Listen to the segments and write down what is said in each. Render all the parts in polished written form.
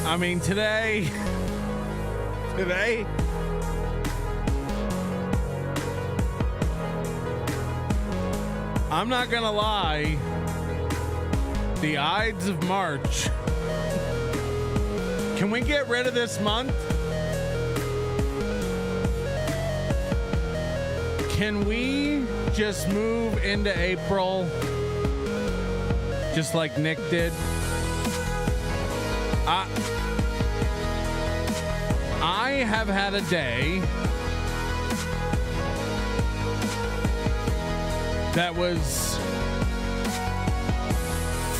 I mean, today, I'm not gonna lie, the Ides of March. Can we get rid of this month? Can we just move into April? Just like Nick did? I have had a day that was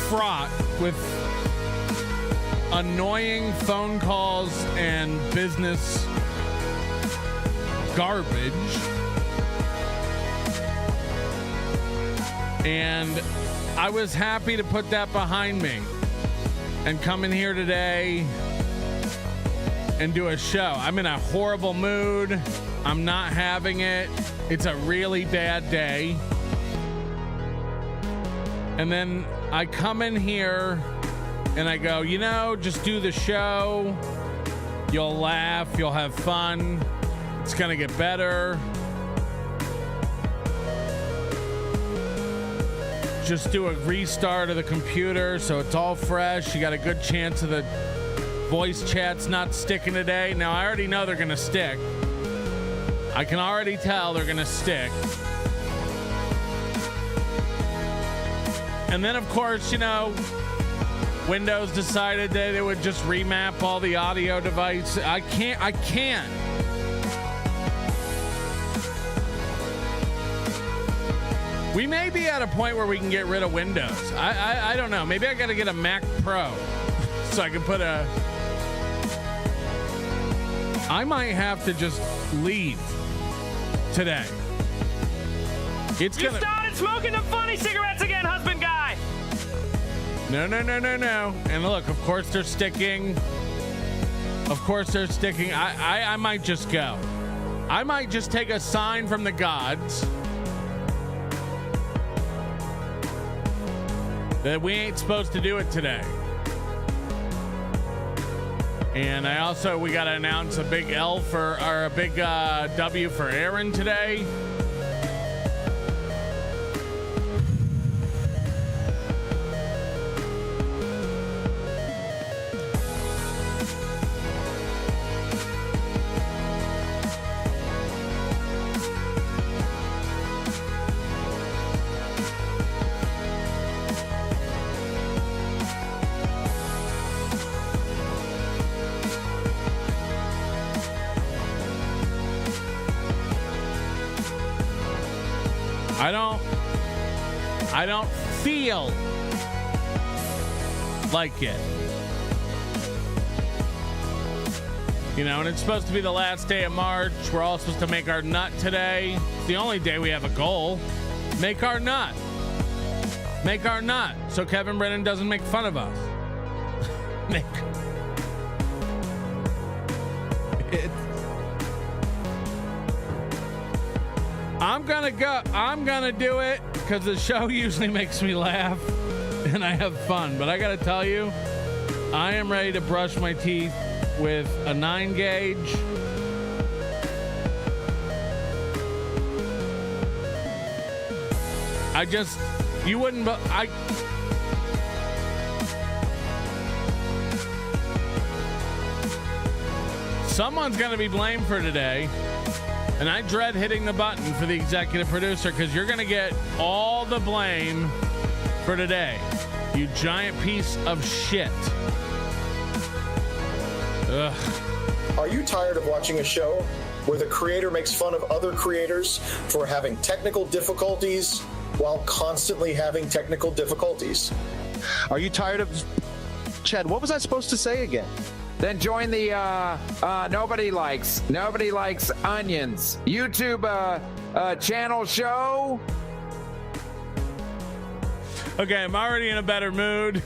fraught with annoying phone calls and business garbage. And I was happy to put that behind me and come in here today and do a show. I'm in a horrible mood. I'm not having it. It's a really bad day. And then I come in here and I go, you know, just do the show. You'll laugh. You'll have fun. It's going to get better. Just do a restart of the computer so it's all fresh. You got a good chance of the voice chat's not sticking today. Now, I already know they're going to stick. I can already tell they're going to stick. And then, of course, you know, Windows decided that it would just remap all the audio devices. I can't. We may be at a point where we can get rid of Windows. I don't know. Maybe I got to get a Mac Pro so I can put a... I might have to just leave today. You started smoking the funny cigarettes again, husband guy. No. And look, of course they're sticking. I might just go. I might just take a sign from the gods that we ain't supposed to do it today. And we got to announce a big L for, or a big W for Aaron today. I don't feel like it. You know, and it's supposed to be the last day of March. We're all supposed to make our nut today. It's the only day we have a goal. Make our nut. Make our nut so Kevin Brennan doesn't make fun of us. I'm gonna do it because the show usually makes me laugh and I have fun. But I gotta tell you, I am ready to brush my teeth with a 9 gauge. Someone's gonna be blamed for today. And I dread hitting the button for the executive producer because you're going to get all the blame for today. You giant piece of shit. Ugh. Are you tired of watching a show where the creator makes fun of other creators for having technical difficulties while constantly having technical difficulties? Are you tired of... Chad, what was I supposed to say again? Then join the nobody likes onions YouTube channel show. Okay, I'm already in a better mood.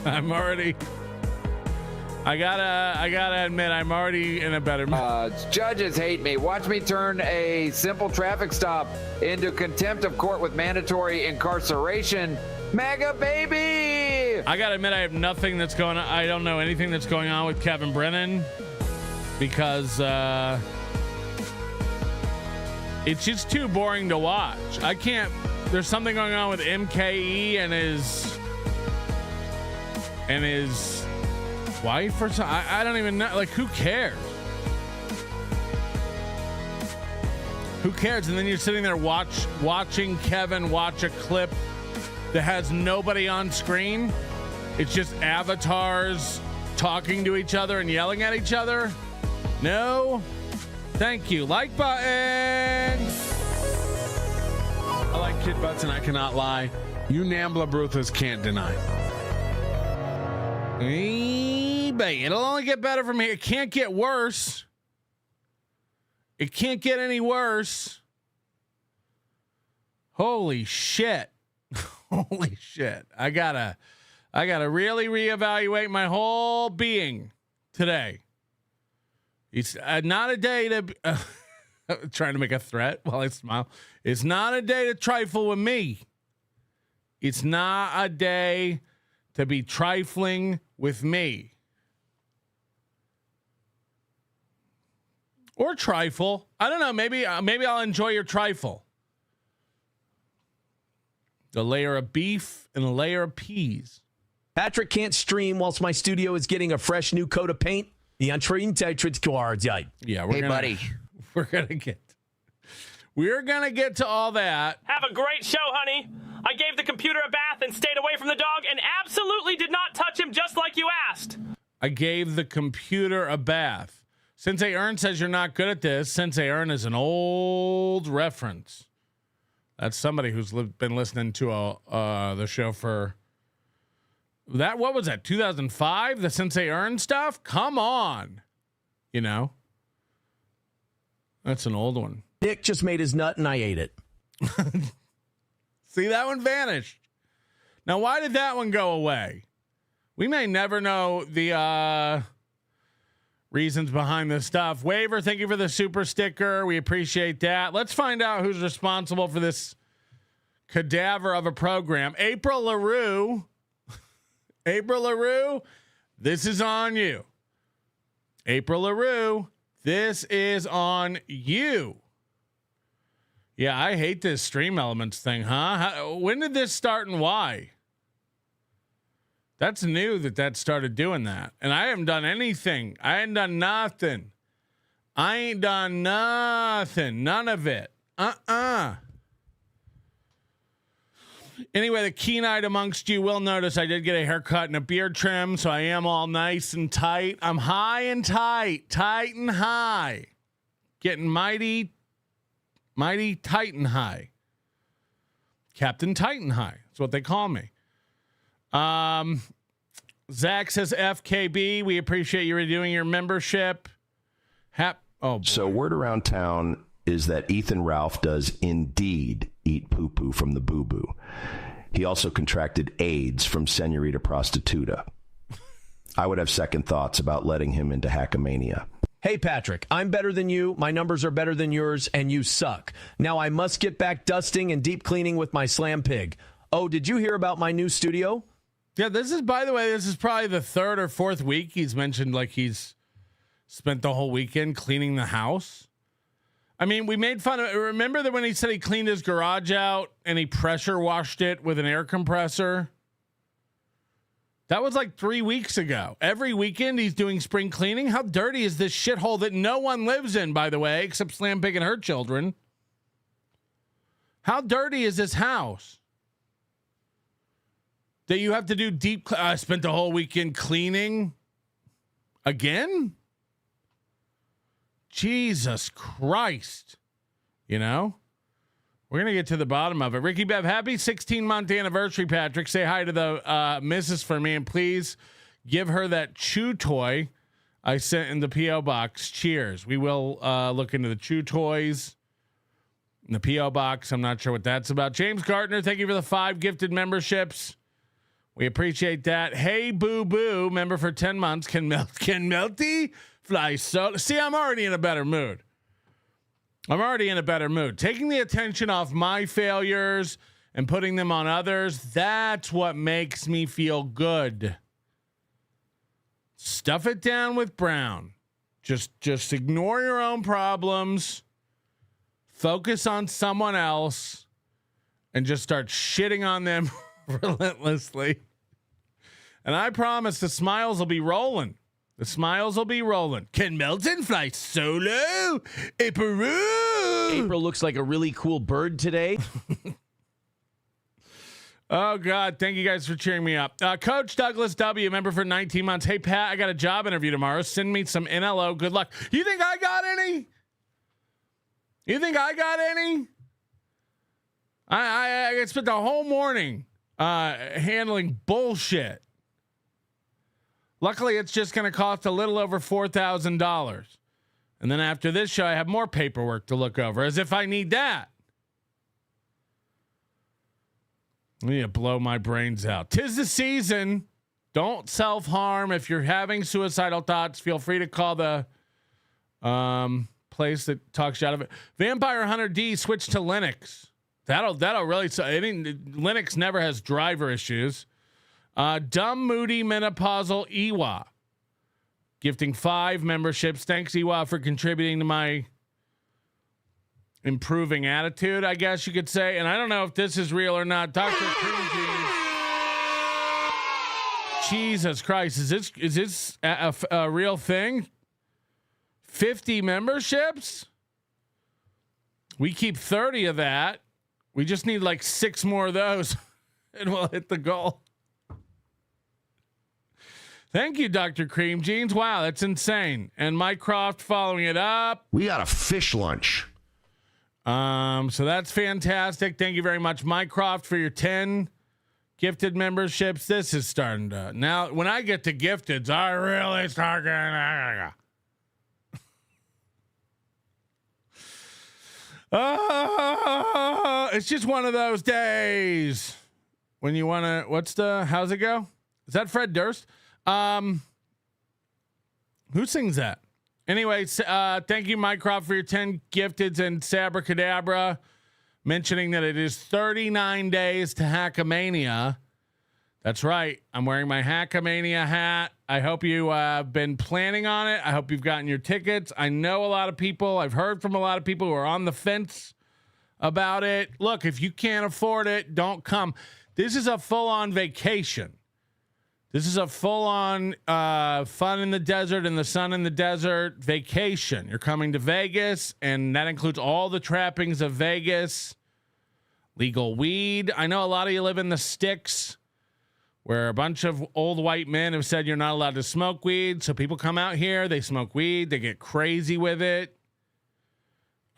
I gotta admit, I'm already in a better mood. Judges hate me. Watch me turn a simple traffic stop into contempt of court with mandatory incarceration. MAGA baby! I gotta admit, I have nothing that's going on. I don't know anything that's going on with Kevin Brennan because it's just too boring to watch. I can't. There's something going on with MKE and his wife or something. I don't even know. Like, who cares? Who cares? And then you're sitting there watching Kevin watch a clip that has nobody on screen. It's just avatars talking to each other and yelling at each other. No, thank you. Like button. I like kid butts and I cannot lie. You Nambla Bruthas can't deny. eBay. It'll only get better from here. It can't get worse. It can't get any worse. Holy shit. Holy shit. I gotta really reevaluate my whole being today. It's not a day to trying to make a threat while I smile. It's not a day to trifle with me. It's not a day to be trifling with me. Or trifle. I don't know. Maybe I'll enjoy your trifle. A layer of beef and a layer of peas. Patrick can't stream whilst my studio is getting a fresh new coat of paint. Yeah, we're gonna get to all that. Have a great show, honey. I gave the computer a bath and stayed away from the dog and absolutely did not touch him just like you asked. I gave the computer a bath. Sensei Ern says you're not good at this. Sensei Ern is an old reference. That's somebody who's been listening to the show for that. What was that? 2005? The Sensei Ern stuff? Come on. You know, that's an old one. Nick just made his nut and I ate it. See, that one vanished. Now, why did that one go away? We may never know the reasons behind this stuff. Waver, thank you for the super sticker. We appreciate that. Let's find out who's responsible for this cadaver of a program. April LaRue. April LaRue, this is on you. April LaRue, this is on you. Yeah, I hate this Stream Elements thing, huh? When did this start and why? That's new that started doing that. And I haven't done anything. I ain't done nothing. I ain't done nothing. None of it. Anyway, the keen-eyed amongst you will notice I did get a haircut and a beard trim, so I am all nice and tight. I'm high and tight. Tight and high. Getting mighty tight and high. Captain Titan High. That's what they call me. Zach says FKB. We appreciate you renewing your membership. So word around town is that Ethan Ralph does indeed eat poo-poo from the boo-boo. He also contracted AIDS from Senorita Prostituta. I would have second thoughts about letting him into Hackamania. Hey, Patrick, I'm better than you. My numbers are better than yours, and you suck. Now I must get back dusting and deep cleaning with my slam pig. Oh, did you hear about my new studio? Yeah, this is probably the third or fourth week he's mentioned like he's spent the whole weekend cleaning the house. I mean, we made fun of it. Remember that when he said he cleaned his garage out and he pressure washed it with an air compressor? That was like 3 weeks ago. Every weekend he's doing spring cleaning. How dirty is this shithole that no one lives in, by the way, except Slam Pig and her children? How dirty is this house that you have to do deep? I spent the whole weekend cleaning again. Jesus Christ. You know, we're going to get to the bottom of it. Ricky Bev, happy 16-month anniversary, Patrick. Say hi to the missus for me, and please give her that chew toy I sent in the P.O. box. Cheers. We will look into the chew toys in the P.O. box. I'm not sure what that's about. James Gardner, thank you for the 5 gifted memberships. We appreciate that. Hey, Boo Boo, member for 10 months. Can Melty fly solo? See, I'm already in a better mood. Taking the attention off my failures and putting them on others, that's what makes me feel good. Stuff it down with Brown. Just ignore your own problems. Focus on someone else and just start shitting on them relentlessly. And I promise the smiles will be rolling. The smiles will be rolling. Can Melton fly solo? April looks like a really cool bird today. Oh, God. Thank you guys for cheering me up. Coach Douglas W., member for 19 months. Hey, Pat, I got a job interview tomorrow. Send me some NLO. Good luck. You think I got any? I spent the whole morning handling bullshit. Luckily, it's just going to cost a little over $4,000. And then after this show, I have more paperwork to look over, as if I need that. I need to blow my brains out. 'Tis the season. Don't self-harm. If you're having suicidal thoughts, feel free to call the place that talks you out of it. Vampire Hunter D switched to Linux. That'll really. I mean, Linux never has driver issues. Dumb Moody Menopausal Iwa gifting 5 memberships. Thanks, Iwa, for contributing to my improving attitude, I guess you could say. And I don't know if this is real or not. Dr. Cruzy. Jesus Christ, is this a real thing? 50 memberships? We keep 30 of that. We just need like 6 more of those and we'll hit the goal. Thank you, Dr. Cream Jeans. Wow, that's insane. And Mike Croft following it up. We got a fish lunch. So that's fantastic. Thank you very much, Mike Croft, for your 10 gifted memberships. This is starting to now. When I get to gifteds, I really start getting. It's just one of those days when you want to. How's it go? Is that Fred Durst? Who sings that? Anyways, thank you, Mike Croft, for your 10 gifteds and Sabracadabra, mentioning that it is 39 days to Hackamania. That's right. I'm wearing my Hackamania hat. I hope you have been planning on it. I hope you've gotten your tickets. I know a lot of people. I've heard from a lot of people who are on the fence about it. Look, if you can't afford it, don't come. This is a full-on vacation. This is a full-on fun in the desert and the sun in the desert vacation. You're coming to Vegas, and that includes all the trappings of Vegas. Legal weed. I know a lot of you live in the sticks, where a bunch of old white men have said you're not allowed to smoke weed. So people come out here, they smoke weed, they get crazy with it.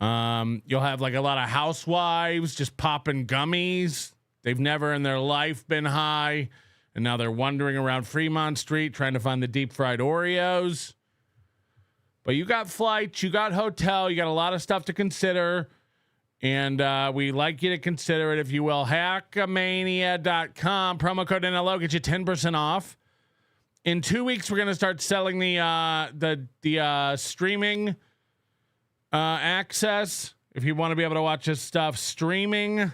You'll have like a lot of housewives just popping gummies. They've never in their life been high. And now they're wandering around Fremont Street trying to find the deep fried Oreos. But you got flights, you got hotel, you got a lot of stuff to consider. And we like you to consider it, if you will. Hackamania.com. Promo code NLO gets you 10% off. In 2 weeks, we're going to start selling the streaming access. If you want to be able to watch this stuff streaming.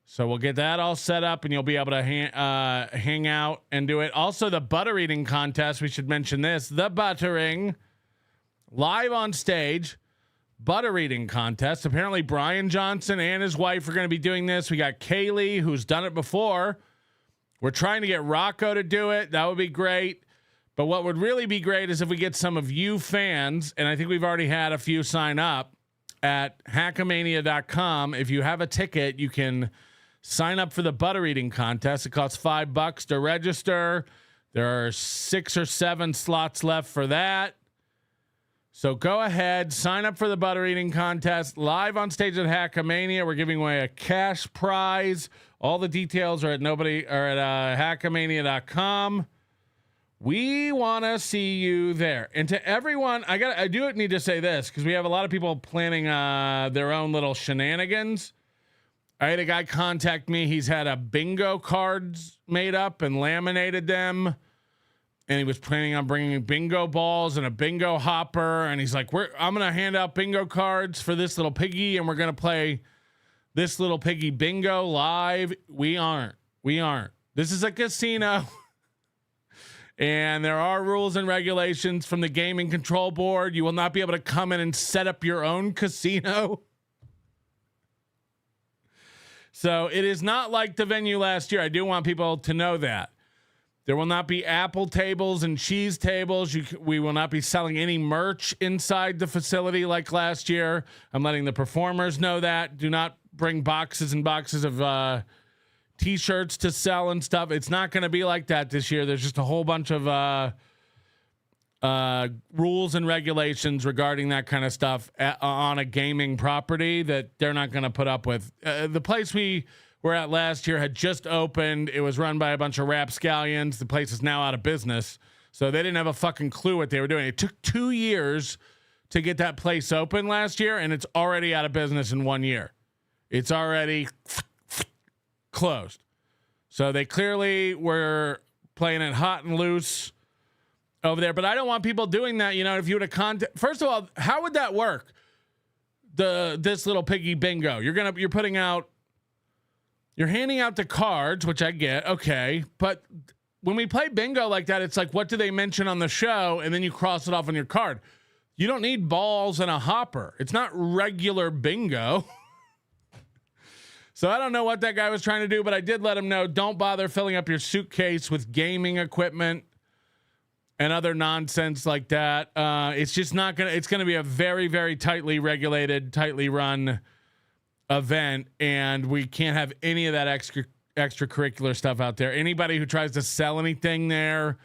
So we'll get that all set up, and you'll be able to hang out and do it. Also, the butter eating contest. We should mention this. The buttering. Live on stage. Butter eating contest. Apparently, Brian Johnson and his wife are going to be doing this. We got Kaylee, who's done it before. We're trying to get Rocco to do it. That would be great. But what would really be great is if we get some of you fans, and I think we've already had a few sign up at hackamania.com. If you have a ticket, you can sign up for the butter eating contest. It costs $5 to register. There are 6 or 7 slots left for that. So go ahead, sign up for the butter eating contest live on stage at Hackamania. We're giving away a cash prize. All the details are at hackamania.com. We want to see you there. And to everyone, I do need to say this because we have a lot of people planning their own little shenanigans. I had a guy contact me. He's had a bingo cards made up and laminated them. And he was planning on bringing bingo balls and a bingo hopper. And he's like, I'm going to hand out bingo cards for this little piggy. And we're going to play This Little Piggy Bingo live. We aren't. This is a casino. And there are rules and regulations from the Gaming Control Board. You will not be able to come in and set up your own casino. So it is not like the venue last year. I do want people to know that. There will not be Apple tables and cheese tables. We will not be selling any merch inside the facility like last year. I'm letting the performers know that. Do not bring boxes and boxes of T-shirts to sell and stuff. It's not going to be like that this year. There's just a whole bunch of rules and regulations regarding that kind of stuff on a gaming property that they're not going to put up with. The place we were at last year had just opened. It was run by a bunch of rapscallions. The place is now out of business. So they didn't have a fucking clue what they were doing. It took 2 years to get that place open last year, and it's already out of business in 1 year. It's already closed. So they clearly were playing it hot and loose over there. But I don't want people doing that. You know, if you would have first of all, how would that work? This Little Piggy Bingo. You're handing out the cards, which I get. Okay. But when we play bingo like that, it's like, what do they mention on the show? And then you cross it off on your card. You don't need balls and a hopper. It's not regular bingo. So I don't know what that guy was trying to do, but I did let him know, don't bother filling up your suitcase with gaming equipment and other nonsense like that. It's just not going to, it's going to be a very, very tightly regulated, tightly run event. And we can't have any of that extracurricular stuff out there. Anybody who tries to sell anything there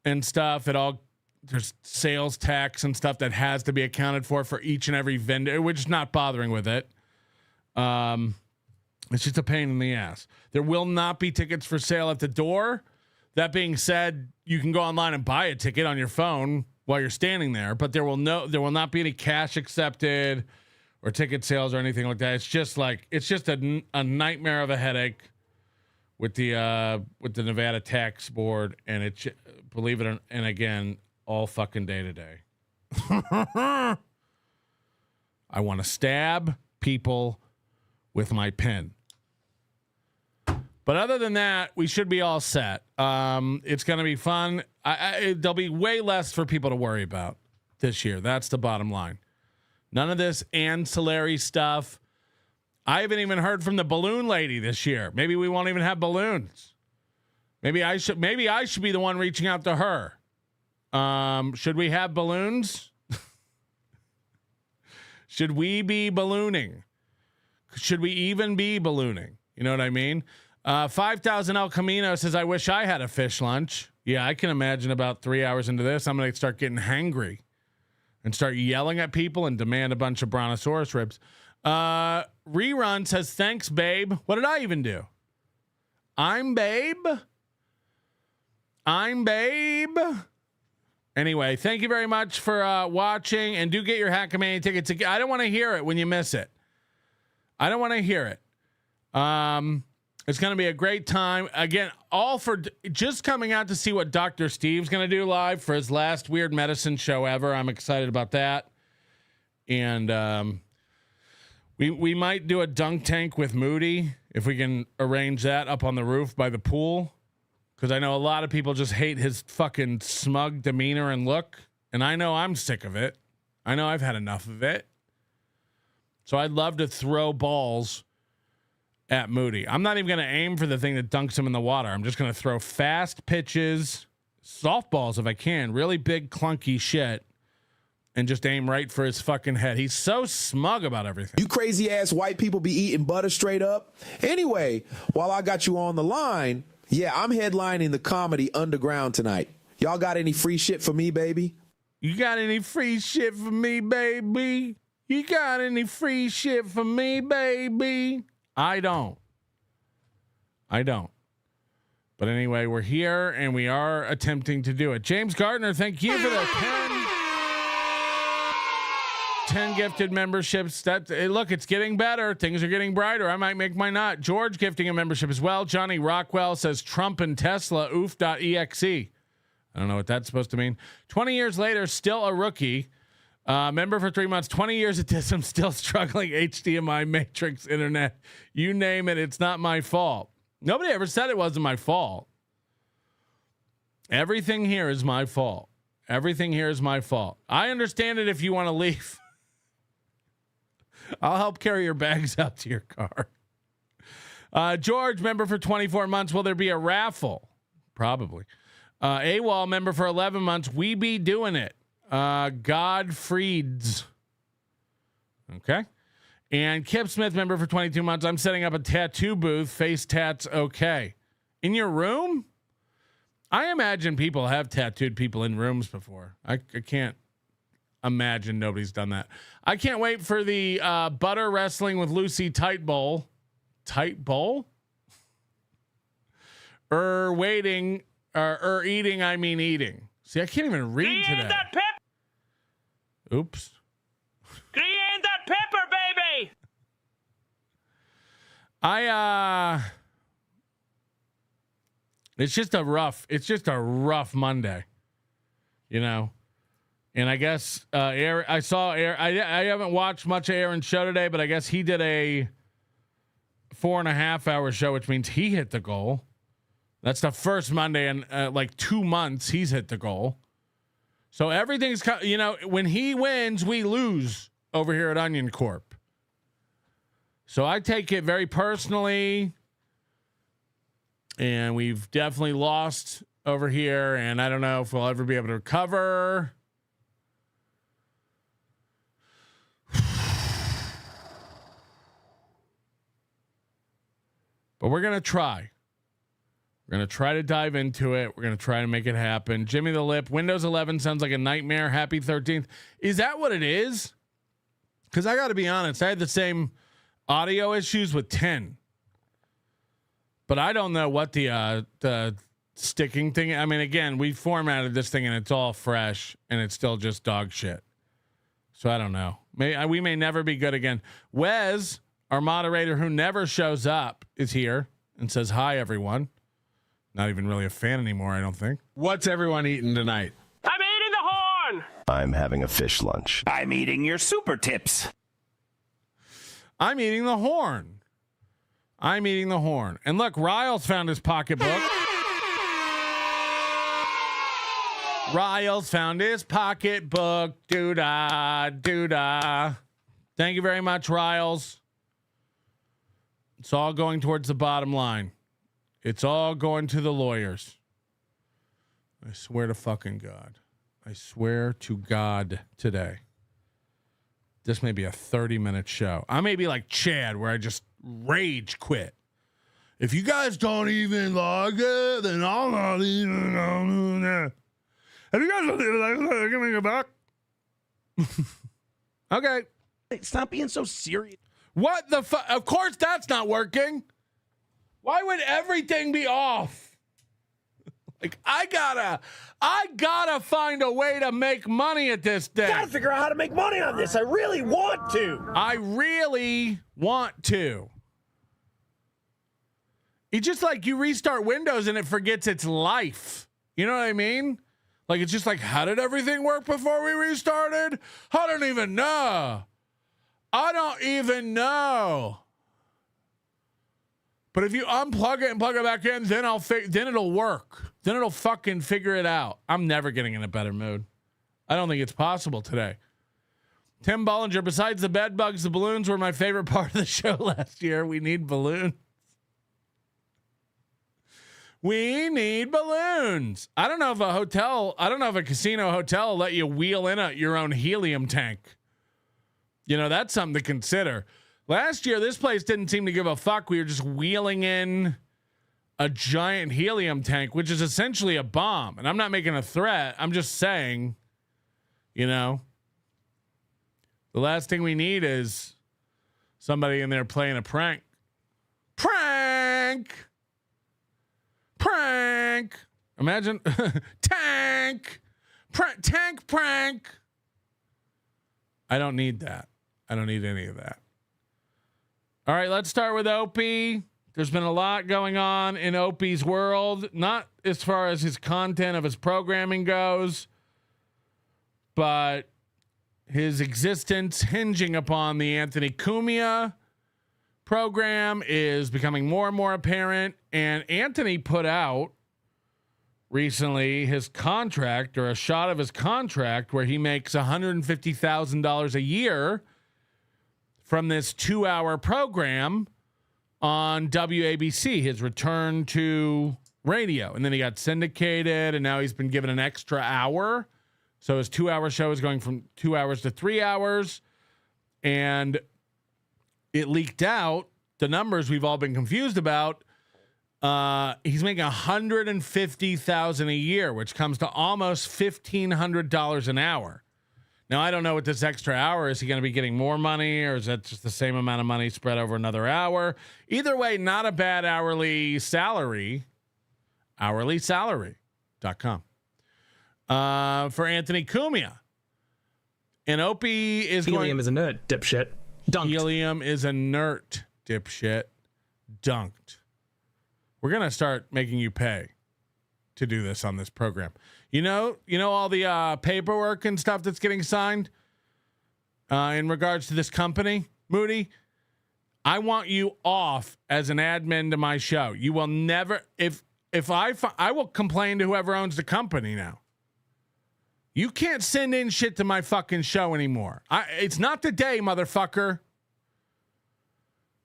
and stuff, there's sales tax and stuff that has to be accounted for each and every vendor. We're just not bothering with it. It's just a pain in the ass. There will not be tickets for sale at the door. That being said, you can go online and buy a ticket on your phone while you're standing there, but there will not be any cash accepted or ticket sales or anything like that. It's just a nightmare of a headache with the Nevada Tax Board, and believe it or, and again, all fucking day to day. I want to stab people with my pen. But other than that, we should be all set. It's going to be fun. There'll be way less for people to worry about this year. That's the bottom line. None of this ancillary stuff. I haven't even heard from the balloon lady this year. Maybe we won't even have balloons. Maybe I should be the one reaching out to her. Should we have balloons? Should we be ballooning? Should we even be ballooning? You know what I mean? 5,000 El Camino says, I wish I had a fish lunch. Yeah, I can imagine about 3 hours into this, I'm going to start getting hangry and start yelling at people and demand a bunch of brontosaurus ribs. Rerun says, thanks, babe. What did I even do? I'm babe. Anyway, thank you very much for watching, and do get your Hackamania tickets. I don't want to hear it when you miss it. I don't want to hear it. It's going to be a great time. Again, all for just coming out to see what Dr. Steve's going to do live for his last Weird Medicine show ever. I'm excited about that. And we might do a dunk tank with Moody if we can arrange that up on the roof by the pool. Because I know a lot of people just hate his fucking smug demeanor and look. And I know I'm sick of it. I know I've had enough of it. So I'd love to throw balls at Moody. I'm not even going to aim for the thing that dunks him in the water. I'm just going to throw fast pitches, softballs if I can, really big clunky shit, and just aim right for his fucking head. He's so smug about everything. You crazy ass white people be eating butter straight up. Anyway, while I got you on the line, yeah, I'm headlining the Comedy Underground tonight. Y'all got any free shit for me, baby? You got any free shit for me, baby? You got any free shit for me, baby? I don't. But anyway, we're here and we are attempting to do it. James Gardner, thank you for the 10 gifted memberships. Look, it's getting better. Things are getting brighter. I might make my knot. George gifting a membership as well. Johnny Rockwell says Trump and Tesla, oof.exe. I don't know what that's supposed to mean. 20 years later, still a rookie. Member for 3 months, 20 years at this. I'm still struggling. HDMI, Matrix, internet, you name it. It's not my fault. Nobody ever said it wasn't my fault. Everything here is my fault. Everything here is my fault. I understand it if you want to leave. I'll help carry your bags out to your car. George, member for 24 months. Will there be a raffle? Probably. AWOL, member for 11 months. We be doing it. Godfrieds. Okay. And Kip Smith, member for 22 months. I'm setting up a tattoo booth. Face tats okay. In your room? I imagine people have tattooed people in rooms before. I can't imagine nobody's done that. I can't wait for the butter wrestling with Lucy tight bowl. Tight bowl? Waiting. Eating, I mean eating. See, I can't even read today. That Oops. Create that pepper, baby. It's just a rough Monday, you know. And I guess Aaron, I haven't watched much of Aaron's show today, but I guess he did a 4.5 hour show, which means he hit the goal. That's the first Monday in like 2 months he's hit the goal. So everything's, you know, when he wins, we lose over here at Onion Corp. So I take it very personally. And we've definitely lost over here. And I don't know if we'll ever be able to recover. But we're going to try. We're going to try to dive into it. We're going to try to make it happen. Jimmy the Lip, Windows 11 sounds like a nightmare. Happy 13th. Is that what it is? Because I got to be honest, I had the same audio issues with 10. But I don't know what the sticking thing. I mean, again, we formatted this thing and it's all fresh and it's still just dog shit. So I don't know. We may never be good again. Wes, our moderator who never shows up, is here and says, hi, everyone. Not even really a fan anymore, I don't think. What's everyone eating tonight? I'm eating the horn. I'm having a fish lunch. I'm eating your super tips. I'm eating the horn. I'm eating the horn. And look, Riles found his pocketbook. Riles found his pocketbook. Doo-dah, doo-dah. Thank you very much, Riles. It's all going towards the bottom line. It's all going to the lawyers. I swear to fucking God. I swear to God today. This may be a 30-minute show. I may be like Chad, where I just rage quit. If you guys don't even like it, then I'll not even know. If you guys don't even like it, give me it back. Okay. Stop being so serious. What the fuck? Of course that's not working. Why would everything be off? Like, I gotta find a way to make money at this thing. Gotta figure out how to make money on this. I really want to. I really want to. It's just like you restart Windows and it forgets its life. You know what I mean? Like, it's just like, how did everything work before we restarted? I don't even know. I don't even know. But if you unplug it and plug it back in, then then it'll work. Then it'll fucking figure it out. I'm never getting in a better mood. I don't think it's possible today. Tim Bollinger, besides the bed bugs, the balloons were my favorite part of the show last year. We need balloons. We need balloons. I don't know if a casino hotel will let you wheel in your own helium tank. You know, that's something to consider. Last year, this place didn't seem to give a fuck. We were just wheeling in a giant helium tank, which is essentially a bomb. And I'm not making a threat. I'm just saying, you know, the last thing we need is somebody in there playing a prank. Prank! Imagine tank! Tank prank! I don't need that. I don't need any of that. All right, let's start with Opie. There's been a lot going on in Opie's world, not as far as his content of his programming goes, but his existence hinging upon the Anthony Cumia program is becoming more and more apparent. And Anthony put out recently his contract, or a shot of his contract, where he makes $150,000 a year from this 2-hour program on WABC, his return to radio. And then he got syndicated, and now he's been given an extra hour. So his 2-hour show is going from 2 hours to 3 hours. And it leaked out the numbers we've all been confused about. He's making $150,000 a year, which comes to almost $1,500 an hour. Now, I don't know what this extra hour is. He going to be getting more money, or is that just the same amount of money spread over another hour? Either way, not a bad hourly salary. Hourlysalary.com. For Anthony Cumia. And Opie is Helium is a nerd, dipshit. Dunked. Helium is a nerd, dipshit. Dunked. We're going to start making you pay to do this on this program. You know all the paperwork and stuff that's getting signed in regards to this company, Moody? I want you off as an admin to my show. You will never, I will complain to whoever owns the company now. You can't send in shit to my fucking show anymore. It's not the day, motherfucker.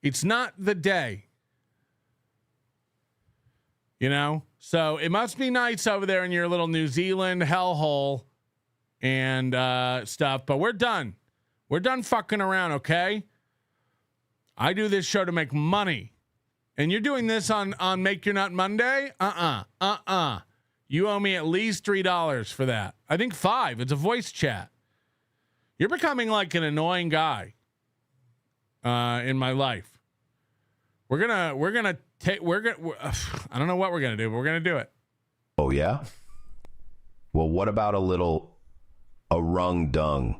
It's not the day. You know? So it must be nice over there in your little New Zealand hellhole and stuff. But we're done. We're done fucking around, okay? I do this show to make money. And you're doing this on Make Your Nut Monday? You owe me at least $3 for that. I think $5. It's a voice chat. You're becoming like an annoying guy in my life. I don't know what we're gonna do, but we're gonna do it. Oh yeah? Well, what about a rung dung?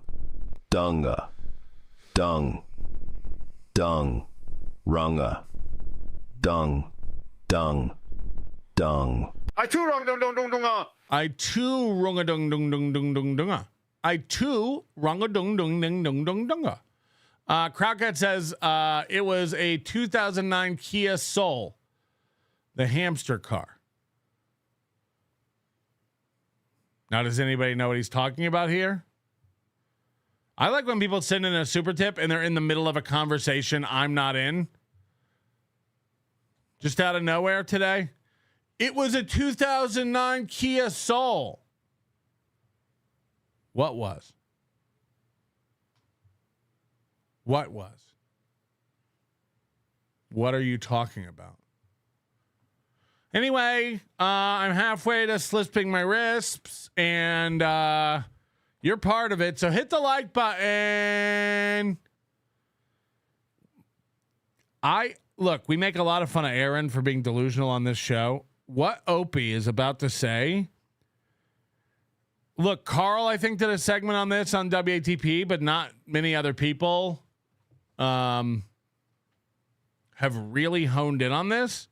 Dunga. Dung. Dung. Runga. Dung. Dung. Dung. I too rung dung dung dung dunga. I too rung a dung dung dung dung dung dunga. I too rung a dung dung dung dung dung dunga. Crowcat says it was a 2009 Kia Soul, the hamster car. Now, does anybody know what he's talking about here? I like when people send in a super tip and they're in the middle of a conversation I'm not in. Just out of nowhere today. It was a 2009 Kia Soul. What was? What was? What are you talking about? Anyway, I'm halfway to slipping my wrists, and you're part of it. So hit the like button. Look, we make a lot of fun of Aaron for being delusional on this show. What Opie is about to say. Look, Carl, I think, did a segment on this on WATP, but not many other people have really honed in on this.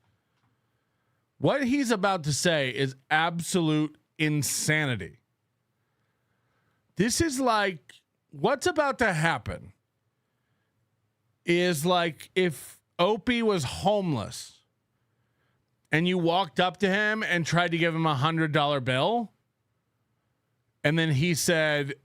What he's about to say is absolute insanity. This is like, what's about to happen is like if Opie was homeless and you walked up to him and tried to give him $100 bill, and then he said,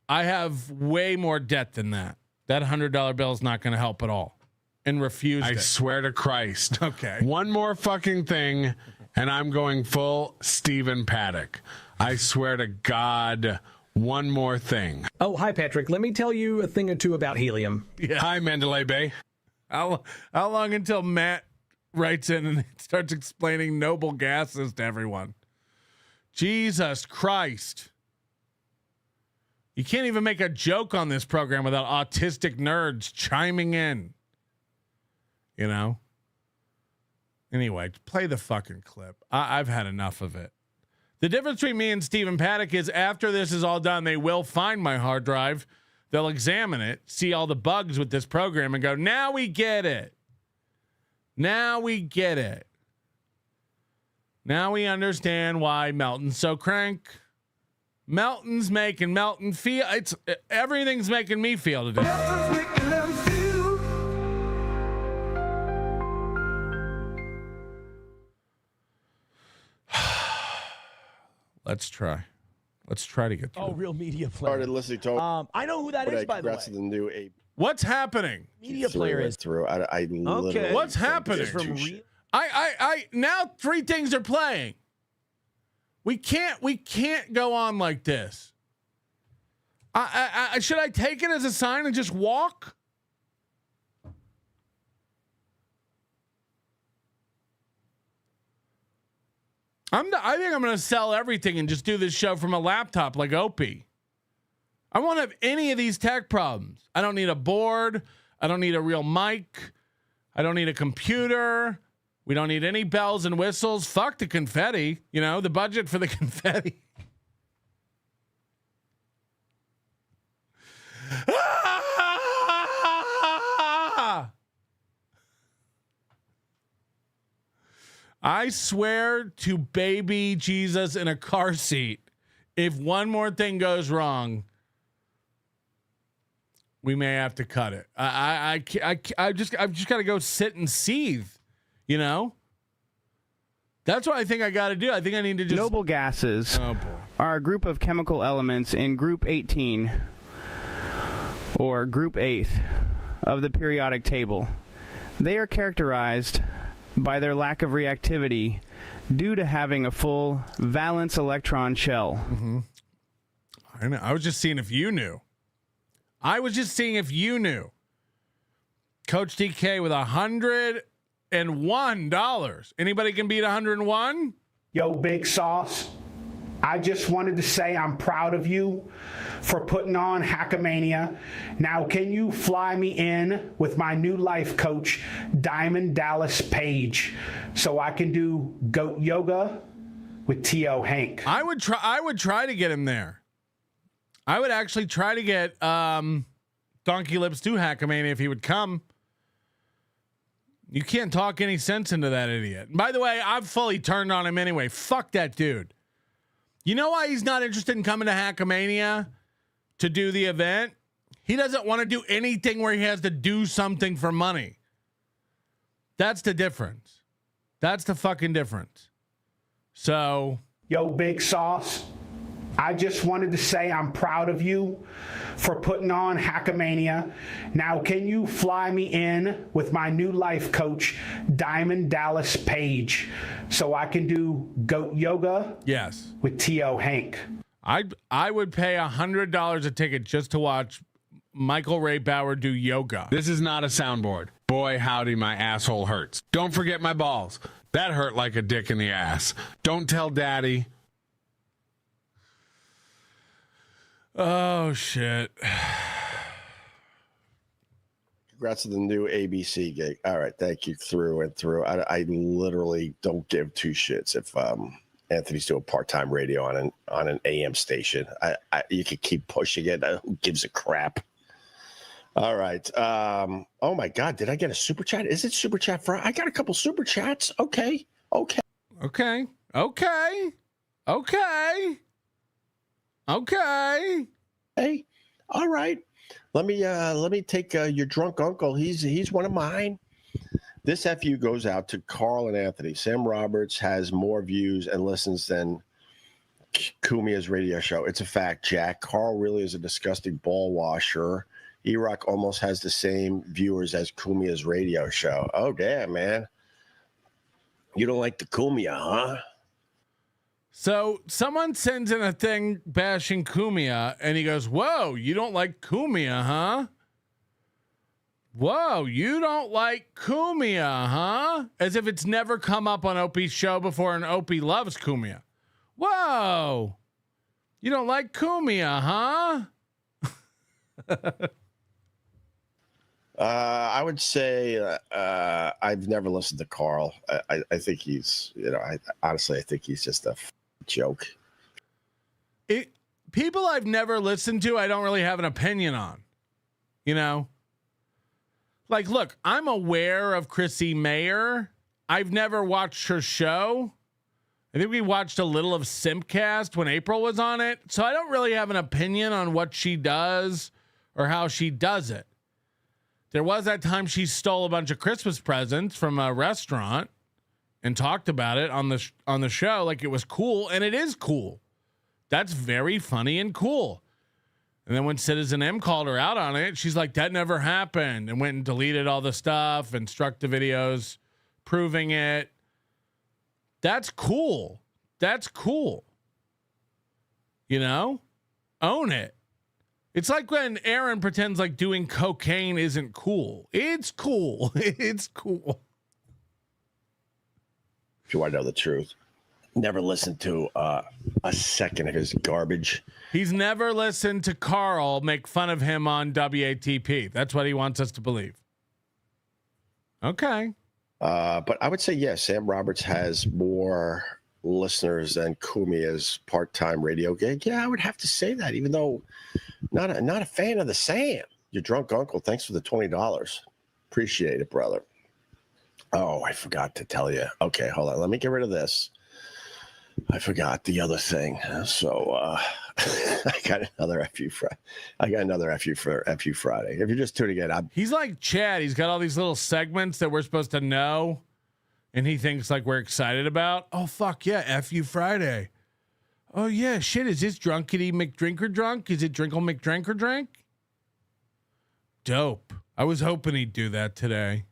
I have way more debt than that. That $100 bill is not going to help at all. And refused it. I swear to Christ. Okay. One more fucking thing, and I'm going full Stephen Paddock. I swear to God, one more thing. Oh, hi, Patrick. Let me tell you a thing or two about helium. Yeah. Hi, Mandalay Bay. How long until Matt writes in and starts explaining noble gases to everyone? Jesus Christ. You can't even make a joke on this program without autistic nerds chiming in. You know? Anyway, play the fucking clip. I've had enough of it. The difference between me and Stephen Paddock is after this is all done, they will find my hard drive. They'll examine it, see all the bugs with this program, and go, now we get it. Now we get it. Now we understand why Melton's so crank. Melton's making Melton feel. Everything's making me feel today. Let's try to get through. Oh, real media player. Started listening to. I know who that is, by the way. The new What's happening? Media player is through. I literally. What's happening? I now 3 things are playing. We can't go on like this. Should I take it as a sign and just walk? I think I'm going to sell everything and just do this show from a laptop like Opie. I won't have any of these tech problems. I don't need a board. I don't need a real mic. I don't need a computer. We don't need any bells and whistles. Fuck the confetti. You know, the budget for the confetti. I swear to baby Jesus in a car seat, if one more thing goes wrong, we may have to cut it. I've just got to go sit and seethe, you know? That's what I think I got to do. I think I need to just... Noble gases are a group of chemical elements in group 18 or group 8 of the periodic table. They are characterized by their lack of reactivity due to having a full valence electron shell. Mm-hmm. I know. I was just seeing if you knew. Coach DK with $101. Anybody can beat 101? Yo, Big Sauce. I just wanted to say I'm proud of you for putting on Hackamania. Now, can you fly me in with my new life coach, Diamond Dallas Page, so I can do goat yoga with T.O. Hank? I would try to get him there. I would actually try to get Donkey Lips to Hackamania if he would come. You can't talk any sense into that idiot. By the way, I've fully turned on him anyway. Fuck that dude. You know why he's not interested in coming to Hackamania to do the event? He doesn't want to do anything where he has to do something for money. That's the difference. That's the fucking difference. So, yo, Big Sauce. I just wanted to say I'm proud of you for putting on Hackamania. Now, can you fly me in with my new life coach, Diamond Dallas Page, so I can do goat yoga? Yes. With T.O. Hank. I would pay $100 a ticket just to watch Michael Ray Bauer do yoga. This is not a soundboard. Boy, howdy, my asshole hurts. Don't forget my balls. That hurt like a dick in the ass. Don't tell daddy. Oh, shit. Congrats to the new ABC gig. All right. Thank you through and through. I literally don't give two shits if Anthony's doing part-time radio on an AM station. You could keep pushing it. Who gives a crap? All right. Oh, my God. Did I get a super chat? Is it super chat for? I got a couple super chats. Okay. Hey, all right. Let me take your drunk uncle. He's one of mine. This FU goes out to Carl and Anthony. Sam Roberts has more views and listens than Cumia's radio show. It's a fact, Jack. Carl really is a disgusting ball washer. E-Rock almost has the same viewers as Cumia's radio show. Oh, damn, man. You don't like the Cumia, huh? So someone sends in a thing bashing Cumia, and he goes, whoa, you don't like Cumia, huh? Whoa, you don't like Cumia, huh? As if it's never come up on Opie's show before, and Opie loves Cumia. Whoa, you don't like Cumia, huh? I would say I've never listened to Carl. I think he's, honestly, I think he's just a joke. People I've never listened to, I don't really have an opinion on. Like, look, I'm aware of Chrissy Mayer. I've never watched her show. I think we watched a little of Simpcast when April was on it. So I don't really have an opinion on what she does or how she does it. There was that time she stole a bunch of Christmas presents from a restaurant and talked about it on the show like it was cool, and it is cool. That's very funny and cool. And then when Citizen M called her out on it, she's like, that never happened, and went and deleted all the stuff and struck the videos proving it. That's cool. That's cool. You know? Own it. It's like when Aaron pretends like doing cocaine isn't cool. It's cool. It's cool. If you want to know the truth, never listened to a second of his garbage. He's never listened to Carl make fun of him on WATP. That's what he wants us to believe. Okay. But I would say, yes, Sam Roberts has more listeners than Cumia's part-time radio gig. Yeah, I would have to say that, even though not a fan of the Sam. Your drunk uncle, thanks for the $20. Appreciate it, brother. Oh, I forgot to tell you. Okay, hold on. Let me get rid of this. I forgot the other thing. So I got another FU Friday. I got another FU for FU Friday. If you're just tuning in, he's like Chad. He's got all these little segments that we're supposed to know, and he thinks like we're excited about. Oh fuck yeah, FU Friday. Oh yeah, shit. Is this Drunkity McDrinker drunk? Is it Drinkle McDrinker drink? Dope. I was hoping he'd do that today.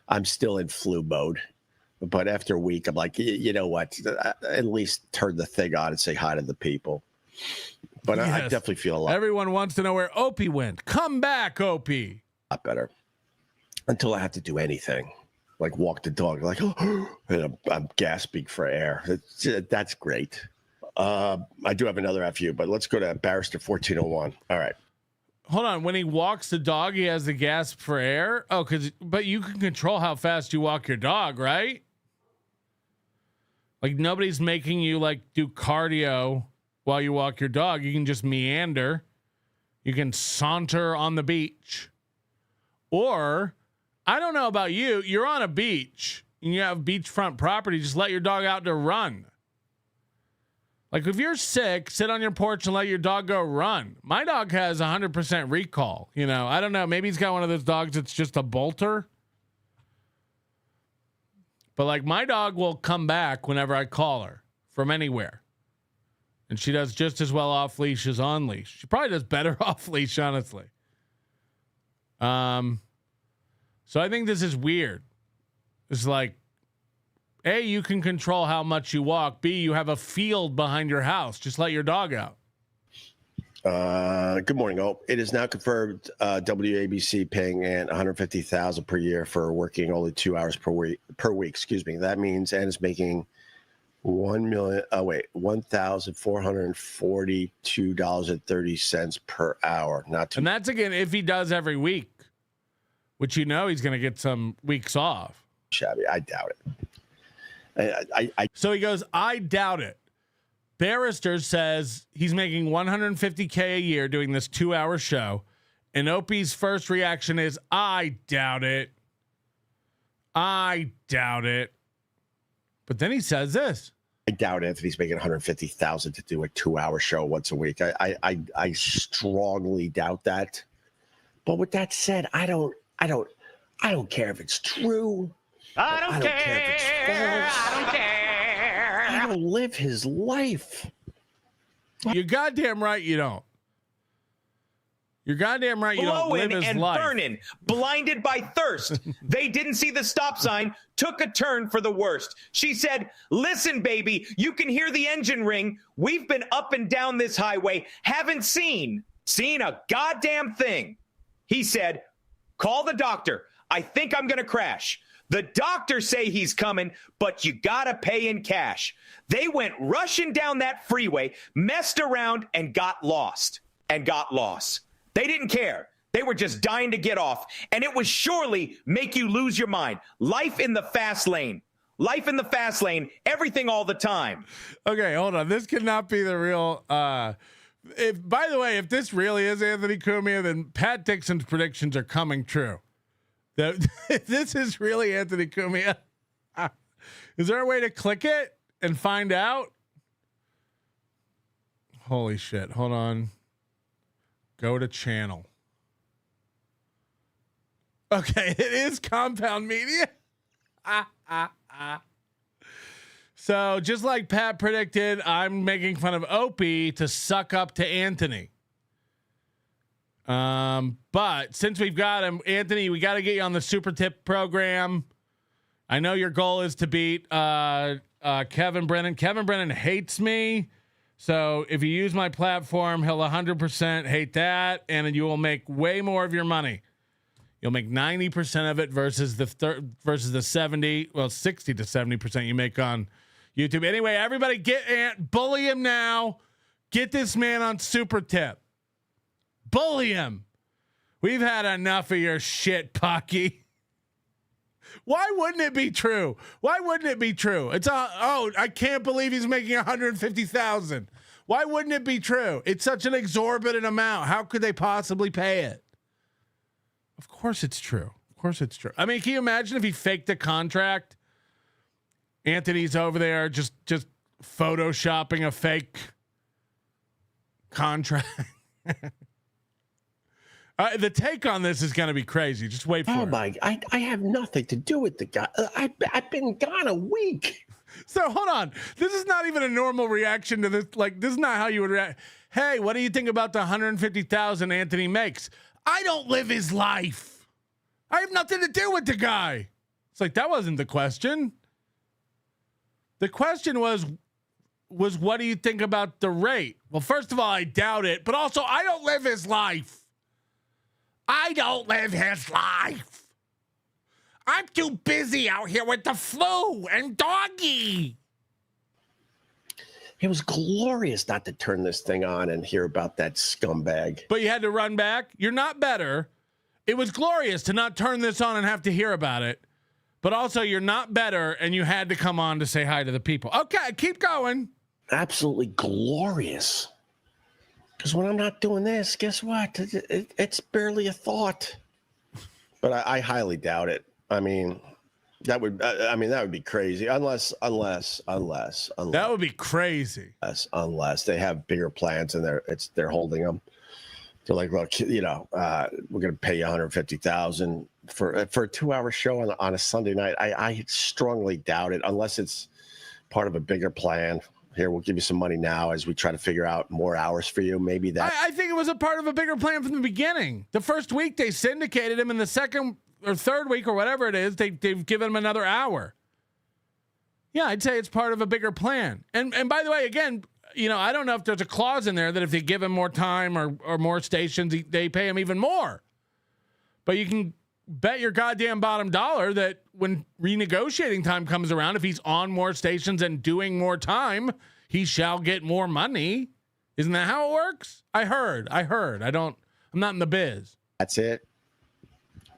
I'm still in flu mode. But after a week, I'm like, you know what? At least turn the thing on and say hi to the people. But yes. I definitely feel a lot. Everyone wants to know where Opie went. Come back, Opie. A lot better. Until I have to do anything, like walk the dog, like, oh, and I'm gasping for air. That's great. I do have another FU, but let's go to Barrister 1401. All right. Hold on. When he walks the dog, he has the gasp for air. Oh, but you can control how fast you walk your dog, right? Like nobody's making you like do cardio while you walk your dog. You can just meander. You can saunter on the beach. Or, I don't know about you, you're on a beach and you have beachfront property, just let your dog out to run. Like if you're sick, sit on your porch and let your dog go run. My dog has 100% recall. You know, I don't know. Maybe he's got one of those dogs that's just a bolter. But like my dog will come back whenever I call her from anywhere. And she does just as well off leash as on leash. She probably does better off leash, honestly. So I think this is weird. It's like, A, you can control how much you walk. B, you have a field behind your house. Just let your dog out. Good morning, Ope. It is now confirmed WABC paying Ant $150,000 per year for working only 2 hours per week. Excuse me. That means Ant is making $1,442.30 per hour. And that's again if he does every week, which you know he's going to get some weeks off. Shabby, I doubt it. So he goes, I doubt it. Barrister says he's making $150K a year doing this 2-hour show. And Opie's first reaction is, I doubt it. I doubt it. But then he says this. I doubt Anthony's making $150,000 to do a 2-hour show once a week. I strongly doubt that. But with that said, I don't care if it's true. I don't care if it's false. I don't care. I don't live his life. You're goddamn right you don't. You're goddamn right you don't live his and life. Vernon, blinded by thirst. They didn't see the stop sign, took a turn for the worst. She said, listen, baby, you can hear the engine ring. We've been up and down this highway, haven't seen a goddamn thing. He said, call the doctor. I think I'm going to crash. The doctors say he's coming, but you gotta pay in cash. They went rushing down that freeway, messed around, and got lost. They didn't care. They were just dying to get off, and it would surely make you lose your mind. Life in the fast lane. Everything all the time. Okay, hold on. This cannot be the real... By the way, if this really is Anthony Cumia, then Pat Dixon's predictions are coming true. This is really Anthony Cumia. Is there a way to click it? and find out? Holy shit. Hold on. Go to channel. Okay, it is Compound Media. So just like Pat predicted, I'm making fun of Opie to suck up to Anthony. But since we've got him, Anthony, we got to get you on the Super Tip program. I know your goal is to beat Kevin Brennan. Kevin Brennan hates me. So if you use my platform, he'll 100% hate that, and you will make way more of your money. You'll make 90% of it versus the 60 to 70% you make on YouTube. Anyway, everybody bully him now. Get this man on Super Tip. Bully him. We've had enough of your shit, Pocky. Why wouldn't it be true? Why wouldn't it be true? I can't believe he's making 150,000. Why wouldn't it be true? It's such an exorbitant amount. How could they possibly pay it? Of course it's true. Of course it's true. I mean, can you imagine if he faked a contract? Anthony's over there just photoshopping a fake contract. The take on this is going to be crazy. Just wait for it. Oh my! I have nothing to do with the guy. I've been gone a week. So hold on. This is not even a normal reaction to this. Like, this is not how you would react. Hey, what do you think about the 150,000 Anthony makes? I don't live his life. I have nothing to do with the guy. It's like, that wasn't the question. The question was what do you think about the rate? Well, first of all, I doubt it, but also I don't live his life. I don't live his life. I'm too busy out here with the flu and doggy. It was glorious not to turn this thing on and hear about that scumbag. But you had to run back. You're not better. It was glorious to not turn this on and have to hear about it. But also, you're not better, and you had to come on to say hi to the people. Okay, keep going. Absolutely glorious. Because when I'm not doing this, guess what? It's barely a thought. But I highly doubt it. I mean, that would be crazy. Unless that would be crazy. Unless they have bigger plans and they're holding them. They're like, look, we're going to pay you $150,000 for a 2-hour show on a Sunday night. I strongly doubt it, unless it's part of a bigger plan. Here, we'll give you some money now as we try to figure out more hours for you. Maybe that. I think it was a part of a bigger plan from the beginning. The first week they syndicated him, and the second or third week or whatever it is, they've given him another hour. Yeah, I'd say it's part of a bigger plan. And by the way, again, I don't know if there's a clause in there that if they give him more time or more stations, they pay him even more. But you can bet your goddamn bottom dollar that when renegotiating time comes around, if he's on more stations and doing more time, he shall get more money. Isn't that how it works? I heard. I'm not in the biz. That's it.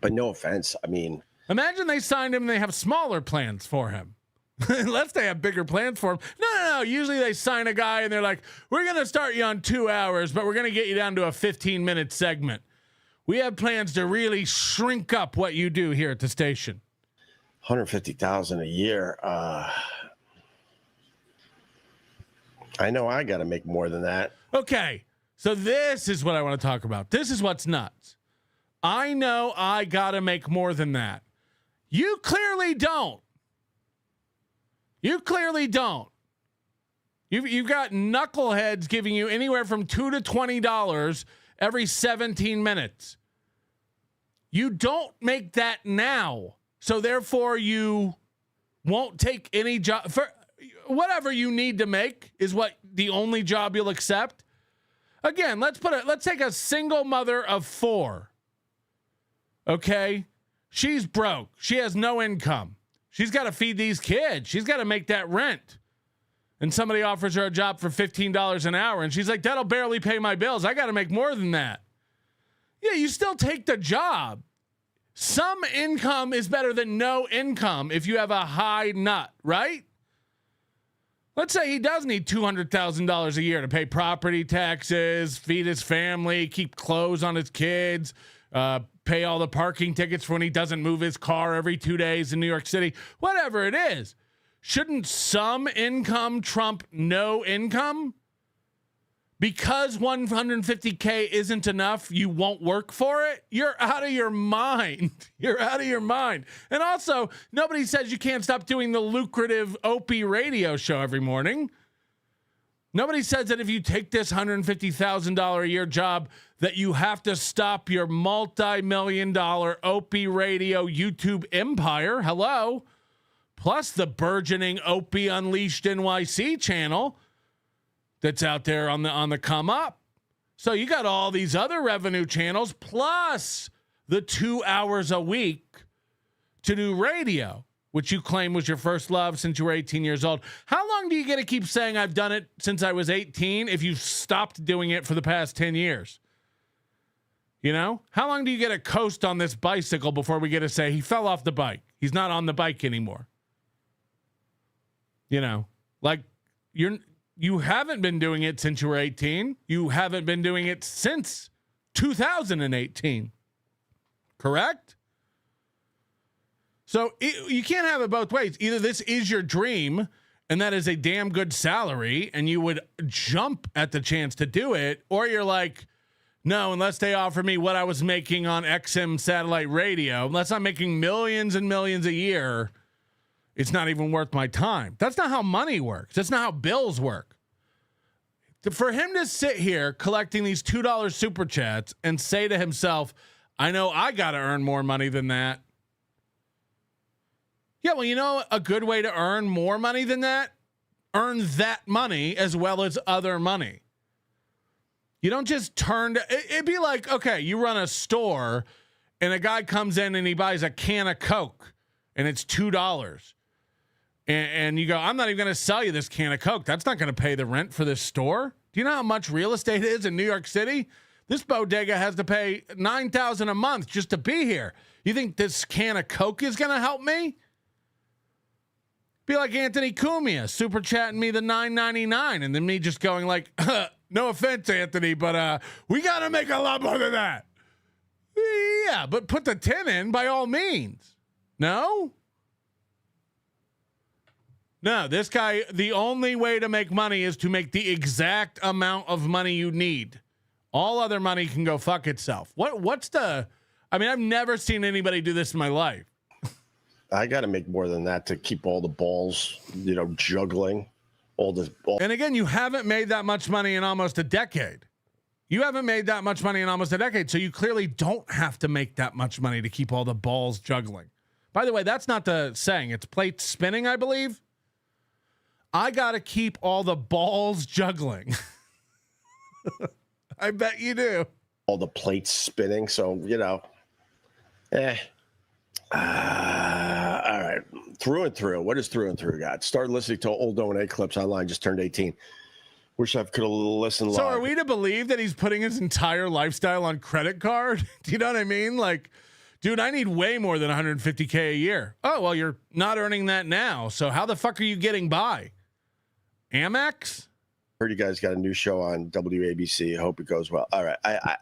But no offense. I mean, imagine they signed him and they have smaller plans for him. Unless they have bigger plans for him. No. Usually they sign a guy and they're like, we're going to start you on 2 hours, but we're going to get you down to a 15-minute segment. We have plans to really shrink up what you do here at the station. $150,000 a year. I know I got to make more than that. Okay. So this is what I want to talk about. This is what's nuts. I know I got to make more than that. You clearly don't. You've got knuckleheads giving you anywhere from $2 to $20 every 17 minutes. You don't make that now. So therefore you won't take any job. For whatever you need to make is what the only job you'll accept. Again, let's take a single mother of 4. Okay? She's broke. She has no income. She's got to feed these kids. She's got to make that rent. And somebody offers her a job for $15 an hour. And she's like, that'll barely pay my bills. I got to make more than that. Yeah, you still take the job. Some income is better than no income if you have a high nut, right? Let's say he does need $200,000 a year to pay property taxes, feed his family, keep clothes on his kids, pay all the parking tickets for when he doesn't move his car every 2 days in New York City, whatever it is. Shouldn't some income trump no income? Because 150K isn't enough, you won't work for it? You're out of your mind. You're out of your mind. And also, nobody says you can't stop doing the lucrative Opie Radio show every morning. Nobody says that if you take this $150,000 a year job, that you have to stop your multi-million-dollar Opie Radio YouTube empire. Hello. Plus the burgeoning Opie Unleashed NYC channel that's out there on the come up. So you got all these other revenue channels plus the 2 hours a week to do radio, which you claim was your first love since you were 18 years old. How long do you get to keep saying I've done it since I was 18 if you've stopped doing it for the past 10 years? You know, how long do you get to coast on this bicycle before we get to say he fell off the bike? He's not on the bike anymore. You know, like you haven't been doing it since you were 18. You haven't been doing it since 2018. Correct? So you can't have it both ways. Either this is your dream and that is a damn good salary and you would jump at the chance to do it, or you're like, no, unless they offer me what I was making on XM satellite radio, unless I'm making millions and millions a year, it's not even worth my time. That's not how money works. That's not how bills work. For him to sit here collecting these $2 super chats and say to himself, I know I got to earn more money than that. Yeah, well, you know, a good way to earn more money than that? Earn that money as well as other money. You don't just turn to, it'd be like, okay, you run a store and a guy comes in and he buys a can of Coke and it's $2. And you go, I'm not even going to sell you this can of Coke. That's not going to pay the rent for this store. Do you know how much real estate is in New York City? This bodega has to pay $9,000 a month just to be here. You think this can of Coke is going to help me? Be like Anthony Cumia super chatting me the $9.99 and then me just going like, no offense, Anthony, but we got to make a lot more than that. Yeah, but put the 10 in by all means. No? No, this guy, the only way to make money is to make the exact amount of money you need. All other money can go fuck itself. What's the, I mean, I've never seen anybody do this in my life. I got to make more than that to keep all the balls, you know, juggling. And again, you haven't made that much money in almost a decade. You haven't made that much money in almost a decade, so you clearly don't have to make that much money to keep all the balls juggling. By the way, that's not the saying. It's plate spinning, I believe. I got to keep all the balls juggling. I bet you do. All the plates spinning, so, you know. All right. Through and through. What is through and through got? Started listening to old O&A clips online. Just turned 18. Wish I could have listened live. So are we to believe that he's putting his entire lifestyle on credit card? Do you know what I mean? Like, dude, I need way more than $150K a year. Oh, well, you're not earning that now. So how the fuck are you getting by? Amex? Heard you guys got a new show on WABC. I hope it goes well. All right. I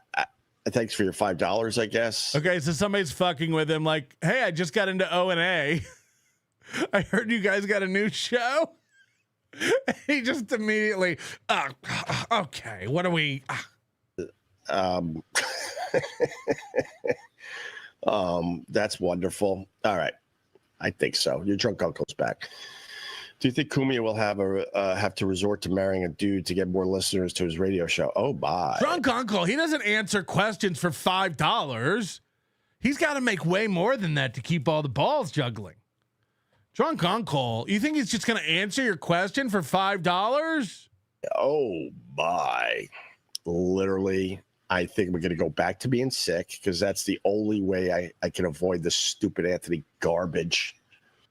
thanks for your $5, I guess. Okay, so somebody's fucking with him like, hey, I just got into O&A. I heard you guys got a new show. He just immediately, okay, what are we? That's wonderful. All right. I think so. Your drunk uncle's back. Do you think Cumia will have to resort to marrying a dude to get more listeners to his radio show? Oh, bye. Drunk uncle, he doesn't answer questions for $5. He's got to make way more than that to keep all the balls juggling. Drunk uncle, you think he's just going to answer your question for $5? Oh, bye. Literally, I think we're going to go back to being sick because that's the only way I can avoid this stupid Anthony garbage.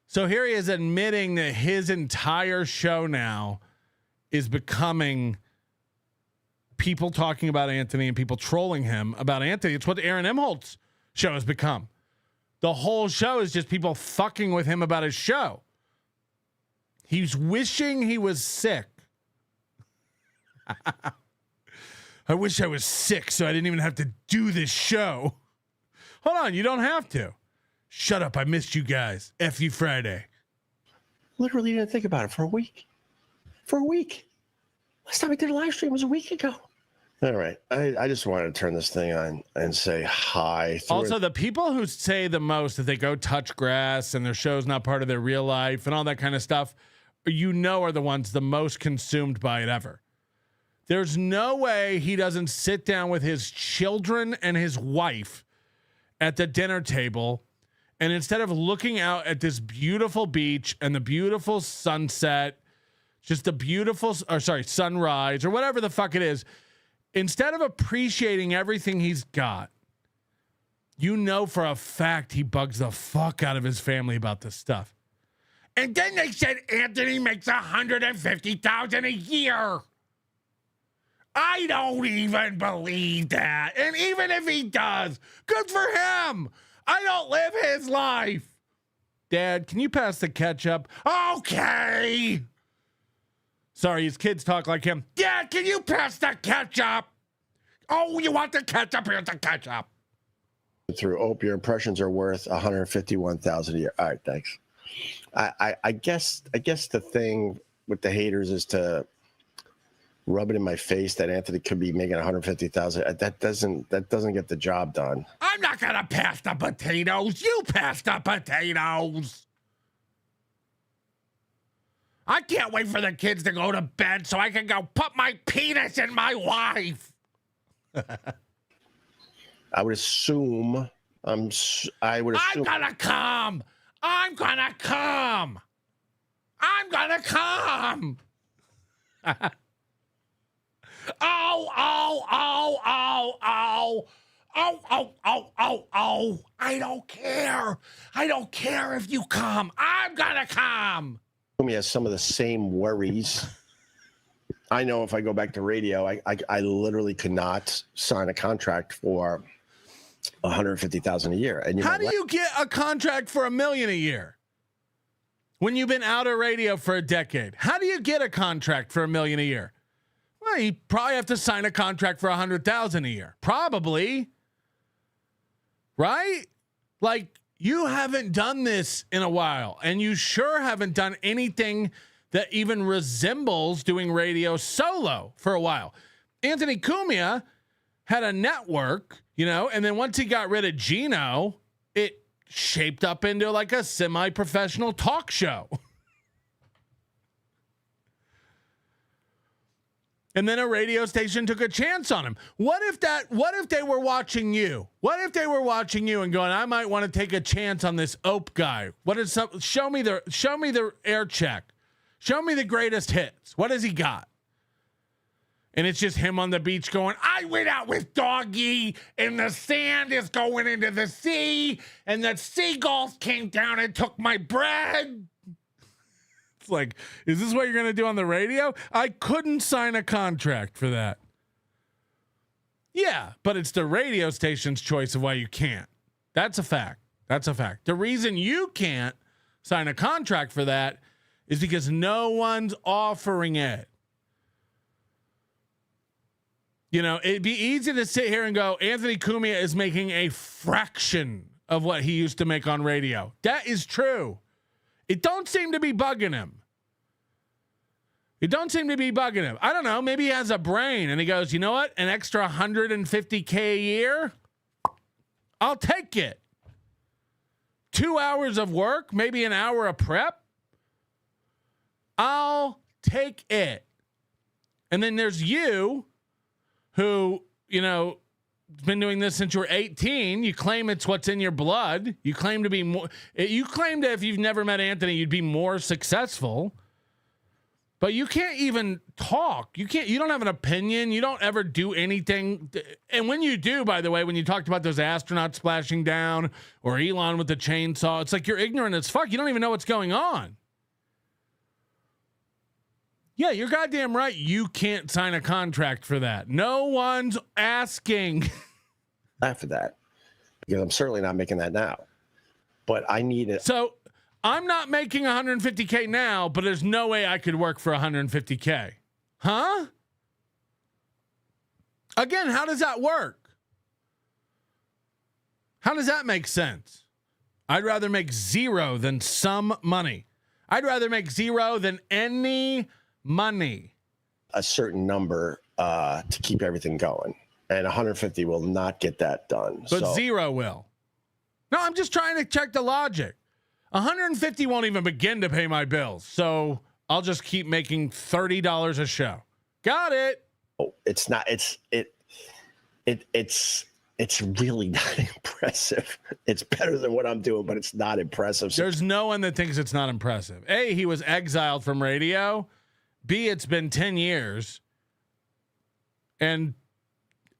So here he is admitting that his entire show now is becoming people talking about Anthony and people trolling him about Anthony. It's what Aaron Imholte's show has become. The whole show is just people fucking with him about his show. He's wishing he was sick. I wish I was sick so I didn't even have to do this show. Hold on, you don't have to. Shut up, I missed you guys. F you Friday. Literally didn't think about it for a week. Last time I did a live stream was a week ago. All right. I just wanted to turn this thing on and say hi. Also, the people who say the most that they go touch grass and their show's not part of their real life and all that kind of stuff, are the ones the most consumed by it ever. There's no way he doesn't sit down with his children and his wife at the dinner table, and instead of looking out at this beautiful beach and the beautiful sunset, just the beautiful, sunrise or whatever the fuck it is, instead of appreciating everything he's got, for a fact he bugs the fuck out of his family about this stuff. And then they said Anthony makes $150,000 a year. I don't even believe that. And even if he does, good for him. I don't live his life. Dad, can you pass the ketchup? Okay. Sorry, his kids talk like him. Dad, can you pass the ketchup? Oh, you want the ketchup? Here's the ketchup. Through Opie, your impressions are worth $151,000 a year. All right, thanks. I guess the thing with the haters is to rub it in my face that Anthony could be making $150,000. That doesn't get the job done. I'm not gonna pass the potatoes. You pass the potatoes. I can't wait for the kids to go to bed so I can go put my penis in my wife. I would assume. I'm gonna come. I'm gonna come. I'm gonna come. Oh, oh, oh, oh, oh. Oh, oh, oh, oh, oh. I don't care. I don't care if you come. I'm gonna come. He has some of the same worries. I know if I go back to radio, I literally could not sign a contract for $150,000 a year. And how do you get a contract for $1 million a year when you've been out of radio for a decade? How do you get a contract for $1 million a year? Well, you probably have to sign a contract for $100,000 a year, probably. Right? Like, you haven't done this in a while, and you sure haven't done anything that even resembles doing radio solo for a while. Anthony Cumia had a network, and then once he got rid of Gino, it shaped up into like a semi-professional talk show. And then a radio station took a chance on him. What if they were watching you? What if they were watching you and going, I might want to take a chance on this Ope guy. Show me the air check. Show me the greatest hits. What has he got? And it's just him on the beach going, I went out with Doggy and the sand is going into the sea and the seagulls came down and took my bread. Like, is this what you're going to do on the radio? I couldn't sign a contract for that. Yeah, but it's the radio station's choice of why you can't. That's a fact. That's a fact. The reason you can't sign a contract for that is because no one's offering it. It'd be easy to sit here and go, Anthony Cumia is making a fraction of what he used to make on radio. That is true. It don't seem to be bugging him. I don't know. Maybe he has a brain and he goes, you know what? An extra $150K a year? I'll take it. 2 hours of work, maybe an hour of prep. I'll take it. And then there's you who, been doing this since you were 18. You claim it's what's in your blood. You claim to be more. You claim that if you've never met Anthony, you'd be more successful. But you can't even talk. You don't have an opinion. You don't ever do anything. And when you do, by the way, when you talked about those astronauts splashing down or Elon with the chainsaw, it's like you're ignorant as fuck. You don't even know what's going on. Yeah, you're goddamn right. You can't sign a contract for that. No one's asking. After that, because I'm certainly not making that now. But I need it. So I'm not making $150K now, but there's no way I could work for $150K. Huh? Again, how does that work? How does that make sense? I'd rather make zero than some money. I'd rather make zero than any money. A certain number to keep everything going, and 150 will not get that done. But zero will. No, I'm just trying to check the logic. 150 won't even begin to pay my bills, so I'll just keep making $30 a show. Got it. Oh, it's not. It's really not impressive. It's better than what I'm doing, but it's not impressive. There's no one that thinks it's not impressive. A, he was exiled from radio. B, it's been 10 years. And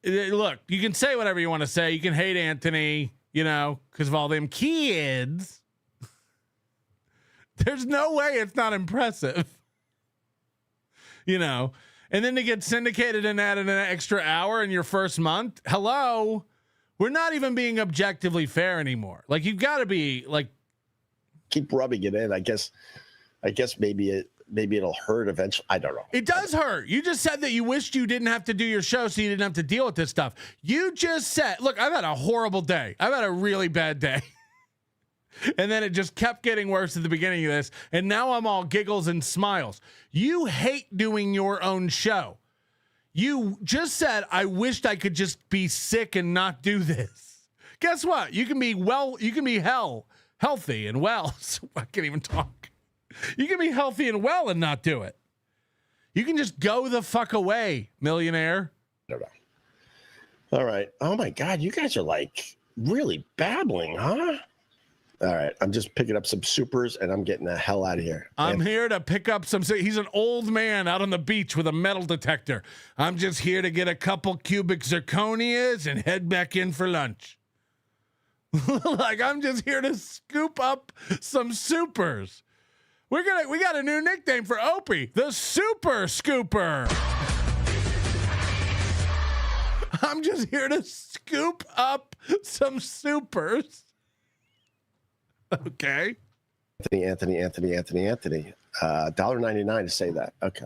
look, you can say whatever you want to say. You can hate Anthony, because of all them kids. There's no way it's not impressive. And then to get syndicated and add an extra hour in your first month. Hello. We're not even being objectively fair anymore. Like, you've got to be like, keep rubbing it in. I guess maybe it'll hurt eventually. I don't know. It does hurt. You just said that you wished you didn't have to do your show so you didn't have to deal with this stuff. You just said, look, I've had a horrible day. I've had a really bad day. And then it just kept getting worse at the beginning of this. And now I'm all giggles and smiles. You hate doing your own show. You just said, I wished I could just be sick and not do this. Guess what? You can be healthy and well. So I can't even talk. You can be healthy and well and not do it. You can just go the fuck away, millionaire. All right. Oh my God. You guys are like really babbling, huh? All right. I'm just picking up some supers and I'm getting the hell out of here. I'm here to pick up some. He's an old man out on the beach with a metal detector. I'm just here to get a couple cubic zirconias and head back in for lunch. Like, I'm just here to scoop up some supers. We got a new nickname for Opie, the Super Scooper. I'm just here to scoop up some supers. Okay. Anthony. $1.99 to say that. Okay.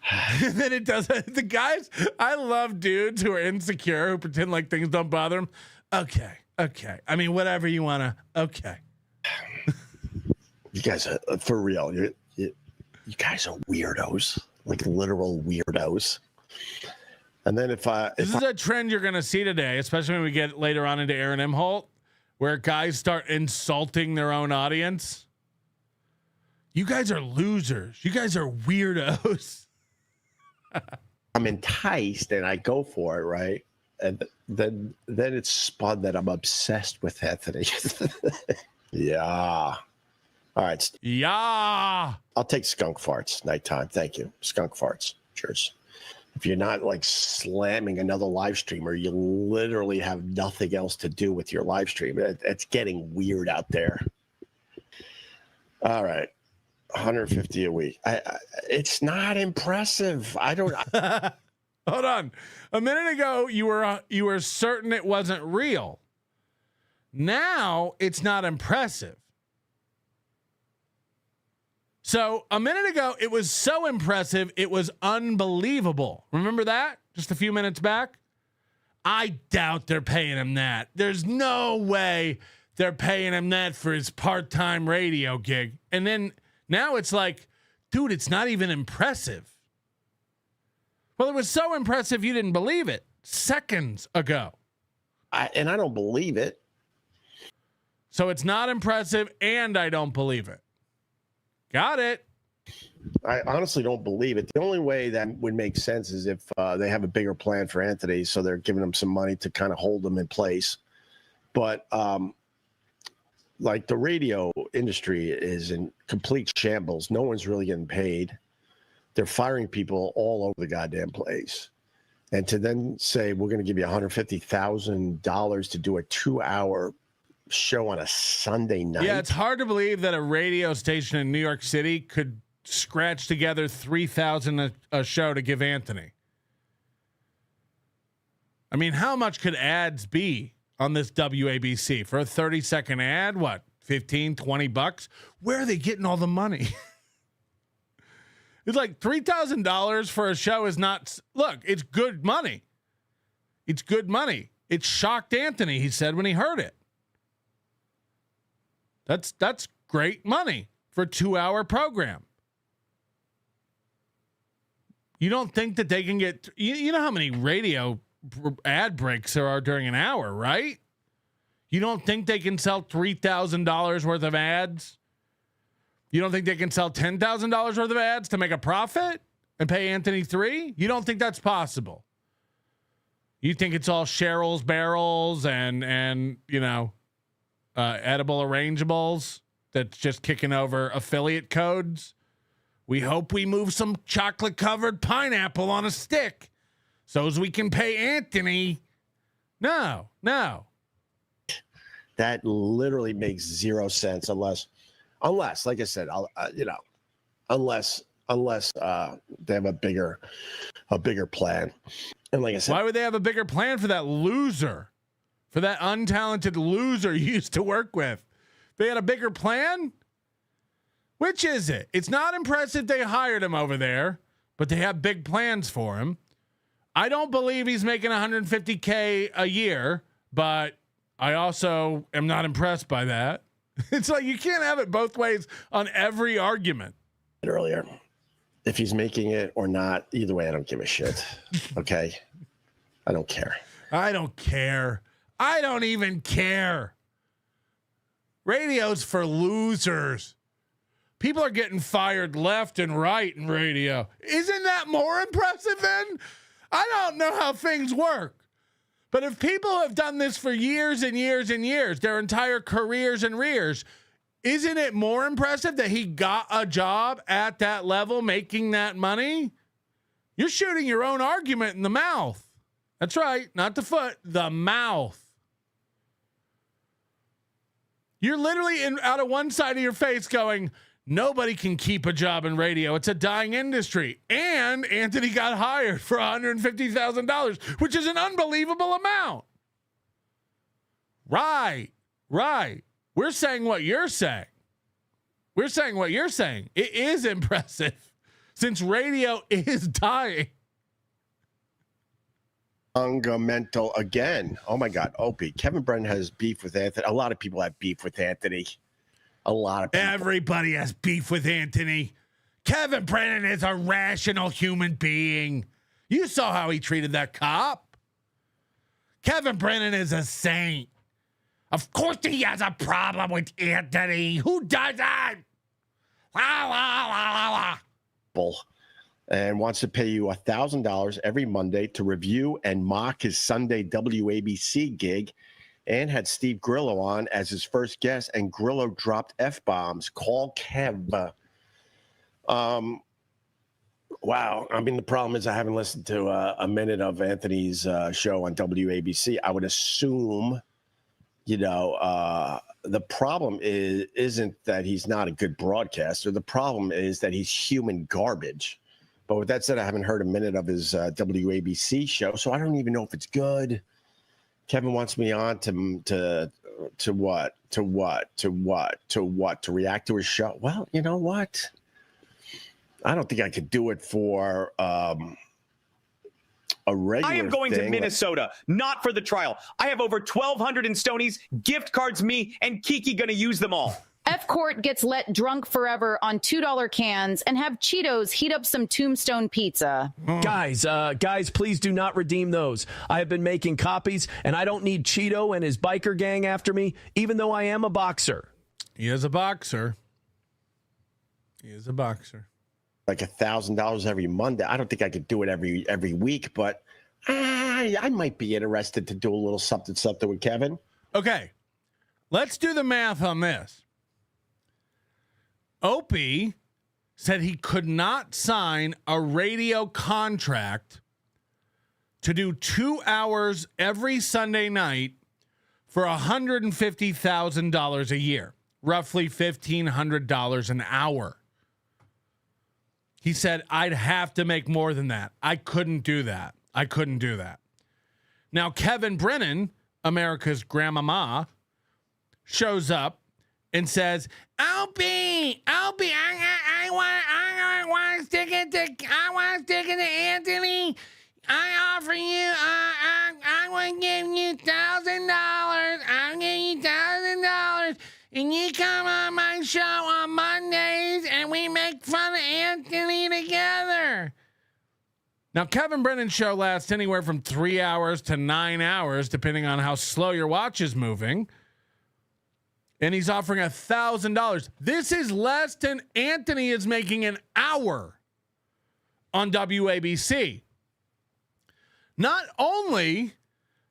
And then it does. The guys, I love dudes who are insecure, who pretend like things don't bother them. Okay. I mean, whatever you want to. Okay. You guys are, for real. You guys are weirdos, like literal weirdos. And then this is a trend you're going to see today, especially when we get later on into Aaron Imholte, where guys start insulting their own audience. You guys are losers. You guys are weirdos. I'm enticed and I go for it, right? And then it's spun that I'm obsessed with Anthony. Yeah. All right. Yeah. I'll take skunk farts nighttime. Thank you. Skunk farts. Cheers. If you're not like slamming another live streamer, you literally have nothing else to do with your live stream. It's getting weird out there. All right. 150 a week. It's not impressive. I don't. Hold on. A minute ago, you were certain it wasn't real. Now it's not impressive. So a minute ago, it was so impressive, it was unbelievable. Remember that? Just a few minutes back? I doubt they're paying him that. There's no way they're paying him that for his part-time radio gig. And then now it's like, dude, it's not even impressive. Well, it was so impressive you didn't believe it seconds ago. I don't believe it. So it's not impressive and I don't believe it. Got it. I honestly don't believe it. The only way that would make sense is if they have a bigger plan for Anthony, so they're giving him some money to kind of hold him in place. But like the radio industry is in complete shambles. No one's really getting paid. They're firing people all over the goddamn place. And to then say, we're going to give you $150,000 to do a 2-hour show on a Sunday night. Yeah, it's hard to believe that a radio station in New York City could scratch together $3,000 a show to give Anthony. I mean, how much could ads be on this WABC for a 30-second ad? What, 15, 20 bucks? Where are they getting all the money? It's like $3,000 for a show is not. Look, it's good money. It's good money. It shocked Anthony, he said when he heard it. That's great money for a 2-hour program. You don't think that they can get, you know how many radio ad breaks there are during an hour, right? You don't think they can sell $3,000 worth of ads? You don't think they can sell $10,000 worth of ads to make a profit and pay Anthony $3? You don't think that's possible? You think it's all Cheryl's barrels and edible arrangeables that's just kicking over affiliate codes? We hope we move some chocolate covered pineapple on a stick so as we can pay Anthony. No. That literally makes zero sense unless, like I said, unless they have a bigger plan. And like I said, why would they have a bigger plan for that loser, for that untalented loser you used to work with? They had a bigger plan. Which is it? It's not impressive they hired him over there, but they have big plans for him. I don't believe he's making $150K a year, but I also am not impressed by that. It's like you can't have it both ways on every argument. Earlier, if he's making it or not, either way, I don't give a shit. Okay? I don't care. I don't care. I don't even care. Radio's for losers. People are getting fired left and right in radio. Isn't that more impressive then? I don't know how things work. But if people have done this for years and years and years, their entire careers and rears, isn't it more impressive that he got a job at that level making that money? You're shooting your own argument in the mouth. That's right, not the foot, the mouth. You're literally out of one side of your face going, nobody can keep a job in radio. It's a dying industry. And Anthony got hired for $150,000, which is an unbelievable amount. Right. We're saying what you're saying. It is impressive since radio is dying. Fundamental again. Oh my God, Opie. Kevin Brennan has beef with Anthony. A lot of people have beef with Anthony. A lot of people. Everybody has beef with Anthony. Kevin Brennan is a rational human being. You saw how he treated that cop. Kevin Brennan is a saint. Of course he has a problem with Anthony. Who doesn't? Bull. And wants to pay you $1,000 every Monday to review and mock his Sunday WABC gig, and had Steve Grillo on as his first guest, and Grillo dropped F-bombs. Call Kev. Wow. I mean, the problem is I haven't listened to a minute of Anthony's show on WABC. I would assume, the problem isn't that he's not a good broadcaster. The problem is that he's human garbage. But with that said, I haven't heard a minute of his WABC show, so I don't even know if it's good. Kevin wants me on to what? To react to his show? Well, you know what? I don't think I could do it for a regular I am going thing. to Minnesota, not for the trial. I have over 1,200 in Stonies, gift cards, me, and Kiki going to use them all. F-Court gets let drunk forever on $2 cans and have Cheetos heat up some Tombstone pizza. Guys, please do not redeem those. I have been making copies, and I don't need Cheeto and his biker gang after me, even though I am a boxer. He is a boxer. Like $1,000 every Monday. I don't think I could do it every week, but I might be interested to do a little something with Kevin. Okay, let's do the math on this. Opie said he could not sign a radio contract to do 2 hours every Sunday night for $150,000 a year, roughly $1,500 an hour. He said, I'd have to make more than that. I couldn't do that. Now, Kevin Brennan, America's grandmama, shows up and says, Opie, I want to stick it to Anthony. I offer you, I want to give you $1,000. I'll give you $1,000, and you come on my show on Monday make fun of Anthony together. Now, Kevin Brennan's show lasts anywhere from 3 hours to 9 hours, depending on how slow your watch is moving. And he's offering $1,000. This is less than Anthony is making an hour on WABC. Not only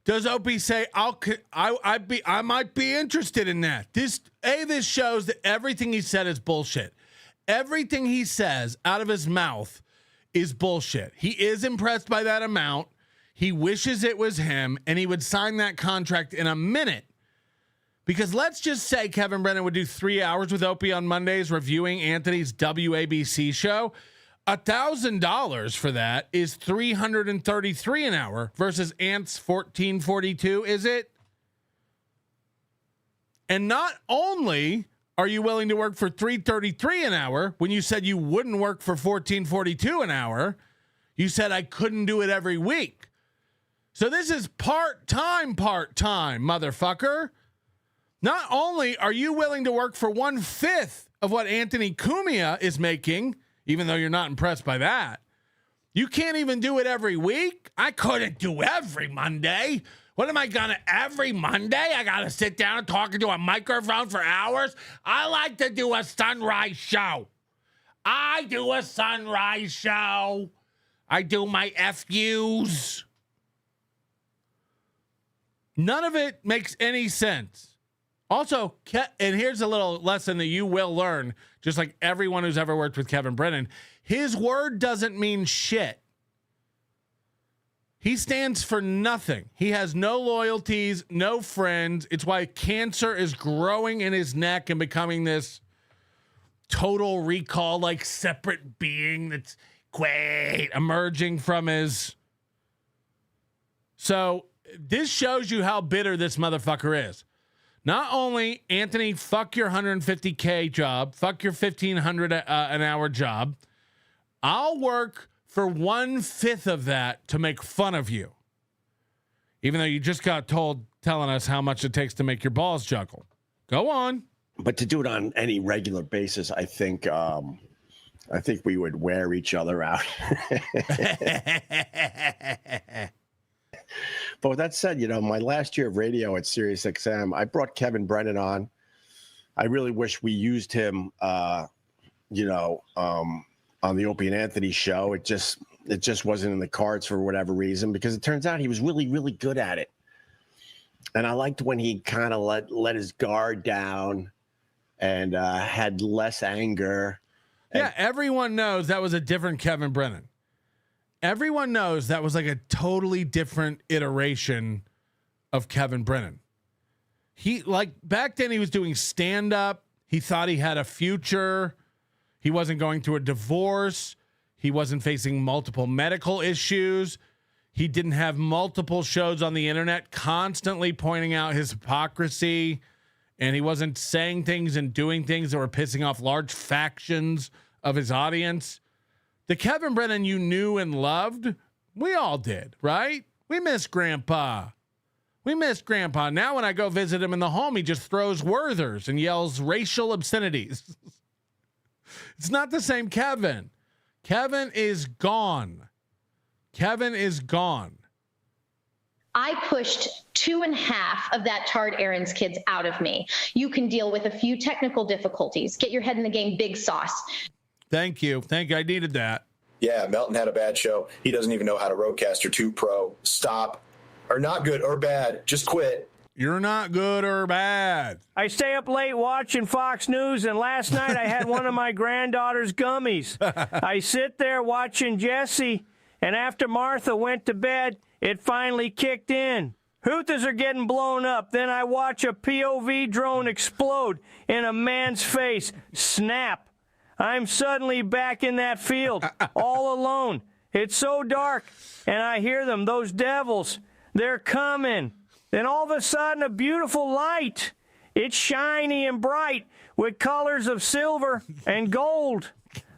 does Opie say, I might be interested in that. This shows that everything he said is bullshit. Everything he says out of his mouth is bullshit. He is impressed by that amount. He wishes it was him, and he would sign that contract in a minute. Because let's just say Kevin Brennan would do 3 hours with Opie on Mondays reviewing Anthony's WABC show. $1,000 for that is $333 an hour versus Ant's $14.42, is it? And not only are you willing to work for $333 an hour when you said you wouldn't work for $14.42 an hour, you said I couldn't do it every week. So this is part-time, motherfucker. Not only are you willing to work for 1/5 of what Anthony Cumia is making, even though you're not impressed by that, you can't even do it every week. I couldn't do every Monday. What am I gonna, every Monday? I gotta sit down and talk into a microphone for hours? I like to do a sunrise show. I do a sunrise show. I do my FUs. None of it makes any sense. Also, and here's a little lesson that you will learn, just like everyone who's ever worked with Kevin Brennan. His word doesn't mean shit. He stands for nothing. He has no loyalties, no friends. It's why cancer is growing in his neck and becoming this total recall, like separate being that's emerging from his. So this shows you how bitter this motherfucker is. Not only, Anthony, fuck your $150K job, fuck your $1,500 an hour job. I'll work for 1/5 of that to make fun of you. Even though you just got told, telling us how much it takes to make your balls juggle. Go on. But to do it on any regular basis, I think we would wear each other out. But with that said, my last year of radio at Sirius XM, I brought Kevin Brennan on. I really wish we used him, on the Opie and Anthony show. It just wasn't in the cards for whatever reason, because it turns out he was really, really good at it. And I liked when he kind of let his guard down and had less anger. Yeah, everyone knows that was a different Kevin Brennan. Everyone knows that was like a totally different iteration of Kevin Brennan. He, like, back then he was doing stand-up. He thought he had a future. He wasn't going through a divorce. He wasn't facing multiple medical issues. He didn't have multiple shows on the internet constantly pointing out his hypocrisy. And he wasn't saying things and doing things that were pissing off large factions of his audience. The Kevin Brennan you knew and loved, we all did, right? We miss Grandpa. Now when I go visit him in the home, he just throws Werthers and yells racial obscenities. It's not the same Kevin. Kevin is gone. I pushed 2.5 of that Tard Aaron's kids out of me. You can deal with a few technical difficulties. Get your head in the game, big sauce. Thank you. I needed that. Yeah, Melton had a bad show. He doesn't even know how to Rodecaster 2 Pro. Stop. Or not good or bad. Just quit. You're not good or bad. I stay up late watching Fox News, and last night I had one of my granddaughter's gummies. I sit there watching Jesse, and after Martha went to bed, it finally kicked in. Houthis are getting blown up. Then I watch a POV drone explode in a man's face. Snap. I'm suddenly back in that field, all alone. It's so dark, and I hear them, those devils. They're coming. Then all of a sudden, a beautiful light. It's shiny and bright with colors of silver and gold.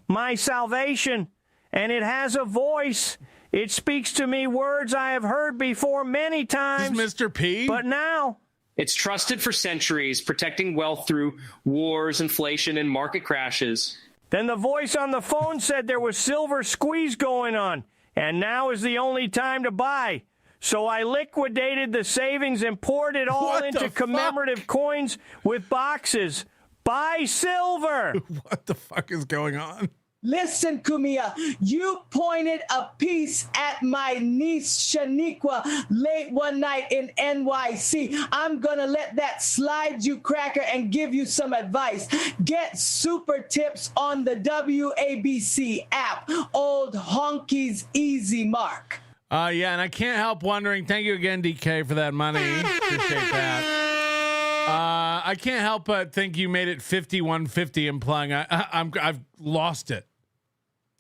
My salvation. And it has a voice. It speaks to me words I have heard before many times. This is Mr. P. But now... It's trusted for centuries, protecting wealth through wars, inflation, and market crashes. Then the voice on the phone said there was silver squeeze going on, and now is the only time to buy. So I liquidated the savings and poured it all into commemorative coins with boxes. Buy silver. What the fuck is going on? Listen, Cumia, you pointed a piece at my niece Shaniqua late one night in NYC. I'm going to let that slide, you cracker, and give you some advice. Get super tips on the WABC app. Old Honky's Easy Mark. Yeah, and I can't help wondering, thank you again, DK, for that money. Appreciate that. I can't help but think you made it 5150, implying I've lost it.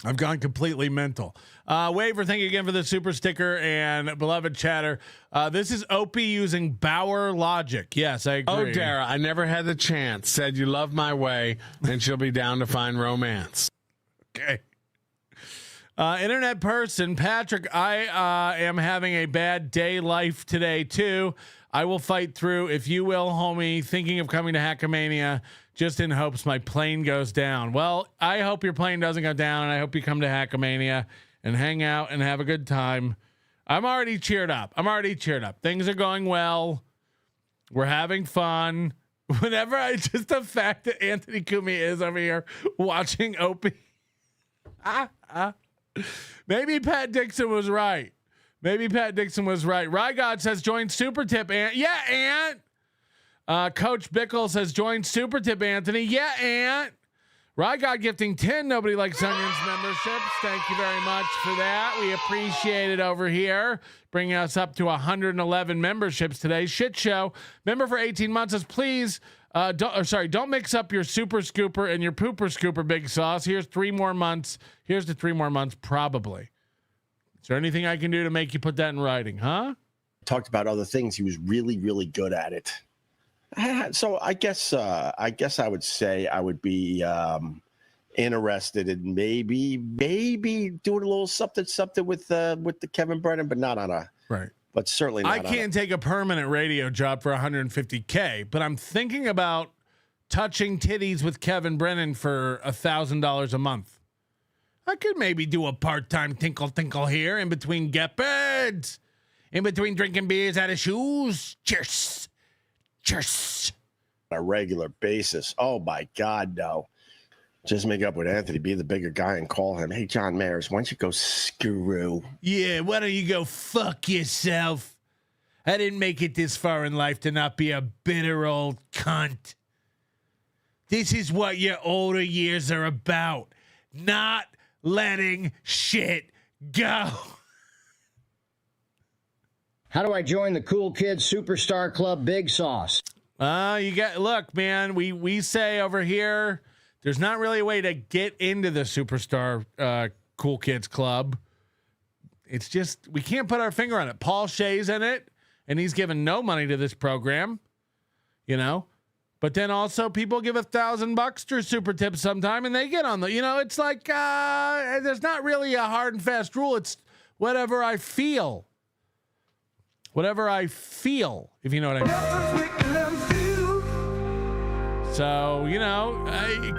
I've gone completely mental. Waver, thank you again for the super sticker, and beloved chatter. This is Opie using Bauer logic. Yes, I agree. Oh, Dara, I never had the chance. Said you love my way, and she'll be down to find romance. Okay. Internet person, Patrick, I am having a bad day life today, too. I will fight through, if you will, homie. Thinking of coming to Hackamania, just in hopes my plane goes down. Well, I hope your plane doesn't go down, and I hope you come to Hackamania and hang out and have a good time. I'm already cheered up. Things are going well. We're having fun. Whenever just the fact that Anthony Cumia is over here watching Opie. Maybe Pat Dixon was right. Rygod says join Super Tip. Yeah, Ant. Coach Bickle says join Super Tip, Anthony. Yeah, Ant. Rygod gifting 10 Nobody Likes Onions memberships. Thank you very much for that. We appreciate it over here. Bringing us up to 111 memberships today. Shit show. Member for 18 months says please. Don't mix up your super scooper and your pooper scooper, Big Sauce. Here's 3 more months. Here's the 3 more months, probably. Is there anything I can do to make you put that in writing, huh? Talked about other things. He was really, really good at it. So I guess I would say I would be interested in maybe doing a little something with the Kevin Brennan, but not on a right. But certainly not. I can't take a permanent radio job for $150K, but I'm thinking about touching titties with Kevin Brennan for $1,000 a month. I could maybe do a part-time tinkle here in between Geppards, in between drinking beers out of shoes. Cheers. On a regular basis. Oh my God, no. Just make up with Anthony, be the bigger guy, and call him, hey, John Maris, why don't you go screw? Yeah, why don't you go fuck yourself? I didn't make it this far in life to not be a bitter old cunt. This is what your older years are about. Not letting shit go. How do I join the Cool Kids Superstar Club, Big Sauce? Look, man, we say over here, there's not really a way to get into the Superstar Cool Kids Club. It's just, we can't put our finger on it. Paul Shea's in it, and he's given no money to this program, you know. But then also people give $1,000 through Super Tips sometime, and they get on the, it's like, there's not really a hard and fast rule. It's whatever I feel. Whatever I feel, if you know what I mean. So,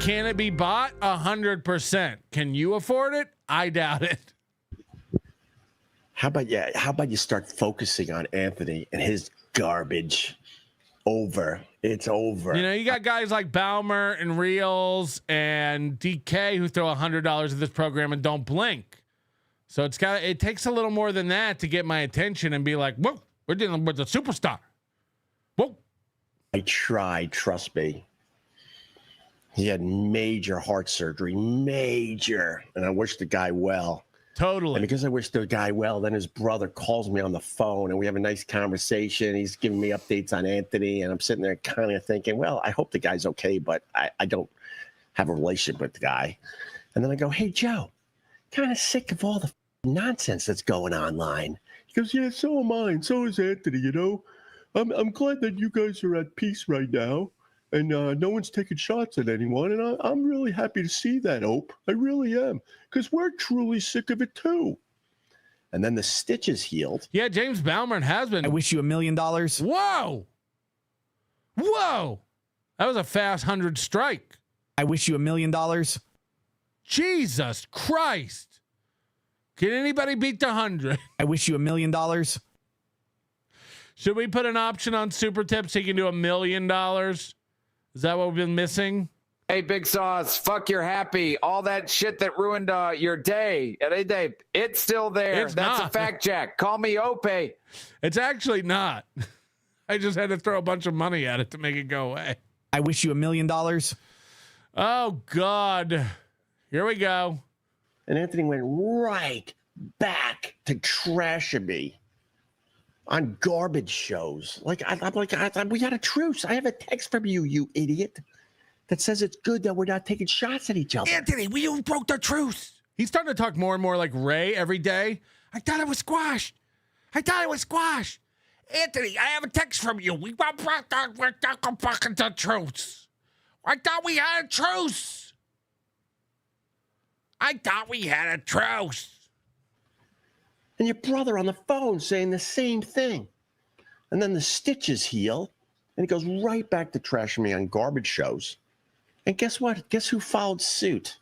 can it be bought? 100%. Can you afford it? I doubt it. How about you start focusing on Anthony and his garbage? It's over. You got guys like Baumer and Reels and DK who throw $100 at this program and don't blink. So it takes a little more than that to get my attention and be like, whoa, we're dealing with a superstar. Whoa. I tried, trust me. He had major heart surgery, and I wish the guy well. Totally. And because I wish the guy well, then his brother calls me on the phone, and we have a nice conversation. He's giving me updates on Anthony, and I'm sitting there kind of thinking, well, I hope the guy's okay, but I don't have a relationship with the guy. And then I go, hey, Joe, kind of sick of all the nonsense that's going online. He goes, yeah, so am I, and so is Anthony, I'm glad that you guys are at peace right now. And no one's taking shots at anyone. And I'm really happy to see that, Ope. I really am. Because we're truly sick of it, too. And then the stitches healed. Yeah, James Baumer has been. I wish you $1 million. Whoa. That was a fast 100 strike. I wish you $1 million. Jesus Christ. Can anybody beat the 100? I wish you $1 million. Should we put an option on Super Tips so you can do $1 million? Is that what we've been missing? Hey, Big Sauce, fuck your happy. All that shit that ruined your day. It's still there. That's a fact check. Call me Opie. It's actually not. I just had to throw a bunch of money at it to make it go away. I wish you $1 million. Oh, God. Here we go. And Anthony went right back to trashing me on garbage shows. Like, I'm like, we got a truce. I have a text from you, you idiot, that says it's good that we're not taking shots at each other. Anthony, you broke the truce. He's starting to talk more and more like Ray every day. I thought it was squashed. Anthony, I have a text from you. We broke the truce. I thought we had a truce. And your brother on the phone saying the same thing. And then the stitches heal, and he goes right back to trashing me on garbage shows. And guess what? Guess who followed suit?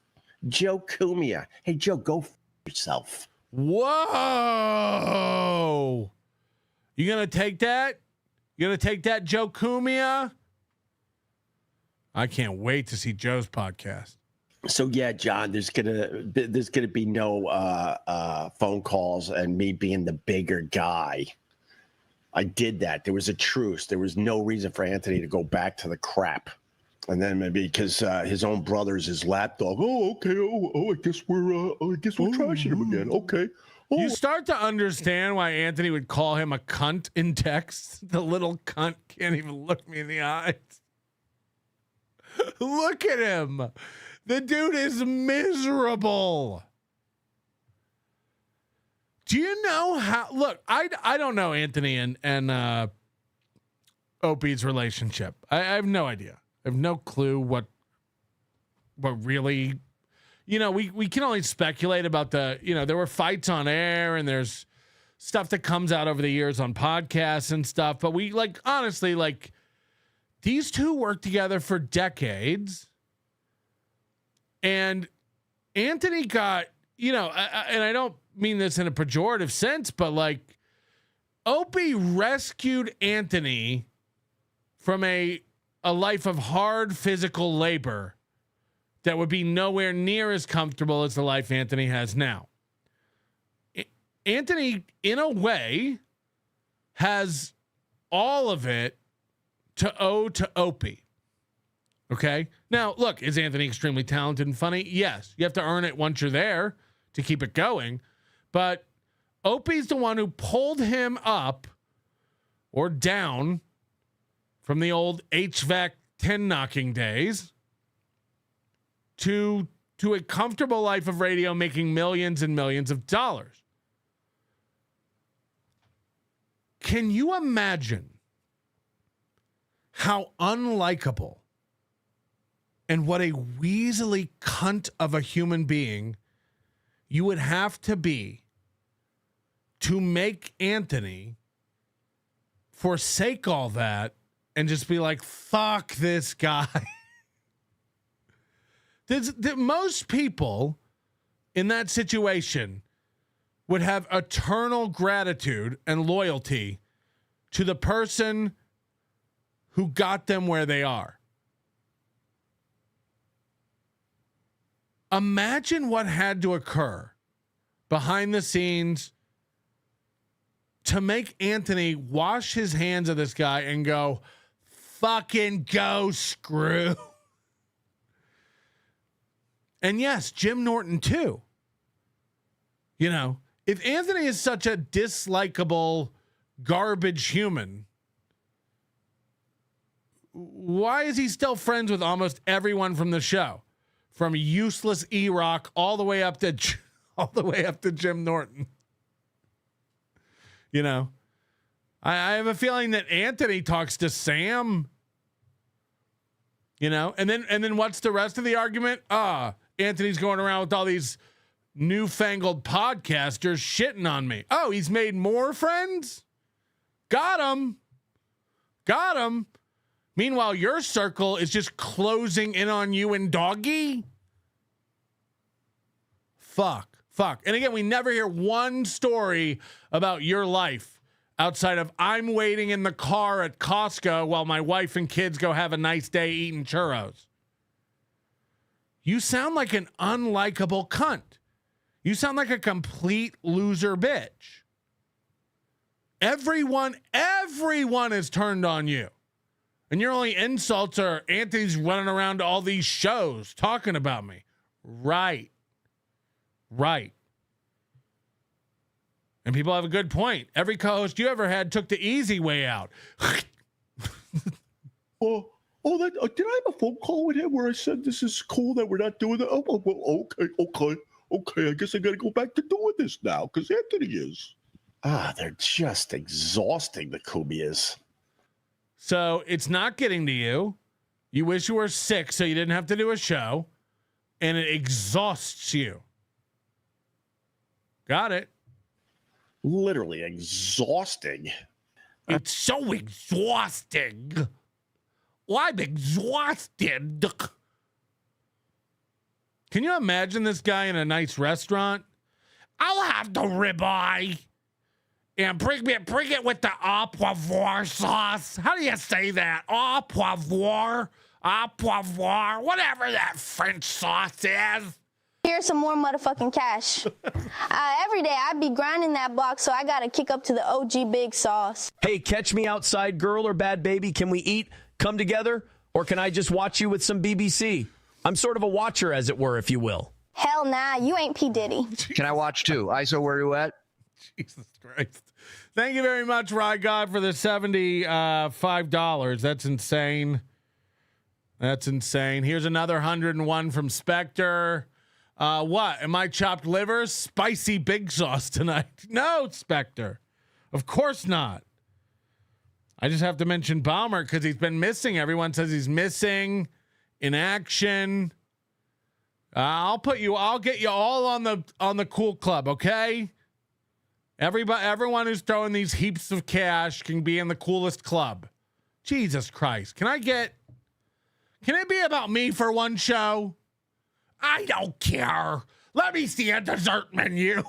Joe Cumia. Hey, Joe, go f yourself. Whoa. You going to take that? You going to take that, Joe Cumia? I can't wait to see Joe's podcast. So yeah, John, there's gonna be no phone calls and me being the bigger guy. I did that. There was a truce. There was no reason for Anthony to go back to the crap. And then maybe because his own brother's his lapdog. Oh, okay. I guess we're trashing him again. Okay. Oh. You start to understand why Anthony would call him a cunt in text. The little cunt can't even look me in the eyes. Look at him. The dude is miserable. Do you know how? Look, I don't know Anthony and Opie's relationship. I have no idea. I have no clue what really. You know, we can only speculate about there were fights on air and there's stuff that comes out over the years on podcasts and stuff. But we honestly, these two worked together for decades. And Anthony got, and I don't mean this in a pejorative sense, but Opie rescued Anthony from a life of hard physical labor that would be nowhere near as comfortable as the life Anthony has now. Anthony, in a way, has all of it to owe to Opie. Okay. Now, look, is Anthony extremely talented and funny? Yes. You have to earn it once you're there to keep it going. But Opie's the one who pulled him up or down from the old HVAC 10 knocking days to a comfortable life of radio, making millions and millions of dollars. Can you imagine how unlikable and what a weaselly cunt of a human being you would have to be to make Anthony forsake all that and just be like, fuck this guy? Most people in that situation would have eternal gratitude and loyalty to the person who got them where they are. Imagine what had to occur behind the scenes to make Anthony wash his hands of this guy and go, fucking go screw. And yes, Jim Norton too. If Anthony is such a dislikable garbage human, why is he still friends with almost everyone from the show? From useless E-Rock all the way up to Jim Norton. I have a feeling that Anthony talks to Sam. And then what's the rest of the argument? Anthony's going around with all these newfangled podcasters shitting on me. Oh, he's made more friends? Got him. Meanwhile, your circle is just closing in on you and Doggy. Fuck. And again, we never hear one story about your life outside of I'm waiting in the car at Costco while my wife and kids go have a nice day eating churros. You sound like an unlikable cunt. You sound like a complete loser bitch. Everyone is turned on you. And your only insults are Anthony's running around to all these shows talking about me. Right. And people have a good point. Every co-host you ever had took the easy way out. Did I have a phone call with him where I said this is cool that we're not doing that? Oh, well, okay. I guess I got to go back to doing this now because Anthony is. They're just exhausting, the Cumias. So it's not getting to you. You wish you were sick so you didn't have to do a show. And it exhausts you. Got it. Literally exhausting. It's so exhausting. Well, I'm exhausted. Can you imagine this guy in a nice restaurant? I'll have the ribeye. And bring it with the au poivre sauce. How do you say that? Au poivre, whatever that French sauce is. Here's some more motherfucking cash. Every day I be grinding that block, so I gotta kick up to the OG big sauce. Hey, catch me outside, girl or bad baby. Can we eat, come together, or can I just watch you with some BBC? I'm sort of a watcher, as it were, if you will. Hell nah, you ain't P. Diddy. Can I watch too? ISO, where you at? Jesus Christ. Thank you very much, Rye God, for the $75. That's insane. Here's another 101 from Spectre. What? Am I chopped liver? Spicy big sauce tonight? No, Spectre. Of course not. I just have to mention Balmer because he's been missing. Everyone says he's missing in action. I'll get you all on the cool club, okay? Everyone who's throwing these heaps of cash can be in the coolest club. Jesus Christ. Can it be about me for one show? I don't care. Let me see a dessert menu.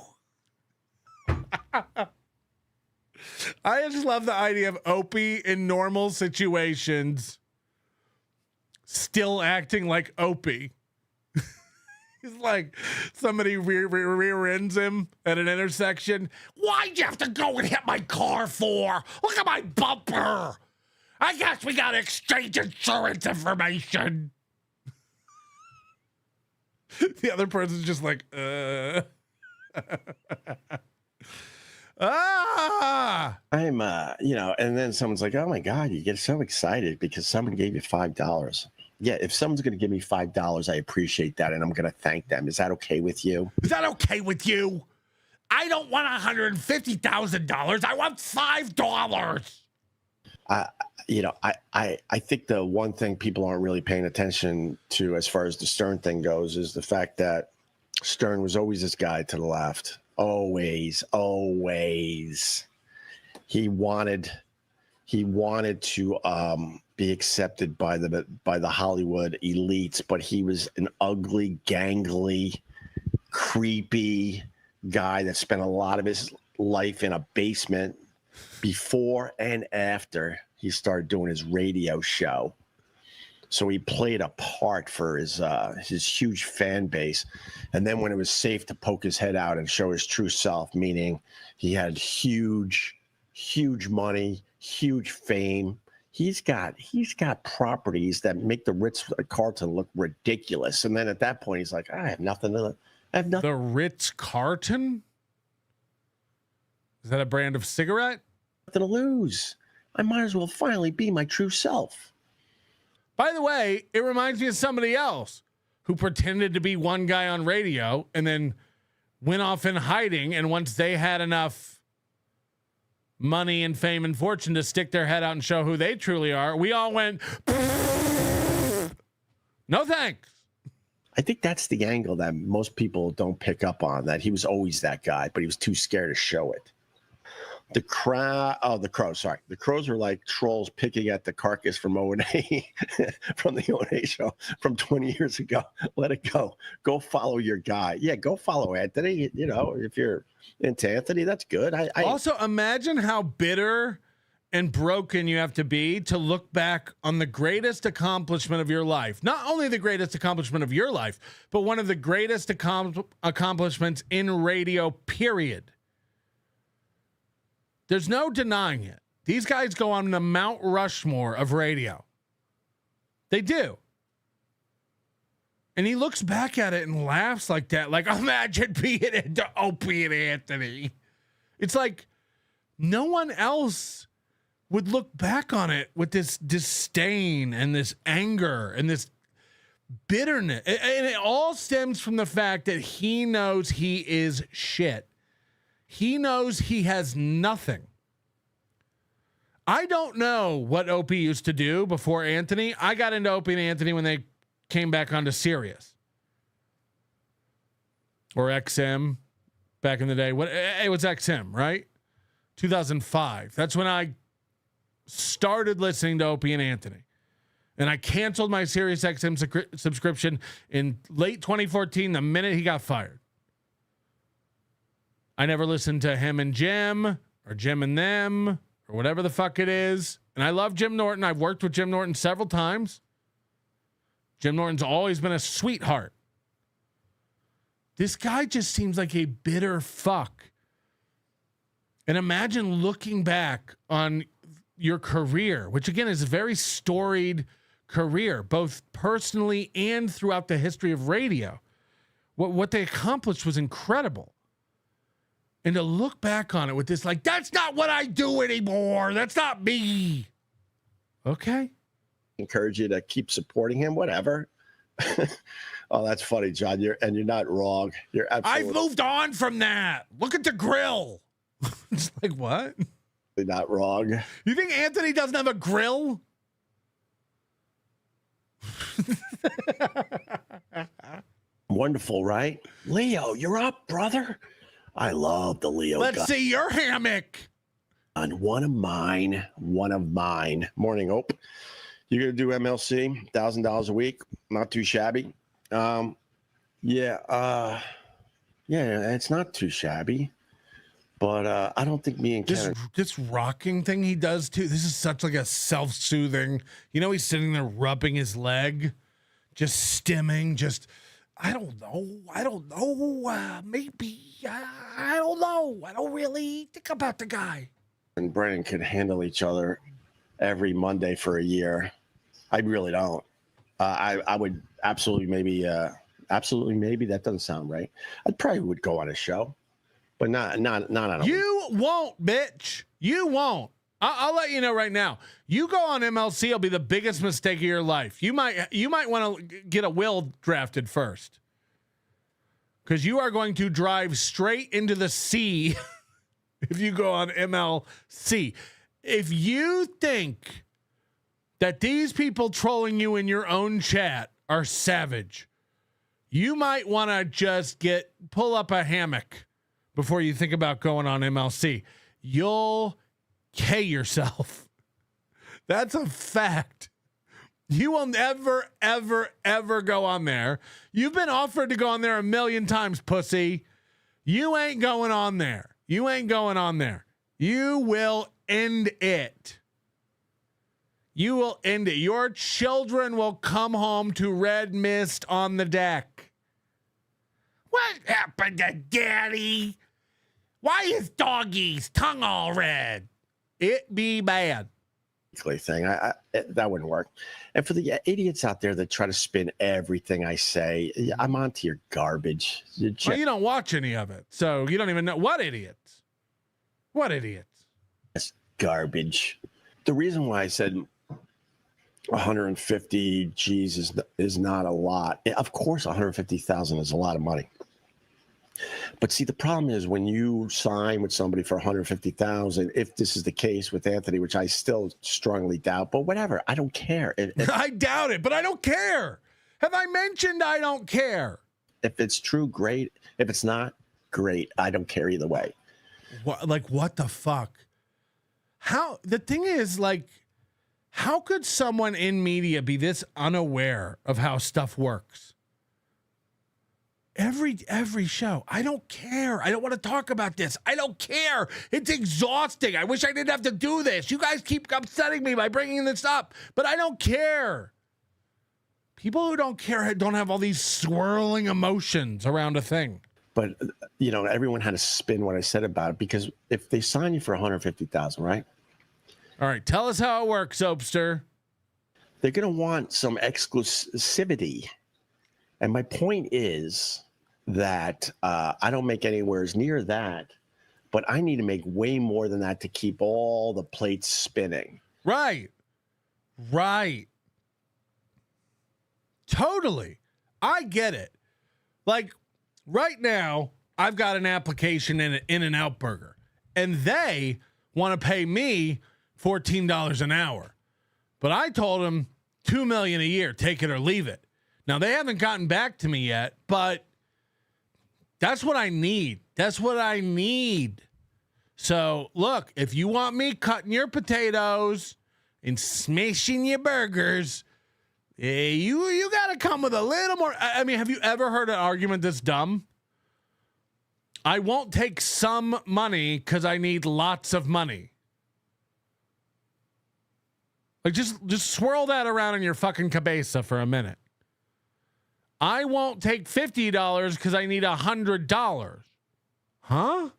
I just love the idea of Opie in normal situations still acting like Opie. He's like somebody rear ends him at an intersection. Why'd you have to go and hit my car for? Look at my bumper. I guess we got to exchange insurance information. The other person's just like, I'm, and then someone's like, oh my God, you get so excited because someone gave you $5. Yeah, if someone's going to give me $5, I appreciate that, and I'm going to thank them. Is that okay with you? Is that okay with you? I don't want $150,000. I want $5. I think the one thing people aren't really paying attention to as far as the Stern thing goes is the fact that Stern was always this guy to the left. Always. He wanted to be accepted by the Hollywood elites, but he was an ugly, gangly, creepy guy that spent a lot of his life in a basement before and after he started doing his radio show. So he played a part for his huge fan base. And then when it was safe to poke his head out and show his true self, meaning he had huge money, huge fame. He's got properties that make the Ritz-Carlton look ridiculous. And then at that point, he's like, I have nothing. The Ritz-Carlton? Is that a brand of cigarette? Nothing to lose. I might as well finally be my true self. By the way, it reminds me of somebody else who pretended to be one guy on radio and then went off in hiding. And once they had enough money and fame and fortune to stick their head out and show who they truly are, we all went, no thanks. I think that's the angle that most people don't pick up on, that he was always that guy, but he was too scared to show it. The crows. Sorry, the crows are like trolls picking at the carcass from O&A, from the O&A show from 20 years ago. Let it go. Go follow your guy. Yeah, go follow Anthony. You know, if you're into Anthony, that's good. I also imagine how bitter and broken you have to be to look back on the greatest accomplishment of your life. Not only the greatest accomplishment of your life, but one of the greatest accomplishments in radio, period. There's no denying it. These guys go on the Mount Rushmore of radio. They do. And he looks back at it and laughs like that. Like, imagine being into Opie and Anthony. It's like no one else would look back on it with this disdain and this anger and this bitterness. And it all stems from the fact that he knows he is shit. He knows he has nothing. I don't know what Opie used to do before Anthony. I got into Opie and Anthony when they came back onto Sirius or XM back in the day. It was XM, right? 2005. That's when I started listening to Opie and Anthony. And I canceled my Sirius XM subscription in late 2014, the minute he got fired. I never listened to him and Jim or Jim and them or whatever the fuck it is. And I love Jim Norton. I've worked with Jim Norton several times. Jim Norton's always been a sweetheart. This guy just seems like a bitter fuck. And imagine looking back on your career, which again is a very storied career, both personally and throughout the history of radio. What they accomplished was incredible. And to look back on it with this, like, that's not what I do anymore. That's not me. Okay. Encourage you to keep supporting him, whatever. Oh, that's funny, John. You're not wrong. You're absolutely. I've moved on from that. Look at the grill. It's like, what? Not wrong. You think Anthony doesn't have a grill? Wonderful, right? Leo, you're up, brother. I love the Leo. Let's see your hammock. On one of mine. Morning, Ope. You're going to do MLC, $1,000 a week. Not too shabby. Yeah, it's not too shabby. But I don't think me and Ken... This rocking thing he does, too, this is such like a self-soothing... You know, he's sitting there rubbing his leg, just stimming, just... I don't know. Maybe. I don't know. I don't really think about the guy. And Brandon could handle each other every Monday for a year. I really don't. I would absolutely maybe that doesn't sound right. I probably would go on a show, but not on a You won't, bitch. You won't. I'll let you know right now. You go on MLC, it'll be the biggest mistake of your life. You might want to get a will drafted first, because you are going to drive straight into the sea if you go on MLC. If you think that these people trolling you in your own chat are savage, you might want to just pull up a hammock before you think about going on MLC. You'll K yourself. That's a fact. You will never, ever, ever go on there. You've been offered to go on there 1,000,000 times, pussy. You ain't going on there. You ain't going on there. You will end it. You will end it. Your children will come home to red mist on the deck. What happened to Daddy? Why is Doggy's tongue all red? It be bad. Thing. That wouldn't work. And for the idiots out there that try to spin everything I say, I'm onto your garbage. Well, you don't watch any of it, so you don't even know. What idiots? What idiots? That's garbage. The reason why I said 150 G's is not a lot. Of course, 150,000 is a lot of money. But see, the problem is when you sign with somebody for 150,000, if this is the case with Anthony, which I still strongly doubt, but whatever, I don't care. I doubt it, but I don't care. Have I mentioned I don't care? If it's true, great. If it's not, great. I don't care either way. what the fuck? The thing is, like, how could someone in media be this unaware of how stuff works? Every show. I don't care. I don't want to talk about this. I don't care. It's exhausting. I wish I didn't have to do this. You guys keep upsetting me by bringing this up, but I don't care. People who don't care don't have all these swirling emotions around a thing. But, everyone had to spin what I said about it, because if they sign you for $150,000, right? All right. Tell us how it works, Opester. They're going to want some exclusivity. And my point is that I don't make anywhere near that, but I need to make way more than that to keep all the plates spinning. Right. Totally. I get it. Like, right now, I've got an application in an In-N-Out Burger, and they want to pay me $14 an hour. But I told them $2 million a year, take it or leave it. Now, they haven't gotten back to me yet, but that's what I need. So, look, if you want me cutting your potatoes and smashing your burgers, you got to come with a little more. I mean, have you ever heard an argument this dumb? I won't take some money because I need lots of money. Like, just swirl that around in your fucking cabeza for a minute. I won't take $50 because I need $100. Huh?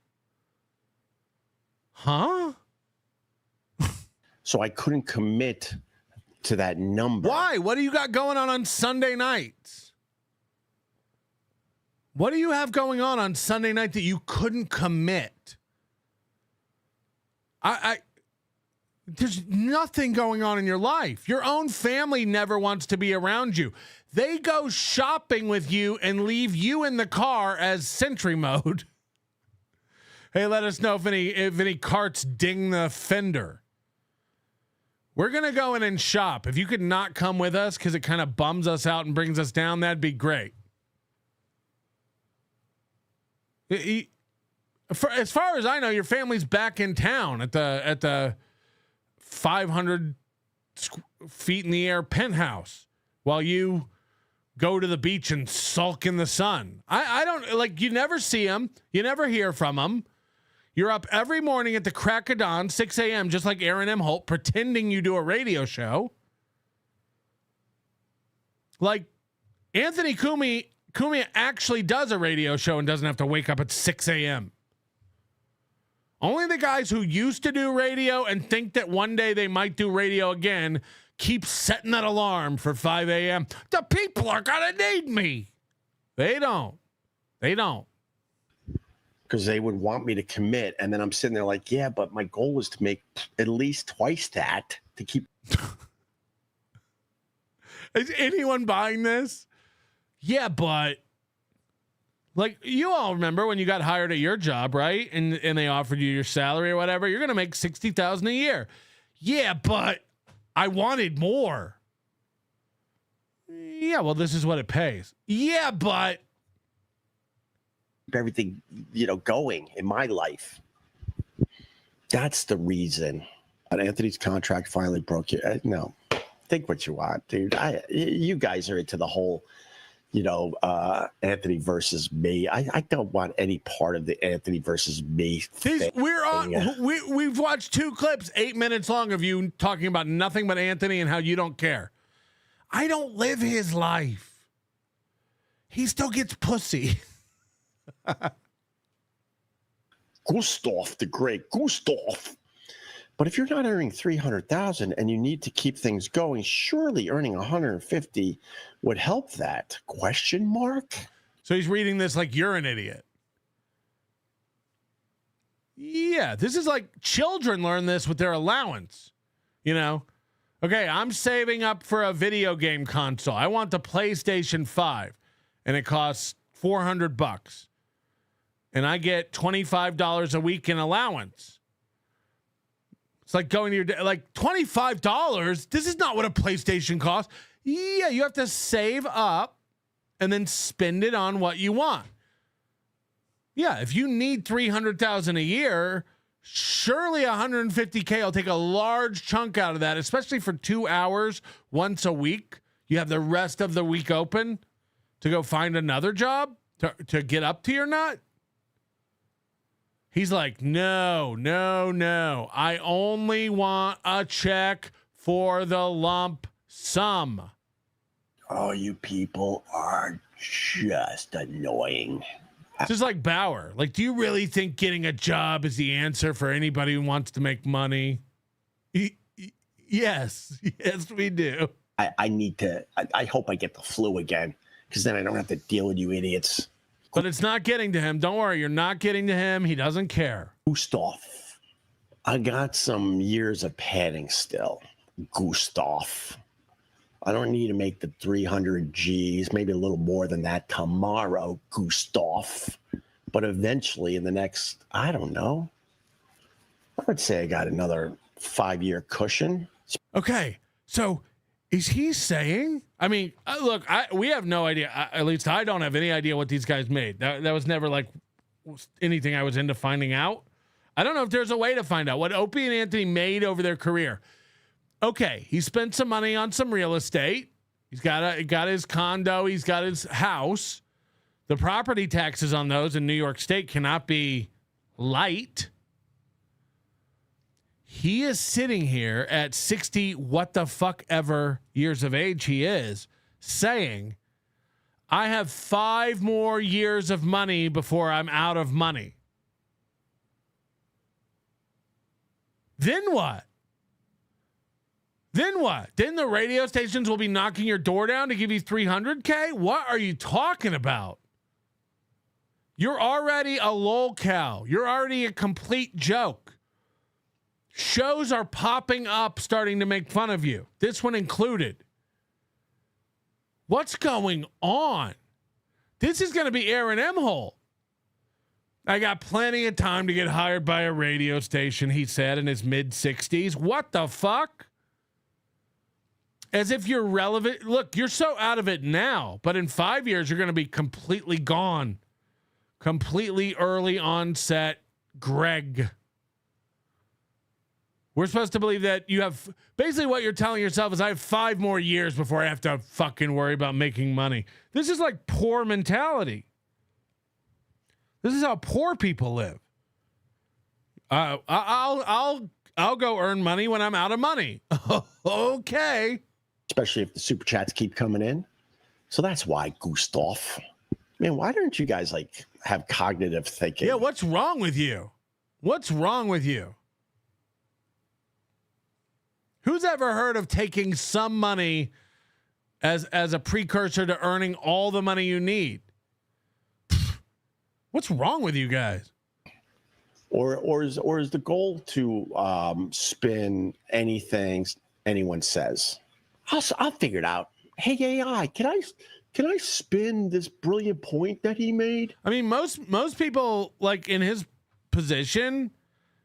So I couldn't commit to that number. Why? What do you got going on Sunday nights? What do you have going on Sunday night that you couldn't commit? There's nothing going on in your life. Your own family never wants to be around you. They go shopping with you and leave you in the car as sentry mode. Hey, let us know if any carts ding the fender. We're going to go in and shop. If you could not come with us because it kind of bums us out and brings us down, that'd be great. As far as I know, your family's back in town at the 500 feet in the air penthouse while you go to the beach and sulk in the sun. I don't, like, you never see them. You never hear from them. You're up every morning at the crack of dawn, 6 a.m., just like Aaron Imholte, pretending you do a radio show. Like, Anthony Cumia actually does a radio show and doesn't have to wake up at 6 a.m. Only the guys who used to do radio and think that one day they might do radio again keep setting that alarm for 5 a.m. The people are going to need me. They don't. Because they would want me to commit. And then I'm sitting there like, yeah, but my goal was to make at least twice that to keep. Is anyone buying this? Yeah, but like, you all remember when you got hired at your job, right? And they offered you your salary or whatever. You're going to make $60,000 a year. Yeah, but I wanted more. Yeah, well, this is what it pays. Yeah, but everything, going in my life. That's the reason. But Anthony's contract finally broke you. No, think what you want, dude. You guys are into the whole, Anthony versus me. I don't want any part of the Anthony versus me thing. We've watched 2 clips, 8 minutes long, of you talking about nothing but Anthony and how you don't care. I don't live his life. He still gets pussy. Gustav, the great Gustav. But if you're not earning $300,000 and you need to keep things going, surely earning $150 would help that? ? So he's reading this like you're an idiot. Yeah, this is like children learn this with their allowance. Okay, I'm saving up for a video game console. I want the PlayStation 5, and it costs $400. And I get $25 a week in allowance. It's like going to your, like, $25? This is not what a PlayStation costs. Yeah, you have to save up and then spend it on what you want. Yeah, if you need $300,000 a year, surely $150K will take a large chunk out of that, especially for 2 hours once a week. You have the rest of the week open to go find another job to get up to your nut. He's like, no. I only want a check for the lump sum. Oh, you people are just annoying. Just like Bauer. Like, do you really think getting a job is the answer for anybody who wants to make money? Yes, we do. I need to. I hope I get the flu again, because then I don't have to deal with you idiots. But it's not getting to him. Don't worry, you're not getting to him. He doesn't care. Gustav, I got some years of padding still. Gustav, I don't need to make the 300 G's, maybe a little more than that tomorrow, Gustav. But eventually, in the next, I don't know, I would say I got another 5-year cushion. Okay, so is he saying? I mean, look, we have no idea. At least I don't have any idea what these guys made. That was never like anything I was into finding out. I don't know if there's a way to find out what Opie and Anthony made over their career. Okay, he spent some money on some real estate. He's got his condo. He's got his house. The property taxes on those in New York State cannot be light. He is sitting here at 60, what the fuck ever years of age he is, saying, I have 5 more years of money before I'm out of money. Then what? Then the radio stations will be knocking your door down to give you $300K? What are you talking about? You're already a lolcow. You're already a complete joke. Shows are popping up starting to make fun of you. This one included. What's going on? This is going to be Aaron Imholte. I got plenty of time to get hired by a radio station, he said in his mid-60s. What the fuck? As if you're relevant. Look, you're so out of it now, but in 5 years, you're going to be completely gone. Completely early onset Greg. We're supposed to believe that you have, basically what you're telling yourself is I have 5 more years before I have to fucking worry about making money. This is like poor mentality. This is how poor people live. I'll go earn money when I'm out of money. Okay. Especially if the super chats keep coming in. So that's why, Gustav. Man, why don't you guys like have cognitive thinking? Yeah, what's wrong with you? What's wrong with you? Who's ever heard of taking some money as a precursor to earning all the money you need? What's wrong with you guys? Or is the goal to spin anything anyone says? I'll figure it out. Hey AI, can I spin this brilliant point that he made? I mean, most people like in his position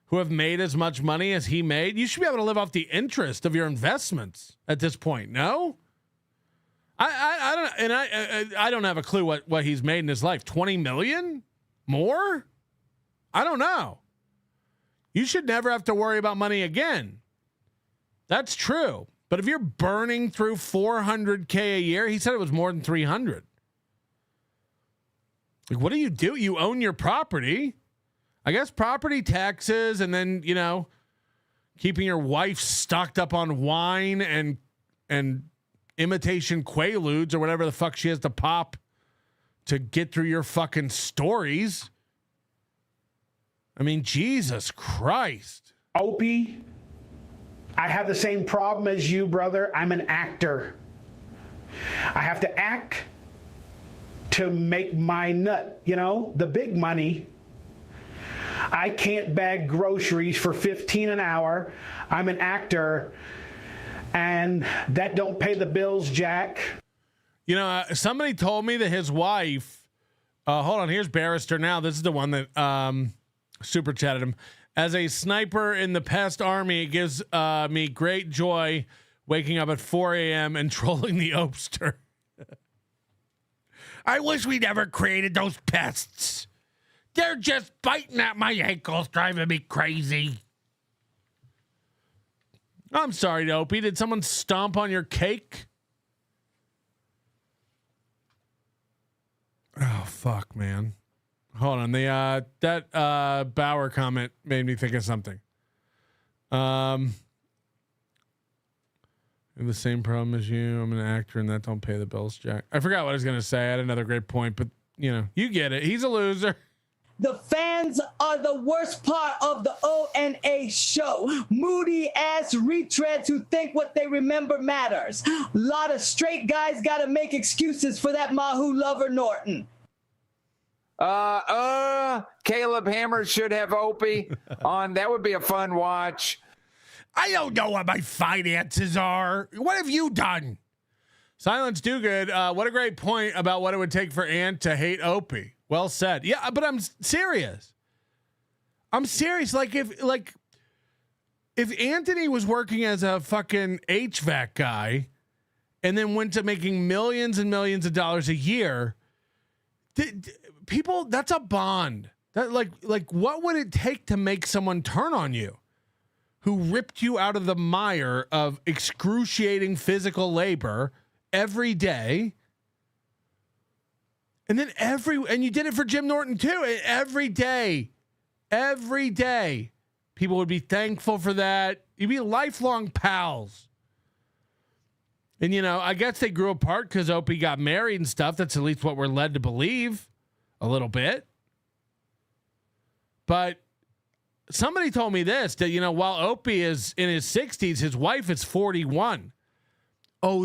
who have made as much money as he made, you should be able to live off the interest of your investments at this point. No, I don't, and I don't have a clue what he's made in his life. 20 million more? I don't know. You should never have to worry about money again. That's true. But if you're burning through $400K a year, he said it was more than 300. Like, what do? You own your property. I guess property taxes, and then, you know, keeping your wife stocked up on wine and imitation Quaaludes or whatever the fuck she has to pop to get through your fucking stories. I mean, Jesus Christ. Opie, I have the same problem as you, brother. I'm an actor. I have to act to make my nut, you know, the big money. I can't bag groceries for $15 an hour. I'm an actor, and that don't pay the bills, Jack. You know, somebody told me that his wife, hold on, here's Barrister now. This is the one that super chatted him. As a sniper in the past army, it gives me great joy waking up at 4 a.m. and trolling the Opster. I wish we never created those pests. They're just biting at my ankles, driving me crazy. I'm sorry, Opie. Did someone stomp on your cake? Oh, fuck, man. Hold on. That Bauer comment made me think of something. I have the same problem as you. I'm an actor and that don't pay the bills, Jack. I forgot what I was going to say. I had another great point, but, you get it. He's a loser. The fans are the worst part of the ONA show. Moody ass retreads who think what they remember matters. A lot of straight guys got to make excuses for that Mahou lover Norton. Caleb Hammer should have Opie on. That would be a fun watch. I don't know what my finances are. What have you done? Silence Do Good. What a great point about what it would take for Ant to hate Opie. Well said. Yeah, but I'm serious. I'm serious. Like if Anthony was working as a fucking HVAC guy and then went to making millions and millions of dollars a year, people, that's a bond. That like what would it take to make someone turn on you who ripped you out of the mire of excruciating physical labor every day? And then and you did it for Jim Norton too. Every day, people would be thankful for that. You'd be lifelong pals. And I guess they grew apart because Opie got married and stuff. That's at least what we're led to believe a little bit. But somebody told me this, that, while Opie is in his 60s, his wife is 41. Oh,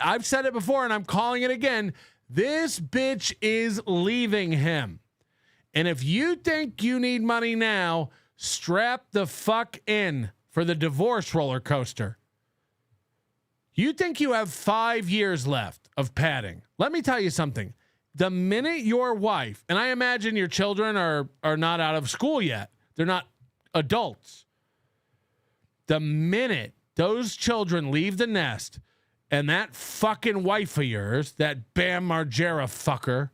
I've said it before and I'm calling it again. This bitch is leaving him. And if you think you need money now, strap the fuck in for the divorce roller coaster. You think you have 5 years left of padding. Let me tell you something. The minute your wife, and I imagine your children are not out of school yet. They're not adults. The minute those children leave the nest, and that fucking wife of yours, that Bam Margera fucker,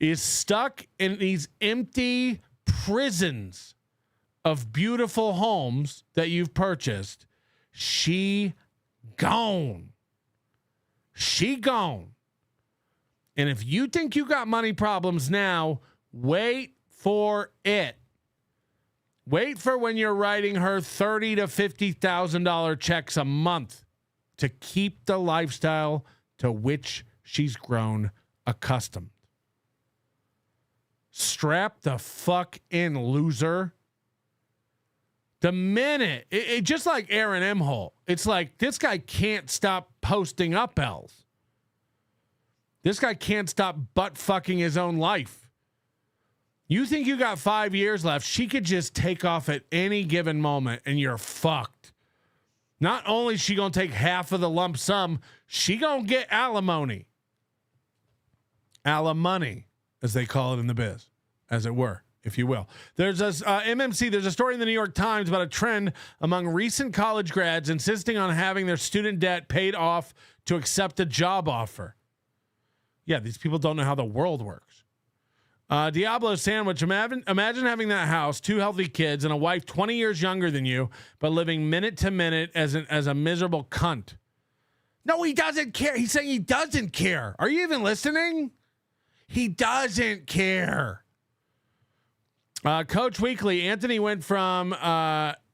is stuck in these empty prisons of beautiful homes that you've purchased, she gone. She gone. And if you think you got money problems now, wait for it. Wait for when you're writing her $30,000 to $50,000 checks a month to keep the lifestyle to which she's grown accustomed. Strap the fuck in, loser. The minute, it just like Aaron Imholte, it's like this guy can't stop posting up L's. This guy can't stop butt fucking his own life. You think you got 5 years left, she could just take off at any given moment and you're fucked. Not only is she going to take half of the lump sum, she going to get alimony. Alimony, as they call it in the biz, as it were, if you will. There's a MMC, there's a story in the New York Times about a trend among recent college grads insisting on having their student debt paid off to accept a job offer. Yeah, these people don't know how the world works. Diablo Sandwich, imagine having that house, 2 healthy kids, and a wife 20 years younger than you, but living minute to minute as a miserable cunt. No, he doesn't care. He's saying he doesn't care. Are you even listening? He doesn't care. Coach Weekly, Anthony went from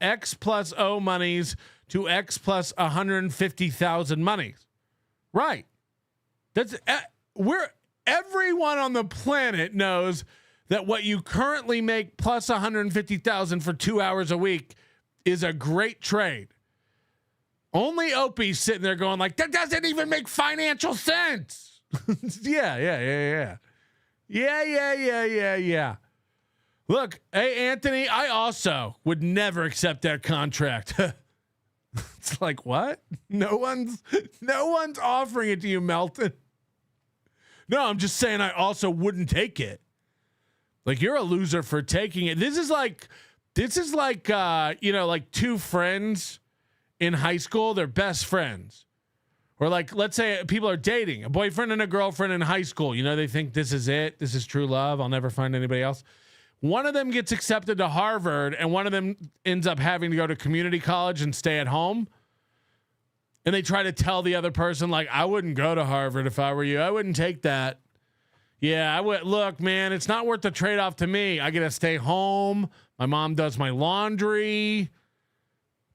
X plus O monies to X plus 150,000 monies. Right. That's everyone on the planet knows that what you currently make plus 150,000 for 2 hours a week is a great trade. Only Opie's sitting there going like, that doesn't even make financial sense. Yeah. Look, hey, Anthony, I also would never accept that contract. It's like, what? No one's offering it to you, Melton. No, I'm just saying I also wouldn't take it. Like, you're a loser for taking it. This is like like 2 friends in high school. They're best friends. Or like, let's say people are dating, a boyfriend and a girlfriend in high school. You know, they think this is it. This is true love. I'll never find anybody else. One of them gets accepted to Harvard and one of them ends up having to go to community college and stay at home. And they try to tell the other person, like, I wouldn't go to Harvard if I were you. I wouldn't take that. Yeah, I would. Look, man, it's not worth the trade-off to me. I get to stay home. My mom does my laundry.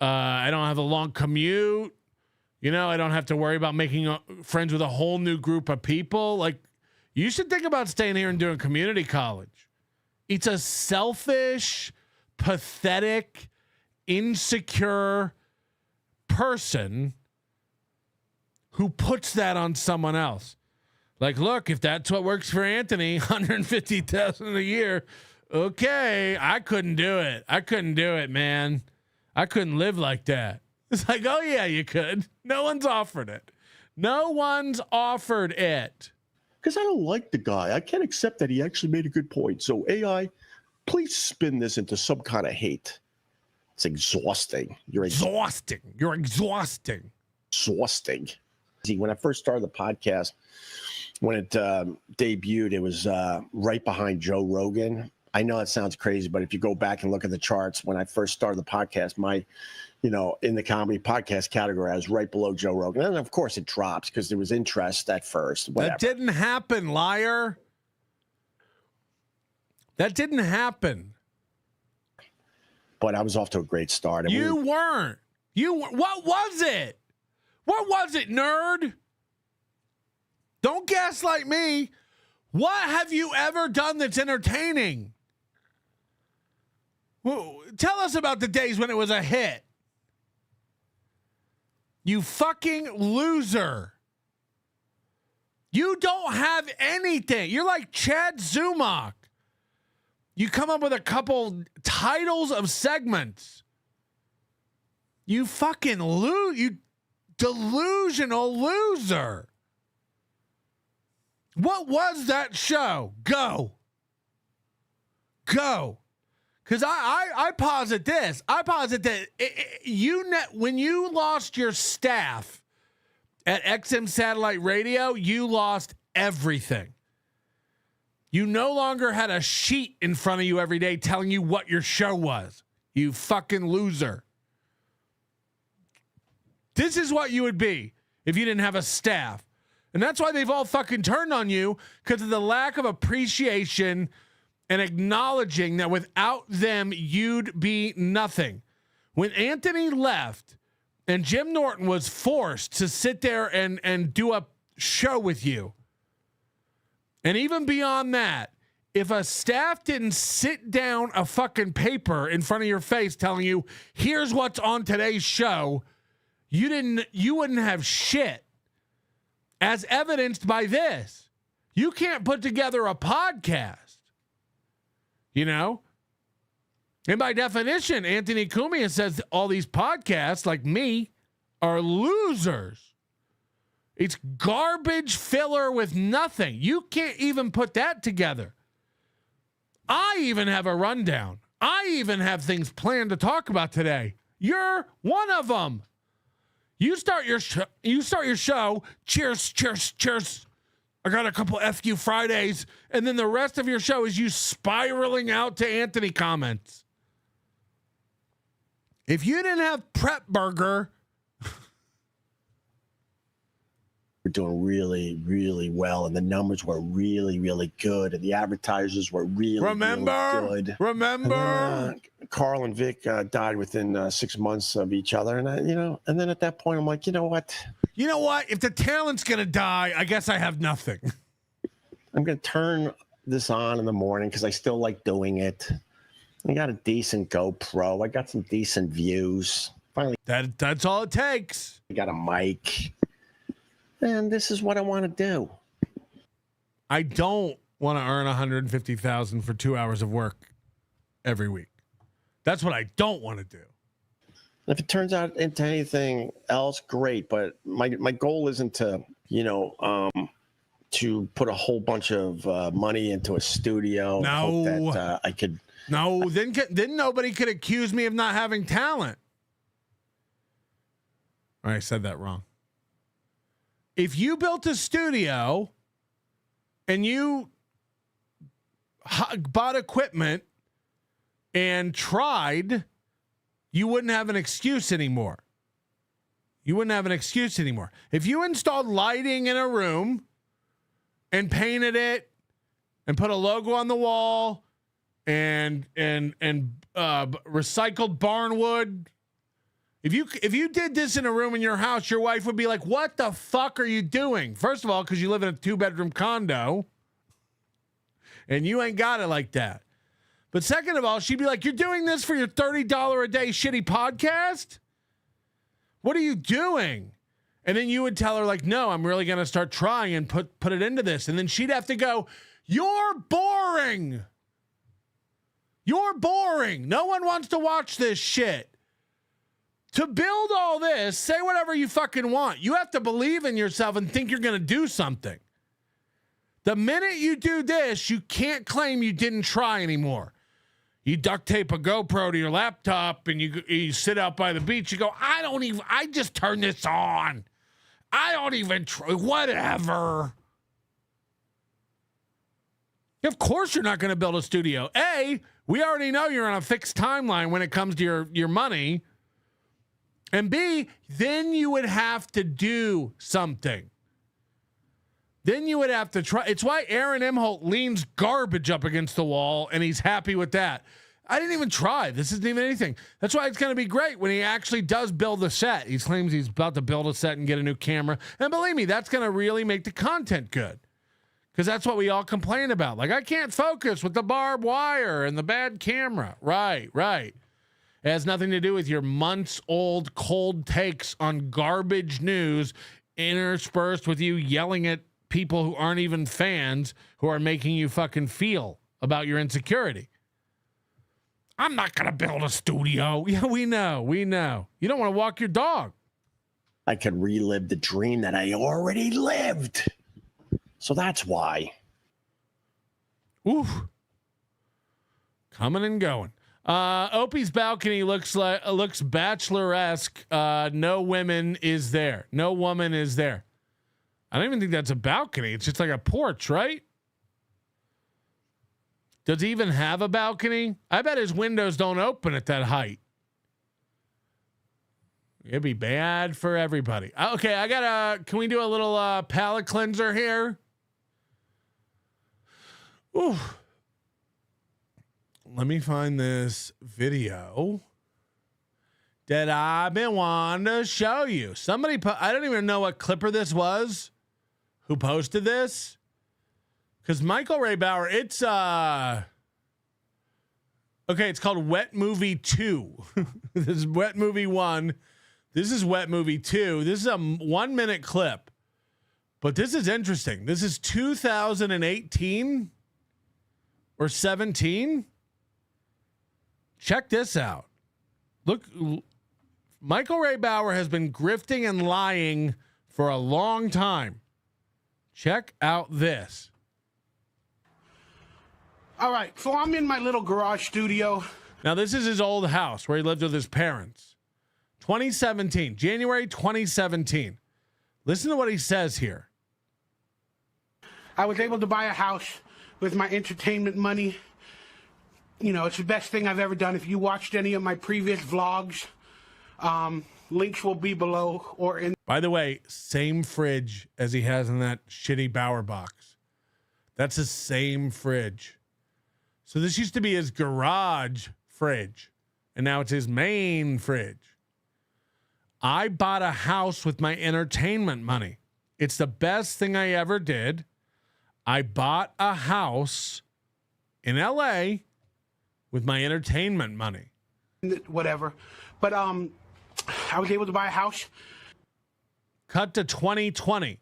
I don't have a long commute. You know, I don't have to worry about making friends with a whole new group of people. Like, you should think about staying here and doing community college. It's a selfish, pathetic, insecure person who puts that on someone else. Like, look, if that's what works for Anthony, $150,000 a year, okay, I couldn't do it. I couldn't do it, man. I couldn't live like that. It's like, oh yeah, you could. No one's offered it. No one's offered it. Because I don't like the guy. I can't accept that he actually made a good point. So AI, please spin this into some kind of hate. It's exhausting. You're exhausting. You're exhausting. Exhausting. See, when I first started the podcast, when it debuted, it was right behind Joe Rogan. I know that sounds crazy, but if you go back and look at the charts, when I first started the podcast, my, in the comedy podcast category, I was right below Joe Rogan. And of course it drops because there was interest at first. Whatever. That didn't happen, liar. That didn't happen. But I was off to a great start. And you weren't. What was it? What was it, nerd? Don't gaslight me. What have you ever done that's entertaining? Well, tell us about the days when it was a hit. You fucking loser. You don't have anything. You're like Chad Zumach. You come up with a couple titles of segments. You fucking you delusional loser. What was that show? Go. Because I posit this. I posit that when you lost your staff at XM Satellite Radio, you lost everything. You no longer had a sheet in front of you every day telling you what your show was. You fucking loser. This is what you would be if you didn't have a staff. And that's why they've all fucking turned on you, because of the lack of appreciation and acknowledging that without them, you'd be nothing. When Anthony left and Jim Norton was forced to sit there and do a show with you, and even beyond that, if a staff didn't sit down a fucking paper in front of your face telling you, here's what's on today's show, you wouldn't have shit. As evidenced by this, you can't put together a podcast, And by definition, Anthony Cumia says all these podcasts, like me, are losers. It's garbage filler with nothing. You can't even put that together. I even have a rundown. I even have things planned to talk about today. You're one of them. You start your show. Cheers, cheers, cheers. I got a couple FU Fridays, and then the rest of your show is you spiraling out to Anthony comments. If you didn't have Prep Burger, we're doing really, really well, and the numbers were really, really good, and the advertisers were really, really good. Remember, and then, Carl and Vic died within 6 months of each other, and and then at that point, I'm like, you know what? If the talent's gonna die, I guess I have nothing. I'm gonna turn this on in the morning because I still like doing it. I got a decent GoPro. I got some decent views. Finally, that's all it takes. I got a mic. And this is what I want to do. I don't want to earn $150,000 for 2 hours of work every week. That's what I don't want to do. If it turns out into anything else, great. But my goal isn't to, to put a whole bunch of money into a studio. No, that I could. No, then nobody could accuse me of not having talent. I said that wrong. If you built a studio and you bought equipment and tried, you wouldn't have an excuse anymore. You wouldn't have an excuse anymore. If you installed lighting in a room and painted it and put a logo on the wall and recycled barnwood, if you did this in a room in your house, your wife would be like, "What the fuck are you doing?" First of all, because you live in a 2-bedroom condo and you ain't got it like that. But second of all, she'd be like, "You're doing this for your $30 a day shitty podcast? What are you doing?" And then you would tell her, like, "No, I'm really going to start trying and put it into this." And then she'd have to go, "You're boring. You're boring. No one wants to watch this shit." To build all this, say whatever you fucking want. You have to believe in yourself and think you're going to do something. The minute you do this, you can't claim you didn't try anymore. You duct tape a GoPro to your laptop and you sit out by the beach. You go, I just turn this on. I don't even try, whatever. Of course you're not going to build a studio. A, we already know you're on a fixed timeline when it comes to your money. And B, then you would have to do something. Then you would have to try. It's why Aaron Imholte leans garbage up against the wall, and he's happy with that. I didn't even try. This isn't even anything. That's why it's going to be great when he actually does build a set. He claims he's about to build a set and get a new camera. And believe me, that's going to really make the content good. Because that's what we all complain about. Like, I can't focus with the barbed wire and the bad camera. Right. It has nothing to do with your months-old cold takes on garbage news interspersed with you yelling at people who aren't even fans who are making you fucking feel about your insecurity. I'm not going to build a studio. Yeah, we know. You don't want to walk your dog. I could relive the dream that I already lived. So that's why. Oof. Coming and going. Opie's balcony looks bachelor-esque. No women is there. No woman is there. I don't even think that's a balcony. It's just like a porch, right? Does he even have a balcony? I bet his windows don't open at that height. It'd be bad for everybody. Okay, can we do a little palate cleanser here? Ooh. Let me find this video that I've been wanting to show you. Somebody, I don't even know what clipper this was, who posted this. Because Michael Ray Bauer, it's called Wet Movie 2. This is Wet Movie 1. This is Wet Movie 2. This is a 1-minute clip. But this is interesting. This is 2018 or 17. Check this out. Look, Michael Ray Bauer has been grifting and lying for a long time. Check out this. All right, so I'm in my little garage studio. Now, this is his old house where he lived with his parents. 2017, January 2017. Listen to what he says here. I was able to buy a house with my entertainment money. You know, it's the best thing I've ever done. If you watched any of my previous vlogs, links will be below or in. By the way, same fridge as he has in that shitty Bauer box. That's the same fridge. So this used to be his garage fridge, and now it's his main fridge. I bought a house with my entertainment money. It's the best thing I ever did. I bought a house in LA with my entertainment money. Whatever. But I was able to buy a house. Cut to 2020.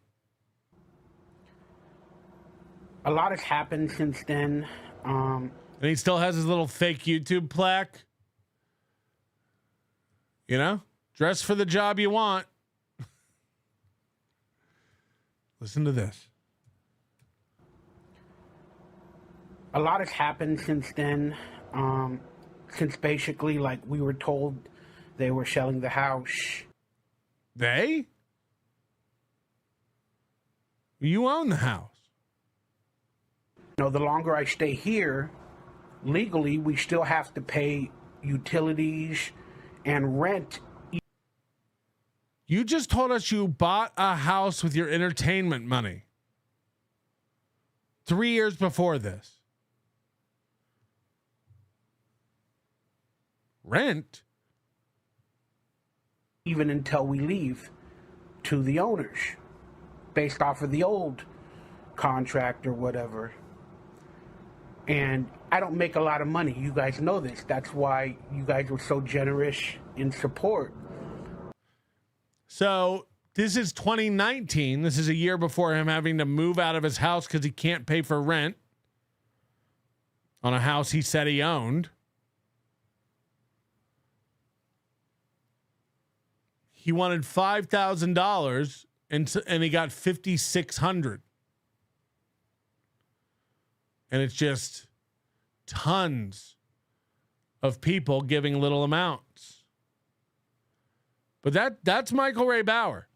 A lot has happened since then. And he still has his little fake YouTube plaque. You know? Dress for the job you want. Listen to this. A lot has happened since then. Since basically, like, we were told they were selling the house. They? You own the house. No, the longer I stay here, legally, we still have to pay utilities and rent. You just told us you bought a house with your entertainment money 3 years before this. Rent? Even until we leave to the owners, based off of the old contract or whatever. And I don't make a lot of money. You guys know this. That's why you guys were so generous in support. So this is 2019. This is a year before him having to move out of his house because he can't pay for rent on a house he said he owned. He wanted $5,000 and he got $5,600. And it's just tons of people giving little amounts. But that's Michael Ray Bauer.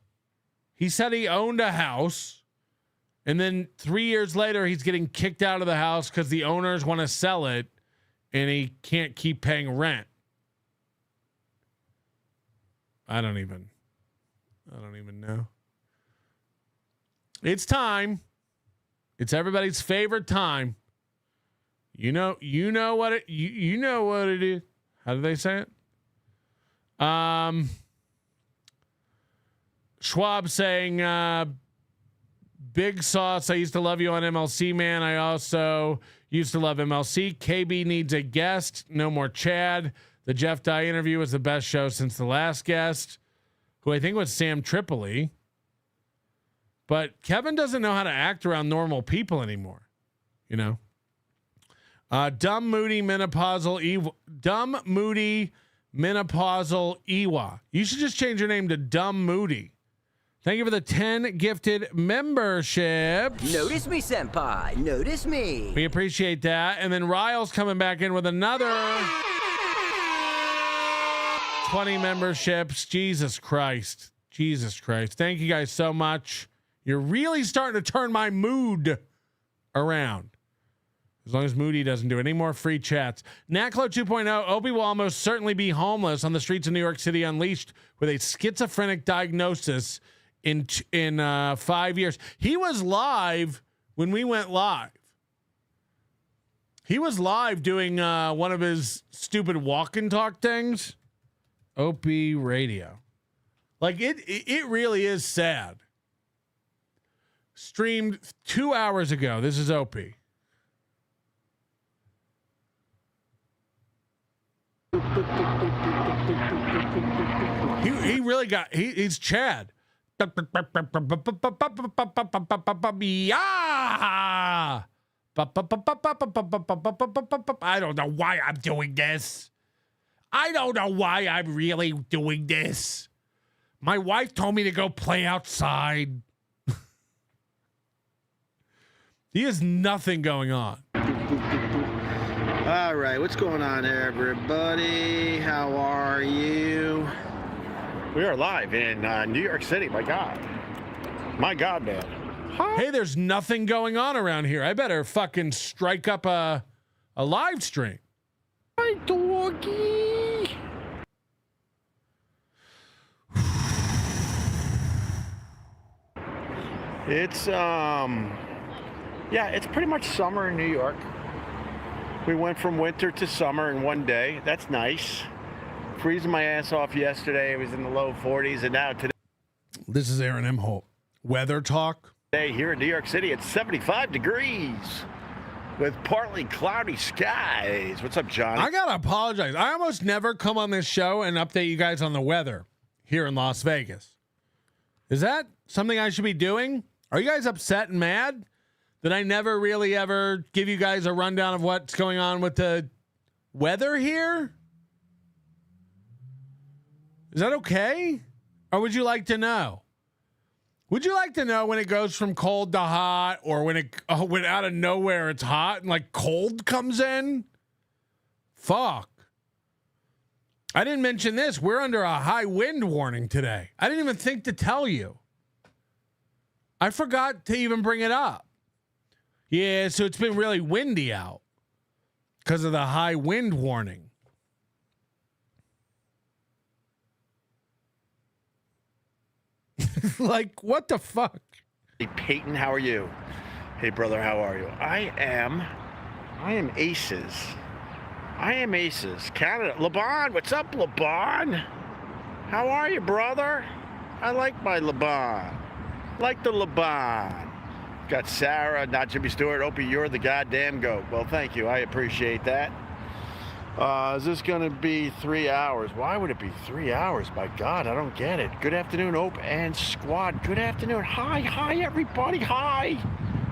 He said he owned a house, and then 3 years later, he's getting kicked out of the house because the owners want to sell it, and he can't keep paying rent. I don't even know. It's time. It's everybody's favorite time. You know what it is. How do they say it? Schwab saying, Big Sauce, I used to love you on MLC, man. I also used to love MLC. KB needs a guest. No more Chad. The Jeff Dye interview was the best show since the last guest, who I think was Sam Tripoli. But Kevin doesn't know how to act around normal people anymore. You know? Dumb, moody, menopausal Ewa. You should just change your name to Dumb Moody. Thank you for the 10 gifted memberships. Notice me, senpai. Notice me. We appreciate that. And then Ryle's coming back in with another 20 memberships. Jesus Christ. Thank you guys so much. You're really starting to turn my mood around. As long as Moody doesn't do any more free chats. Naklo 2.0, Opie will almost certainly be homeless on the streets of New York City unleashed with a schizophrenic diagnosis in 5 years. He was live when we went live. He was live doing one of his stupid walk and talk things. Opie Radio. Like it really is sad. Streamed 2 hours ago. This is Opie. He really got he's Chad. Yeah. I don't know why I'm doing this. I don't know why I'm really doing this. My wife told me to go play outside. He has nothing going on. All right, what's going on there, everybody? How are you? We are live in New York City. My God, man. Hey, there's nothing going on around here. I better fucking strike up a live stream. Hi, doggy. It's it's pretty much summer in New York. We went from winter to summer in one day. That's nice. Freezing my ass off yesterday. It was in the low 40s, and now today. This is Aaron Imholte. Weather talk. Today here in New York City, it's 75 degrees with partly cloudy skies. What's up, Johnny? I gotta apologize. I almost never come on this show and update you guys on the weather here in Las Vegas. Is that something I should be doing? Are you guys upset and mad that I never really ever give you guys a rundown of what's going on with the weather here? Is that okay? Or would you like to know? Would you like to know when it goes from cold to hot, or when out of nowhere it's hot and like cold comes in? Fuck. I didn't mention this. We're under a high wind warning today. I didn't even think to tell you. I forgot to even bring it up. Yeah, so it's been really windy out because of the high wind warning. Like, what the fuck? Hey, Peyton, how are you? Hey, brother, how are you? I am aces. I am aces. Canada. LeBron, what's up, LeBron? How are you, brother? I like my LeBron. Like the LeBron. Got Sarah, not Jimmy Stewart. Opie, you're the goddamn GOAT. Well, thank you. I appreciate that. Is this going to be 3 hours? Why would it be 3 hours? My God, I don't get it. Good afternoon, Ope and squad. Good afternoon. Hi, everybody. Hi.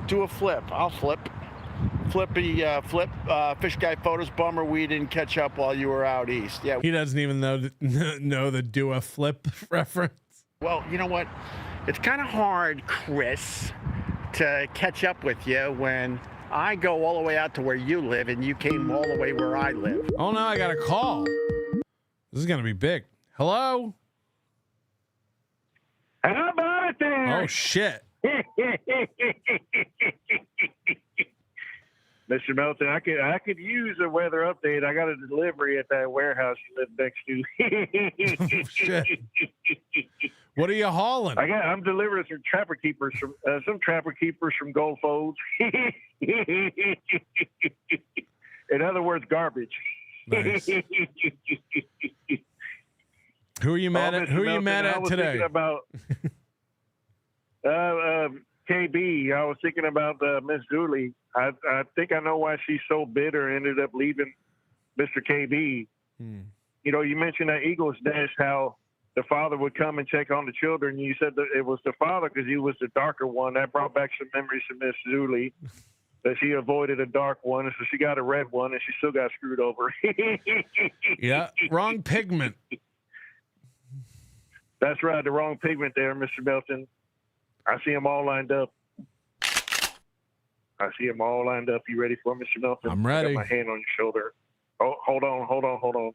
Do a flip. I'll flip. Flip. Fish guy photos. Bummer we didn't catch up while you were out east. Yeah. He doesn't even know the do a flip reference. Well, you know what? It's kind of hard, Chris, to catch up with you when I go all the way out to where you live and you came all the way where I live. Oh, no, I got a call. This is going to be big. Hello? How about it there? Oh, shit. Mr. Melton, I could use a weather update. I got a delivery at that warehouse you live next to. Oh, shit. What are you hauling? I'm delivering some trapper keepers from Gold Folds. In other words, garbage. Nice. Who are you mad at? Who are you mad at today? Thinking about KB. I was thinking about Miss Dooley. I think I know why she's so bitter. Ended up leaving Mr. KB. You know, you mentioned that Eagles nest, how the father would come and check on the children. You said that it was the father because he was the darker one. That brought back some memories to Miss Dooley. That she avoided a dark one, so she got a red one, and she still got screwed over. Yeah, wrong pigment. That's right, the wrong pigment there, Mr. Belton. I see them all lined up. You ready for it, Mr. Melton? I'm ready. I got my hand on your shoulder. Oh, hold on.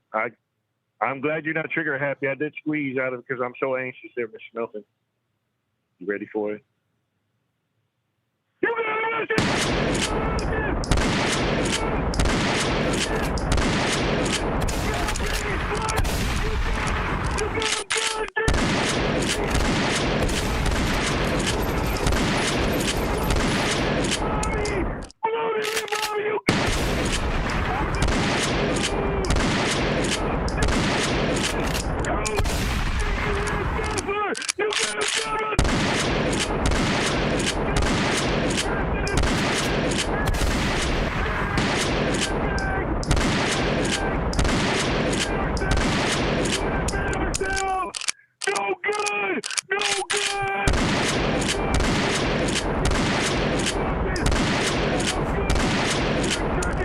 I'm glad you're not trigger happy. I did squeeze out of it because I'm so anxious there, Mr. Melton. You ready for it? You got No good!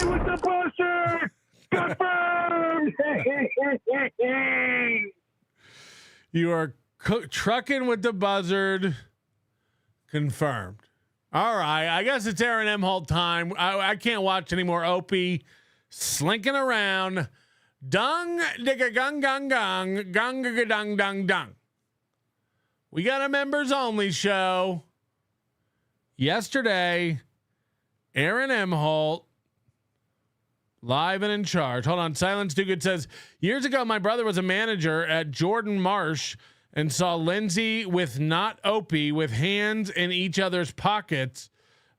With the buster! Confirmed! You are trucking with the buzzard. Confirmed. All right. I guess it's Aaron Imholte time. I can't watch any more Opie slinking around. Dung, digga, gung, gung, gung, gung, gung, dung, dung, dung. We got a members only show. Yesterday, Aaron Imholte, live and in charge. Hold on. Silence Do Good says, years ago, my brother was a manager at Jordan Marsh and saw Lindsay with not Opie with hands in each other's pockets.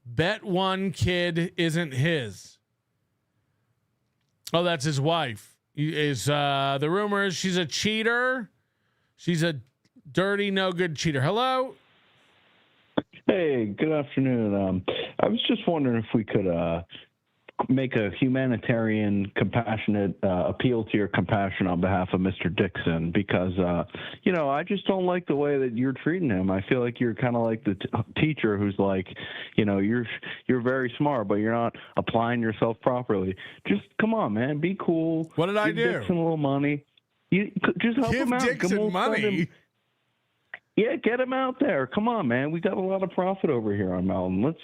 Bet one kid isn't his. Oh, that's his wife. The rumor is she's a cheater. She's a dirty, no good cheater. Hello. Hey, good afternoon. I was just wondering if we could make a humanitarian, compassionate appeal to your compassion on behalf of Mr. Dixon, because I just don't like the way that you're treating him. I feel like you're kind of like the teacher who's like, you're very smart, but you're not applying yourself properly. Just come on, man, be cool. What did I do? Dixon a little money. You just help him out. Dixon money. Yeah, get him out there. Come on, man. We got a lot of profit over here on Mountain.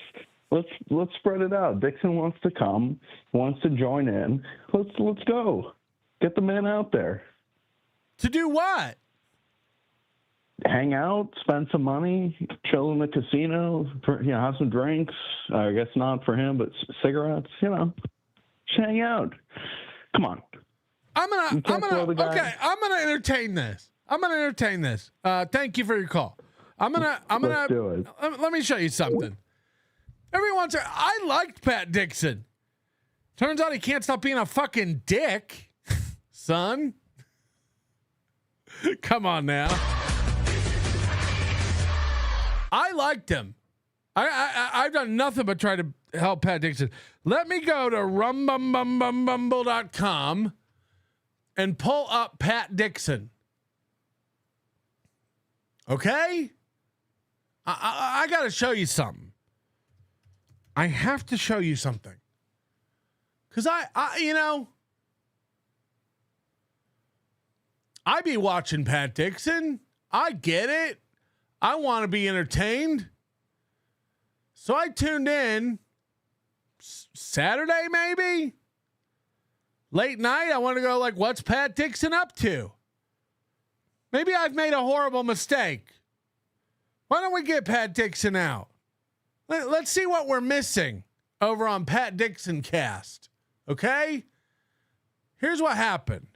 Let's spread it out. Dixon wants to come, wants to join in. Let's go. Get the man out there. To do what? hang out, spend some money, chill in the casino, have some drinks. I guess not for him, but cigarettes. Just hang out. Come on. I'm gonna entertain this. Thank you for your call. Let's do it. Let me show you something. I liked Pat Dixon. Turns out he can't stop being a fucking dick, son. Come on now. I liked him. I've done nothing but try to help Pat Dixon. Let me go to rumbumbumbumbumble.com and pull up Pat Dixon. Okay? I got to show you something. I have to show you something. Because I be watching Pat Dixon. I get it. I want to be entertained. So I tuned in Saturday, maybe? Late night, I want to go what's Pat Dixon up to? Maybe I've made a horrible mistake. Why don't we get Pat Dixon out? Let's see what we're missing over on Pat Dixon Cast. Okay? Here's what happened.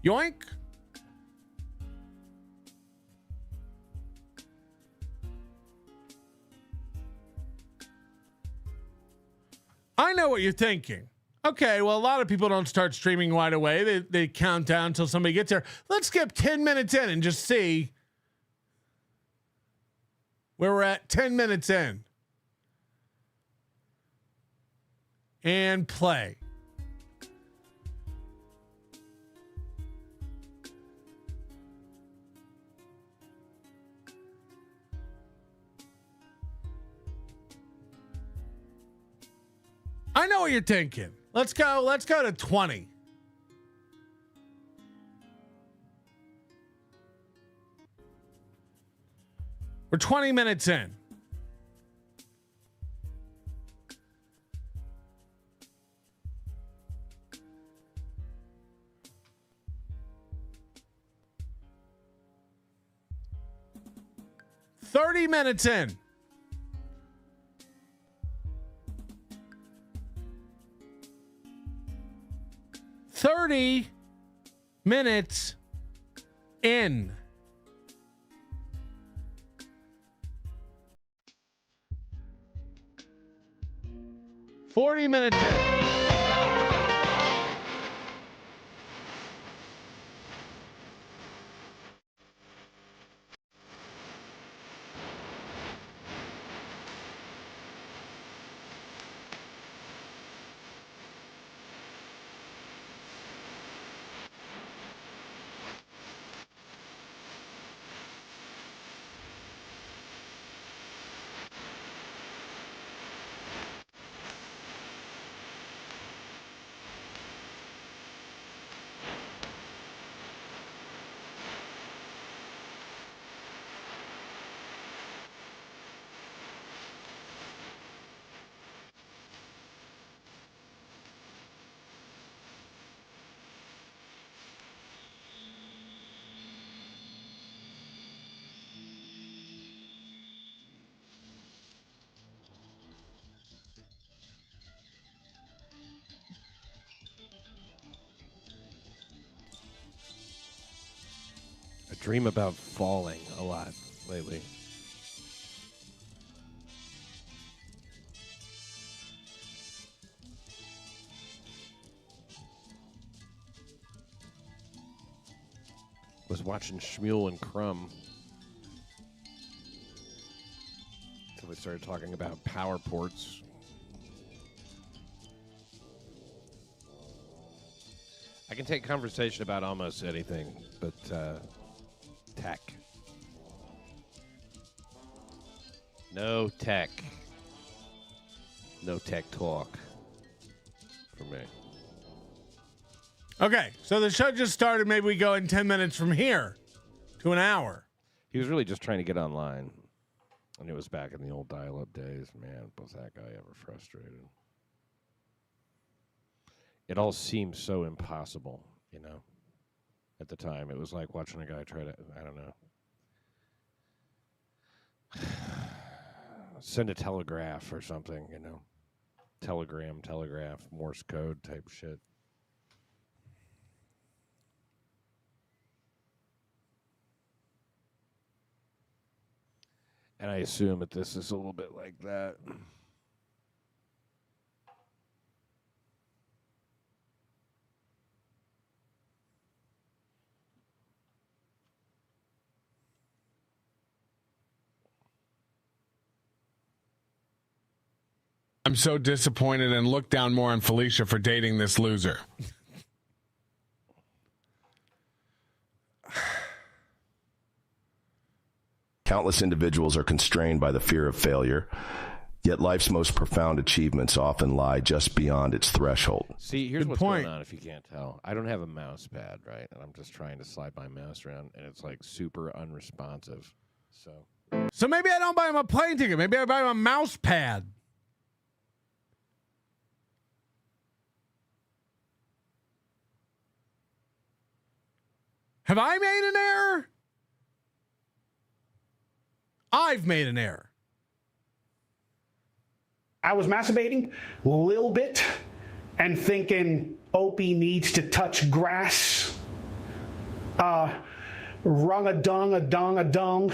Yoink. I know what you're thinking. Okay, well, a lot of people don't start streaming right away. They count down until somebody gets there. Let's skip 10 minutes in and just see where we're at 10 minutes in. And play. I know what you're thinking. Let's go to 20. We're 20 minutes in. $30 minutes in. $30 minutes in. $40 minutes in. I dream about falling a lot lately. Was watching Shmuel and Crumb until they started talking about power ports. I can take conversation about almost anything, but tech. No tech. No tech talk for me. Okay, so the show just started. Maybe we go in 10 minutes from here to an hour. He was really just trying to get online. And it was back in the old dial-up days. Man, was that guy ever frustrated. It all seemed so impossible, you know, at the time. It was like watching a guy try to, I don't know, send a telegraph or something, you know. Telegraph, Morse code type shit. And I assume that this is a little bit like that. I'm so disappointed and look down more on Felicia for dating this loser. Countless individuals are constrained by the fear of failure, yet life's most profound achievements often lie just beyond its threshold. See, here's what's going on if you can't tell. I don't have a mouse pad, right? And I'm just trying to slide my mouse around, and it's like super unresponsive. So maybe I don't buy him a plane ticket. Maybe I buy him a mouse pad. Have I made an error? I've made an error. I was masturbating a little bit and thinking Opie needs to touch grass. Rung a dung.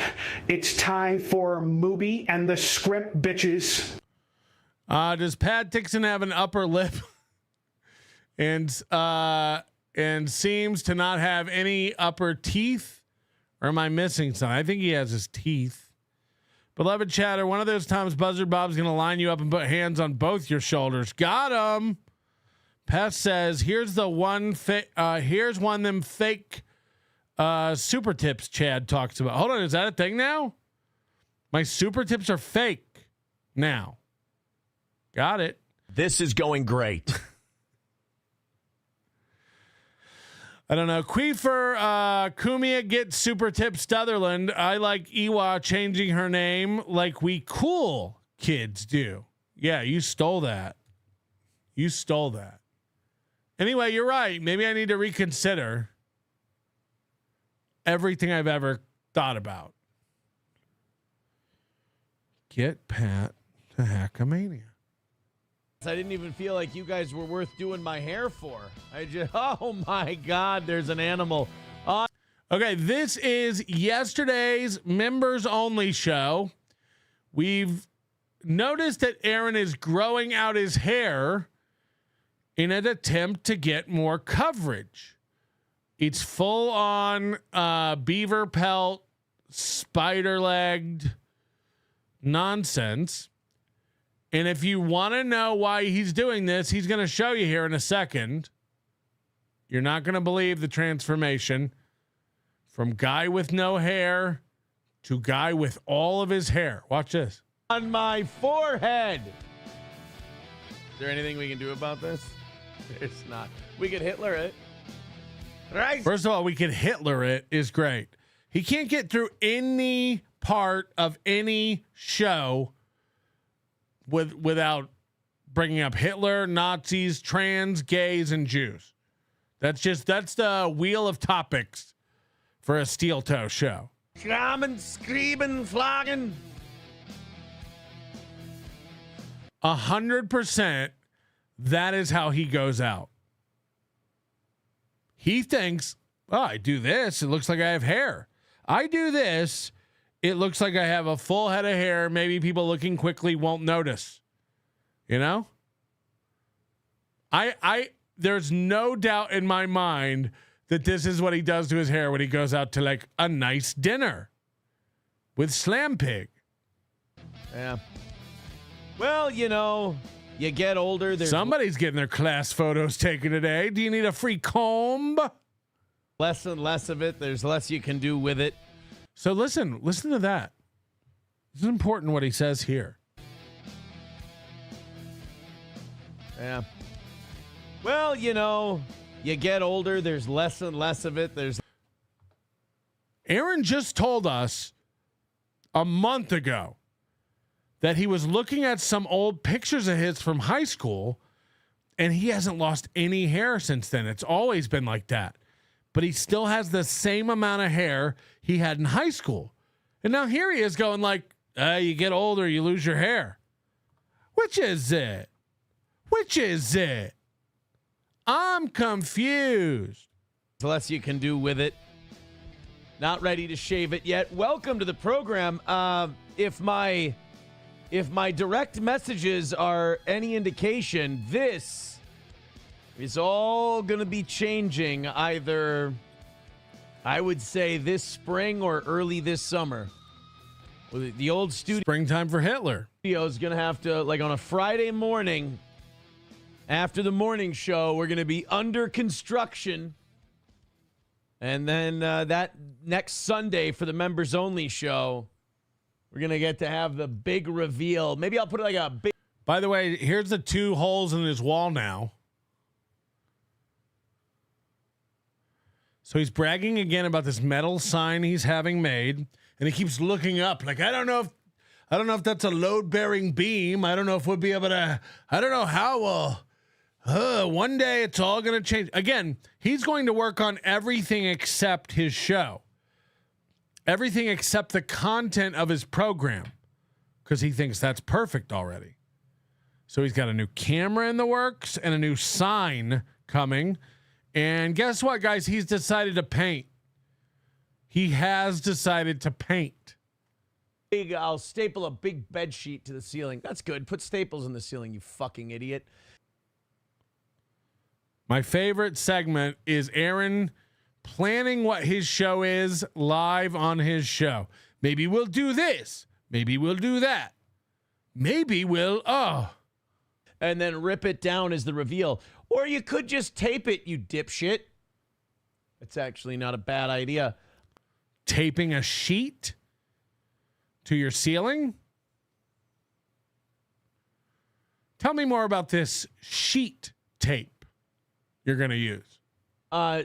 It's time for Mooby and the Scrimp bitches. Does Pat Dixon have an upper lip? And seems to not have any upper teeth? Or am I missing something? I think he has his teeth. Beloved chatter, one of those times Buzzard Bob's going to line you up and put hands on both your shoulders. Got him. Pat says, here's one them fake super tips Chad talks about. Hold on, is that a thing now? My super tips are fake now. Got it. This is going great. I don't know. Queefer, Cumia gets super tip Stutherland. I like Ewa changing her name like we cool kids do. Yeah, you stole that. Anyway, you're right. Maybe I need to reconsider everything I've ever thought about. Get Pat to Hackamania. I didn't even feel like you guys were worth doing my hair for. Oh my God, there's an animal. Okay, this is yesterday's members only show. We've noticed that Aaron is growing out his hair in an attempt to get more coverage. It's full on beaver pelt, spider-legged nonsense. And if you want to know why he's doing this, he's going to show you here in a second. You're not going to believe the transformation from guy with no hair to guy with all of his hair. Watch this. On my forehead. Is there anything we can do about this? There's not. We could Hitler it. Right? First of all, we could Hitler it is great. He can't get through any part of any show without bringing up Hitler, Nazis, trans, gays, and Jews. That's the wheel of topics for a steel toe show. Schrammen, skrieben, flaggen. 100%. That is how he goes out. He thinks, oh, I do this, it looks like I have hair. I do this, it looks like I have a full head of hair. Maybe people looking quickly won't notice. You know? There's no doubt in my mind that this is what he does to his hair when he goes out to like a nice dinner with Slam Pig. Yeah. Well, you know, you get older. Somebody's getting their class photos taken today. Do you need a free comb? Less and less of it. There's less you can do with it. So listen to that. This is important what he says here. Yeah. Well, you know, you get older. There's less and less of it. Aaron just told us a month ago that he was looking at some old pictures of his from high school, and he hasn't lost any hair since then. It's always been like that. But he still has the same amount of hair he had in high school. And now here he is going like, you get older, you lose your hair. Which is it? Which is it? I'm confused. The less you can do with it. Not ready to shave it yet. Welcome to the program. If my direct messages are any indication, this is all going to be changing either, I would say, this spring or early this summer. The old studio. Springtime for Hitler. Is going to have to, like on a Friday morning, after the morning show, we're going to be under construction. And then that next Sunday for the members only show, we're going to get to have the big reveal. Maybe I'll put it like a big. By the way, here's the 2 holes in his wall now. So he's bragging again about this metal sign he's having made, and he keeps looking up like, I don't know if that's a load-bearing beam. I don't know if we'll be able to. I don't know how. One day it's all going to change. Again, he's going to work on everything except his show. Everything except the content of his program, because he thinks that's perfect already. So he's got a new camera in the works and a new sign coming. And guess what, guys? He's decided to paint. He has decided to paint. I'll staple a big bed sheet to the ceiling. That's good. Put staples in the ceiling, you fucking idiot. My favorite segment is Aaron planning what his show is live on his show. Maybe we'll do this. Maybe we'll do that. Maybe we'll, and then rip it down as the reveal. Or you could just tape it, you dipshit. It's actually not a bad idea. Taping a sheet to your ceiling? Tell me more about this sheet tape you're going to use.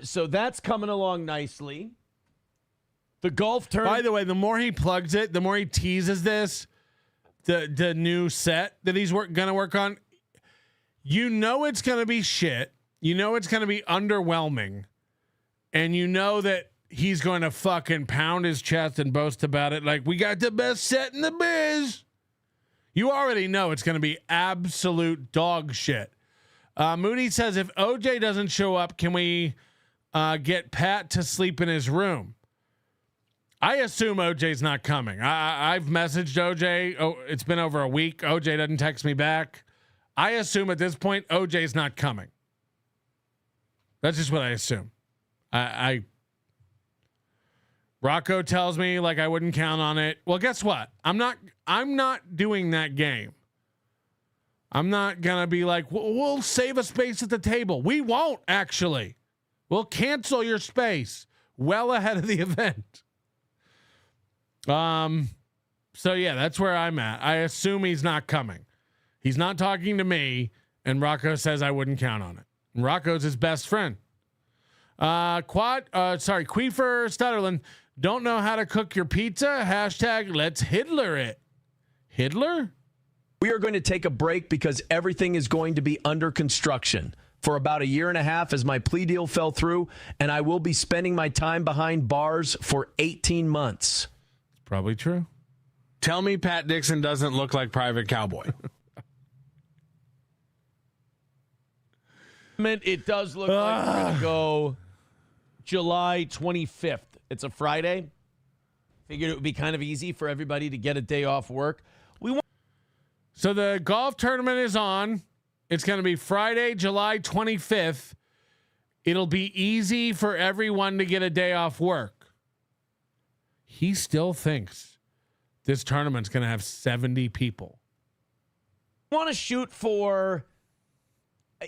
So that's coming along nicely. The golf tournament. By the way, the more he plugs it, the more he teases this, the new set that he's going to work on. You know it's going to be shit. You know it's going to be underwhelming. And you know that he's going to fucking pound his chest and boast about it like, we got the best set in the biz. You already know it's going to be absolute dog shit. Moody says, if OJ doesn't show up, can we get Pat to sleep in his room? I assume OJ's not coming. I've messaged OJ. Oh, it's been over a week. OJ doesn't text me back. I assume at this point, OJ's not coming. That's just what I assume. Rocco tells me like I wouldn't count on it. Well, guess what? I'm not doing that game. I'm not going to be like, we'll save a space at the table. We won't, actually. We'll cancel your space well ahead of the event. So, yeah, that's where I'm at. I assume he's not coming. He's not talking to me, and Rocco says I wouldn't count on it. And Rocco's his best friend. Queefer Stutterland, don't know how to cook your pizza? Hashtag let's Hitler it. Hitler? We are going to take a break because everything is going to be under construction for about a year and a half as my plea deal fell through, and I will be spending my time behind bars for 18 months. It's probably true. Tell me Pat Dixon doesn't look like Private Cowboy. It does look like we're going to go July 25th. It's a Friday. Figured it would be kind of easy for everybody to get a day off work. So the golf tournament is on. It's going to be Friday, July 25th. It'll be easy for everyone to get a day off work. He still thinks this tournament's going to have 70 people. I want to shoot for,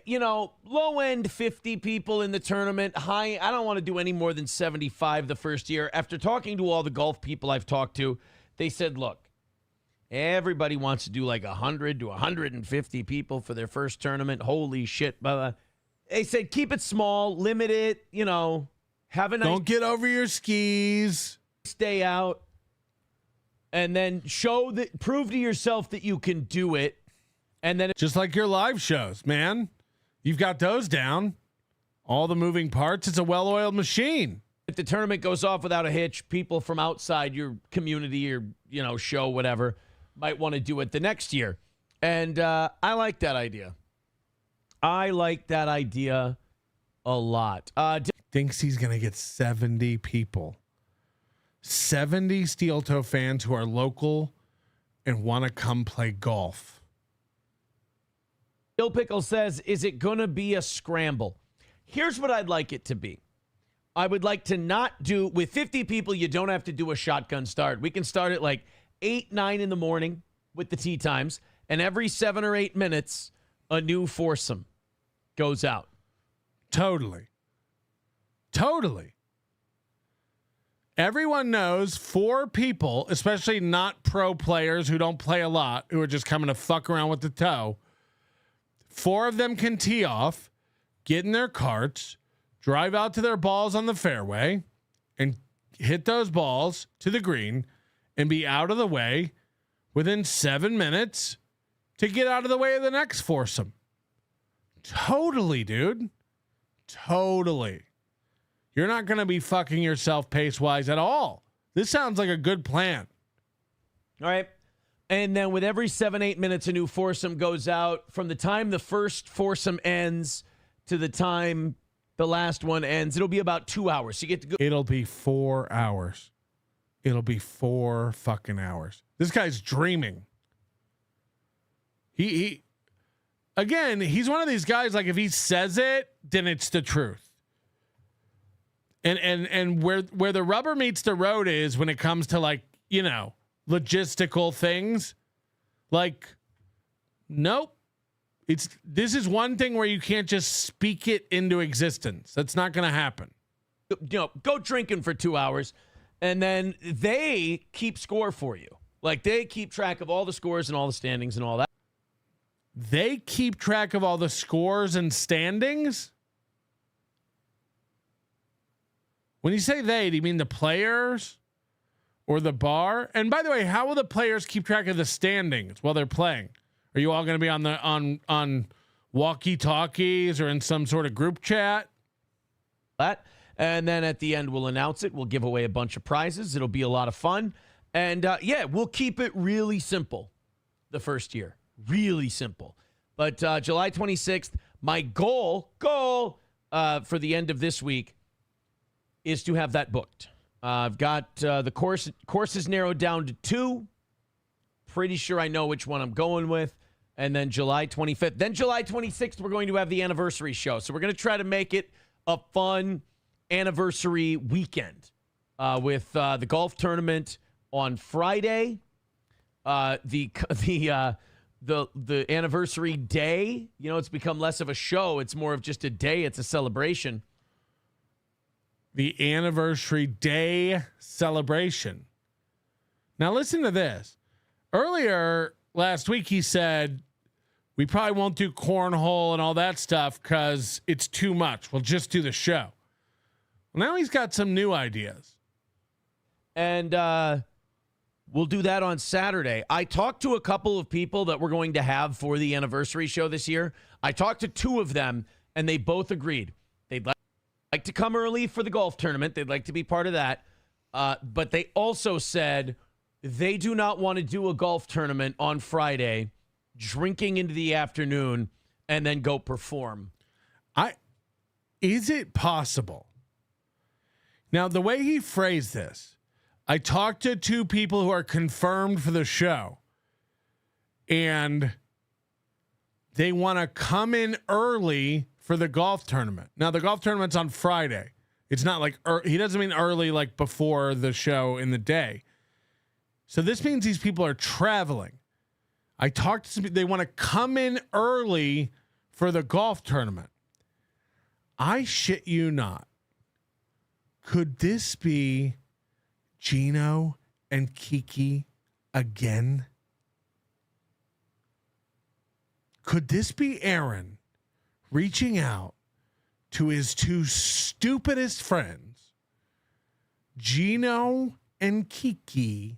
low end 50 people in the tournament. High, I don't want to do any more than 75 the first year. After talking to all the golf people I've talked to, they said, look, everybody wants to do like 100 to 150 people for their first tournament. Holy shit. They said, keep it small, limit it, have a nice. Don't get over your skis. Stay out. and then prove to yourself that you can do it. And then just like your live shows, man, you've got those down. All the moving parts. It's a well-oiled machine. If the tournament goes off without a hitch, people from outside your community or, show, whatever, might want to do it the next year. And I like that idea. I like that idea a lot. Thinks he's going to get 70 people. 70 Steel Toe fans who are local and want to come play golf. Bill Pickle says, is it going to be a scramble? Here's what I'd like it to be. I would like to not do, with 50 people, you don't have to do a shotgun start. We can start at like 8, 9 in the morning with the tee times, and every 7 or 8 minutes, a new foursome goes out. Totally. Everyone knows 4 people, especially not pro players who don't play a lot, who are just coming to fuck around with the toe. 4 of them can tee off, get in their carts, drive out to their balls on the fairway, and hit those balls to the green and be out of the way within 7 minutes to get out of the way of the next foursome. Totally, dude. Totally. You're not going to be fucking yourself pace-wise at all. This sounds like a good plan. All right. And then with every 7, 8 minutes, a new foursome goes out. From the time the first foursome ends to the time the last one ends, it'll be about 2 hours. So you get to go. It'll be 4 hours. It'll be 4 fucking hours. This guy's dreaming. He again, he's one of these guys, like, if he says it, then it's the truth. And where the rubber meets the road is when it comes to, like, logistical things. Like, nope. This is one thing where you can't just speak it into existence. That's not going to happen. Go drinking for 2 hours, and then they keep score for you. Like, they keep track of all the scores and all the standings and all that. They keep track of all the scores and standings? When you say they, do you mean the players or the bar? And by the way, how will the players keep track of the standings while they're playing? Are you all going to be on walkie-talkies or in some sort of group chat? And then at the end, we'll announce it. We'll give away a bunch of prizes. It'll be a lot of fun. And we'll keep it really simple the first year. Really simple. But July 26th, my goal for the end of this week is to have that booked. I've got the courses narrowed down to 2. Pretty sure I know which one I'm going with. And then July 25th. Then July 26th, we're going to have the anniversary show. So we're going to try to make it a fun anniversary weekend with the golf tournament on Friday. The anniversary day, it's become less of a show. It's more of just a day. It's a celebration. The anniversary day celebration. Now listen to this. Earlier last week, he said, we probably won't do cornhole and all that stuff because it's too much. We'll just do the show. Well, now he's got some new ideas. And we'll do that on Saturday. I talked to a couple of people that we're going to have for the anniversary show this year. I talked to 2 of them, and they both agreed. They'd like to come early for the golf tournament. They'd like to be part of that. But they also said they do not want to do a golf tournament on Friday, drinking into the afternoon, and then go perform. Is it possible? Now, the way he phrased this, I talked to 2 people who are confirmed for the show, and they want to come in early for the golf tournament. Now, the golf tournament's on Friday. It's not like he doesn't mean early like before the show in the day. So this means these people are traveling. I talked to some people, they want to come in early for the golf tournament. I shit you not. Could this be Gino and Kiki again? Could this be Aaron reaching out to his 2 stupidest friends, Gino and Kiki,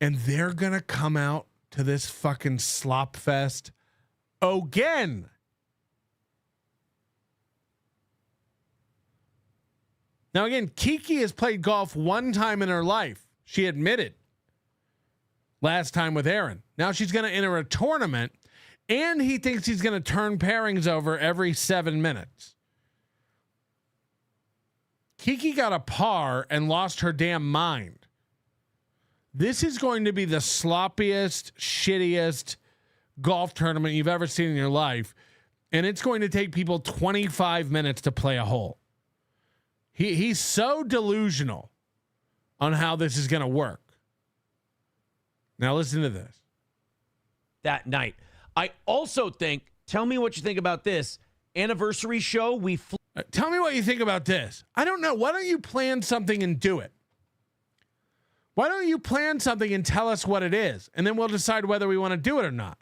And they're going to come out to this fucking slop fest again. Now, again, Kiki has played golf one time in her life. She admitted last time with Aaron. Now she's going to enter a tournament, and he thinks he's going to turn pairings over every 7 minutes. Kiki got a par and lost her damn mind. This is going to be the sloppiest, shittiest golf tournament you've ever seen in your life, and it's going to take people 25 minutes to play a hole. He's so delusional on how this is going to work. Now listen to this. That night. I also think, tell me what you think about this anniversary show. Tell me what you think about this. I don't know. Why don't you plan something and do it? Why don't you plan something and tell us what it is? And then we'll decide whether we want to do it or not.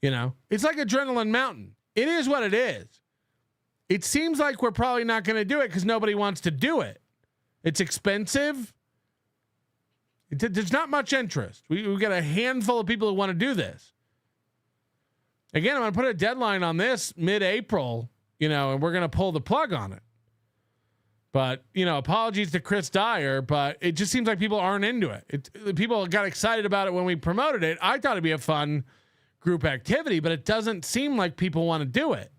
You know, it's like Adrenaline Mountain. It is what it is. It seems like we're probably not going to do it because nobody wants to do it. It's expensive. There's not much interest. We've got a handful of people who want to do this. Again, I'm going to put a deadline on this mid-April, you know, and we're going to pull the plug on it. But, you know, apologies to Chris Dyer, but it just seems like people aren't into it. People got excited about it when we promoted it. I thought it'd be a fun group activity, but it doesn't seem like people want to do it.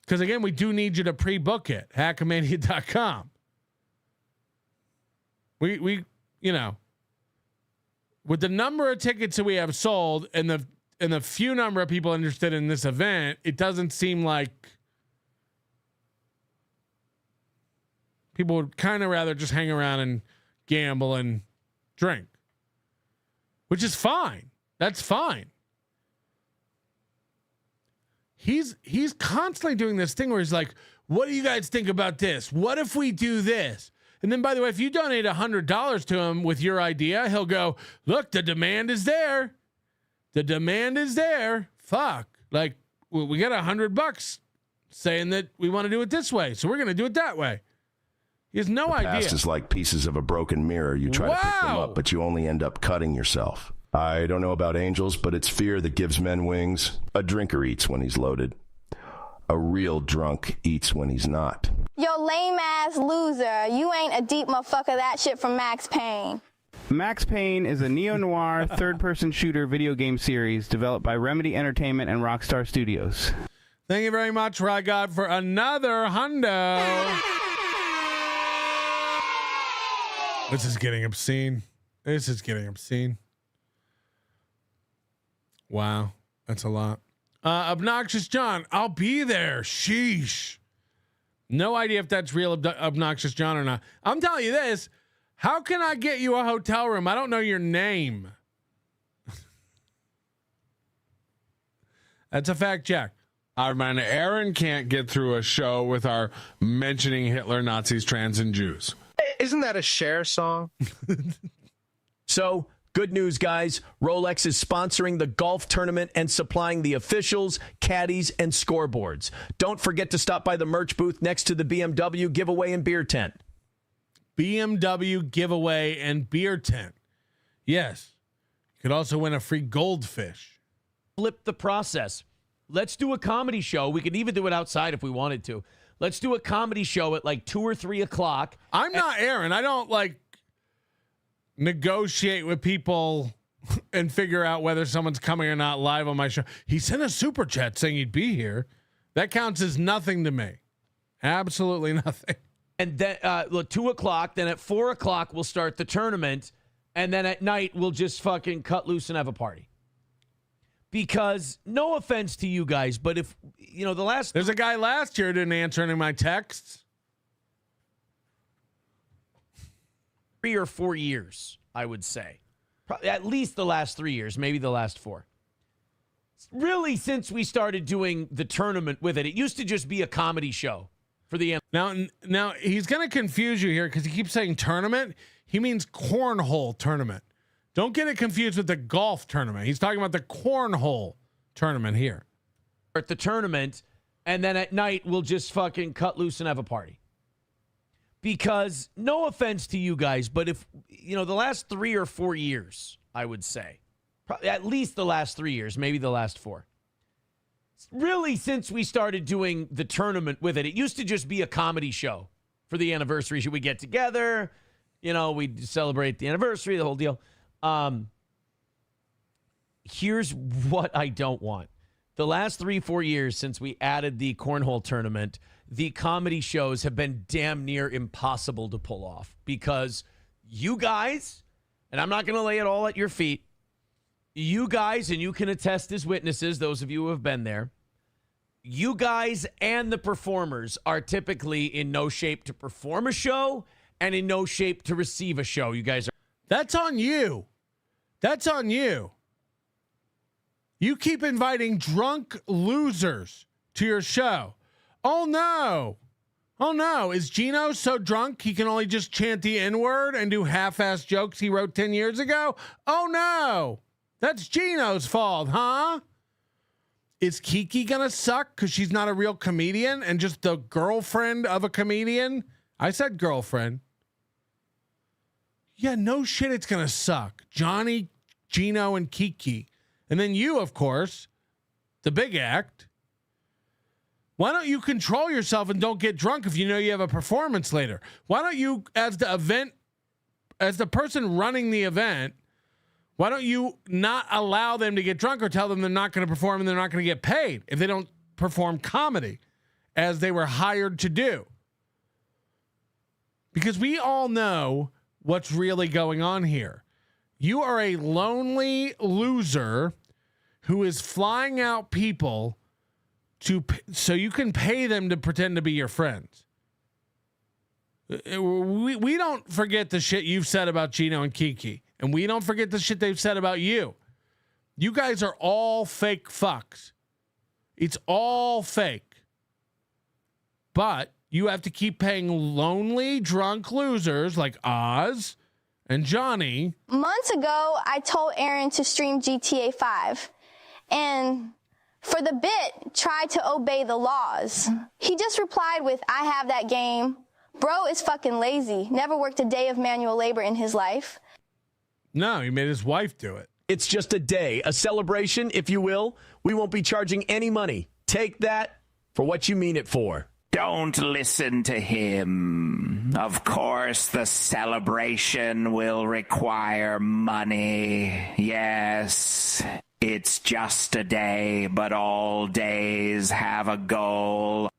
Because, again, we do need you to pre-book it, hackamania.com. We you know, with the number of tickets that we have sold and the few number of people interested in this event, it doesn't seem like people would kind of rather just hang around and gamble and drink, which is fine. That's fine. He's constantly doing this thing where he's like, what do you guys think about this? What if we do this? And then, by the way, if you donate $100 to him with your idea, he'll go, look, the demand is there. The demand is there. Fuck. Like, we got $100 saying that we want to do it this way. So we're going to do it that way. He has no idea. Past is like pieces of a broken mirror. You try to pick them up, but you only end up cutting yourself. I don't know about angels, but it's fear that gives men wings. A drinker eats when he's loaded. A real drunk eats when he's not. Yo, lame ass loser. You ain't a deep motherfucker. That shit from Max Payne. Max Payne is a neo-noir third-person shooter video game series developed by Remedy Entertainment and Rockstar Studios. Thank you very much, Rod God, for another hundo. This is getting obscene. This is getting obscene. Wow, that's a lot. Obnoxious John, I'll be there. Sheesh. No idea if that's real Obnoxious John or not. I'm telling you this. How can I get you a hotel room? I don't know your name. That's a fact check. Our man Aaron can't get through a show with our mentioning Hitler, Nazis, trans, and Jews. Isn't that a Cher song? So, good news, guys. Rolex is sponsoring the golf tournament and supplying the officials, caddies, and scoreboards. Don't forget to stop by the merch booth next to the BMW giveaway and beer tent. BMW giveaway and beer tent. Yes. You could also win a free goldfish. Flip the process. Let's do a comedy show. We could even do it outside if we wanted to. Let's do a comedy show at like 2 or 3 o'clock. I'm not Aaron. I don't like negotiate with people and figure out whether someone's coming or not live on my show. He sent a super chat saying he'd be here. That counts as nothing to me. Absolutely nothing. And then 2 o'clock, then at 4 o'clock, we'll start the tournament. And then at night, we'll just fucking cut loose and have a party. Because, no offense to you guys, but if, you know, there's a guy last year who didn't answer any of my texts. 3 or 4 years, I would say. Probably at least the last 3 years, maybe the last 4. Really, since we started doing the tournament with it, it used to just be a comedy show for the end. Now he's going to confuse you here because he keeps saying tournament. He means cornhole tournament. Don't get it confused with the golf tournament. He's talking about the cornhole tournament here. At the tournament, and then at night, we'll just fucking cut loose and have a party. Because no offense to you guys, but if, the last 3 or 4 years, I would say, at least the last 3 years, maybe the last 4. Really, since we started doing the tournament with it, it used to just be a comedy show for the anniversary. Should we get together? We'd celebrate the anniversary, the whole deal. Here's what I don't want. The last 3-4 years since we added the cornhole tournament, the comedy shows have been damn near impossible to pull off because you guys, and I'm not going to lay it all at your feet, you guys, and you can attest as witnesses, those of you who have been there, you guys and the performers are typically in no shape to perform a show and in no shape to receive a show. You guys are. That's on you. That's on you. You keep inviting drunk losers to your show. Oh, no. Oh, no. Is Gino so drunk he can only just chant the N-word and do half-assed jokes he wrote 10 years ago? Oh, no. That's Gino's fault, huh? Is Kiki going to suck because she's not a real comedian and just the girlfriend of a comedian? I said girlfriend. Yeah, no shit, it's going to suck. Johnny, Gino, and Kiki. And then you, of course, the big act. Why don't you control yourself and don't get drunk if you know you have a performance later? Why don't you, as the person running the event, why don't you not allow them to get drunk or tell them they're not going to perform and they're not going to get paid if they don't perform comedy as they were hired to do? Because we all know what's really going on here. You are a lonely loser who is flying out people so you can pay them to pretend to be your friends. We don't forget the shit you've said about Gino and Kiki, and we don't forget the shit they've said about you. You guys are all fake fucks. It's all fake. But you have to keep paying lonely, drunk losers like Oz and Johnny. Months ago, I told Aaron to stream GTA 5. And for the bit, tried to obey the laws. He just replied with, I have that game. Bro is fucking lazy. Never worked a day of manual labor in his life. No, he made his wife do it. It's just a day, a celebration, if you will. We won't be charging any money. Take that for what you mean it for. Don't listen to him. Of course, the celebration will require money. Yes, it's just a day, but all days have a goal.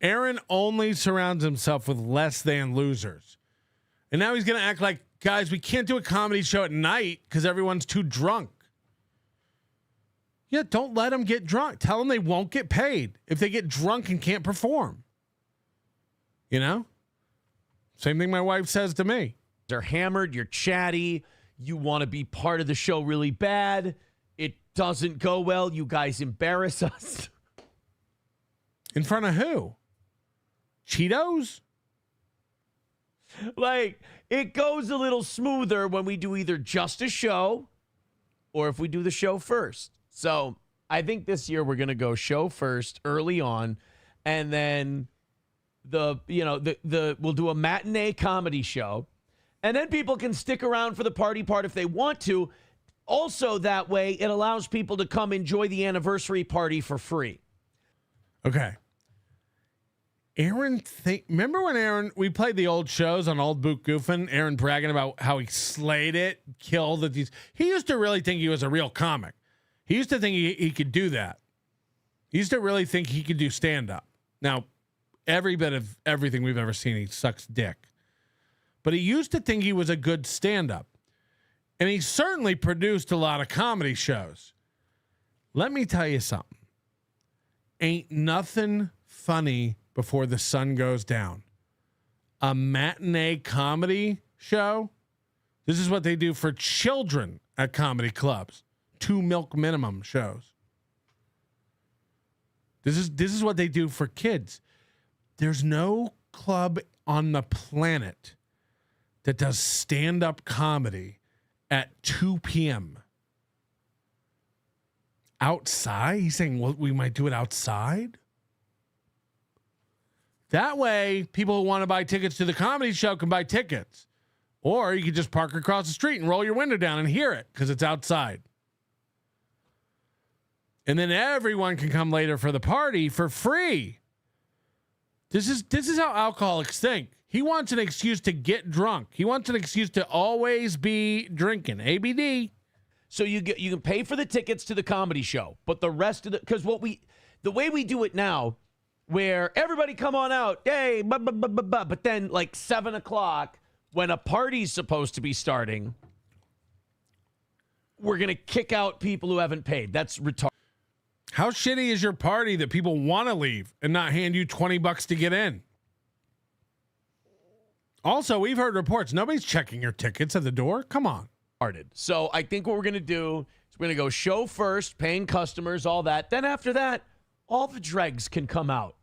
Aaron only surrounds himself with less than losers. And now he's going to act like, guys, we can't do a comedy show at night because everyone's too drunk. Yeah, don't let them get drunk. Tell them they won't get paid if they get drunk and can't perform. You know? Same thing my wife says to me. They're hammered, you're chatty, you want to be part of the show really bad. It doesn't go well. You guys embarrass us. In front of who? Cheetos? Like, it goes a little smoother when we do either just a show or if we do the show first. So I think this year we're going to go show first early on, and then we'll do a matinee comedy show, and then people can stick around for the party part if they want to. Also, that way it allows people to come enjoy the anniversary party for free. Okay. Remember when we played the old shows on Old Boot Goofin', Aaron bragging about how he slayed it, killed it. He used to really think he was a real comic. He used to think he could do that. He used to really think he could do stand-up. Now, every bit of everything we've ever seen, he sucks dick. But he used to think he was a good stand-up. And he certainly produced a lot of comedy shows. Let me tell you something. Ain't nothing funny before the sun goes down. A matinee comedy show? This is what they do for children at comedy clubs. 2 milk minimum shows. This is what they do for kids. There's no club on the planet that does stand-up comedy at 2 p.m. Outside? He's saying, well, we might do it outside? That way, people who want to buy tickets to the comedy show can buy tickets. Or you could just park across the street and roll your window down and hear it because it's outside. And then everyone can come later for the party for free. This is how alcoholics think. He wants an excuse to get drunk. He wants an excuse to always be drinking. ABD. So you can pay for the tickets to the comedy show, but the rest of because the way we do it now, where everybody come on out, hey, but then like 7:00 when a party's supposed to be starting, we're gonna kick out people who haven't paid. That's retarded. How shitty is your party that people want to leave and not hand you $20 to get in? Also, we've heard reports nobody's checking your tickets at the door. Come on. So I think what we're going to do is we're going to go show first, paying customers, all that. Then after that, all the dregs can come out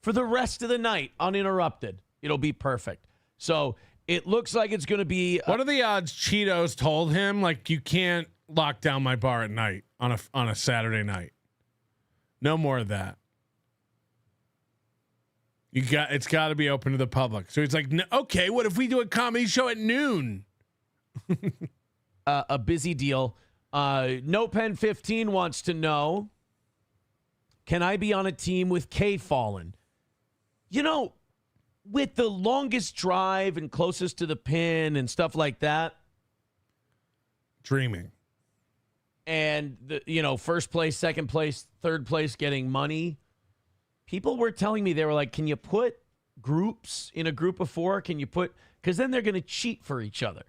for the rest of the night uninterrupted. It'll be perfect. So it looks like it's going to be. What are the odds Cheetos told him, like, you can't lock down my bar at night on a Saturday night? No more of that. It's got to be open to the public. So he's like, okay, what if we do a comedy show at noon? A busy deal. No Pen 15 wants to know, can I be on a team with K Fallen? You know, with the longest drive and closest to the pin and stuff like that. Dreaming. And, first place, second place, third place getting money. People were telling me, they were like, can you put groups in a group of 4? Can you put, because then they're going to cheat for each other.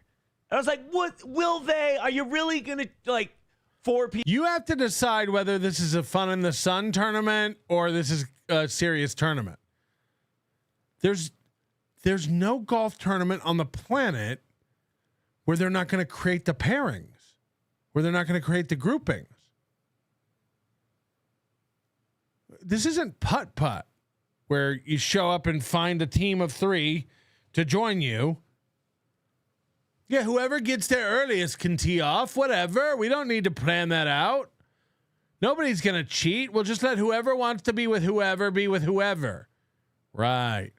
I was like, what will they? Are you really going to, 4 people? You have to decide whether this is a Fun in the Sun tournament or this is a serious tournament. There's no golf tournament on the planet where they're not going to create the pairings, where they're not going to create the groupings. This isn't putt-putt, where you show up and find a team of 3 to join you. Yeah, whoever gets there earliest can tee off, whatever. We don't need to plan that out. Nobody's going to cheat. We'll just let whoever wants to be with whoever be with whoever. Right.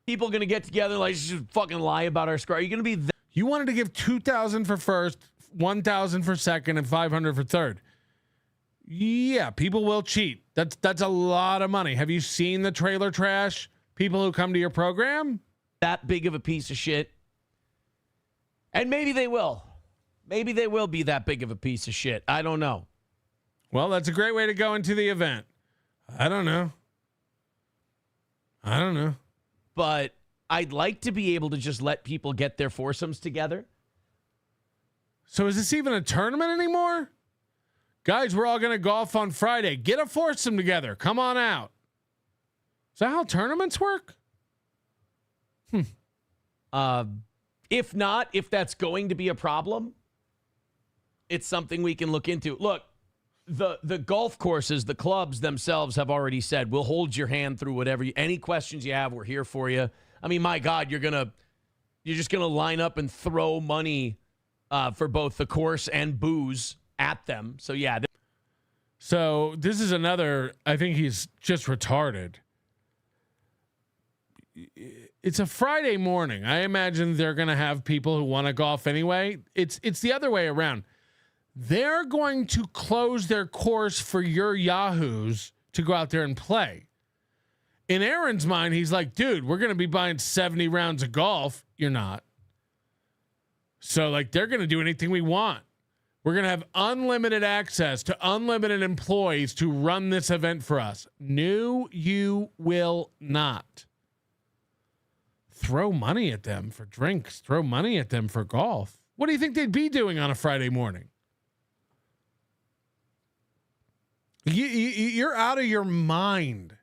People going to get together just fucking lie about our score. Are you going to be You wanted to give 2,000 for first, 1,000 for second, and 500 for third. Yeah, people will cheat. That's a lot of money. Have you seen the trailer trash people who come to your program? That big of a piece of shit. And maybe they will. Maybe they will be that big of a piece of shit. I don't know. Well, that's a great way to go into the event. I don't know. But I'd like to be able to just let people get their foursomes together. So is this even a tournament anymore? Guys, we're all going to golf on Friday. Get a foursome together. Come on out. Is that how tournaments work? If not, if that's going to be a problem, it's something we can look into. Look, the golf courses, the clubs themselves have already said, we'll hold your hand through any questions you have. We're here for you. I mean, my God, you're just going to line up and throw money for both the course and booze at them. So, yeah. So this is another, I think he's just retarded. It's a Friday morning. I imagine they're going to have people who want to golf anyway. It's the other way around. They're going to close their course for your yahoos to go out there and play. In Aaron's mind, he's like, dude, we're going to be buying 70 rounds of golf. You're not. So, they're going to do anything we want. We're going to have unlimited access to unlimited employees to run this event for us. No, you will not. Throw money at them for drinks. Throw money at them for golf. What do you think they'd be doing on a Friday morning? You're out of your mind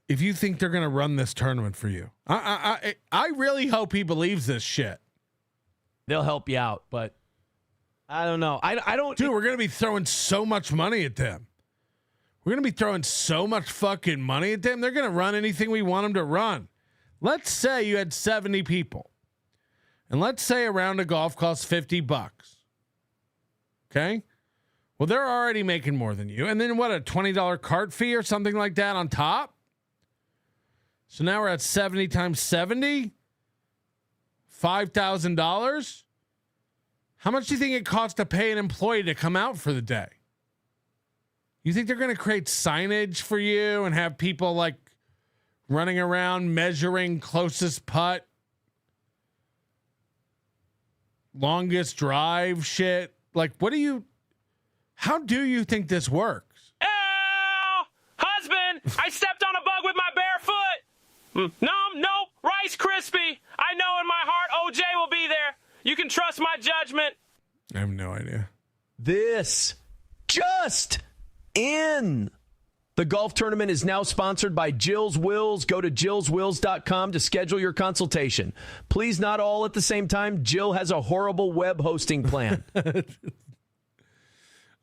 if you think they're going to run this tournament for you. I really hope he believes this shit. They'll help you out, but I don't know. I don't. Dude, we're going to be throwing so much money at them. We're going to be throwing so much fucking money at them. They're going to run anything we want them to run. Let's say you had 70 people. And let's say a round of golf costs $50. Okay? Well, they're already making more than you. And then what, a $20 cart fee or something like that on top? So now we're at 70 times 70, $5,000. How much do you think it costs to pay an employee to come out for the day? You think they're going to create signage for you and have people like running around measuring closest putt, longest drive shit? Like, how do you think this works? Oh, husband, I stepped on a bug with my bare foot. Nope, Rice Krispie. I know in my heart OJ will be there. You can trust my judgment. I have no idea. This just in. The golf tournament is now sponsored by Jill's Wills. Go to jillswills.com to schedule your consultation. Please, not all at the same time. Jill has a horrible web hosting plan.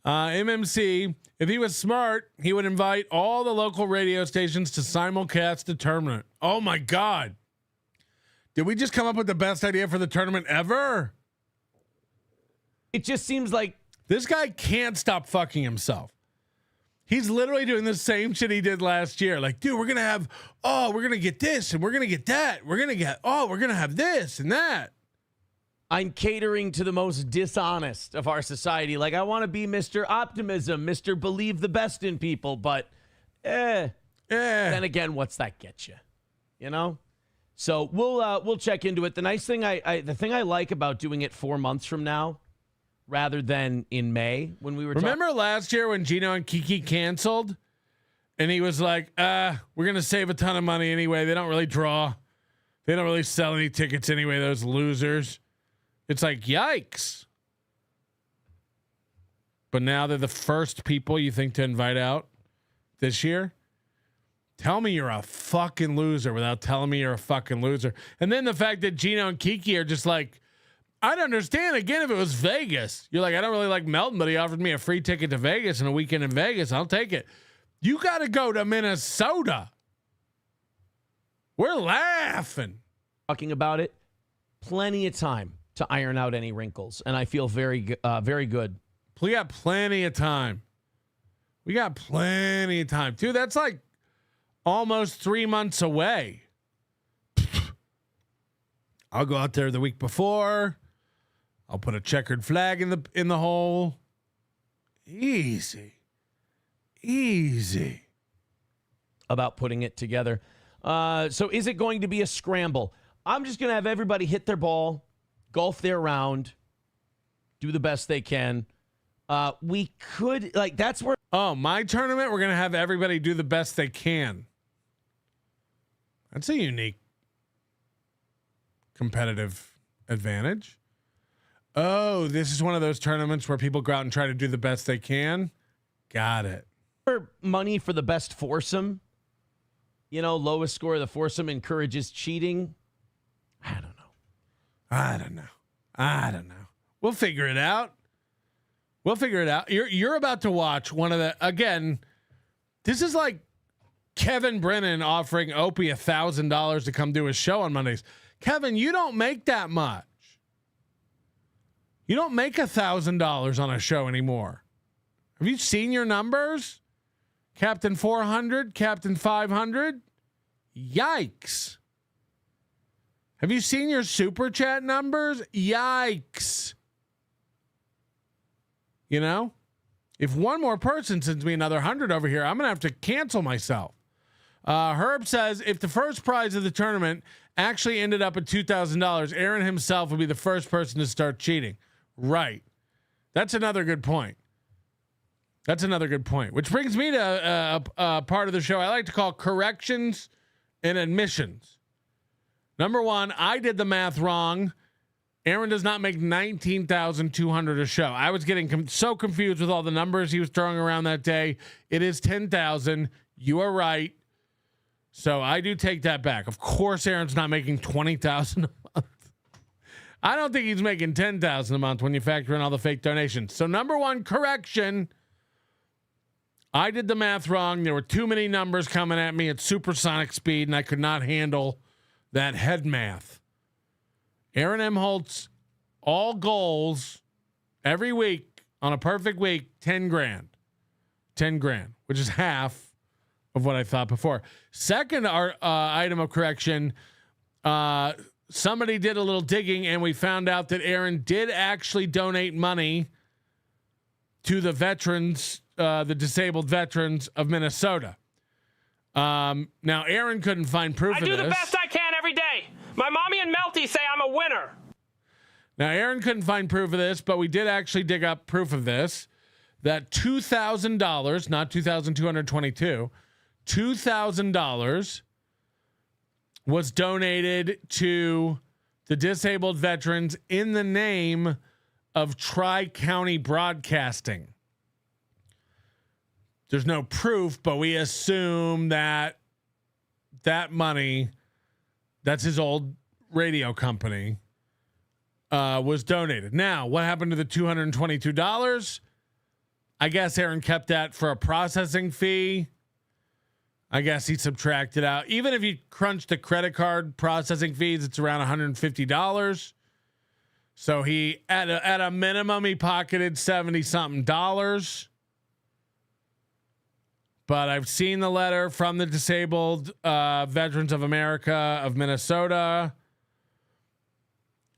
MMC, if he was smart, he would invite all the local radio stations to simulcast the tournament. Oh my God. Did we just come up with the best idea for the tournament ever? It just seems like this guy can't stop fucking himself. He's literally doing the same shit he did last year. Like, dude, we're going to get this and we're going to get that. We're going to have this and that. I'm catering to the most dishonest of our society. Like, I want to be Mr. Optimism, Mr. Believe the best in people, but then again, what's that get you? You know? So we'll check into it. The nice thing the thing I like about doing it 4 months from now rather than in May when we were Remember last year when Gino and Kiki canceled and he was like, we're going to save a ton of money anyway. They don't really draw. They don't really sell any tickets anyway, those losers. It's like, yikes. But now they're the first people you think to invite out this year. Tell me you're a fucking loser without telling me you're a fucking loser. And then the fact that Gino and Kiki are just like, I'd understand again if it was Vegas. You're like, I don't really like Melton, but he offered me a free ticket to Vegas and a weekend in Vegas. I'll take it. You got to go to Minnesota. We're laughing. Talking about it. Plenty of time to iron out any wrinkles. And I feel very good. We got plenty of time. Dude, that's like almost 3 months away. I'll go out there the week before. I'll put a checkered flag in the hole. Easy. About putting it together. So is it going to be a scramble? I'm just going to have everybody hit their ball, golf their round, do the best they can. We could, that's where. Oh, my tournament, we're going to have everybody do the best they can. That's a unique competitive advantage. Oh, this is one of those tournaments where people go out and try to do the best they can. Got it. Money for the best foursome. You know, lowest score of the foursome encourages cheating. I don't know. We'll figure it out. You're about to watch one of the, again, this is like Kevin Brennan offering Opie $1,000 to come do his show on Mondays. Kevin, you don't make that much. You don't make $1,000 on a show anymore. Have you seen your numbers? Captain 400, Captain 500? Yikes. Have you seen your super chat numbers? Yikes. You know, if one more person sends me another 100 over here, I'm going to have to cancel myself. Herb says if the first prize of the tournament actually ended up at $2,000, Aaron himself would be the first person to start cheating. Right. That's another good point. Which brings me to a part of the show I like to call corrections and admissions. Number one, I did the math wrong. Aaron does not make $19,200 a show. I was getting so confused with all the numbers he was throwing around that day. It is $10,000. You are right. So I do take that back. Of course, Aaron's not making $20,000 a month. I don't think he's making $10,000 a month when you factor in all the fake donations. So number one, correction. I did the math wrong. There were too many numbers coming at me at supersonic speed, and I could not handle that head math. Aaron Imholte's all goals every week on a perfect week, $10,000. $10,000, which is half of what I thought before. Second item of correction, somebody did a little digging and we found out that Aaron did actually donate money to the veterans, the disabled veterans of Minnesota. Now, Aaron couldn't find proof of this. I do the best I can every day. My mommy and Melty say I'm a winner. Now, Aaron couldn't find proof of this, but we did actually dig up proof of this, that $2,000, not $2,222, $2,000 was donated to the disabled veterans in the name of Tri-County Broadcasting. There's no proof, but we assume that that money, that's his old radio company, was donated. Now, what happened to the $222? I guess Aaron kept that for a processing fee. I guess he subtracted out. Even if you crunch the credit card processing fees, it's around $150. So he, at a minimum, he pocketed $70-something. But I've seen the letter from the Disabled Veterans of America of Minnesota.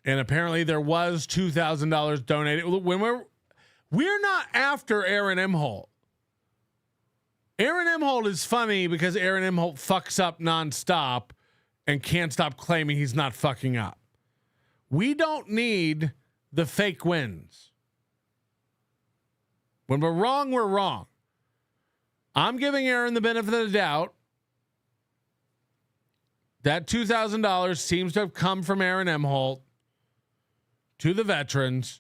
And apparently there was $2,000 donated. When we're not after Aaron Imholte. Aaron Imholte is funny because Aaron Imholte fucks up nonstop and can't stop claiming he's not fucking up. We don't need the fake wins. When we're wrong, we're wrong. I'm giving Aaron the benefit of the doubt. That $2,000 seems to have come from Aaron Imholte to the veterans.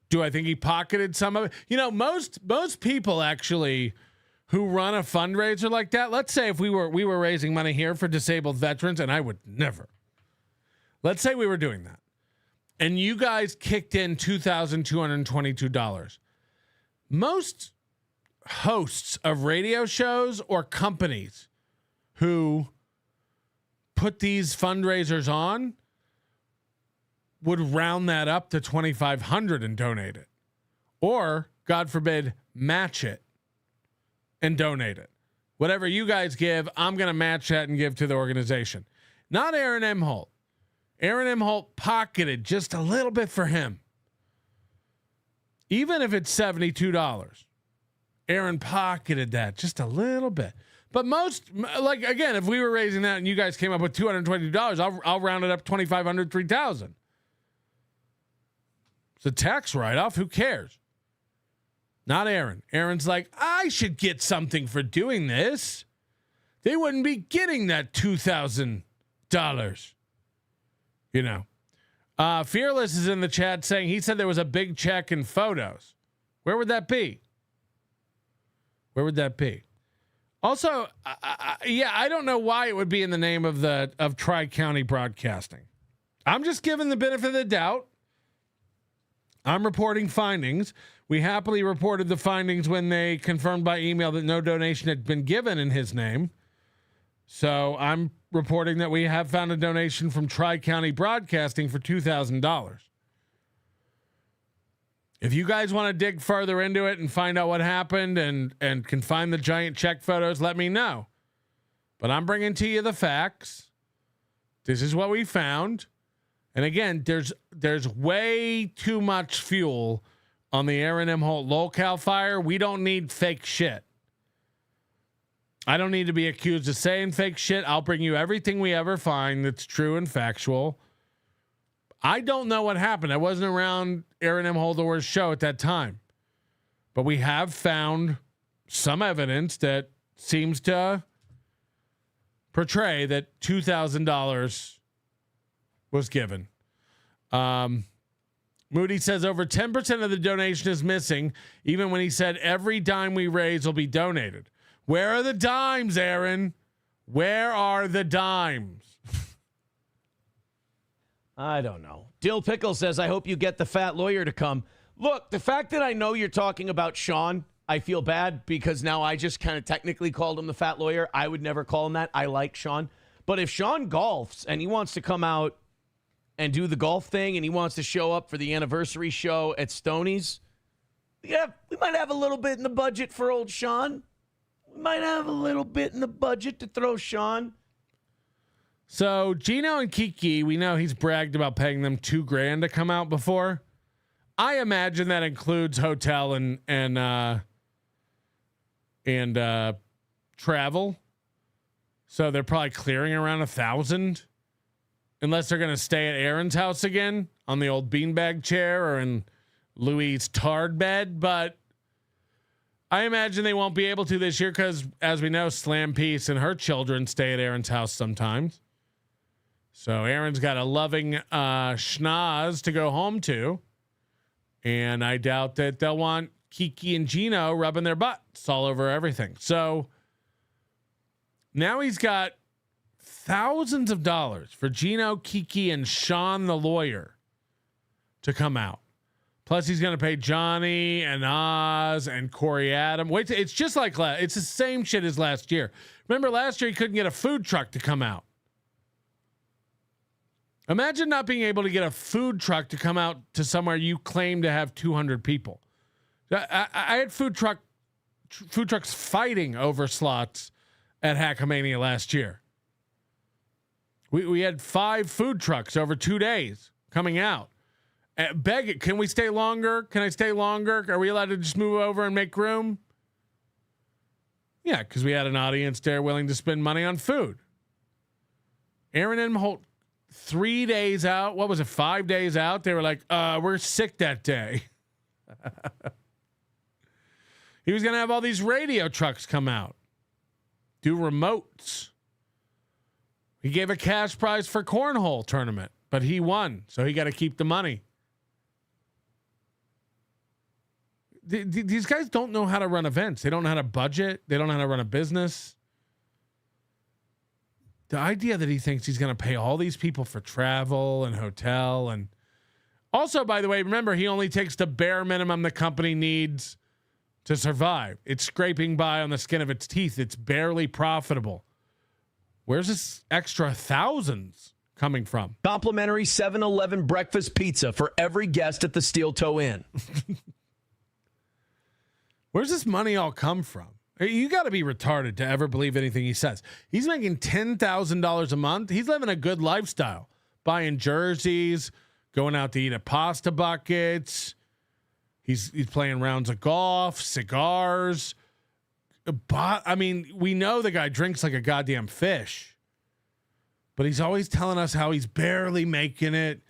Do I think he pocketed some of it? You know, most people actually who run a fundraiser like that, let's say if we were raising money here for disabled veterans, and I would never. Let's say we were doing that. And you guys kicked in $2,222. Most hosts of radio shows or companies who put these fundraisers on would round that up to $2,500 and donate it, or God forbid, match it and donate it. Whatever you guys give, I'm going to match that and give to the organization. Not Aaron Imholte. Aaron Imholte pocketed just a little bit for him. Even if it's $72, Aaron pocketed that just a little bit. But most, like, again, if we were raising that and you guys came up with $222, I'll round it up $2,500, $3,000. It's a tax write-off. Who cares? Not Aaron. Aaron's like, I should get something for doing this. They wouldn't be getting that $2,000. You know. Fearless is in the chat saying he said there was a big check in photos. Where would that be? Where would that be? Also, I don't know why it would be in the name of Tri-County Broadcasting. I'm just giving the benefit of the doubt. I'm reporting findings. We happily reported the findings when they confirmed by email that no donation had been given in his name. So I'm reporting that we have found a donation from Tri-County Broadcasting for $2,000. If you guys want to dig further into it and find out what happened and can find the giant check photos, let me know. But I'm bringing to you the facts. This is what we found. And again, there's way too much fuel on the Aaron Imholte locale fire. We don't need fake shit. I don't need to be accused of saying fake shit. I'll bring you everything we ever find that's true and factual. I don't know what happened. I wasn't around Aaron Imholte or his show at that time. But we have found some evidence that seems to portray that $2,000 was given. Moody says over 10% of the donation is missing, even when he said every dime we raise will be donated. Where are the dimes, Aaron? Where are the dimes? I don't know. Dill Pickle says, I hope you get the fat lawyer to come. Look, the fact that I know you're talking about Sean, I feel bad because now I just kind of technically called him the fat lawyer. I would never call him that. I like Sean. But if Sean golfs and he wants to come out and do the golf thing and he wants to show up for the anniversary show at Stoney's, yeah, we might have a little bit in the budget for old Sean. We might have a little bit in the budget to throw Sean. So Gino and Kiki, we know he's bragged about paying them $2,000 to come out before. I imagine that includes hotel and travel. So they're probably clearing around $1,000, unless they're going to stay at Aaron's house again on the old beanbag chair or in Louis' tarred bed. But I imagine they won't be able to this year because, as we know, Slam Peace and her children stay at Aaron's house sometimes. So Aaron's got a loving schnoz to go home to. And I doubt that they'll want Kiki and Gino rubbing their butts all over everything. So now he's got thousands of dollars for Gino, Kiki, and Sean the lawyer to come out. Plus, he's going to pay Johnny and Oz and Corey Adam. Wait, it's just like it's the same shit as last year. Remember last year he couldn't get a food truck to come out. Imagine not being able to get a food truck to come out to somewhere you claim to have 200 people. I had food trucks fighting over slots at Hackamania last year. We had 5 food trucks over 2 days coming out. Beg it. Can we stay longer? Can I stay longer? Are we allowed to just move over and make room? Yeah, because we had an audience there willing to spend money on food. Aaron and Imholte, 3 days out. What was it? 5 days out. They were like, we're sick that day. He was going to have all these radio trucks come out, do remotes. He gave a cash prize for cornhole tournament, but he won, so he got to keep the money. These guys don't know how to run events. They don't know how to budget. They don't know how to run a business. The idea that he thinks he's going to pay all these people for travel and hotel, and also, by the way, remember, he only takes the bare minimum the company needs to survive. It's scraping by on the skin of its teeth. It's barely profitable. Where's this extra thousands coming from? Complimentary 7-Eleven breakfast pizza for every guest at the Steel Toe Inn. Where's this money all come from? You got to be retarded to ever believe anything he says. He's making $10,000 a month. He's living a good lifestyle, buying jerseys, going out to eat at pasta buckets. He's playing rounds of golf, cigars. I mean, we know the guy drinks like a goddamn fish, but he's always telling us how he's barely making it,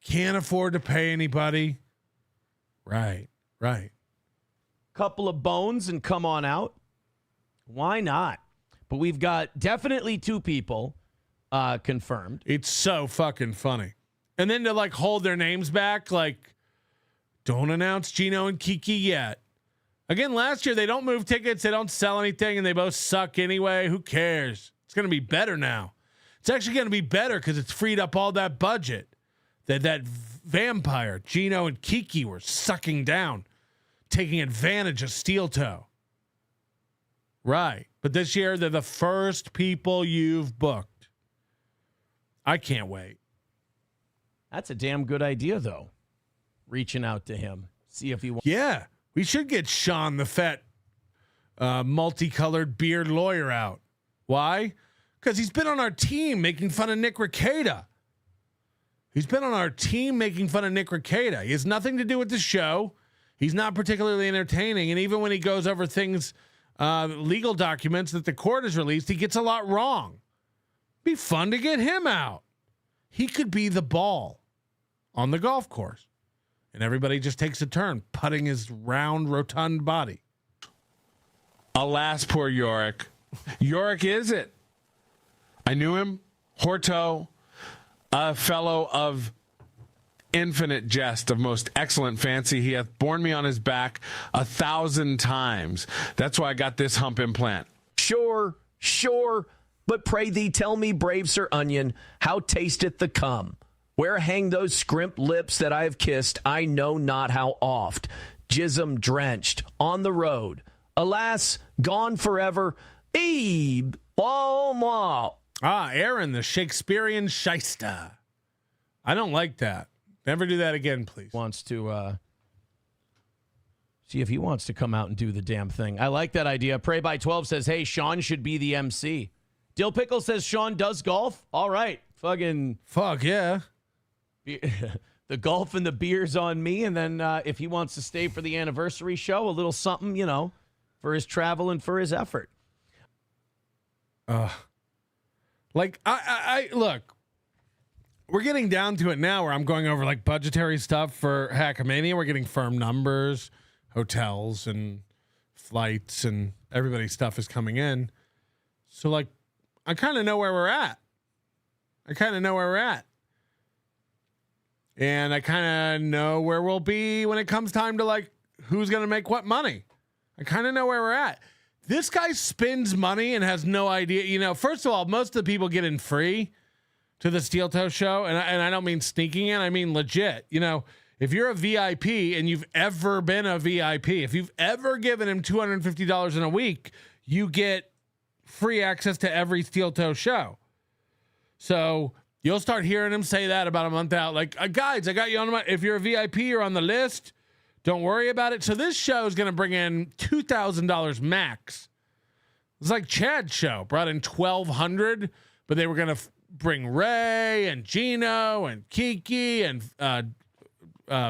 can't afford to pay anybody. Right. Couple of bones and come on out. Why not? But we've got definitely 2 people confirmed. It's so fucking funny. And then to like hold their names back, like, don't announce Gino and Kiki yet. Again, last year, they don't move tickets, they don't sell anything, and they both suck anyway. Who cares? It's going to be better now. It's actually going to be better because it's freed up all that budget that vampire, Gino and Kiki, were sucking down, taking advantage of Steel Toe. Right. But this year, they're the first people you've booked. I can't wait. That's a damn good idea, though. Reaching out to him. See if he wants. Yeah. We should get Sean the fat, multicolored beard lawyer out. Why? Because he's been on our team making fun of Nick Rekieta. He has nothing to do with the show. He's not particularly entertaining. And even when he goes over things, legal documents that the court has released, he gets a lot wrong. Be fun to get him out. He could be the ball on the golf course. And everybody just takes a turn putting his round, rotund body. Alas, poor Yorick. Yorick is it. I knew him. Horto, a fellow of infinite jest, of most excellent fancy. He hath borne me on his back 1,000 times. That's why I got this hump implant. Sure. But pray thee, tell me, brave Sir Onion, how tasteth the cum? Where hang those scrimp lips that I have kissed, I know not how oft, jism drenched, on the road. Alas, gone forever. Ebe, Aaron, the Shakespearean shyster. I don't like that. Never do that again, please. Wants to See if he wants to come out and do the damn thing. I like that idea. Pray by 12 says, hey, Sean should be the MC. Dill Pickle says Sean does golf. All right. Fuck yeah. The golf and the beer's on me. And then if he wants to stay for the anniversary show, a little something, for his travel and for his effort. Like, I look, we're getting down to it now where I'm going over like budgetary stuff for Hackamania. We're getting firm numbers, hotels and flights, and everybody's stuff is coming in. So like, I kind of know where we're at. And I kind of know where we'll be when it comes time to like, who's going to make what money. I kind of know where we're at. This guy spends money and has no idea. First of all, most of the people get in free to the Steel Toe show. And I don't mean sneaking in. I mean legit. If you're a VIP and you've ever been a VIP, if you've ever given him $250 in a week, you get free access to every Steel Toe show. So you'll start hearing him say that about a month out. Like, guys, I got you on if you're a VIP, you're on the list. Don't worry about it. So this show is going to bring in $2,000 max. It's like Chad's show brought in $1,200, but they were going to bring Ray and Gino and Kiki and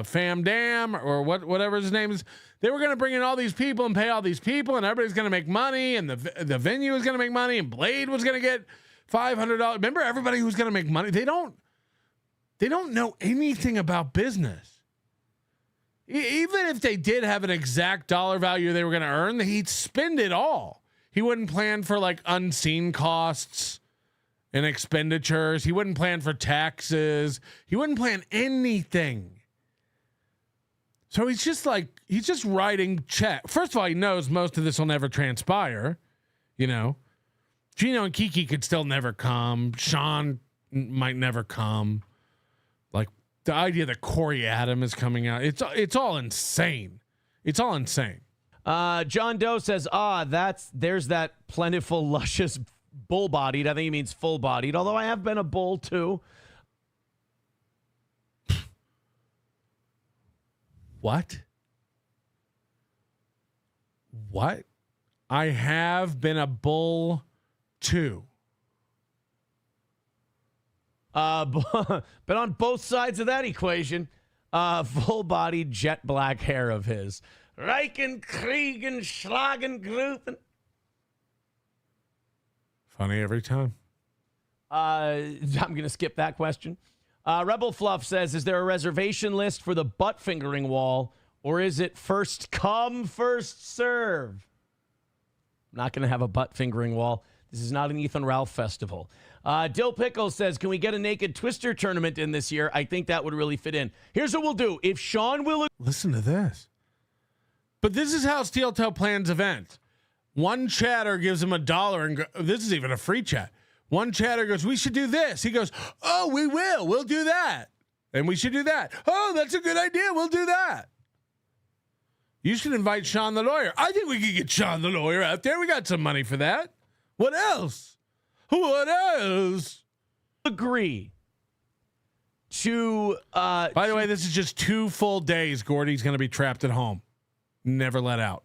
Fam Dam or whatever his name is. They were going to bring in all these people and pay all these people, and everybody's going to make money, and the venue is going to make money, and Blade was going to get $500. Remember, everybody who's going to make money. They don't know anything about business. Even if they did have an exact dollar value they were going to earn, he'd spend it all. He wouldn't plan for like unseen costs and expenditures. He wouldn't plan for taxes. He wouldn't plan anything. So he's just writing check. First of all, he knows most of this will never transpire. Gino and Kiki could still never come. Sean might never come. Like, the idea that Corey Adam is coming out, it's all insane. It's all insane. John Doe says, there's that plentiful, luscious, bull-bodied. I think he means full-bodied, although I have been a bull too. What? I have been a bull too. But on both sides of that equation, full-bodied jet black hair of his. Reichen, Kriegen, Schlagen, Grufen. Funny every time. I'm going to skip that question. Rebel Fluff says, is there a reservation list for the butt fingering wall, or is it first come, first serve? I'm not going to have a butt fingering wall. This is not an Ethan Ralph festival. Dill Pickle says, can we get a naked twister tournament in this year? I think that would really fit in. Here's what we'll do. If Sean will... Listen to this. But this is how Steel Toe plans events. One chatter gives him $1 and this is even a free chat. One chatter goes, we should do this. He goes, oh, we will. We'll do that. And we should do that. Oh, that's a good idea. We'll do that. You should invite Sean the lawyer. I think we could get Sean the lawyer out there. We got some money for that. What else? What else? Agree to by the way, this is just 2 full days Gordy's going to be trapped at home, never let out.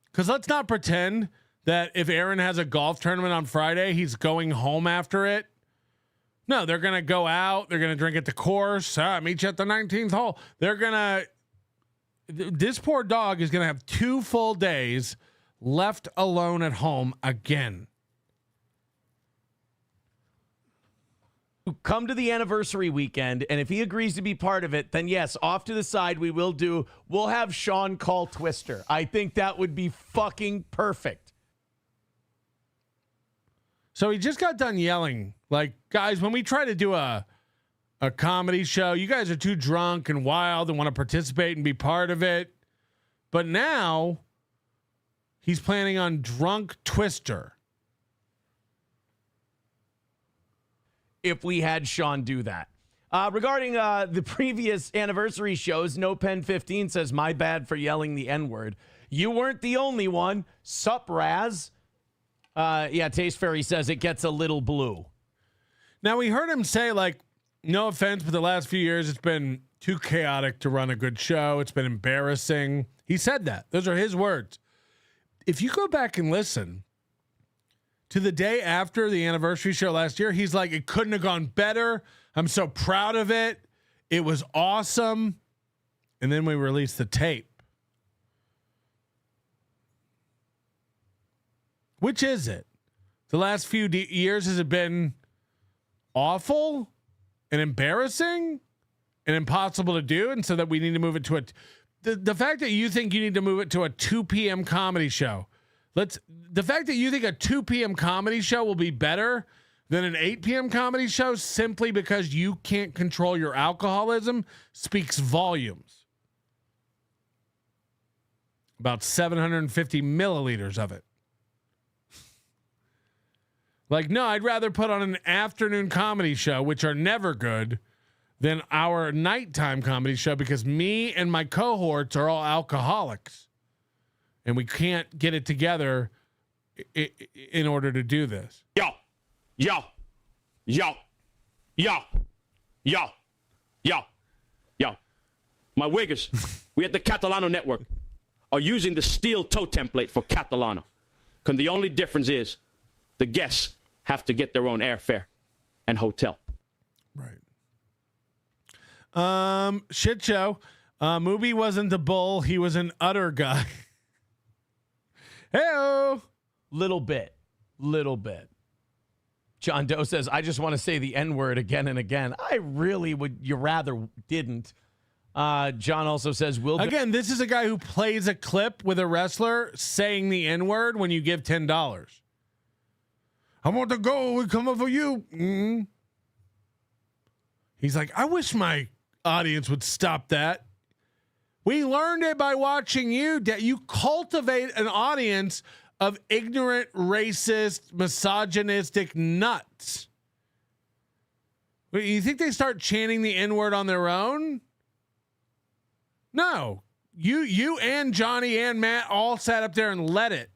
Because let's not pretend that if Aaron has a golf tournament on Friday, he's going home after it. No, they're going to go out, they're going to drink at the course, meet you at the 19th hole. This poor dog is going to have 2 full days left alone at home again. Come to the anniversary weekend, and if he agrees to be part of it, then yes, off to the side we'll have Sean call Twister. I think that would be fucking perfect. So he just got done yelling, like, guys, when we try to do a comedy show, you guys are too drunk and wild and want to participate and be part of it. But now he's planning on drunk Twister. If we had Sean do that. Regarding the previous anniversary shows, No Pen 15 says, my bad for yelling the N-word. You weren't the only one. Sup, Raz? Taste Fairy says it gets a little blue. Now, we heard him say, like, no offense, but the last few years it's been too chaotic to run a good show. It's been embarrassing. He said that. Those are his words. If you go back and listen to the day after the anniversary show last year, he's like, it couldn't have gone better. I'm so proud of it. It was awesome. And then we released the tape. Which is it? The last few years, has it been awful and embarrassing and impossible to do? And so that we need to move it to the fact that you think you need to move it to a 2 p.m. comedy show. The fact that you think a 2 p.m. comedy show will be better than an 8 p.m. comedy show simply because you can't control your alcoholism speaks volumes. About 750 milliliters of it. Like, no, I'd rather put on an afternoon comedy show, which are never good, than our nighttime comedy show because me and my cohorts are all alcoholics. And we can't get it together in order to do this. Yo. My wiggers, we at the Catalano Network are using the steel toe template for Catalano. Because the only difference is the guests have to get their own airfare and hotel. Right. Shit show. Mubi wasn't the bull. He was an utter guy. Hey-o. Little bit. John Doe says, I just want to say the N-word again and again. I really would. You rather didn't. John also says, again, this is a guy who plays a clip with a wrestler saying the N-word when you give $10. I want to go. We come up for you. Mm-hmm. He's like, I wish my audience would stop that. We learned it by watching you. You cultivate an audience of ignorant, racist, misogynistic nuts. You think they start chanting the N-word on their own? No. You and Johnny and Matt all sat up there and let it.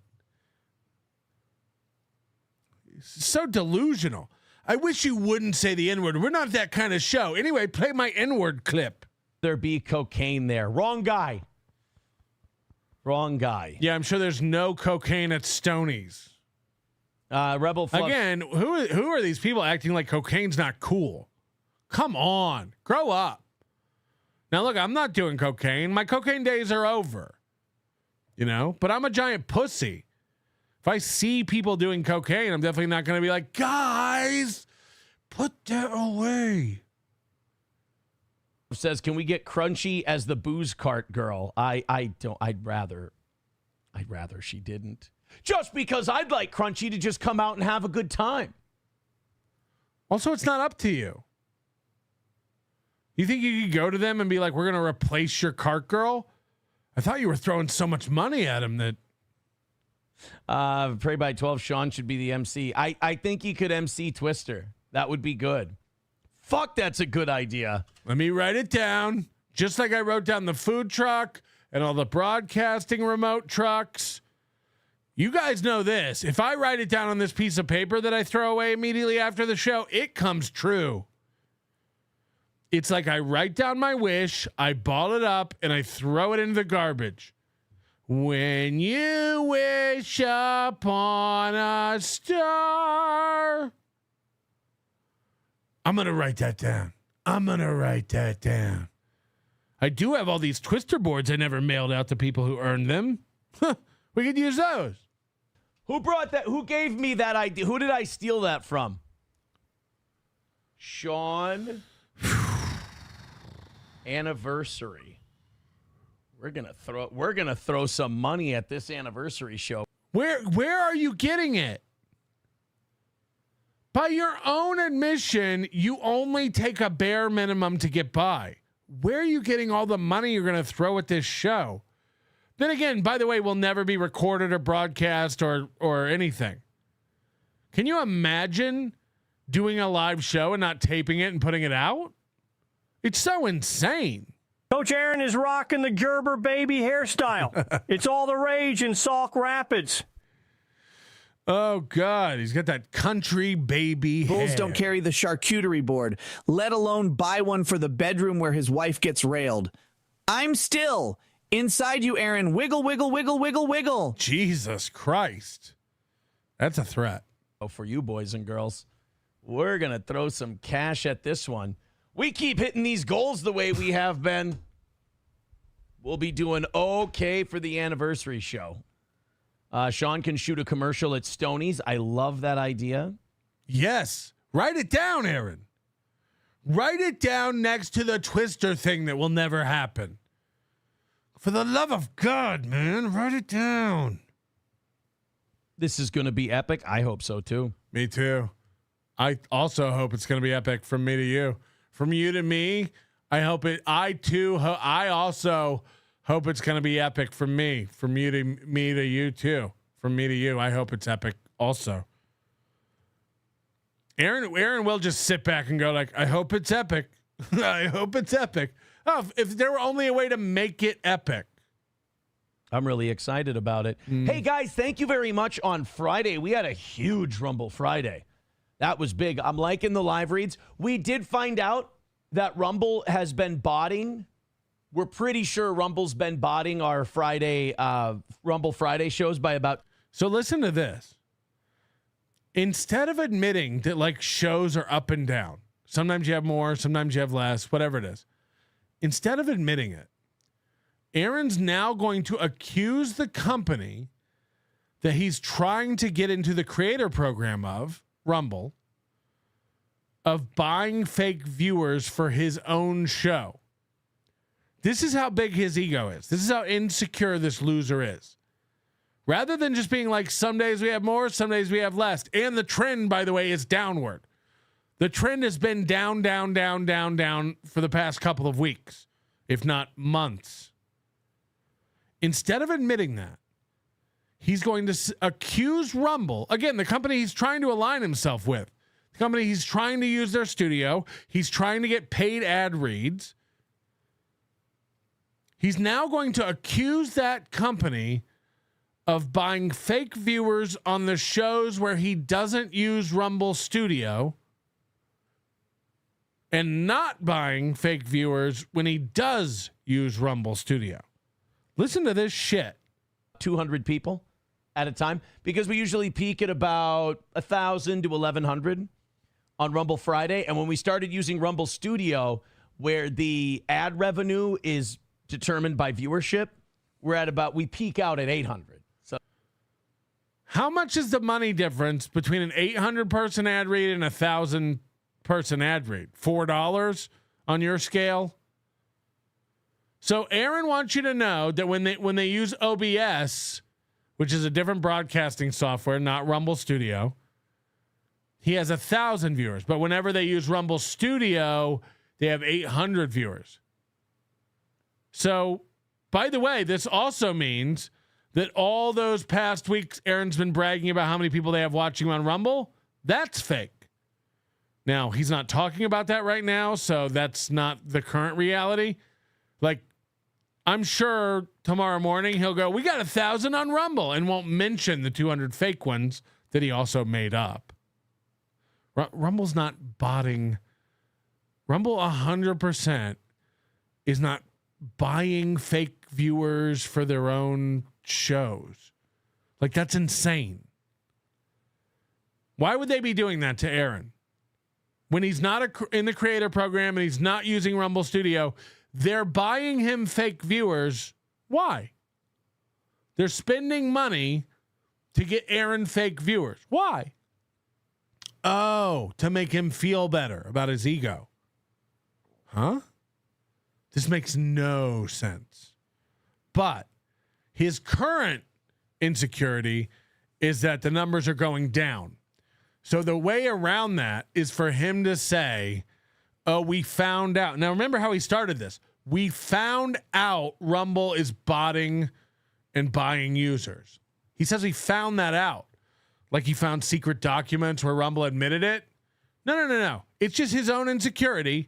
So delusional. I wish you wouldn't say the N-word. We're not that kind of show. Anyway, play my N-word clip. There be cocaine there. Wrong guy. Yeah, I'm sure there's no cocaine at Stoney's. Rebel Flux. Again, who are these people acting like cocaine's not cool? Come on. Grow up. Now, look, I'm not doing cocaine. My cocaine days are over. You know? But I'm a giant pussy. If I see people doing cocaine, I'm definitely not going to be like, guys, put that away. Says, can we get Crunchy as the booze cart girl? I'd rather she didn't. Just because I'd like Crunchy to just come out and have a good time. Also, it's not up to you. You think you could go to them and be like, we're going to replace your cart girl? I thought you were throwing so much money at him that. Pray by 12, Sean should be the MC. I think he could MC Twister. That would be good. Fuck, that's a good idea. Let me write it down. Just like I wrote down the food truck and all the broadcasting remote trucks. You guys know this. If I write it down on this piece of paper that I throw away immediately after the show, it comes true. It's like I write down my wish, I ball it up, and I throw it into the garbage. When you wish upon a star. I'm going to write that down. I do have all these Twister boards I never mailed out to people who earned them. We could use those. Who brought that? Who gave me that idea? Who did I steal that from? Sean. Anniversary. We're gonna throw some money at this anniversary show. Where are you getting it? By your own admission, you only take a bare minimum to get by. Where are you getting all the money you're going to throw at this show? Then again, by the way, will never be recorded or broadcast or anything. Can you imagine doing a live show and not taping it and putting it out? It's so insane. Coach Aaron is rocking the Gerber baby hairstyle. It's all the rage in Sauk Rapids. Oh, God. He's got that country baby Bulls hair. don't carry the charcuterie board, let alone buy one for the bedroom where his wife gets railed. I'm still inside you, Aaron. Wiggle, wiggle, wiggle, wiggle, wiggle. Jesus Christ. That's a threat. Oh, for you boys and girls. We're going to throw some cash at this one. We keep hitting these goals the way we have been. We'll be doing okay for the anniversary show. Sean can shoot a commercial at Stoney's. I love that idea. Yes. Write it down, Aaron. Write it down next to the Twister thing that will never happen. For the love of God, man, write it down. This is going to be epic. I hope so, too. Me, too. I also hope it's going to be epic from me to you. From you to me, I hope it. I also hope it's going to be epic from me. From you to me to you, too. From me to you, I hope it's epic also. Aaron will just sit back and go like, I hope it's epic. I hope it's epic. Oh, if there were only a way to make it epic. I'm really excited about it. Hey, guys, thank you very much. On Friday, we had a huge Rumble Friday. That was big. I'm liking the live reads. We did find out that Rumble has been botting. We're pretty sure Rumble's been botting our Friday, Rumble Friday shows by about. So listen to this. Instead of admitting that like shows are up and down, sometimes you have more, sometimes you have less, whatever it is. Instead of admitting it, Aaron's now going to accuse the company that he's trying to get into the creator program of Rumble of buying fake viewers for his own show. This is how big his ego is. This is how insecure this loser is. Rather than just being like, some days we have more, some days we have less. And the trend, by the way, is downward. The trend has been down, down, down, down, down for the past couple of weeks, if not months. Instead of admitting that, he's going to accuse Rumble, again, the company he's trying to align himself with, the company he's trying to use their studio, he's trying to get paid ad reads. He's now going to accuse that company of buying fake viewers on the shows where he doesn't use Rumble Studio and not buying fake viewers when he does use Rumble Studio. Listen to this shit. 200 people at a time, because we usually peak at about 1,000 to 1,100 on Rumble Friday. And when we started using Rumble Studio, where the ad revenue is determined by viewership, we peak out at 800. So how much is the money difference between an 800 person ad read and 1,000 person ad read? $4 on your scale? So Aaron wants you to know that when they use OBS, which is a different broadcasting software, not Rumble Studio, he has 1,000 viewers. But whenever they use Rumble Studio, they have 800 viewers. So, by the way, this also means that all those past weeks Aaron's been bragging about how many people they have watching on Rumble, that's fake. Now, he's not talking about that right now, so that's not the current reality. Like, I'm sure tomorrow morning he'll go, we got 1,000 on Rumble, and won't mention the 200 fake ones that he also made up. Rumble's not botting. Rumble 100% is not buying fake viewers for their own shows. Like, that's insane. Why would they be doing that to Aaron? When he's not in the creator program and he's not using Rumble Studio, they're buying him fake viewers. Why? They're spending money to get Aaron fake viewers. Why? Oh, to make him feel better about his ego. Huh? This makes no sense. But his current insecurity is that the numbers are going down. So the way around that is for him to say, oh, we found out. Now, remember how he started this. We found out Rumble is botting and buying users. He says he found that out. Like he found secret documents where Rumble admitted it. No. It's just his own insecurity.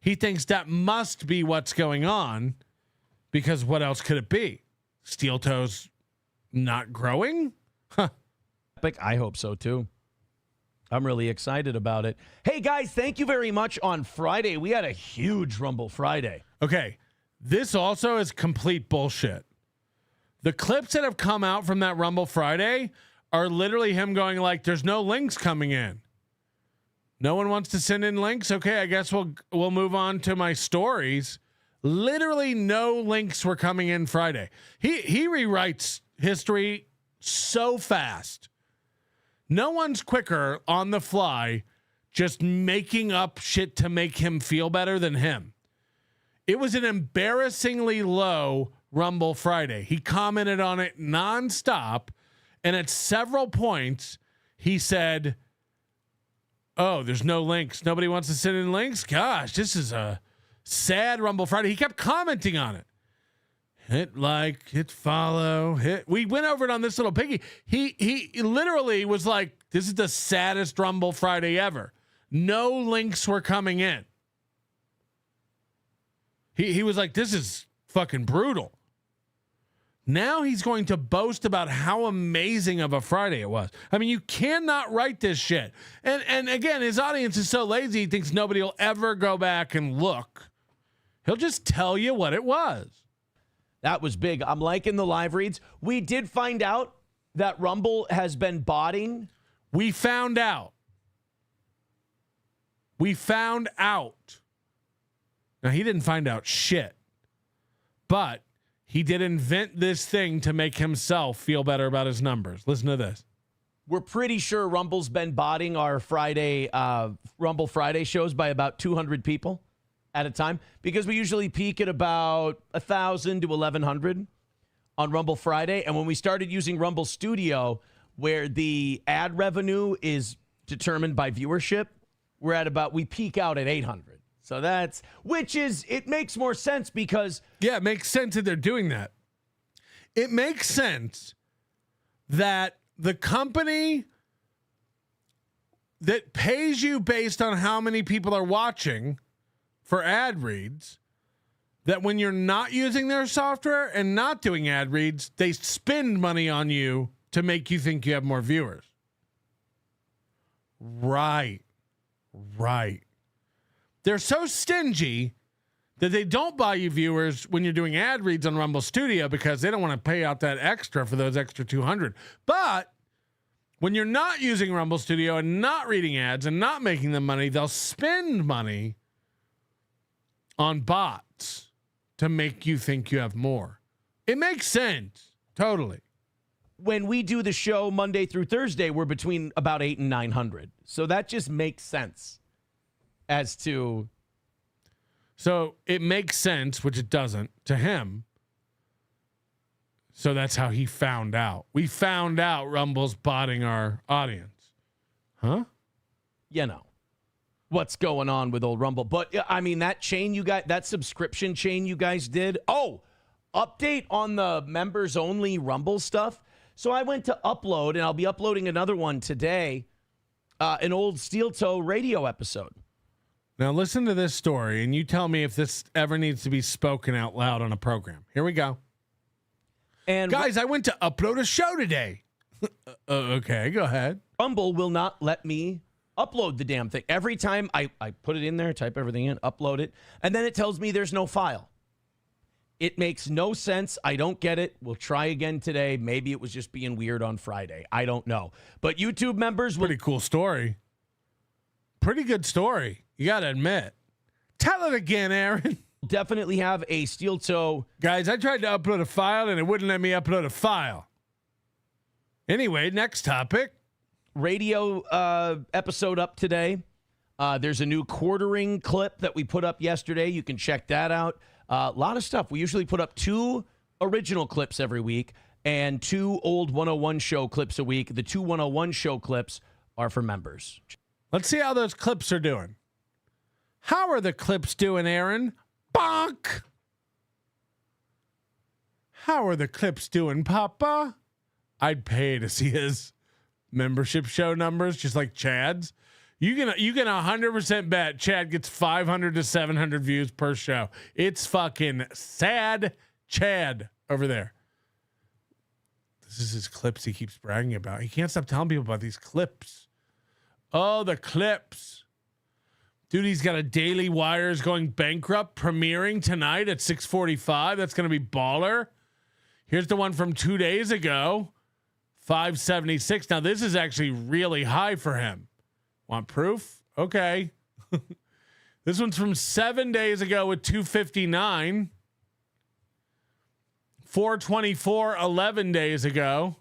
He thinks that must be what's going on, because what else could it be? Steel Toes not growing? Huh. I hope so too. I'm really excited about it. Hey guys, thank you very much. On Friday, we had a huge Rumble Friday. Okay, this also is complete bullshit. The clips that have come out from that Rumble Friday are literally him going like, "There's no links coming in. No one wants to send in links. Okay, I guess we'll move on to my stories." Literally, no links were coming in Friday. He rewrites history so fast. No one's quicker on the fly, just making up shit to make him feel better than him. It was an embarrassingly low Rumble Friday. He commented on it nonstop, and at several points he said, "Oh, there's no links. Nobody wants to send in links. Gosh, this is a sad Rumble Friday." He kept commenting on it. Hit like, hit follow, hit. We went over it on this little piggy. He literally was like, "This is the saddest Rumble Friday ever. No links were coming in." He was like, "This is fucking brutal." Now he's going to boast about how amazing of a Friday it was. I mean, you cannot write this shit. And again, his audience is so lazy, he thinks nobody will ever go back and look. He'll just tell you what it was. That was big. I'm liking the live reads. We did find out that Rumble has been botting. We found out. Now, he didn't find out shit, but he did invent this thing to make himself feel better about his numbers. Listen to this. We're pretty sure Rumble's been botting our Rumble Friday shows by about 200 people at a time, because we usually peak at about 1,000 to 1,100 on Rumble Friday. And when we started using Rumble Studio, where the ad revenue is determined by viewership, we peak out at 800. So it makes more sense because. Yeah, it makes sense that they're doing that. It makes sense that the company that pays you based on how many people are watching for ad reads, that when you're not using their software and not doing ad reads, they spend money on you to make you think you have more viewers. Right. They're so stingy that they don't buy you viewers when you're doing ad reads on Rumble Studio because they don't want to pay out that extra for those extra 200. But when you're not using Rumble Studio and not reading ads and not making them money, they'll spend money on bots to make you think you have more. It makes sense. Totally. When we do the show Monday through Thursday, we're between about 800 and 900. So that just makes sense as to. So it makes sense, which it doesn't, to him. So that's how he found out. We found out Rumble's botting our audience. Huh? You know what's going on with old Rumble. But I mean, that subscription chain you guys did. Oh, update on the members only Rumble stuff. So I went to upload, and I'll be uploading another one today, an old Steel Toe radio episode. Now listen to this story, and you tell me if this ever needs to be spoken out loud on a program. Here we go. And guys, I went to upload a show today. Okay, go ahead. Rumble will not let me upload the damn thing. Every time I put it in there, type everything in, upload it, and then it tells me there's no file. It makes no sense. I don't get it. We'll try again today. Maybe it was just being weird on Friday. I don't know. But YouTube members will. Pretty cool story. Pretty good story. You got to admit. Tell it again, Aaron. Definitely have a steel toe. Guys, I tried to upload a file and it wouldn't let me upload a file. Anyway, next topic. Radio episode up today. There's a new quartering clip that we put up yesterday. You can check that out. A lot of stuff. We usually put up 2 original clips every week and 2 old 101 show clips a week. The 2 101 show clips are for members. Let's see how those clips are doing. How are the clips doing, Aaron? Bonk! How are the clips doing, Papa? I'd pay to see his membership show numbers, just like Chad's. You can 100% bet Chad gets 500 to 700 views per show. It's fucking sad Chad over there. This is his clips he keeps bragging about. He can't stop telling people about these clips. Oh, the clips. Dude, he's got a Daily Wire's going bankrupt premiering tonight at 6:45. That's going to be baller. Here's the one from 2 days ago, 576. Now, this is actually really high for him. Want proof? Okay. This one's from 7 days ago with 259. 424, 11 days ago.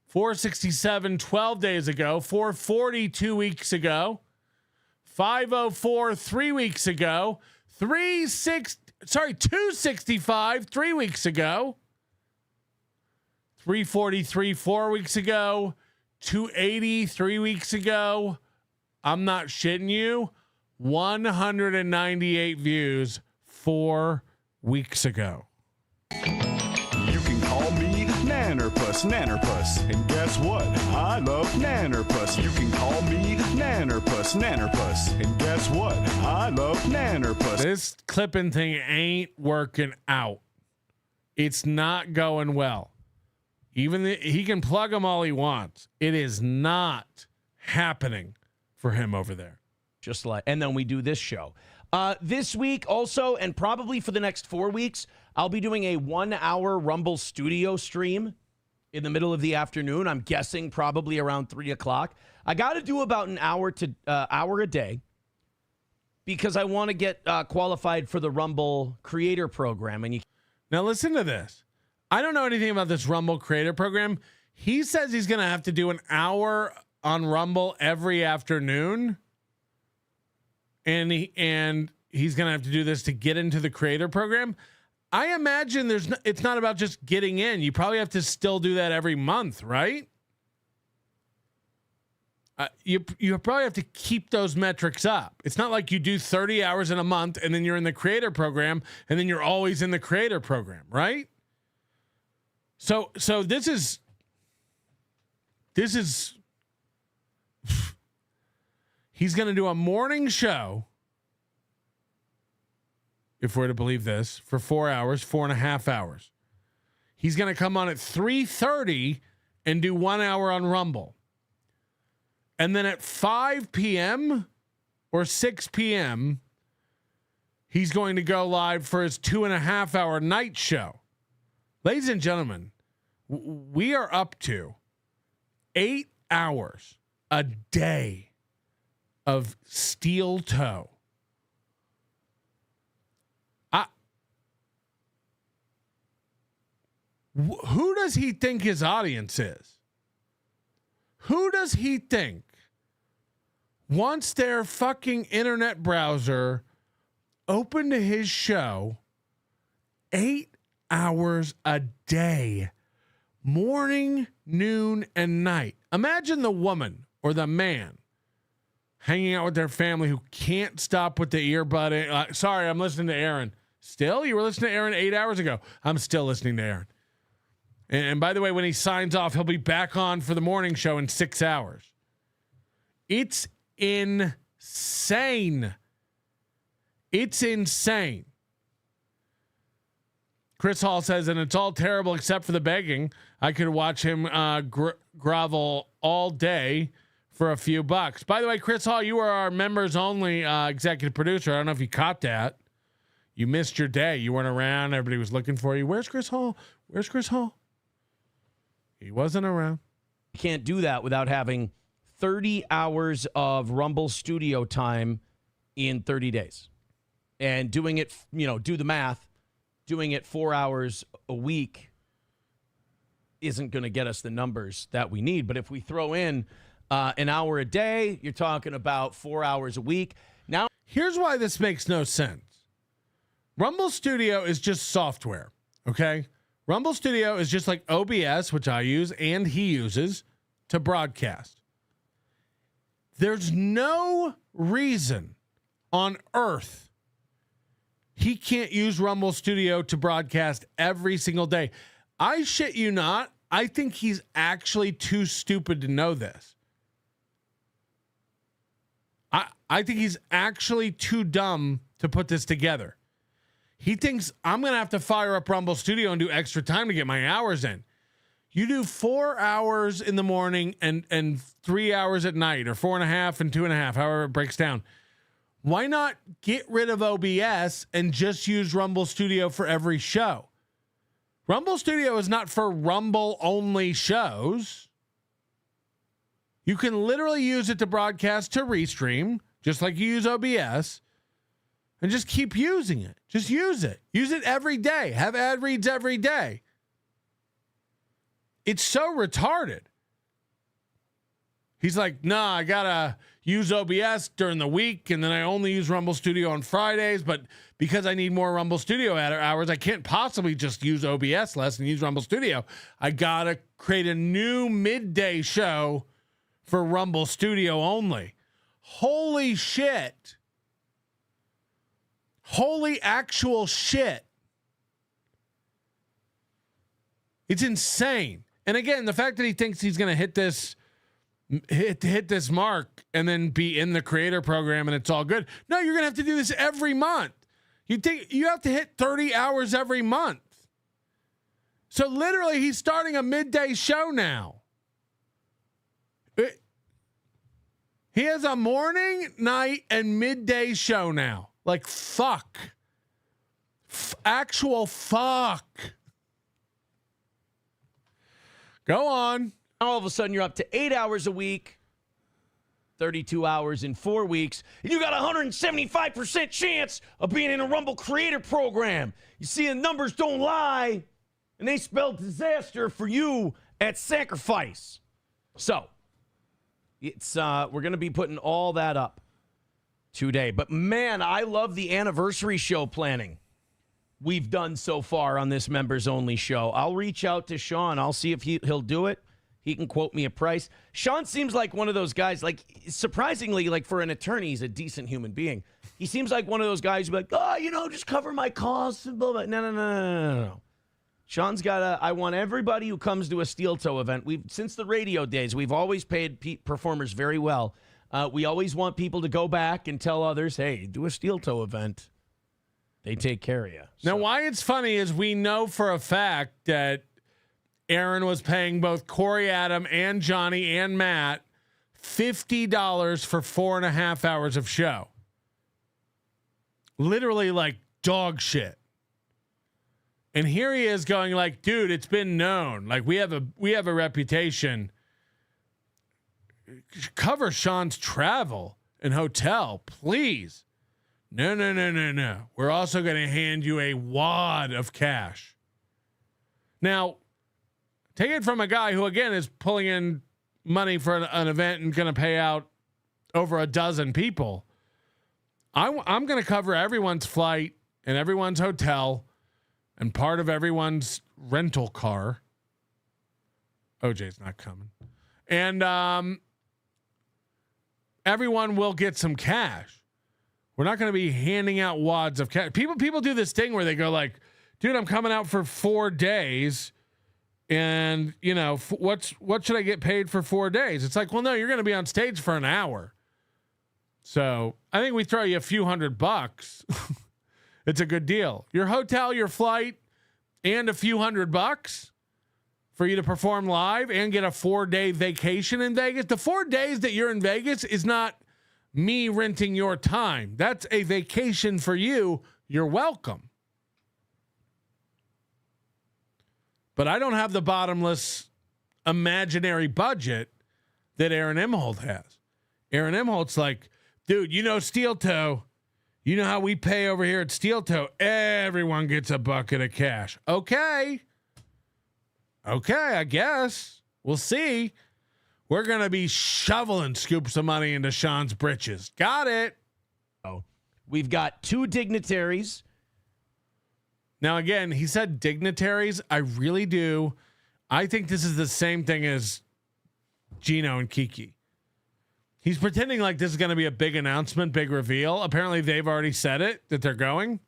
467, 12 days ago. 440, 2 weeks ago. 504, 3 weeks ago. 265, 3 weeks ago. 343, 4 weeks ago. 280, 3 weeks ago. I'm not shitting you. 198 views 4 weeks ago. You can call me Nannerpuss. And guess what? I love Nannerpuss. You can call me Nannerpuss. And guess what? I love Nannerpuss. This clipping thing ain't working out. It's not going well. He can plug them all he wants. It is not happening for him over there. And then we do this show. This week also, and probably for the next 4 weeks, I'll be doing a 1 hour Rumble studio stream in the middle of the afternoon. I'm guessing probably around 3 o'clock. I got to do about an hour a day because I want to get qualified for the Rumble Creator Program. And now listen to this. I don't know anything about this Rumble Creator Program. He says he's going to have to do an hour on Rumble every afternoon. And he's going to have to do this to get into the Creator Program. I imagine it's not about just getting in. You probably have to still do that every month, right? You probably have to keep those metrics up. It's not like you do 30 hours in a month and then you're in the Creator Program and then you're always in the Creator Program, right? So this is he's going to do a morning show, if we're to believe this, for 4 hours, 4.5 hours. He's going to come on at 3:30 and do 1 hour on Rumble. And then at 5 p.m. or 6 p.m., he's going to go live for his 2.5 hour night show. Ladies and gentlemen, we are up to 8 hours a day of steel toe. Who does he think his audience is? Who does he think wants their fucking internet browser open to his show 8 hours a day, morning, noon, and night? Imagine the woman or the man hanging out with their family who can't stop with the earbud in. Sorry, I'm listening to Aaron. Still? You were listening to Aaron 8 hours ago. I'm still listening to Aaron. And by the way, when he signs off, he'll be back on for the morning show in 6 hours. It's insane. It's insane. Chris Hall says, and it's all terrible except for the begging. I could watch him grovel all day for a few bucks. By the way, Chris Hall, you are our members only executive producer. I don't know if you caught that. You missed your day. You weren't around. Everybody was looking for you. Where's Chris Hall? Where's Chris Hall? He wasn't around. You can't do that without having 30 hours of Rumble studio time in 30 days. And doing it, do the math, doing it 4 hours a week isn't going to get us the numbers that we need. But if we throw in an hour a day, you're talking about 4 hours a week. Now, here's why this makes no sense. Rumble Studio is just software, okay? Rumble Studio is just like OBS, which I use and he uses to broadcast. There's no reason on earth he can't use Rumble Studio to broadcast every single day. I shit you not. I think he's actually too stupid to know this. I think he's actually too dumb to put this together. He thinks I'm going to have to fire up Rumble Studio and do extra time to get my hours in. You do 4 hours in the morning and 3 hours at night, or 4.5 and 2.5, however it breaks down. Why not get rid of OBS and just use Rumble Studio for every show? Rumble Studio is not for Rumble only shows. You can literally use it to broadcast to Restream, just like you use OBS, and just keep using it. Just use it. Use it every day. Have ad reads every day. It's so retarded. He's like, nah, I gotta use OBS during the week, and then I only use Rumble Studio on Fridays, but because I need more Rumble Studio hours, I can't possibly just use OBS less and use Rumble Studio. I gotta create a new midday show for Rumble Studio only. Holy shit. Holy actual shit. It's insane. And again, the fact that he thinks he's going to hit this mark and then be in the creator program and it's all good. No, you're going to have to do this every month. You have to hit 30 hours every month. So literally he's starting a midday show now. He has a morning, night, and midday show now. Like, fuck. Actual fuck. Go on. All of a sudden, you're up to 8 hours a week, 32 hours in 4 weeks, and you got a 175% chance of being in a Rumble Creator Program. You see, the numbers don't lie, and they spell disaster for you at sacrifice. So, it's we're going to be putting all that up today. But, man, I love the anniversary show planning we've done so far on this members-only show. I'll reach out to Sean. I'll see if he'll do it. He can quote me a price. Sean seems like one of those guys, like, surprisingly, like, for an attorney, he's a decent human being. He seems like one of those guys who's like, oh, just cover my costs and blah, blah. No. Sean's got I want everybody who comes to a steel toe event. Since the radio days, we've always paid performers very well. We always want people to go back and tell others, hey, do a steel toe event. They take care of you. Now, why it's funny is we know for a fact that Aaron was paying both Corey, Adam, and Johnny and Matt $50 for 4.5 hours of show. Literally like dog shit. And here he is going like, dude, it's been known. Like we have a reputation. Cover Sean's travel and hotel, please. No. We're also going to hand you a wad of cash. Now, take it from a guy who, again, is pulling in money for an event and going to pay out over a dozen people. I'm going to cover everyone's flight and everyone's hotel and part of everyone's rental car. OJ's not coming. And everyone will get some cash. We're not going to be handing out wads of cash. People do this thing where they go like, dude, I'm coming out for 4 days. And, what should I get paid for 4 days? It's like, well, no, you're going to be on stage for an hour. So I think we throw you a few $100. It's a good deal. Your hotel, your flight, and a few $100 for you to perform live and get a 4-day vacation in Vegas. The 4 days that you're in Vegas is not me renting your time. That's a vacation for you. You're welcome. But I don't have the bottomless imaginary budget that Aaron Imholte has. Aaron Imholt's like, dude, Steel Toe. You know how we pay over here at Steel Toe? Everyone gets a bucket of cash. Okay, I guess. We'll see. We're going to be shoveling scoops of money into Sean's britches. Got it. Oh, we've got 2 dignitaries. Now, again, he said dignitaries. I really do. I think this is the same thing as Gino and Kiki. He's pretending like this is going to be a big announcement, big reveal. Apparently, they've already said it, that they're going.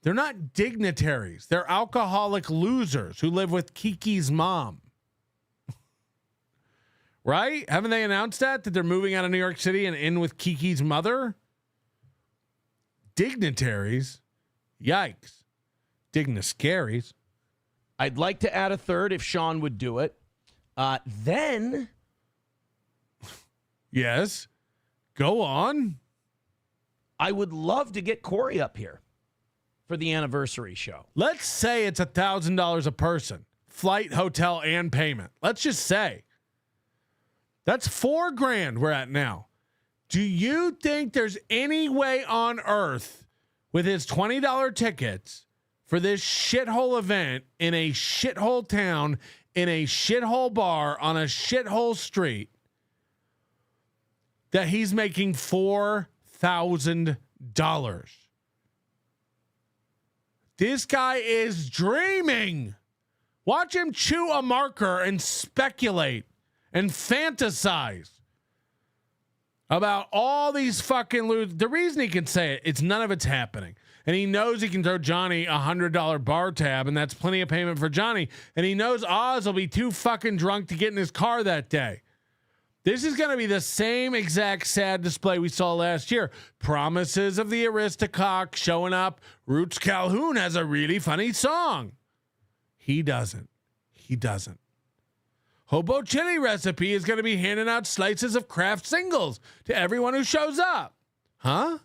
They're not dignitaries. They're alcoholic losers who live with Kiki's mom. Right? Haven't they announced that they're moving out of New York City and in with Kiki's mother? Dignitaries? Yikes. Digniscaries. I'd like to add a third if Sean would do it. Then. Yes. Go on. I would love to get Corey up here for the anniversary show. Let's say it's $1,000 a person, flight, hotel, and payment. Let's just say that's $4,000 we're at now. Do you think there's any way on earth with his $20 tickets for this shithole event in a shithole town, in a shithole bar, on a shithole street, that he's making $4,000? This guy is dreaming. Watch him chew a marker and speculate and fantasize about all these fucking The reason he can say it, it's none of it's happening. And he knows he can throw Johnny a $100 bar tab, and that's plenty of payment for Johnny. And he knows Oz will be too fucking drunk to get in his car that day. This is going to be the same exact sad display we saw last year. Promises of the Aristocock showing up. Roots Calhoun has a really funny song. He doesn't. Hobo Chili Recipe is going to be handing out slices of craft singles to everyone who shows up. Huh?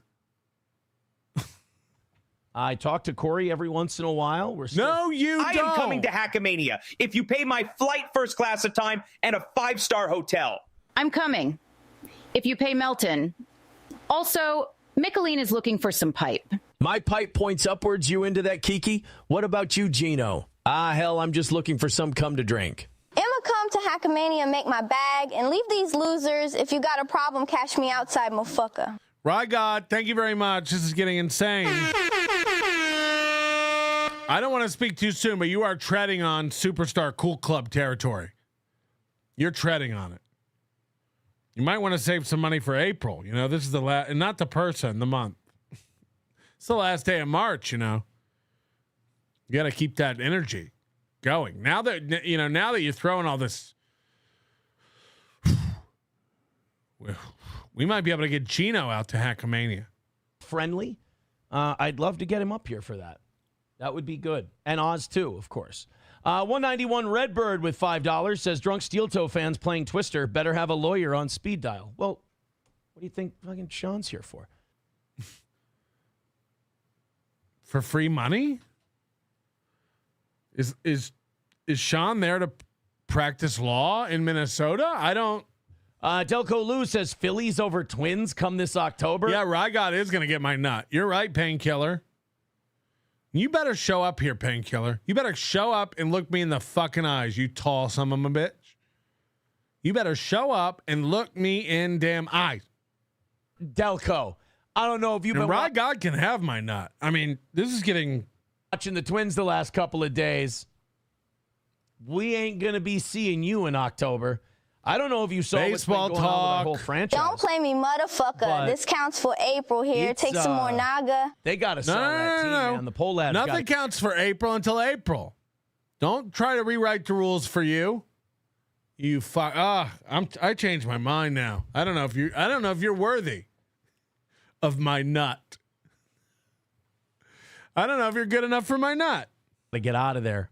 I talk to Corey every once in a while. No, you don't. I am coming to Hackamania if you pay my flight first class of time and a 5-star hotel. I'm coming. If you pay Melton. Also, Michelin is looking for some pipe. My pipe points upwards, you into that, Kiki? What about you, Gino? Hell, I'm just looking for some cum to drink. Emma come to Hackamania, make my bag, and leave these losers. If you got a problem, catch me outside, motherfucker. Right, God. Thank you very much. This is getting insane. I don't want to speak too soon, but you are treading on Superstar Cool Club territory. You're treading on it. You might want to save some money for April. You know, this is the last, and not the person, the month. It's the last day of March, you know. You got to keep that energy going. Now that you're throwing all this, we might be able to get Gino out to Hackamania. Friendly. I'd love to get him up here for that. That would be good. And Oz, too, of course. 191 Redbird with $5 says, drunk steel toe fans playing Twister better have a lawyer on speed dial. Well, what do you think fucking Sean's here for? For free money? Is Sean there to practice law in Minnesota? I don't. Delco Lou says Phillies over Twins come this October. Yeah, Rygot is going to get my nut. You're right, Painkiller. You better show up here, Painkiller. You better show up and look me in the fucking eyes, you tall son of a bitch. You better show up and look me in damn eyes. Delco, I don't know if you've been Rygot can have my nut. I mean, this is getting... Watching the Twins the last couple of days. We ain't going to be seeing you in October. I don't know if you saw baseball what's been going on with our whole franchise. Don't play me, motherfucker. But this counts for April here. Take some more Naga. They got to sell that team, man. The poll ad. Nothing counts for April until April. Don't try to rewrite the rules for you. You fuck. I changed my mind now. I don't know if you're worthy of my nut. I don't know if you're good enough for my nut. To get out of there.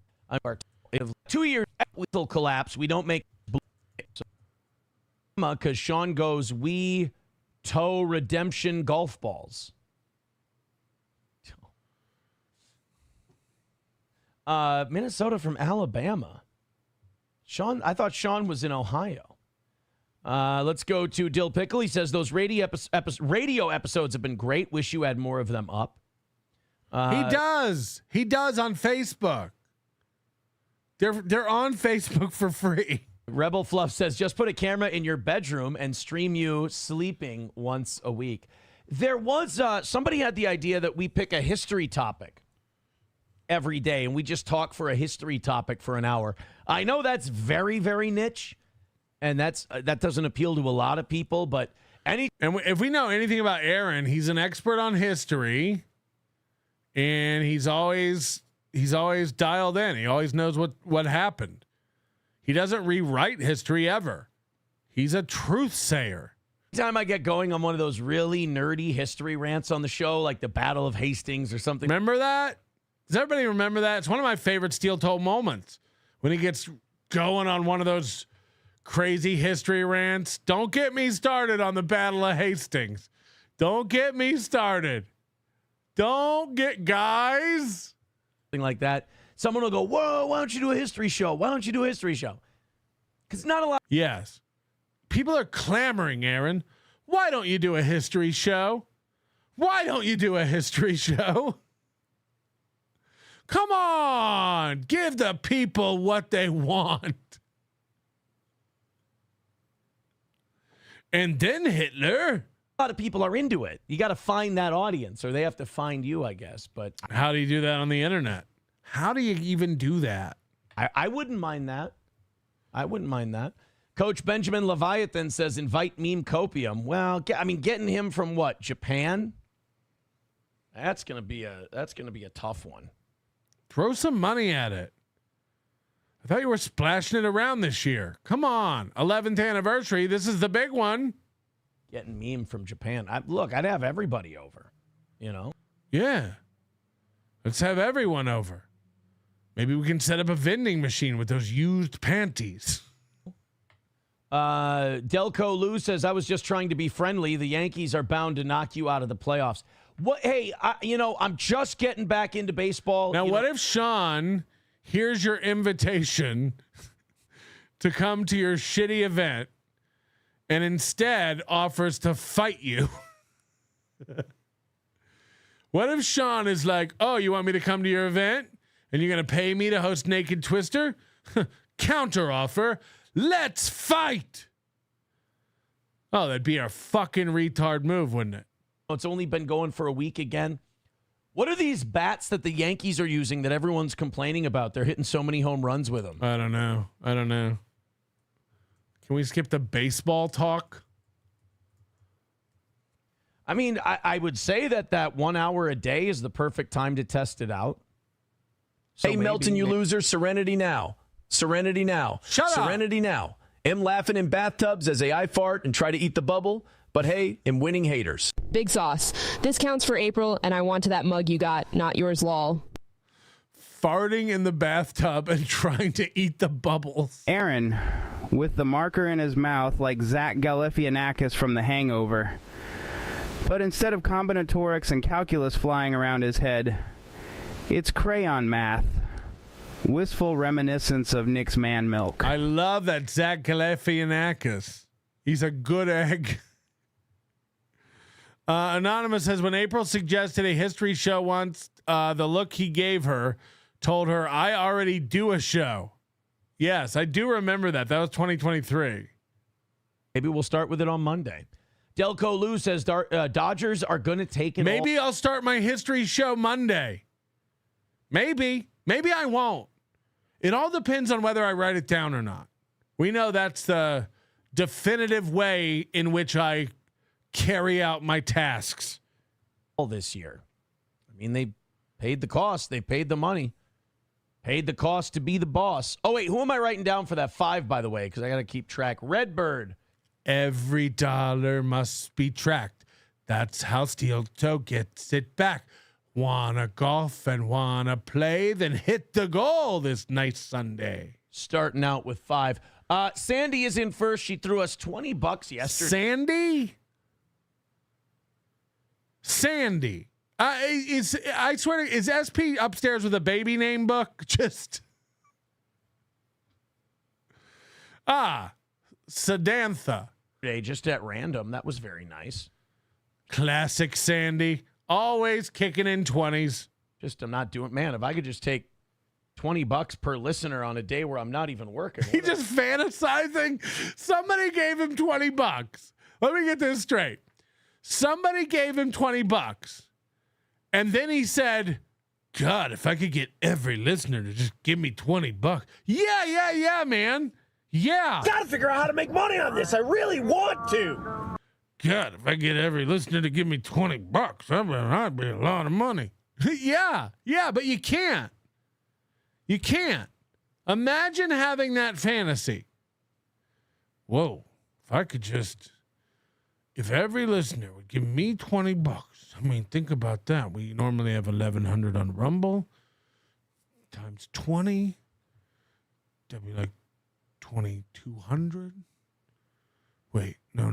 2 years will collapse. We don't make. Because Sean goes, we tow redemption golf balls. Minnesota from Alabama. Sean, I thought Sean was in Ohio. Let's go to Dill Pickle. He says those radio episodes have been great. Wish you had more of them up. He does. He does on Facebook. They're on Facebook for free. Rebel Fluff says, just put a camera in your bedroom and stream you sleeping once a week. There was somebody had the idea that we pick a history topic every day and we just talk for a history topic for an hour. I know that's very, very niche, and that doesn't appeal to a lot of people. But if we know anything about Aaron, he's an expert on history, and he's always dialed in. He always knows what happened. He doesn't rewrite history ever. He's a truth sayer. Anytime I get going on one of those really nerdy history rants on the show, like the Battle of Hastings or something. Remember that? Does everybody remember that? It's one of my favorite Steel Toe moments when he gets going on one of those crazy history rants. Don't get me started on the Battle of Hastings. Don't get me started. Guys. Something like that. Someone will go, whoa, why don't you do a history show? Why don't you do a history show? Because not a lot. Yes. People are clamoring, Aaron. Why don't you do a history show? Why don't you do a history show? Come on. Give the people what they want. And then Hitler. A lot of people are into it. You got to find that audience, or they have to find you, I guess. But how do you do that on the internet? How do you even do that? I wouldn't mind that. I wouldn't mind that. Coach Benjamin Leviathan says, invite Meme Copium. Well, I mean, getting him from what, Japan? That's gonna be a tough one. Throw some money at it. I thought you were splashing it around this year. Come on, 11th anniversary. This is the big one. Getting Meme from Japan. I'd have everybody over. You know. Yeah. Let's have everyone over. Maybe we can set up a vending machine with those used panties. Delco Lou says, I was just trying to be friendly. The Yankees are bound to knock you out of the playoffs. What? Hey, I'm just getting back into baseball. Now, what if Sean here's your invitation to come to your shitty event and instead offers to fight you? What if Sean is like, oh, you want me to come to your event and you're going to pay me to host Naked Twister? Counter offer. Let's fight. Oh, that'd be our fucking retard move, wouldn't it? It's only been going for a week again. What are these bats that the Yankees are using that everyone's complaining about? They're hitting so many home runs with them. I don't know. Can we skip the baseball talk? I mean, I would say that 1 hour a day is the perfect time to test it out. So hey, Melton, you loser. Serenity now. Serenity now. Shut up. Serenity now. I'm laughing in bathtubs as I fart and try to eat the bubble. But hey, I'm winning haters. Big sauce. This counts for April, and I want to that mug you got, not yours, lol. Farting in the bathtub and trying to eat the bubbles. Aaron, with the marker in his mouth like Zach Galifianakis from The Hangover. But instead of combinatorics and calculus flying around his head, it's crayon math. Wistful reminiscence of Nick's man milk. I love that Zach Galifianakis. He's a good egg. Anonymous says, when April suggested a history show once, the look he gave her told her, I already do a show. Yes, I do remember that. That was 2023. Maybe we'll start with it on Monday. Delco Lou says Dodgers are going to take it. Maybe I'll start my history show Monday. Maybe I won't. It all depends on whether I write it down or not. We know that's the definitive way in which I carry out my tasks. All this year. I mean, they paid the cost. They paid the money. Paid the cost to be the boss. Oh, wait, who am I writing down for that 5, by the way? Because I got to keep track. Redbird. Every dollar must be tracked. That's how Steel Toe gets it back. Wanna golf and wanna play? Then hit the goal this nice Sunday. Starting out with 5. Sandy is in first. She threw us $20 yesterday. Sandy. I swear to, is SP upstairs with a baby name book? Just Sedantha. Hey, just at random. That was very nice. Classic Sandy. Always kicking in 20s. Just I'm not doing. Man, if I could just take $20 per listener on a day where I'm not even working. He just fantasizing. Somebody gave him $20. Let me get this straight. Somebody gave him $20. And then he said, God, if I could get every listener to just give me $20. Yeah, man. Yeah. Gotta figure out how to make money on this. I really want to. God, if I get every listener to give me $20, that'd be a lot of money. Yeah, but you can't. You can't. Imagine having that fantasy. Whoa, if every listener would give me $20, I mean, think about that. We normally have 1,100 on Rumble. times 20. That'd be like 2,200. Wait, no.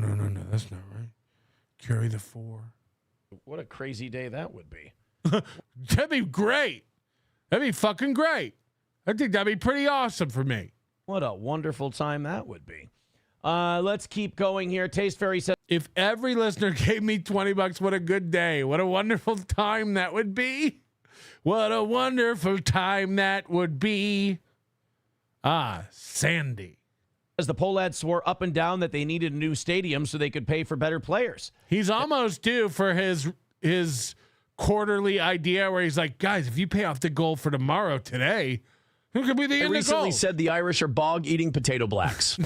That's not right. Carry the 4. What a crazy day that would be. That'd be great. That'd be fucking great. I think that'd be pretty awesome for me. What a wonderful time that would be. Let's keep going here. Taste Fairy says, if every listener gave me $20, what a good day. What a wonderful time that would be. What a wonderful time that would be. Sandy. As the Pohlad swore up and down that they needed a new stadium so they could pay for better players. He's almost due for his quarterly idea where he's like, guys, if you pay off the goal for tomorrow today, who could be the end of goal? Recently said the Irish are bog-eating potato blacks.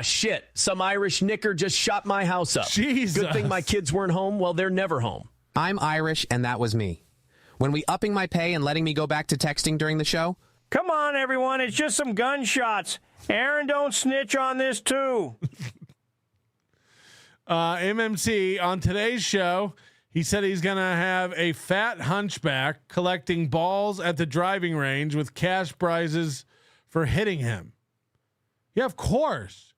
Shit. Some Irish knicker just shot my house up. Jesus. Good thing my kids weren't home. Well, they're never home. I'm Irish, and that was me. When we upping my pay and letting me go back to texting during the show? Come on, everyone. It's just some gunshots. Aaron, don't snitch on this, too. MMC, on today's show, he said he's going to have a fat hunchback collecting balls at the driving range with cash prizes for hitting him. Yeah, of course.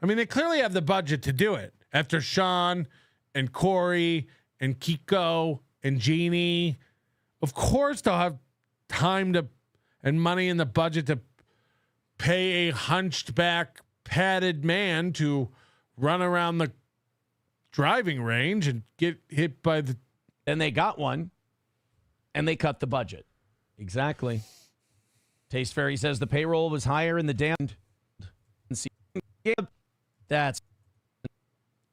I mean, they clearly have the budget to do it. After Sean and Corey and Kiko and Jeannie, of course they'll have time to and money in the budget to pay a hunched back, padded man to run around the driving range and get hit by the. Then they got one, and they cut the budget. Exactly. Taste Fairy says the payroll was higher in the damned. That's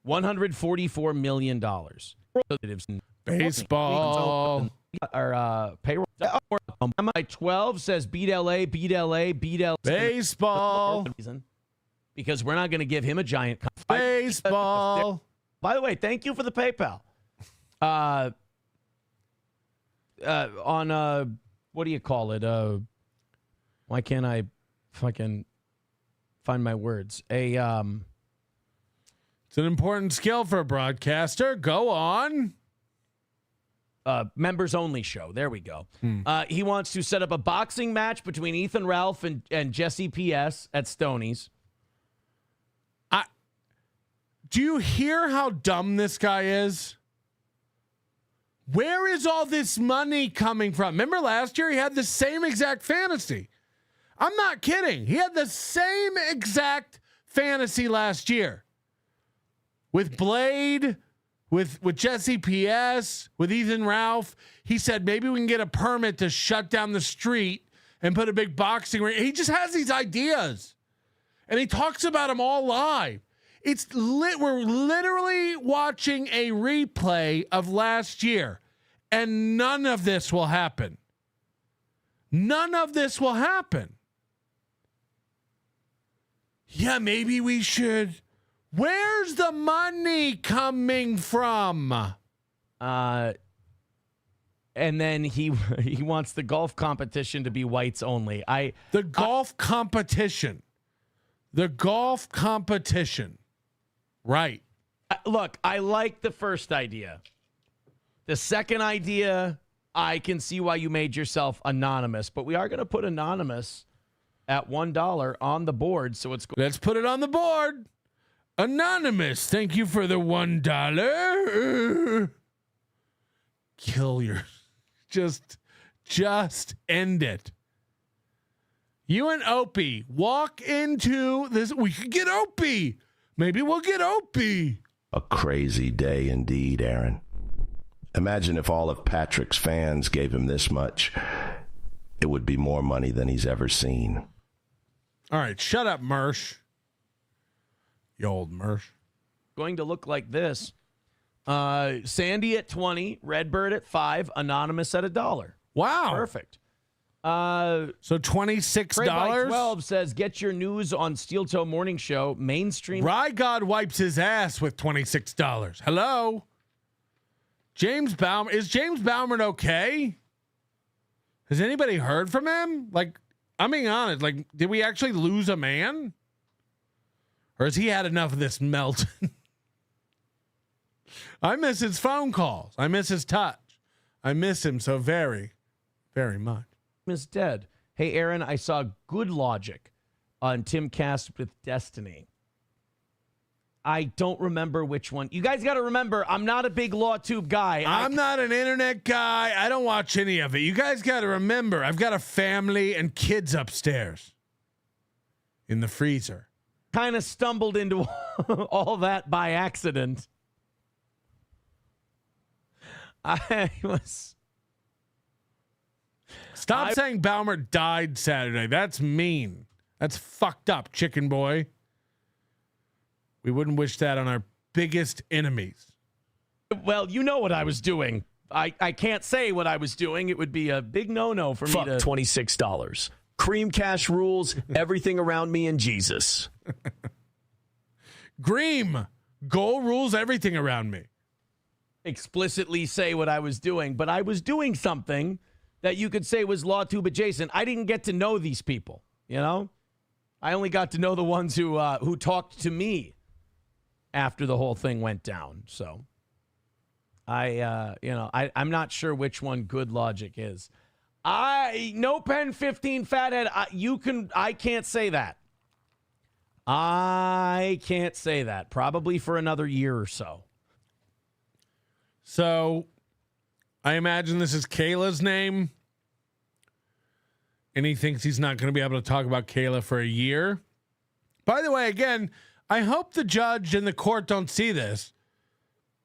$144 million. Baseball. Our payroll. My 12 says beat LA. Baseball. Because we're not going to give him a giant. Baseball. By the way, thank you for the PayPal. On what do you call it? Why can't I fucking find my words? It's an important skill for a broadcaster. Go on. Members only show. There we go. He wants to set up a boxing match between Ethan Ralph and Jesse P.S. at Stoney's. Do you hear how dumb this guy is? Where is all this money coming from? Remember last year he had the same exact fantasy. I'm not kidding. He had the same exact fantasy last year. With Blade, with Jesse P.S., with Ethan Ralph. He said maybe we can get a permit to shut down the street and put a big boxing ring. He just has these ideas. And he talks about them all live. We're literally watching a replay of last year, and none of this will happen. None of this will happen. Yeah, maybe we should. Where's the money coming from? And then he wants the golf competition to be whites only. The golf competition. Right. Look, I like the first idea. The second idea, I can see why you made yourself anonymous, but we are going to put anonymous at $1 on the board. So let's put it on the board. Anonymous, thank you for the $1. Kill your, just end it. You and Opie walk into this. We could get Opie. Maybe we'll get Opie. A crazy day indeed, Aaron. Imagine if all of Patrick's fans gave him this much. It would be more money than he's ever seen. All right, shut up, Mersh. You old Mersh. Going to look like this. Sandy at 20, Redbird at 5, Anonymous at $1. Wow. Perfect. So $26? 12 says, get your news on Steel Toe Morning Show, mainstream. Rye God wipes his ass with $26. Hello? James Baumer. Is James Baumer okay? Has anybody heard from him? Like, I'm being honest. Like, did we actually lose a man? Or has he had enough of this melt? I miss his phone calls. I miss his touch. I miss him so very, very much. Is dead. Hey, Aaron, I saw Good Logic on Timcast with Destiny. I don't remember which one. You guys got to remember, I'm not a big LawTube guy. I'm not an internet guy. I don't watch any of it. You guys got to remember, I've got a family and kids upstairs in the freezer. Kind of stumbled into all that by accident. Stop saying Baumer died Saturday. That's mean. That's fucked up, chicken boy. We wouldn't wish that on our biggest enemies. Well, you know what I was doing. I can't say what I was doing. It would be a big no-no for me to... $26. Cream Cash rules, everything around me and Jesus. Greem. Goal rules everything around me. Explicitly say what I was doing, but I was doing something that you could say was LawTube adjacent. I didn't get to know these people, you know? I only got to know the ones who talked to me after the whole thing went down. So I'm not sure which one Good Logic is. No pen 15 fathead. I can't say that. I can't say that. Probably for another year or so. So I imagine this is Kayla's name. And he thinks he's not going to be able to talk about Kayla for a year. By the way, again, I hope the judge and the court don't see this.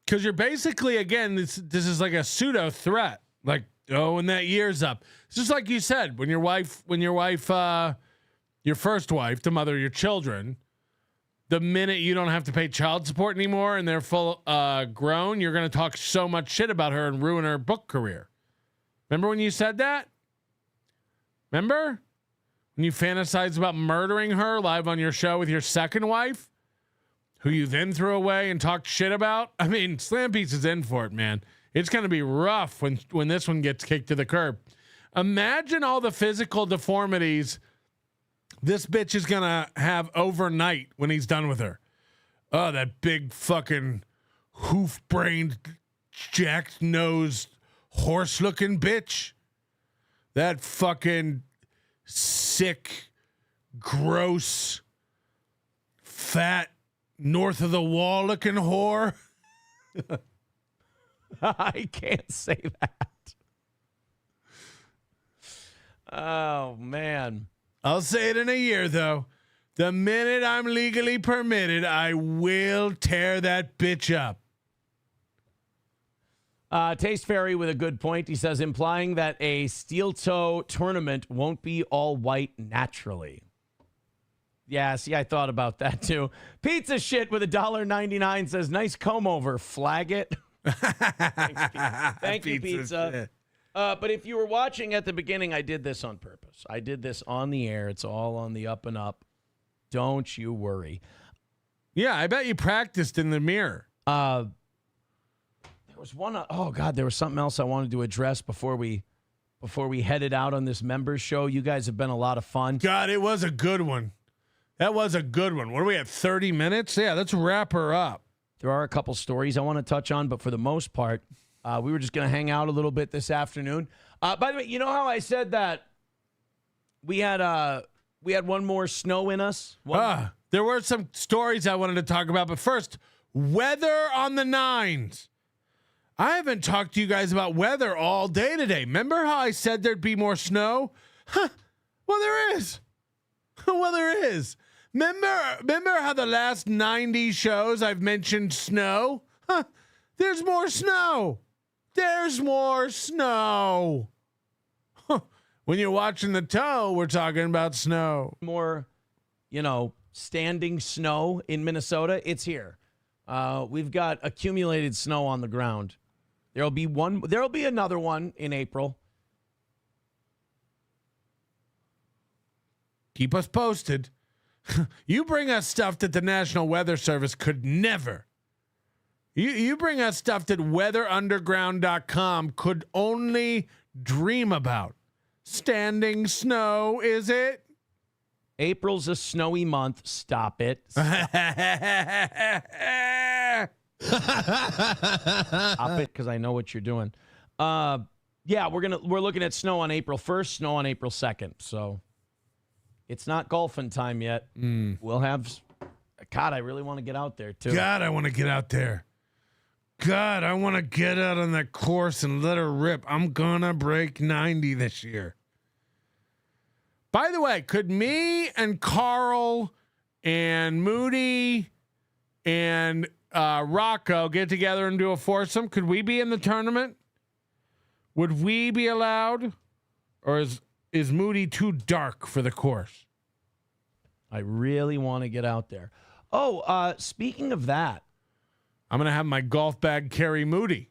Because you're basically, again, this is like a pseudo threat. Like, oh, and that year's up. It's just like you said, when your first wife, the mother of your children, the minute you don't have to pay child support anymore and they're full grown, you're going to talk so much shit about her and ruin her book career. Remember when you said that? Remember? When you fantasized about murdering her live on your show with your second wife, who you then threw away and talked shit about? I mean, Slam Piece is in for it, man. It's going to be rough when this one gets kicked to the curb. Imagine all the physical deformities this bitch is going to have overnight when he's done with her. Oh, that big fucking hoof-brained, jacked-nosed, horse-looking bitch. That fucking sick, gross, fat, north-of-the-wall looking whore. I can't say that. Oh, man. I'll say it in a year, though. The minute I'm legally permitted, I will tear that bitch up. Taste Fairy with a good point. He says, implying that a steel toe tournament won't be all white naturally. Yeah, see, I thought about that too. Pizza Shit with $1.99 says, nice comb over. Flag it. Thank you, Pizza. But if you were watching at the beginning, I did this on purpose. I did this on the air. It's all on the up and up. Don't you worry. Yeah, I bet you practiced in the mirror. There was one. Oh God, there was something else I wanted to address before we headed out on this members show. You guys have been a lot of fun. God, it was a good one. That was a good one. What are we at, 30 minutes? Yeah, let's wrap her up. There are a couple stories I want to touch on, but for the most part, we were just going to hang out a little bit this afternoon. By the way, you know how I said that we had one more snow in us? There were some stories I wanted to talk about, but first, weather on the 9s. I haven't talked to you guys about weather all day today. Remember how I said there'd be more snow? Well, there is. Well, there is. Remember how the last 90 shows I've mentioned snow? There's more snow. There's more snow. When you're watching the toe, we're talking about snow. More, standing snow in Minnesota. It's here. We've got accumulated snow on the ground. There'll be another one in April. Keep us posted. You bring us stuff that the National Weather Service could never. You bring us stuff that weatherunderground.com could only dream about. Standing snow, is it? April's a snowy month. Stop it. Stop it, because I know what you're doing. Yeah, we're looking at snow on April 1st, snow on April 2nd. So it's not golfing time yet. We'll have. God, I really want to get out there too. God, I want to get out there. God, I want to get out on that course and let her rip. I'm gonna break 90 this year. By the way, could me and Carl and Moody and Rocco get together and do a foursome? Could we be in the tournament? Would we be allowed? Or is Moody too dark for the course? I really want to get out there. Oh, speaking of that. I'm going to have my golf bag carry Moody.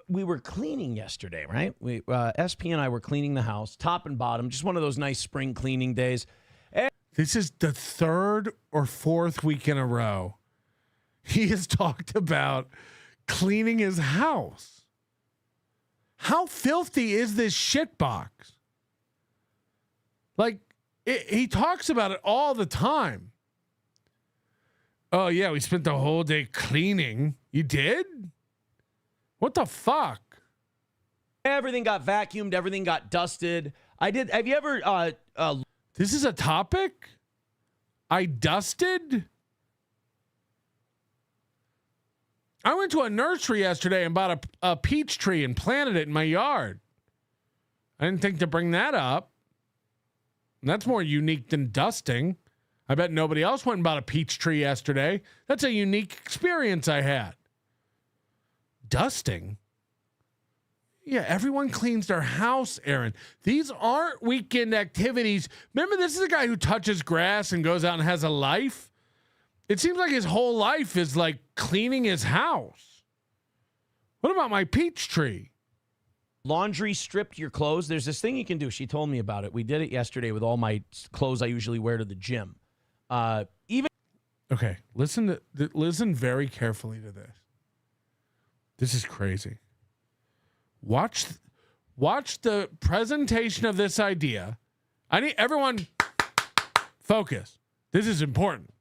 We were cleaning yesterday, right? SP and I were cleaning the house, top and bottom, just one of those nice spring cleaning days. This is the third or fourth week in a row he has talked about cleaning his house. How filthy is this shit box? Like, he talks about it all the time. Oh, yeah, we spent the whole day cleaning. You did? What the fuck? Everything got vacuumed. Everything got dusted. I did. Have you ever... This is a topic? I dusted? I went to a nursery yesterday and bought a peach tree and planted it in my yard. I didn't think to bring that up. That's more unique than dusting. I bet nobody else went and bought a peach tree yesterday. That's a unique experience I had. Dusting? Yeah, everyone cleans their house, Aaron. These aren't weekend activities. Remember, this is a guy who touches grass and goes out and has a life. It seems like his whole life is like cleaning his house. What about my peach tree? Laundry stripped your clothes. There's this thing you can do. She told me about it. We did it yesterday with all my clothes I usually wear to the gym. Okay, listen very carefully to this. This is crazy. Watch the presentation of this idea. I need everyone focus. This is important.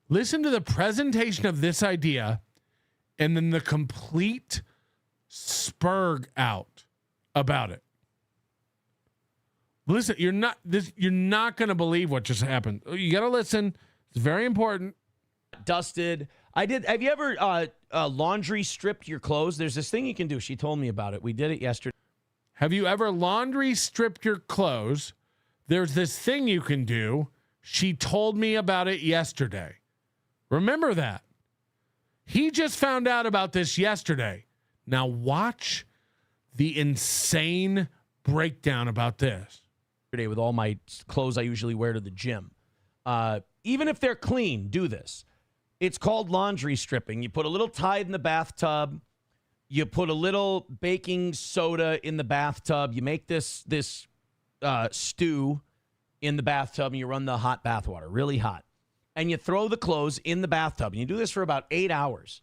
Listen to the presentation of this idea and then the complete spurg out about it. Listen, you're not going to believe what just happened. You got to listen. It's very important. Dusted. I did. Have you ever laundry stripped your clothes? There's this thing you can do. She told me about it. We did it yesterday. Have you ever laundry stripped your clothes? There's this thing you can do. She told me about it yesterday. Remember that. He just found out about this yesterday. Now watch the insane breakdown about this. With all my clothes I usually wear to the gym. Even if they're clean, do this. It's called laundry stripping. You put a little Tide in the bathtub. You put a little baking soda in the bathtub. You make this stew in the bathtub, and you run the hot bath water, really hot. And you throw the clothes in the bathtub. And you do this for about 8 hours.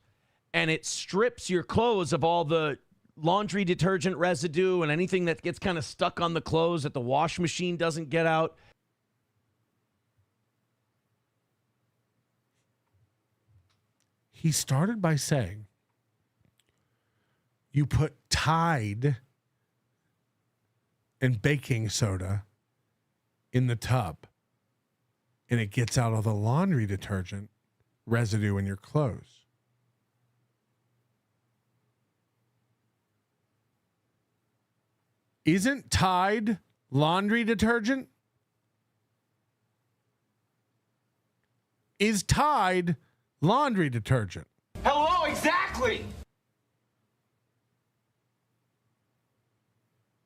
And it strips your clothes of all the laundry detergent residue and anything that gets kind of stuck on the clothes that the wash machine doesn't get out. He started by saying, you put Tide and baking soda in the tub, and it gets out all the laundry detergent residue in your clothes. Isn't Tide laundry detergent? Is Tide laundry detergent? Hello, exactly.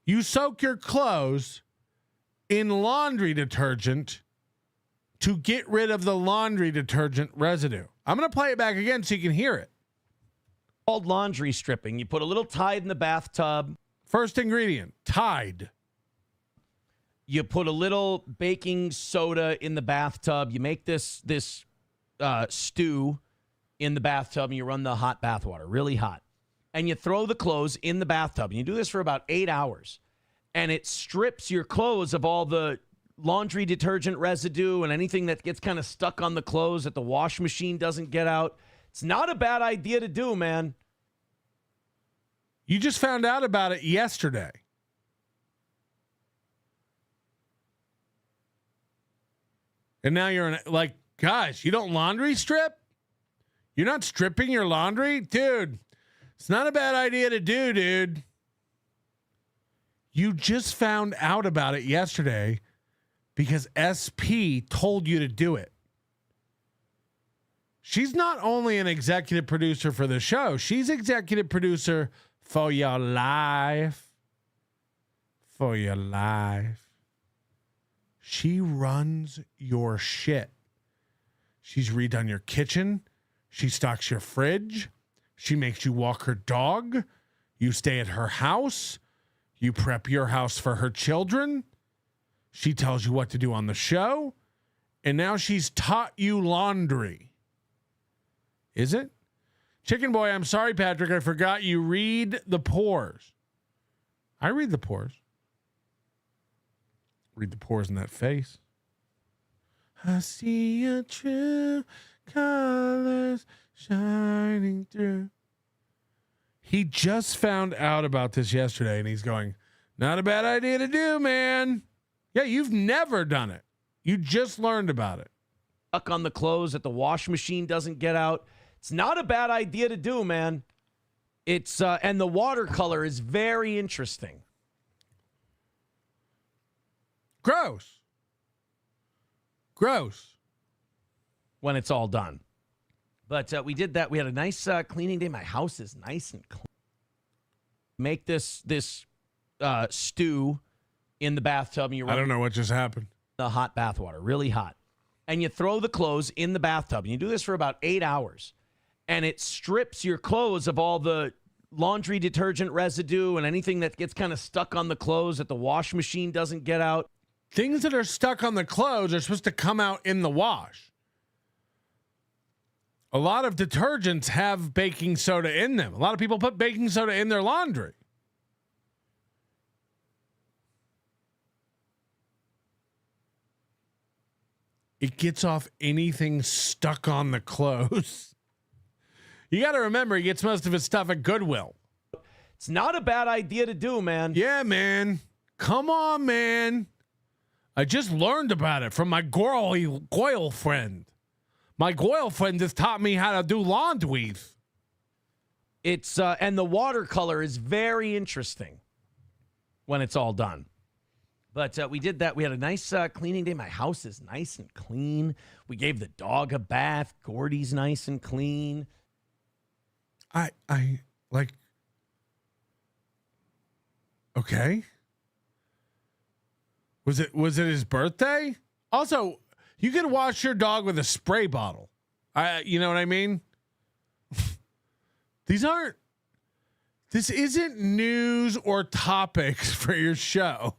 You soak your clothes in laundry detergent to get rid of the laundry detergent residue. I'm going to play it back again so you can hear it. Called laundry stripping. You put a little Tide in the bathtub. First ingredient, Tide. You put a little baking soda in the bathtub. You make this stew in the bathtub, and you run the hot bath water, really hot. And you throw the clothes in the bathtub. And you do this for about 8 hours. And it strips your clothes of all the laundry detergent residue and anything that gets kind of stuck on the clothes that the wash machine doesn't get out. It's not a bad idea to do, man. You just found out about it yesterday. And now you're like, gosh, you don't laundry strip? You're not stripping your laundry? Dude, it's not a bad idea to do, dude. You just found out about it yesterday because SP told you to do it. She's not only an executive producer for the show, she's executive producer for your life. For your life. She runs your shit. She's redone your kitchen. She stocks your fridge. She makes you walk her dog. You stay at her house. You prep your house for her children. She tells you what to do on the show. And now she's taught you laundry. Is it? Chicken Boy, I'm sorry, Patrick. I forgot you read the pores. I read the pores. Read the pores in that face. I see your true colors shining through. He just found out about this yesterday, and he's going, not a bad idea to do, man. Yeah, you've never done it. You just learned about it. Stuck on the clothes that the wash machine doesn't get out. It's not a bad idea to do, man. It's and the watercolor is very interesting. Gross. When it's all done. But we did that. We had a nice cleaning day. My house is nice and clean. Make this stew in the bathtub. And I don't know what just happened. The hot bath water, really hot. And you throw the clothes in the bathtub. And you do this for about 8 hours. And it strips your clothes of all the laundry detergent residue and anything that gets kind of stuck on the clothes that the wash machine doesn't get out. Things that are stuck on the clothes are supposed to come out in the wash. A lot of detergents have baking soda in them. A lot of people put baking soda in their laundry. It gets off anything stuck on the clothes. You got to remember, he gets most of his stuff at Goodwill. It's not a bad idea to do, man. Yeah, man. Come on, man. I just learned about it from my girlfriend. My girlfriend just taught me how to do laundry. It's and the watercolor is very interesting when it's all done. But we did that. We had a nice cleaning day. My house is nice and clean. We gave the dog a bath. Gordy's nice and clean. I like. Okay. Was it his birthday? Also, you can wash your dog with a spray bottle. You know what I mean? This isn't news or topics for your show.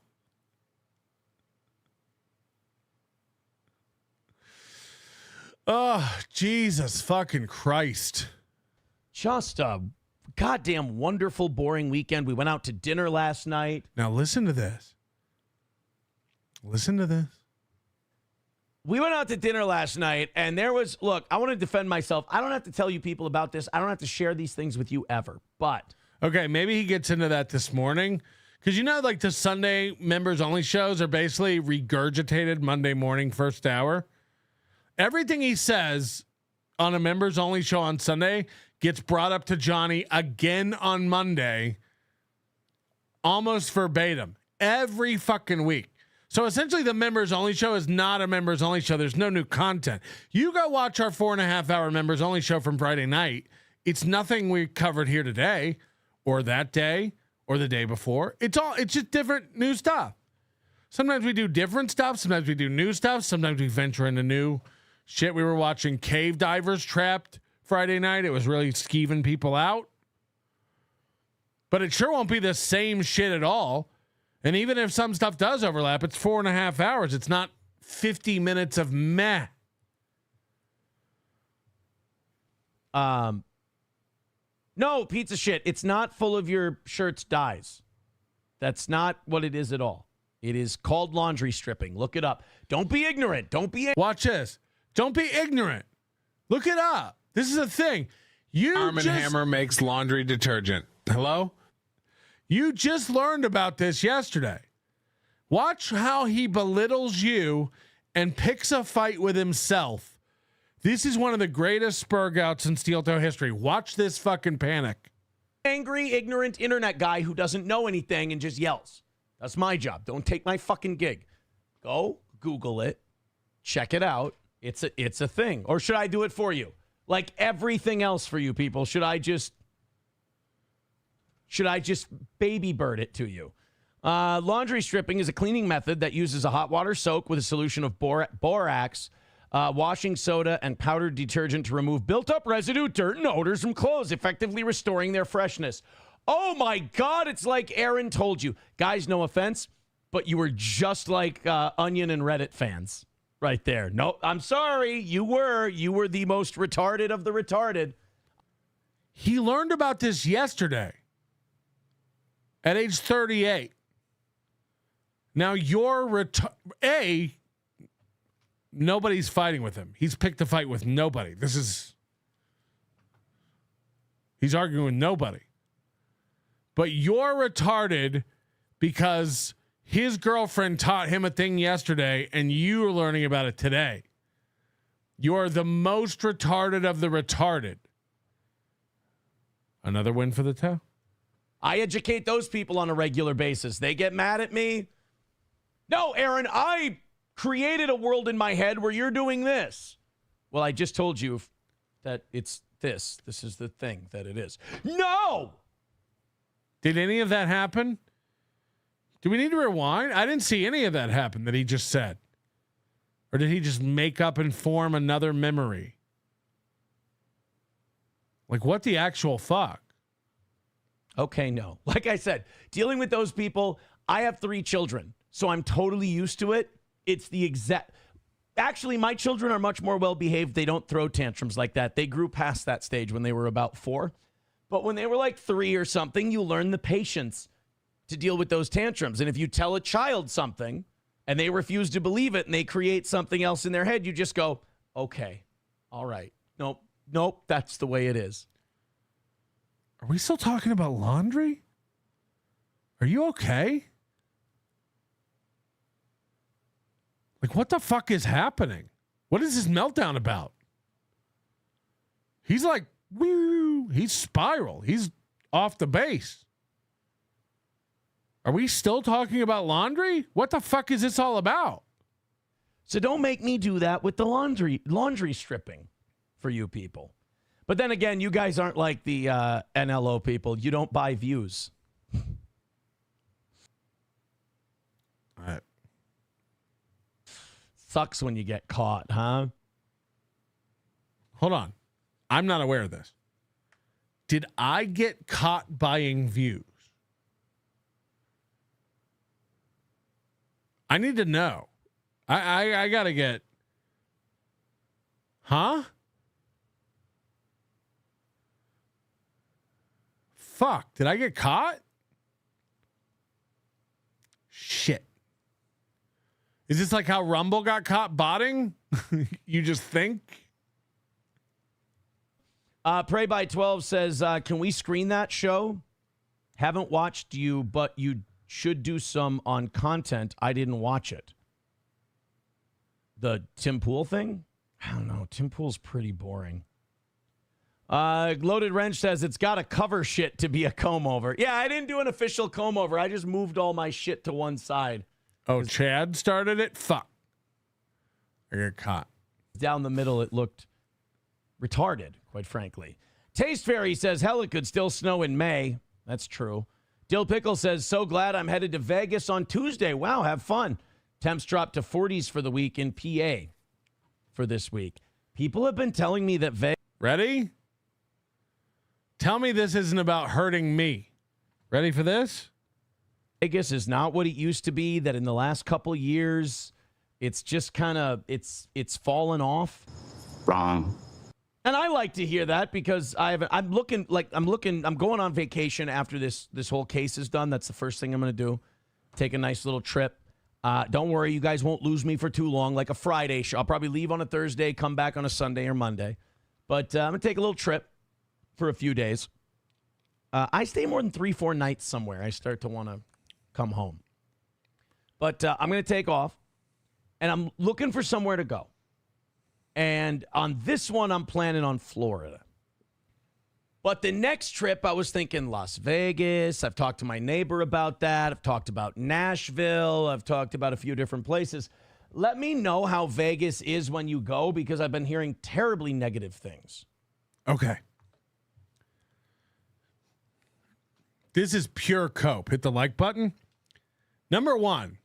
Oh, Jesus fucking Christ. Just a goddamn wonderful, boring weekend. We went out to dinner last night. Now listen to this. We went out to dinner last night, and there was, look, I want to defend myself. I don't have to tell you people about this. I don't have to share these things with you ever, but. Okay, maybe he gets into that this morning. Because like the Sunday members only shows are basically regurgitated Monday morning first hour. Everything he says on a members only show on Sunday gets brought up to Johnny again on Monday, almost verbatim, every fucking week. So essentially the members only show is not a members only show. There's no new content. You go watch our 4.5 hour members only show from Friday night. It's nothing we covered here today or that day or the day before. It's just different new stuff. Sometimes we do different stuff. Sometimes we do new stuff. Sometimes we venture into new shit. We were watching Cave Divers Trapped Friday night. It was really skeeving people out. But it sure won't be the same shit at all. And even if some stuff does overlap, it's 4.5 hours. It's not 50 minutes of meh. No, pizza shit. It's not full of your shirt's dyes. That's not what it is at all. It is called laundry stripping. Look it up. Don't be ignorant. Watch this. Don't be ignorant. Look it up. This is a thing. Arm & Hammer makes laundry detergent. Hello? You just learned about this yesterday. Watch how he belittles you and picks a fight with himself. This is one of the greatest spurgouts in steel toe history. Watch this fucking panic. Angry, ignorant internet guy who doesn't know anything and just yells. That's my job. Don't take my fucking gig. Go Google it. Check it out. It's a thing. Or should I do it for you? Like everything else for you people, should I just baby bird it to you? Laundry stripping is a cleaning method that uses a hot water soak with a solution of borax, washing soda, and powdered detergent to remove built-up residue, dirt, and odors from clothes, effectively restoring their freshness. Oh, my God, it's like Aaron told you. Guys, no offense, but you were just like Onion and Reddit fans right there. No, I'm sorry. You were the most retarded of the retarded. He learned about this yesterday at age 38. Now you're nobody's fighting with him. He's picked a fight with nobody. He's arguing with nobody. But you're retarded because his girlfriend taught him a thing yesterday and you are learning about it today. You're the most retarded of the retarded. Another win for the toe. I educate those people on a regular basis. They get mad at me. No, Aaron, I created a world in my head where you're doing this. Well, I just told you that it's this. This is the thing that it is. No! Did any of that happen? Do we need to rewind? I didn't see any of that happen that he just said. Or did he just make up and form another memory? Like, what the actual fuck? Okay, no. Like I said, dealing with those people, I have 3 children, so I'm totally used to it. It's the exact... Actually, my children are much more well-behaved. They don't throw tantrums like that. They grew past that stage when they were about 4. But when they were like 3 or something, you learn the patience to deal with those tantrums. And if you tell a child something and they refuse to believe it and they create something else in their head, you just go, okay, all right. Nope, that's the way it is. Are we still talking about laundry? Are you okay? Like, what the fuck is happening? What is this meltdown about? He's like, woo, he's spiral. He's off the base. Are we still talking about laundry? What the fuck is this all about? So don't make me do that with the laundry stripping for you people. But then again, you guys aren't like the NLO people. You don't buy views. All right. Sucks when you get caught, huh? Hold on. I'm not aware of this. Did I get caught buying views? I need to know. I gotta get. Huh? Fuck. Did I get caught? Shit. Is this like how Rumble got caught botting? You just think? Pray by 12 says, can we screen that show? Haven't watched you, but you should do some on content. I didn't watch it. The Tim Pool thing? I don't know. Tim Pool's pretty boring. Loaded Wrench says it's got to cover shit to be a comb over. Yeah, I didn't do an official comb over. I just moved all my shit to one side. Oh, Chad started it? Fuck. I got caught. Down the middle, it looked retarded, quite frankly. Taste Fairy says, hell, it could still snow in May. That's true. Dill Pickle says, so glad I'm headed to Vegas on Tuesday. Wow, have fun. Temps dropped to 40s for the week in PA for this week. People have been telling me that Vegas... Ready? Tell me this isn't about hurting me. Ready for this? Vegas is not what it used to be, that in the last couple years, it's just kind of, it's fallen off. Wrong. And I like to hear that because I'm going on vacation after this whole case is done. That's the first thing I'm going to do. Take a nice little trip. Don't worry, you guys won't lose me for too long, like a Friday show. I'll probably leave on a Thursday, come back on a Sunday or Monday. But I'm going to take a little trip for a few days. I stay more than 3-4 nights somewhere. I start to want to come home. But I'm going to take off, and I'm looking for somewhere to go. And on this one, I'm planning on Florida. But the next trip, I was thinking Las Vegas. I've talked to my neighbor about that. I've talked about Nashville. I've talked about a few different places. Let me know how Vegas is when you go, because I've been hearing terribly negative things. Okay. This is pure cope. Hit the like button. Number one,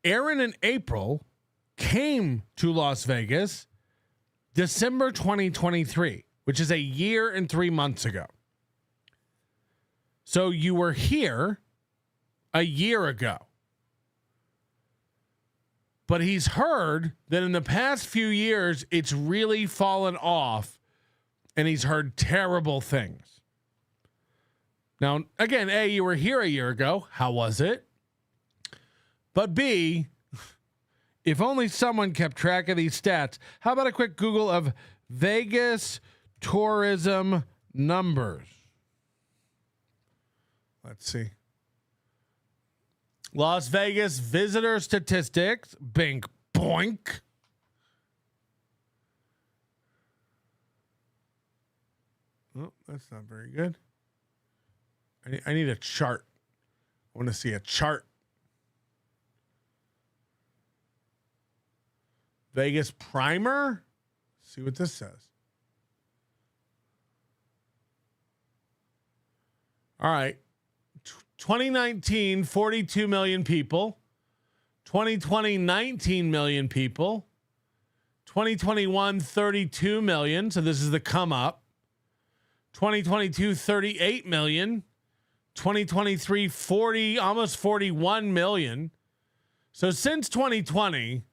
Aaron and April came to Las Vegas December 2023, which is a year and 3 months ago. So you were here a year ago. But he's heard that in the past few years, it's really fallen off, and he's heard terrible things. Now, again, A, you were here a year ago. How was it? But B, if only someone kept track of these stats. How about a quick Google of Vegas tourism numbers? Let's see. Las Vegas visitor statistics. Bink, boink. Oh, that's not very good. I need a chart. I want to see a chart. Vegas primer. Let's see what this says. All right. 2019, 42 million people. 2020, 19 million people. 2021, 32 million. So this is the come up. 2022, 38 million. 2023, almost 41 million. So since 2020,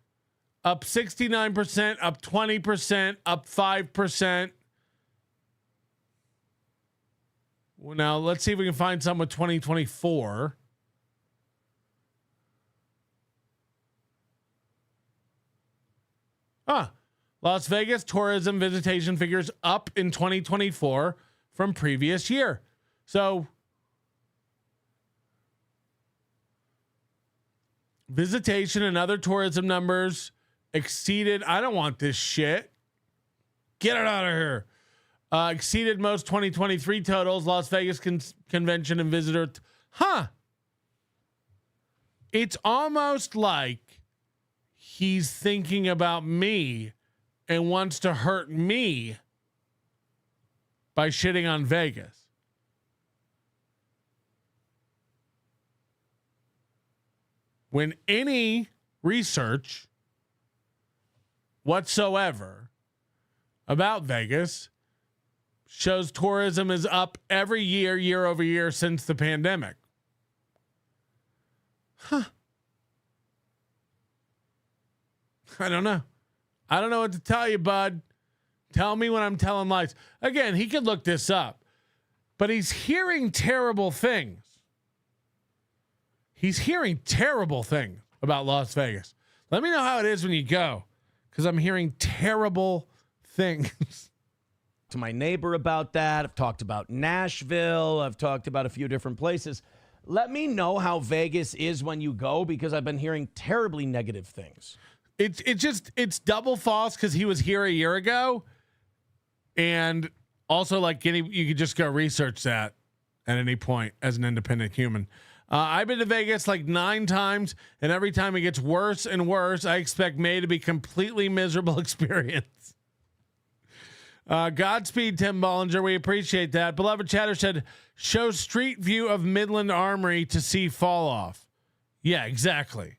up 69%, up 20%, up 5%. Well, now let's see if we can find some with 2024. Las Vegas tourism visitation figures up in 2024 from previous year. So visitation and other tourism numbers exceeded. I don't want this shit. Get it out of here. Exceeded most 2023 totals. Las Vegas convention and visitor. It's almost like he's thinking about me and wants to hurt me by shitting on Vegas. When any research whatsoever about Vegas shows tourism is up every year, year over year since the pandemic. I don't know. I don't know what to tell you, bud. Tell me when I'm telling lies. Again, he could look this up, but he's hearing terrible things. He's hearing terrible things about Las Vegas. Let me know how it is when you go, because I'm hearing terrible things. To my neighbor about that. I've talked about Nashville. I've talked about a few different places. Let me know how Vegas is when you go, because I've been hearing terribly negative things. It's double false, because he was here a year ago, and also like you could just go research that at any point as an independent human. I've been to Vegas like 9 times, and every time it gets worse and worse. I expect May to be completely miserable experience. Godspeed, Tim Bollinger. We appreciate that. Beloved Chatter said, show street view of Midland Armory to see fall off. Yeah, exactly.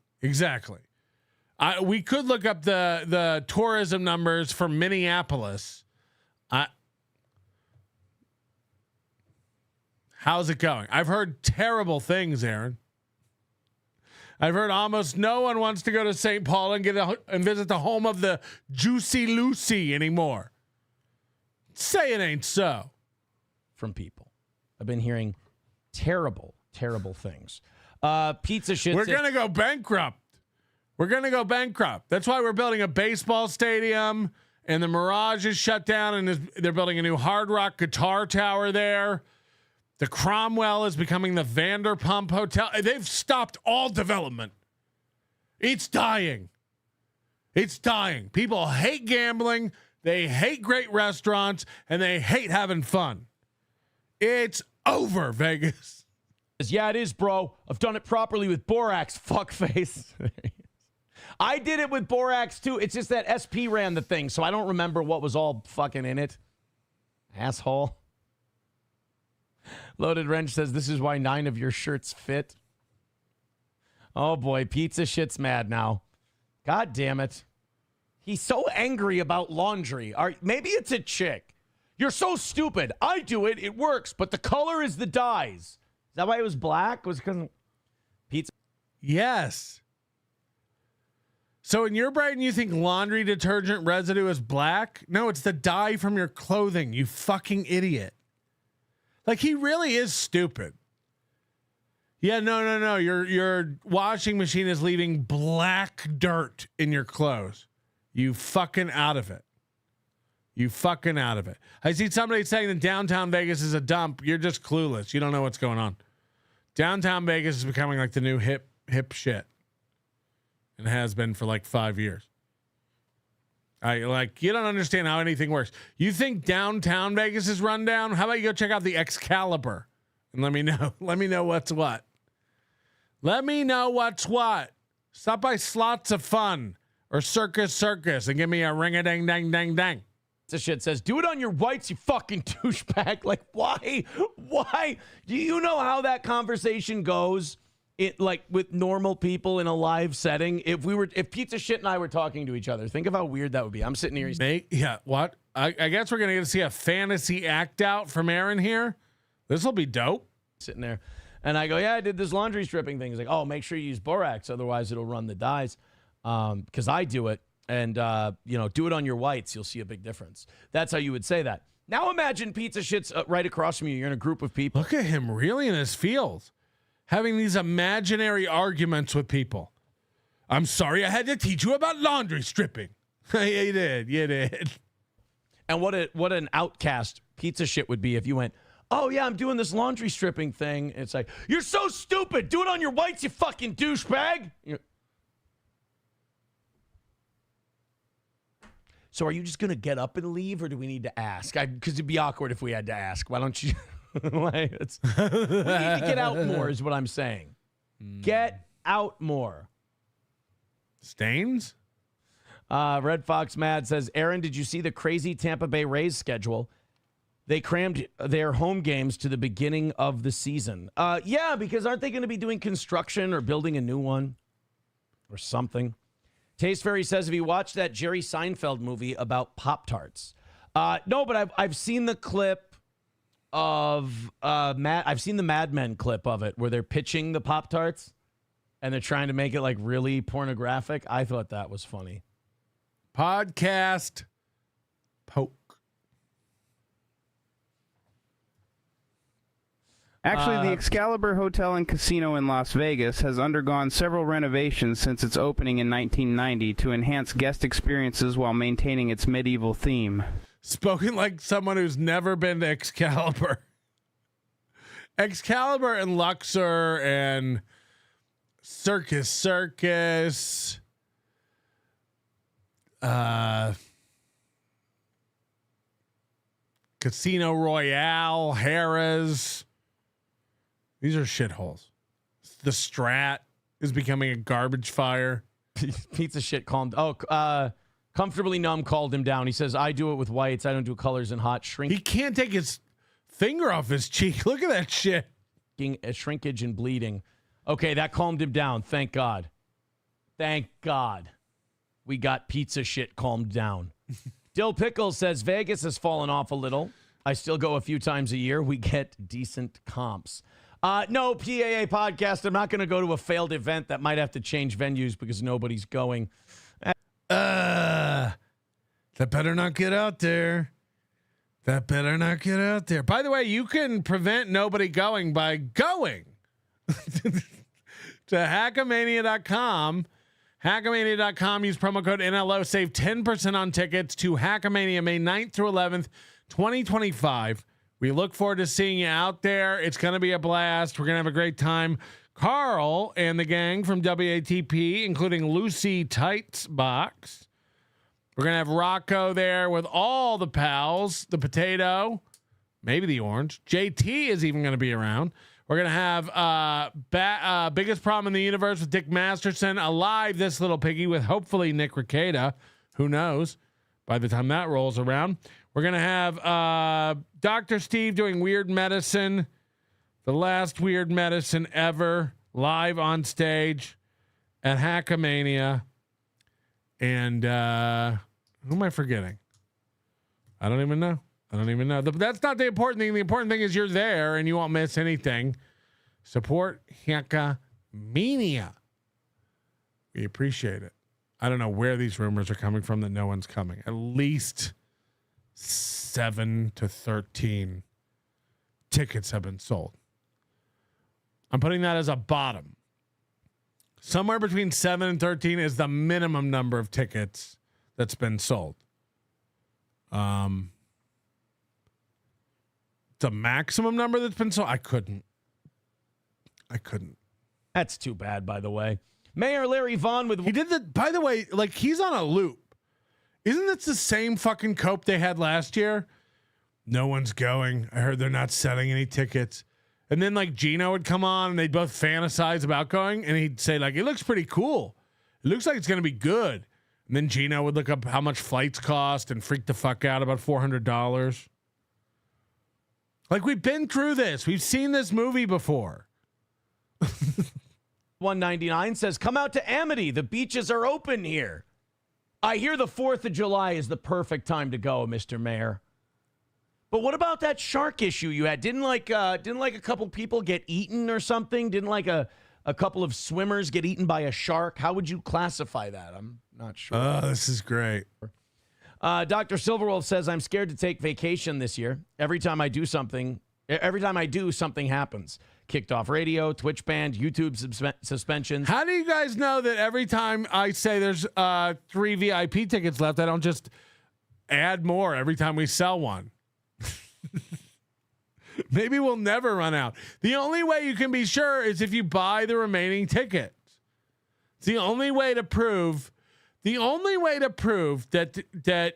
We could look up the tourism numbers for Minneapolis. How's it going? I've heard terrible things, Aaron. I've heard almost no one wants to go to St. Paul and visit the home of the Juicy Lucy anymore. Say it ain't so. From people. I've been hearing terrible things. Pizza shit. We're going to go bankrupt. That's why we're building a baseball stadium and the Mirage is shut down, and they're building a new Hard Rock guitar tower there. The Cromwell is becoming the Vanderpump Hotel. They've stopped all development. It's dying. It's dying. People hate gambling. They hate great restaurants, and they hate having fun. It's over, Vegas. Yeah, it is, bro. I've done it properly with Borax, fuckface. I did it with Borax, too. It's just that SP ran the thing, so I don't remember what was all fucking in it. Asshole. Loaded Wrench says, this is why 9 of your shirts fit. Oh, boy. Pizza shit's mad now. God damn it. He's so angry about laundry. Maybe it's a chick. You're so stupid. I do it. It works. But the color is the dyes. Is that why it was black? Was because pizza? Yes. So in your brain, you think laundry detergent residue is black? No, it's the dye from your clothing. You fucking idiot. Like, he really is stupid. Yeah, no. Your washing machine is leaving black dirt in your clothes. You fucking out of it. You fucking out of it. I see somebody saying that downtown Vegas is a dump. You're just clueless. You don't know what's going on. Downtown Vegas is becoming like the new hip shit. And has been for like 5 years. You don't understand how anything works. You think downtown Vegas is run down? How about you go check out the Excalibur and let me know. Let me know what's what. Let me know what's what. Stop by Slots of Fun or Circus and give me a ring-a-ding-dang-dang-dang. This shit says, do it on your whites, you fucking douchebag. Like, why? Why? Do you know how that conversation goes? It like with normal people in a live setting. If Pizza Shit and I were talking to each other, think of how weird that would be. I'm sitting here. Yeah, what? I guess we're gonna get to see a fantasy act out from Aaron here. This will be dope. Sitting there, and I go, yeah, I did this laundry stripping thing. He's like, oh, make sure you use borax, otherwise it'll run the dyes. Because I do it, and do it on your whites, you'll see a big difference. That's how you would say that. Now imagine Pizza Shit's right across from you. You're in a group of people. Look at him, really in his field. Having these imaginary arguments with people. I'm sorry I had to teach you about laundry stripping. You did. And what an outcast Pizza Shit would be if you went, oh, yeah, I'm doing this laundry stripping thing. And it's like, you're so stupid. Do it on your whites, you fucking douchebag. So are you just going to get up and leave, or do we need to ask? Because it'd be awkward if we had to ask. Why don't you... we need to get out more is what I'm saying. Get out more. Stains? Red Fox Mad says, Aaron, did you see the crazy Tampa Bay Rays schedule? They crammed their home games to the beginning of the season. Yeah, because aren't they going to be doing construction or building a new one or something? Taste Fairy says, have you watched that Jerry Seinfeld movie about Pop-Tarts? No, but I've seen the clip of I've seen the Mad Men clip of it where they're pitching the Pop-Tarts and they're trying to make it like really pornographic. I thought that was funny. Podcast poke. Actually, the Excalibur Hotel and Casino in Las Vegas has undergone several renovations since its opening in 1990 to enhance guest experiences while maintaining its medieval theme. Spoken like someone who's never been to Excalibur. Excalibur and Luxor and Circus, Casino Royale, Harrah's. These are shitholes. The Strat is becoming a garbage fire. Pizza Shit calmed. Comfortably Numb called him down. He says, I do it with whites. I don't do colors and hot shrink. He can't take his finger off his cheek. Look at that shit. Shrinkage and bleeding. Okay, that calmed him down. Thank God. Thank God. We got Pizza Shit calmed down. Dill Pickles says, Vegas has fallen off a little. I still go a few times a year. We get decent comps. No, PAA podcast. I'm not going to go to a failed event that might have to change venues because nobody's going. That better not get out there. By the way, you can prevent nobody going by going to hackamania.com, Hackamania.com. Use promo code NLO. Save 10% on tickets to Hackamania May 9th through 11th, 2025. We look forward to seeing you out there. It's going to be a blast. We're going to have a great time. Carl and the gang from WATP, including Lucy Tights Box. We're going to have Rocco there with all the pals, the potato, maybe the orange. JT is even going to be around. We're going to have Biggest Problem in the Universe with Dick Masterson, Alive, This Little Piggy with hopefully Nick Rekieta. Who knows by the time that rolls around. We're going to have Dr. Steve doing Weird Medicine, the last Weird Medicine ever, live on stage at Hackamania. And who am I forgetting? I don't even know. But that's not the important thing. The important thing is you're there and you won't miss anything. Support Hackamania. We appreciate it. I don't know where these rumors are coming from that no one's coming. At least 7 to 13 tickets have been sold. I'm putting that as a bottom. Somewhere between 7 and 13 is the minimum number of tickets that's been sold. The maximum number that's been sold, I couldn't. That's too bad, by the way. Mayor Larry Vaughn with... He did the... By the way, like, he's on a loop. Isn't that the same fucking cope they had last year? No one's going. I heard they're not selling any tickets. And then, like, Gino would come on, and they'd both fantasize about going, and he'd say, like, it looks pretty cool. It looks like it's going to be good. And then Gino would look up how much flights cost and freak the fuck out about $400. Like, we've been through this. We've seen this movie before. 199 says, come out to Amity. The beaches are open here. I hear the 4th of July is the perfect time to go, Mr. Mayor. But what about that shark issue you had? Didn't like a couple people get eaten or something? Didn't like a couple of swimmers get eaten by a shark? How would you classify that? I'm not sure. Oh, this is great. Dr. Silverwolf says, I'm scared to take vacation this year. Every time I do, something happens. Kicked off radio, Twitch banned, YouTube suspensions. How do you guys know that every time I say there's 3 VIP tickets left, I don't just add more every time we sell one? Maybe we'll never run out. The only way you can be sure is if you buy the remaining tickets. It's the only way to prove that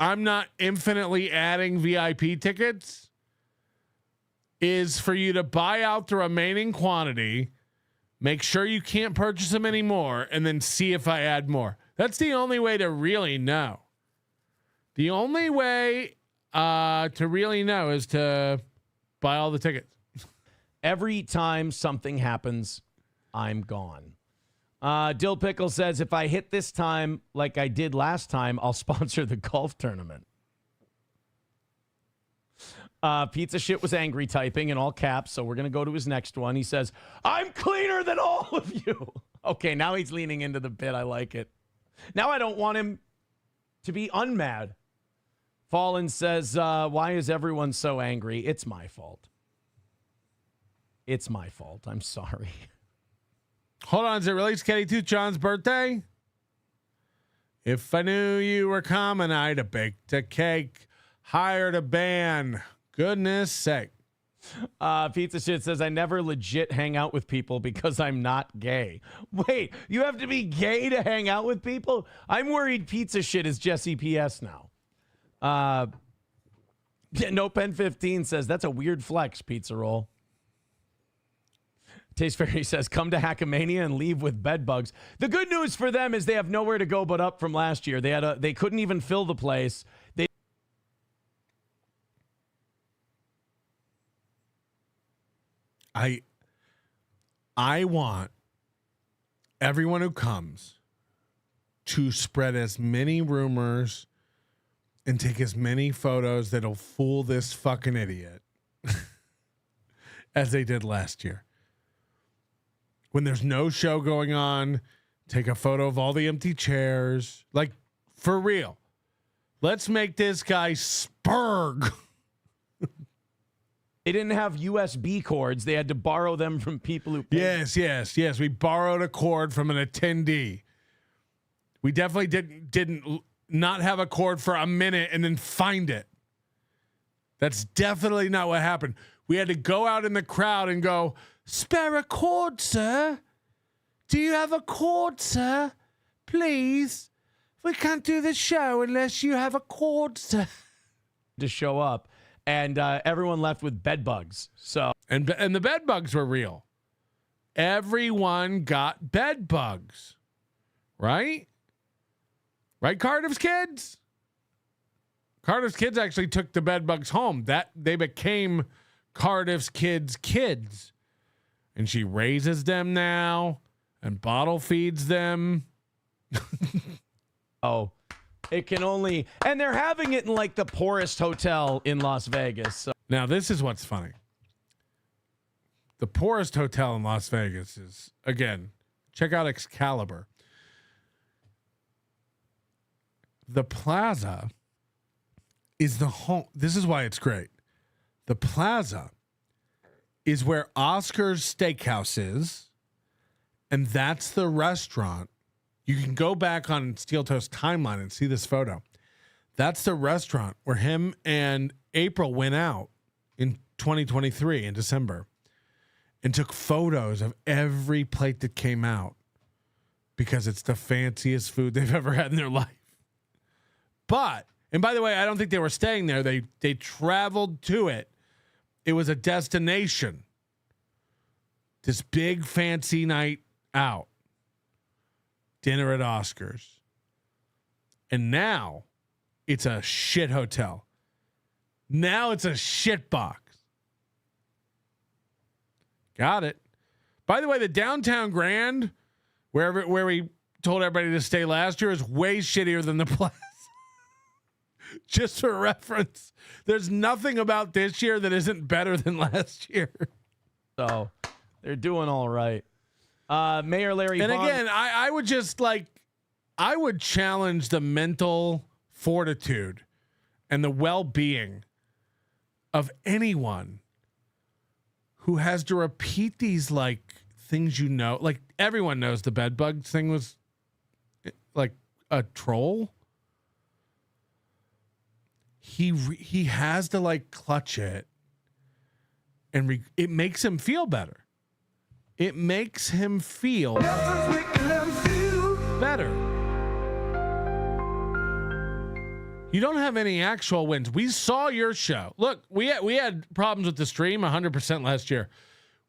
I'm not infinitely adding VIP tickets is for you to buy out the remaining quantity, make sure you can't purchase them anymore, and then see if I add more. That's the only way to really know. The only way to really know is to buy all the tickets. Every time something happens, I'm gone. Dill Pickle says, if I hit this time like I did last time, I'll sponsor the golf tournament. Pizza Shit was angry typing in all caps, so we're going to go to his next one. He says, I'm cleaner than all of you. Okay, now he's leaning into the bit. I like it. Now I don't want him to be unmad. Fallen says, why is everyone so angry? It's my fault. It's my fault. I'm sorry. Hold on, is it really Sketty Tooth John's birthday? If I knew you were coming, I'd have baked a cake, hired a band. Goodness sake. Pizza Shit says, I never legit hang out with people because I'm not gay. Wait, you have to be gay to hang out with people? I'm worried Pizza Shit is Jesse PS now. No Pen 15 says, that's a weird flex, Pizza Roll. Taste Fairy says, come to Hackamania and leave with bed bugs. The good news for them is they have nowhere to go but up from last year. They couldn't even fill the place. I want everyone who comes to spread as many rumors and take as many photos that'll fool this fucking idiot as they did last year. When there's no show going on, take a photo of all the empty chairs. Like, for real. Let's make this guy Spurg. They didn't have USB cords. They had to borrow them from people who paid. Yes. We borrowed a cord from an attendee. We definitely didn't not have a cord for a minute and then find it. That's definitely not what happened. We had to go out in the crowd and go, spare a cord, sir. Do you have a cord, sir? Please. We can't do the show unless you have a cord, sir. To show up, and everyone left with bed bugs. So and the bed bugs were real. Everyone got bed bugs, right? Right, Cardiff's kids. Cardiff's kids actually took the bed bugs home. That they became Cardiff's kids, and she raises them now and bottle feeds them. Oh. It can only, and they're having it in like the poorest hotel in Las Vegas. So. Now, this is what's funny. The poorest hotel in Las Vegas is, again, check out Excalibur. The Plaza is the home. This is why it's great. The Plaza is where Oscar's Steakhouse is, and that's the restaurant. You can go back on Steel Toast timeline and see this photo. That's the restaurant where him and April went out in 2023 in December and took photos of every plate that came out because it's the fanciest food they've ever had in their life. But, and by the way, I don't think they were staying there. They traveled to it. It was a destination. This big fancy night out. Dinner at Oscar's. And now it's a shit hotel. Now it's a shit box. Got it. By the way, the downtown Grand, where we told everybody to stay last year, is way shittier than the Plaza. Just for reference, there's nothing about this year that isn't better than last year. So they're doing all right. Mayor Larry and Bond. Again, I would just I would challenge the mental fortitude and the well-being of anyone who has to repeat these things, like everyone knows the bed bug thing was like a troll. He has to clutch it, and it makes him feel better. It makes him feel better. You don't have any actual wins. We saw your show. Look, we had problems with the stream 100% last year.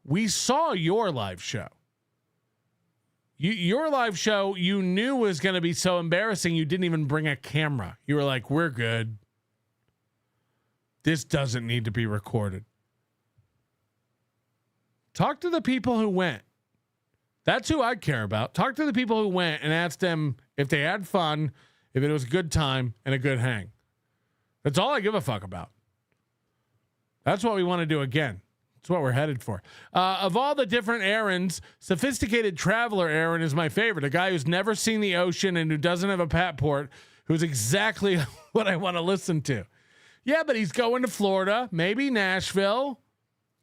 We saw your live show. Your live show you knew was going to be so embarrassing you didn't even bring a camera. You were like, we're good. This doesn't need to be recorded. Talk to the people who went. That's who I care about. Talk to the people who went and ask them if they had fun, if it was a good time and a good hang. That's all I give a fuck about. That's what we want to do again. That's what we're headed for. Of all the different Aarons, Sophisticated Traveler Aaron is my favorite. A guy who's never seen the ocean and who doesn't have a passport, who's exactly what I want to listen to. Yeah, but he's going to Florida, maybe Nashville.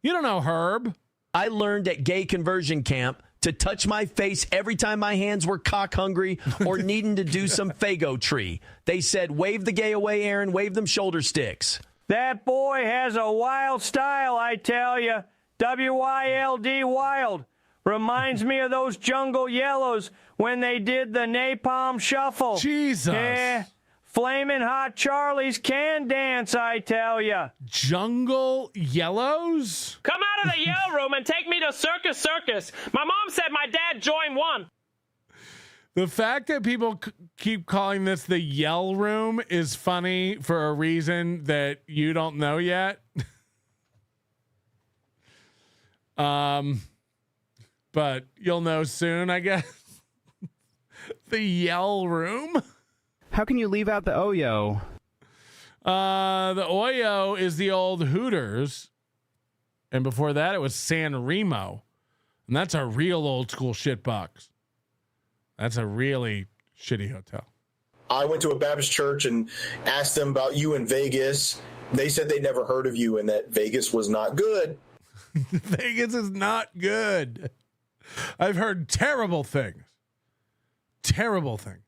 You don't know Herb. I learned at gay conversion camp to touch my face every time my hands were cock hungry or needing to do some Fago tree. They said, wave the gay away, Aaron, wave them shoulder sticks. That boy has a wild style, I tell you. W-I-L-D, wild. Reminds me of those Jungle Yellows when they did the Napalm Shuffle. Jesus. Yeah. Flamin' Hot Charlies can dance, I tell ya. Jungle Yellows? Come out of the yell room and take me to Circus Circus. My mom said my dad joined one. The fact that people keep calling this the yell room is funny for a reason that you don't know yet. But you'll know soon, I guess. The yell room. How can you leave out the Oyo? The Oyo is the old Hooters. And before that, it was San Remo. And that's a real old school shit box. That's a really shitty hotel. I went to a Baptist church and asked them about you in Vegas. They said they never heard of you and that Vegas was not good. Vegas is not good. I've heard terrible things. Terrible things.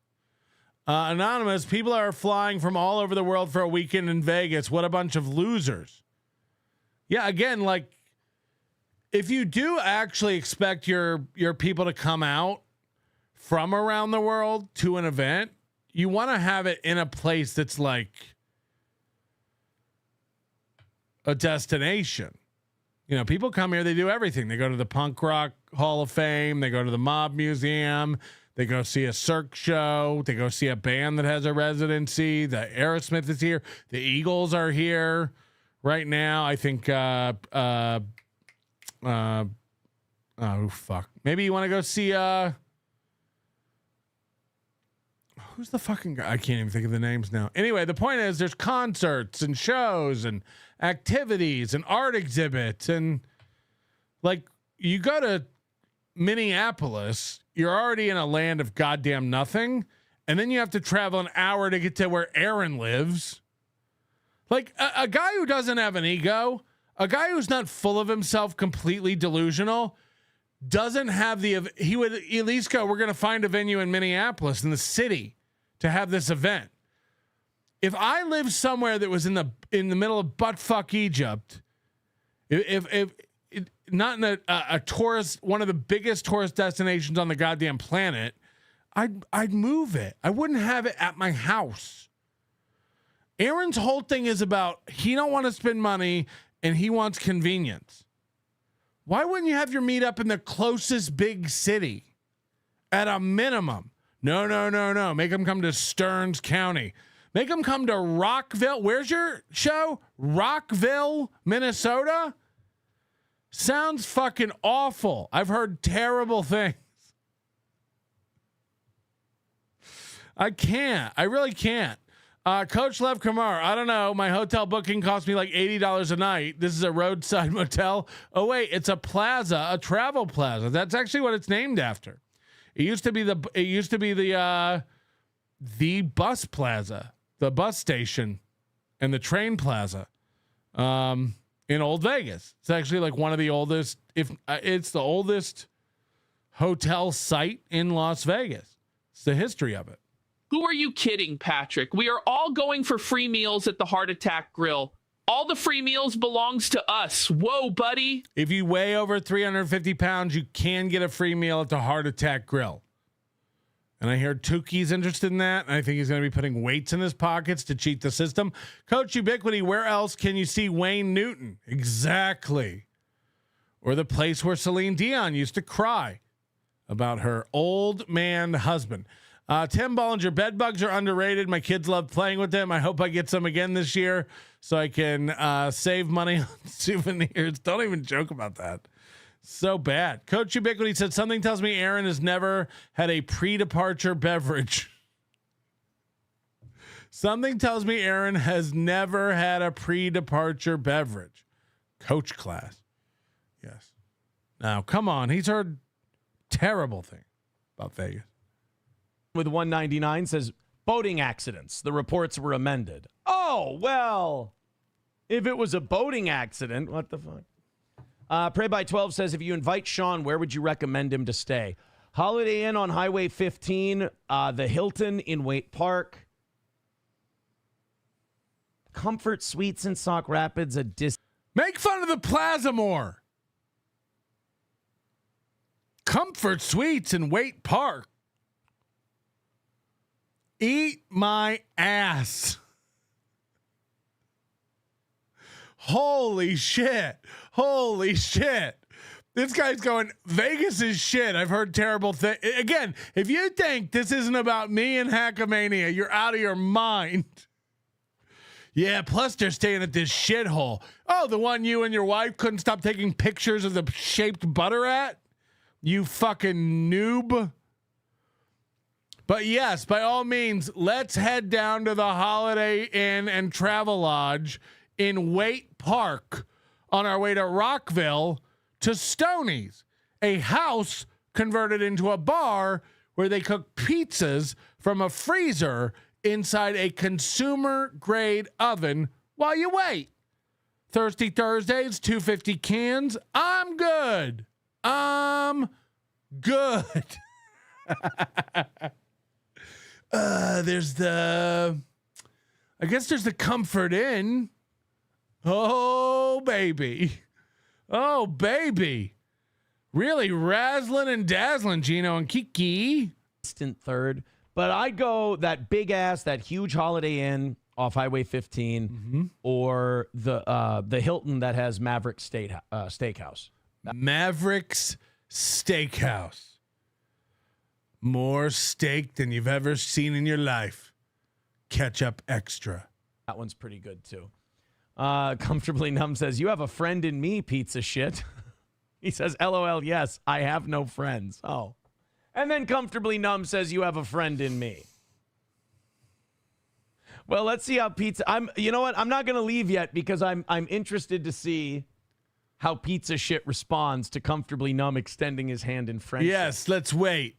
Anonymous, people are flying from all over the world for a weekend in Vegas. What a bunch of losers. Yeah, again, like, if you do actually expect your people to come out from around the world to an event, you want to have it in a place that's like a destination. You know, people come here, they do everything. They go to the Punk Rock Hall of Fame, they go to the Mob Museum, they go see a Cirque show, they go see a band that has a residency. The Aerosmith is here, the Eagles are here right now. I think oh fuck. Maybe you want to go see who's the fucking guy? I can't even think of the names now. Anyway, the point is there's concerts and shows and activities and art exhibits, and like, you go to Minneapolis, you're already in a land of goddamn nothing, and then you have to travel an hour to get to where Aaron lives. Like, a guy who doesn't have an ego, a guy who's not full of himself, completely delusional, doesn't have he would at least go, we're going to find a venue in Minneapolis, in the city, to have this event. If I lived somewhere that was in the middle of buttfuck Egypt, if not in a tourist, one of the biggest tourist destinations on the goddamn planet, I'd move it. I wouldn't have it at my house. Aaron's whole thing is about, he don't want to spend money and he wants convenience. Why wouldn't you have your meetup in the closest big city at a minimum? No. Make them come to Stearns County. Make them come to Rockville. Where's your show? Rockville, Minnesota? Sounds fucking awful. I've heard terrible things. I can't. I really can't. Coach Lev Kamar, I don't know. My hotel booking cost me like $80 a night. This is a roadside motel. Oh, wait, it's a plaza, a travel plaza. That's actually what it's named after. It used to be the bus plaza, the bus station, and the train plaza in Old Vegas. It's actually like one of the oldest, if it's the oldest hotel site in Las Vegas. It's the history of it. Who are you kidding, Patrick? We are all going for free meals at the Heart Attack Grill. All the free meals belongs to us. Whoa, buddy. If you weigh over 350 pounds, you can get a free meal at the Heart Attack Grill. And I hear Tuki's interested in that. And I think he's going to be putting weights in his pockets to cheat the system. Coach Ubiquity, where else can you see Wayne Newton? Exactly. Or the place where Celine Dion used to cry about her old man husband. Tim Bollinger, bed bugs are underrated. My kids love playing with them. I hope I get some again this year so I can save money on souvenirs. Don't even joke about that. So bad. Coach Ubiquity said, something tells me Aaron has never had a pre-departure beverage. Something tells me Aaron has never had a pre-departure beverage. Coach class. Yes. Now, come on. He's heard terrible things about Vegas. With 199 says boating accidents. The reports were amended. Oh, well, if it was a boating accident, what the fuck? Pray by 12 says, if you invite Sean, where would you recommend him to stay? Holiday Inn on Highway 15, the Hilton in Waite Park, Comfort Suites in Sauk Rapids, make fun of the plaza more. Comfort Suites in Waite Park. Eat my ass. Holy shit. Holy shit. This guy's going, Vegas is shit. I've heard terrible things. Again, if you think this isn't about me and Hackamania, you're out of your mind. Yeah, plus they're staying at this shithole. Oh, the one you and your wife couldn't stop taking pictures of the shaped butter at? You fucking noob. But yes, by all means, let's head down to the Holiday Inn and Travel Lodge in Waite Park on our way to Rockville to Stoney's, a house converted into a bar where they cook pizzas from a freezer inside a consumer-grade oven while you wait. Thirsty Thursdays, 250 cans. I'm good. I'm good. there's the Comfort Inn. Oh, baby. Oh, baby. Really razzling and dazzling, Gino and Kiki. Distant third. But I'd go that big ass, that huge Holiday Inn off Highway 15, or the Hilton that has Maverick Steakhouse. Maverick's Steakhouse. More steak than you've ever seen in your life. Ketchup extra. That one's pretty good, too. Comfortably Numb says, you have a friend in me, pizza shit. He says, LOL, yes, I have no friends. Oh. And then Comfortably Numb says, you have a friend in me. Well, let's see how pizza... you know what? I'm not going to leave yet because I'm interested to see how pizza shit responds to Comfortably Numb extending his hand in friendship. Yes, let's wait.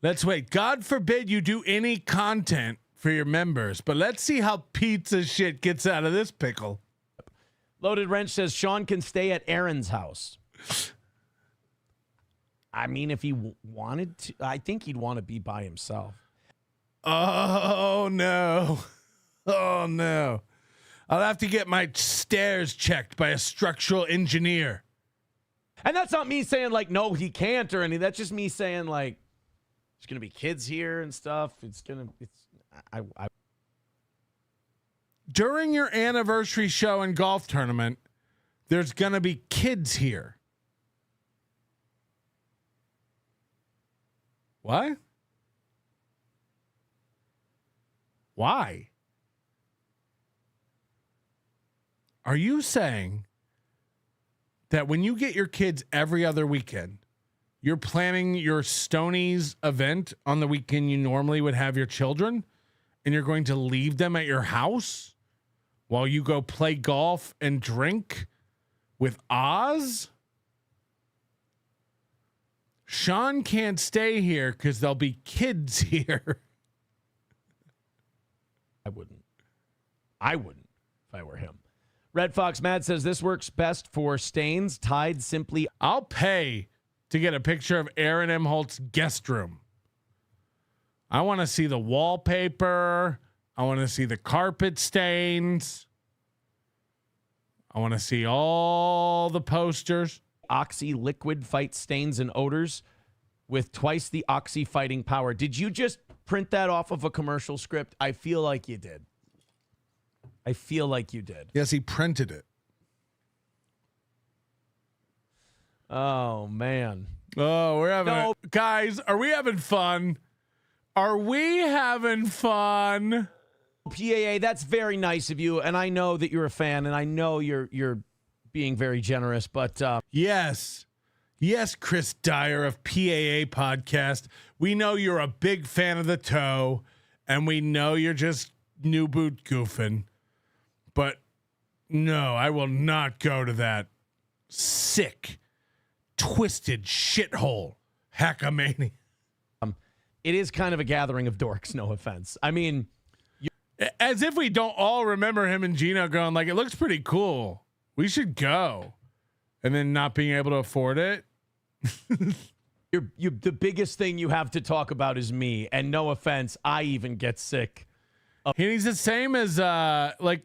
Let's wait. God forbid you do any content for your members, but let's see how pizza shit gets out of this pickle. Loaded Wrench says Sean can stay at Aaron's house. I mean, if he wanted to, I think he'd want to be by himself. Oh, no. Oh, no. I'll have to get my stairs checked by a structural engineer. And that's not me saying, like, no, he can't or anything. That's just me saying, like, there's going to be kids here and stuff. During your anniversary show and golf tournament, there's going to be kids here. What? Why? Are you saying that when you get your kids every other weekend, you're planning your Stonies event on the weekend you normally would have your children, and you're going to leave them at your house while you go play golf and drink with Oz? Sean can't stay here because there'll be kids here. I wouldn't if I were him. Red Fox Mad says this works best for stains. Tide simply. I'll pay to get a picture of Aaron Imholte's guest room. I want to see the wallpaper. I want to see the carpet stains. I want to see all the posters. Oxy liquid fights stains and odors with twice the Oxy fighting power. Did you just print that off of a commercial script? I feel like you did. Yes, he printed it. Oh, man. Oh, we're having guys, are we having fun? Are we having fun? PAA, that's very nice of you, and I know that you're a fan, and I know you're being very generous, but yes, Chris Dyer of PAA Podcast. We know you're a big fan of the toe, and we know you're just new boot goofing. But no, I will not go to that sick, twisted shithole hackamania. It is kind of a gathering of dorks, no offense. I mean, as if we don't all remember him and Gino going like, it looks pretty cool. We should go. And then not being able to afford it. The biggest thing you have to talk about is me. And no offense, I even get sick. He's the same as like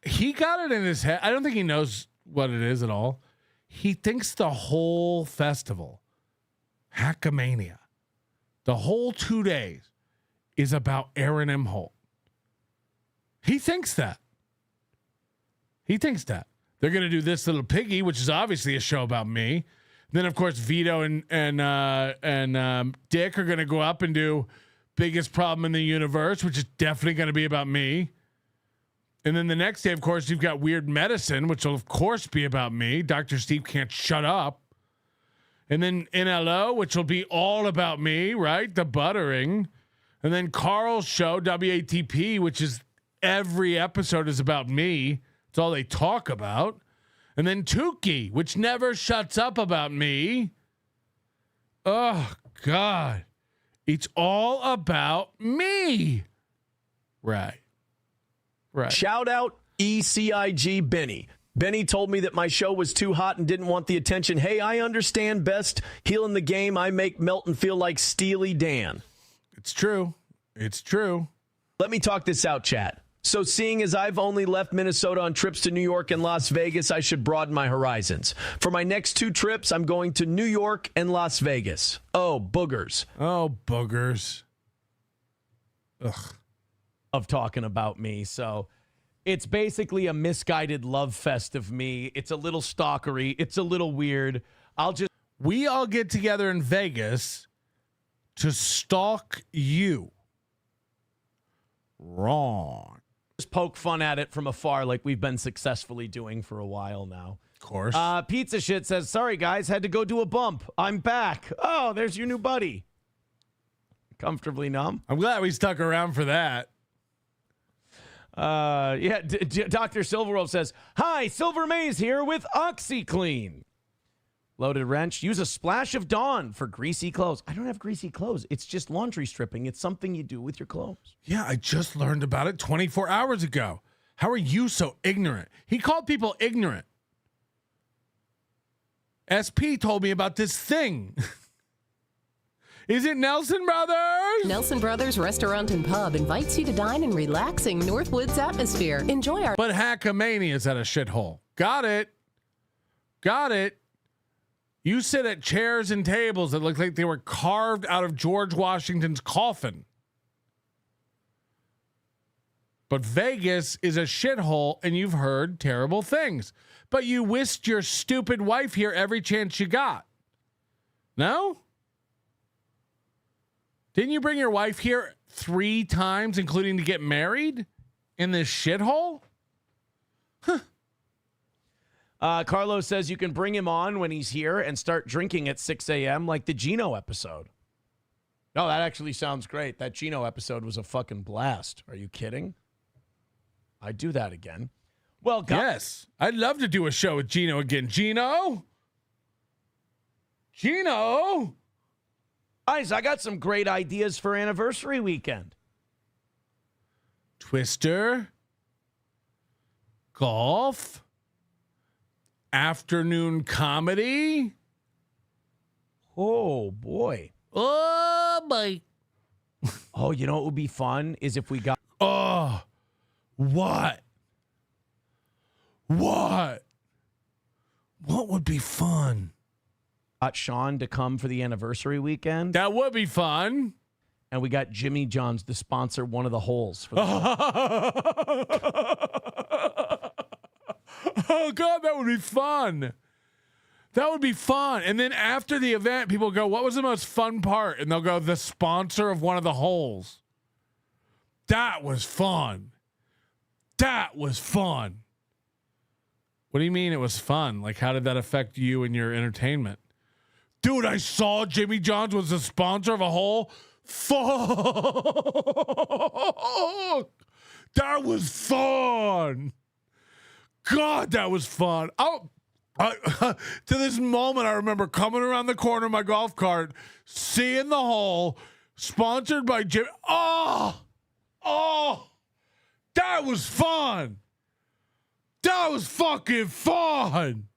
he got it in his head. I don't think he knows what it is at all. He thinks the whole festival, Hackamania, the whole 2 days is about Aaron Imholte. He thinks that. They're going to do This Little Piggy, which is obviously a show about me. Then, of course, Vito and Dick are going to go up and do Biggest Problem in the Universe, which is definitely going to be about me. And then the next day, of course, you've got Weird Medicine, which will, of course, be about me. Dr. Steve can't shut up. And then NLO, which will be all about me, right? The buttering. And then Carl's show, WATP, which is every episode is about me. It's all they talk about. And then Tukey, which never shuts up about me. Oh, God. It's all about me. Right. Shout out ECIG Benny. Benny told me that my show was too hot and didn't want the attention. Hey, I understand best. Healing the game, I make Melton feel like Steely Dan. It's true. It's true. Let me talk this out, chat. So seeing as I've only left Minnesota on trips to New York and Las Vegas, I should broaden my horizons. For my next 2 trips, I'm going to New York and Las Vegas. Oh, boogers. Oh, boogers. Ugh. Of talking about me. So it's basically a misguided love fest of me. It's a little stalkery. It's a little weird. We all get together in Vegas to stalk you. Wrong. Just poke fun at it from afar like we've been successfully doing for a while now. Of course. Pizza Shit says, sorry, guys, had to go do a bump. I'm back. Oh, there's your new buddy. Comfortably numb. I'm glad we stuck around for that. Dr. Silverwolf says, hi, Silver Maze here with OxyClean. Loaded wrench. Use a splash of Dawn for greasy clothes. I don't have greasy clothes. It's just laundry stripping. It's something you do with your clothes. Yeah, I just learned about it 24 hours ago. How are you so ignorant? He called people ignorant. SP told me about this thing. Is it Nelson Brothers? Nelson Brothers Restaurant and Pub invites you to dine in relaxing Northwoods atmosphere. Enjoy our... But Hackamania's at a shithole. Got it. Got it. You sit at chairs and tables that look like they were carved out of George Washington's coffin. But Vegas is a shithole, and you've heard terrible things. But you whisked your stupid wife here every chance you got. No? Didn't you bring your wife here 3 times, including to get married in this shithole? Huh. Carlos says you can bring him on when he's here and start drinking at 6 a.m. like the Gino episode. No, that actually sounds great. That Gino episode was a fucking blast. Are you kidding? I'd do that again. Well, yes, I'd love to do a show with Gino again. Gino? Guys, I got some great ideas for anniversary weekend. Twister. Golf. Afternoon comedy. Oh, boy. Oh, boy. Oh, you know what would be fun is if we got... Oh, what? What? What would be fun? Got Sean to come for the anniversary weekend. That would be fun. And we got Jimmy John's to sponsor one of the holes. For the Oh, God, that would be fun. That would be fun. And then after the event, people go, what was the most fun part? And they'll go, the sponsor of one of the holes. That was fun. That was fun. What do you mean it was fun? Like, how did that affect you and your entertainment? Dude, I saw Jimmy John's was the sponsor of a hole. Fuck. That was fun. God, that was fun. To this moment, I remember coming around the corner of my golf cart, seeing the hole, sponsored by Jimmy. Oh, that was fun. That was fucking fun.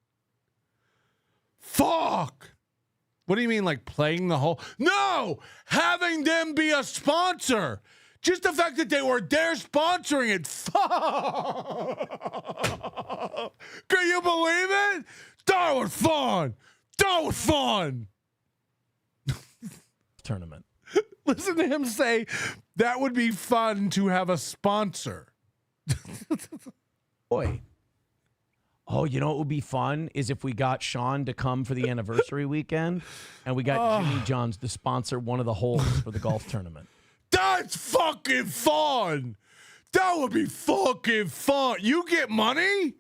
Fuck. What do you mean, like playing the hole? No, having them be a sponsor. Just the fact that they were there sponsoring it. Fuck. Can you believe it? That was fun. That was fun. Tournament. Listen to him say that would be fun to have a sponsor. Boy. Oh, you know what would be fun is if we got Sean to come for the anniversary weekend and we got Jimmy John's to sponsor one of the holes for the golf tournament. That's fucking fun. That would be fucking fun. You get money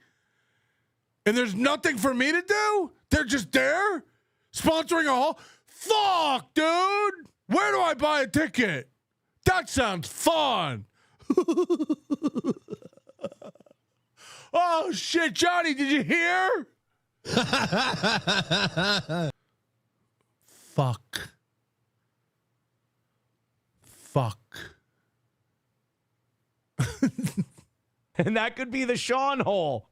and there's nothing for me to do? They're just there sponsoring a hole? Fuck, dude. Where do I buy a ticket? That sounds fun. Oh, shit, Johnny, did you hear? Fuck. And that could be the Sean hole.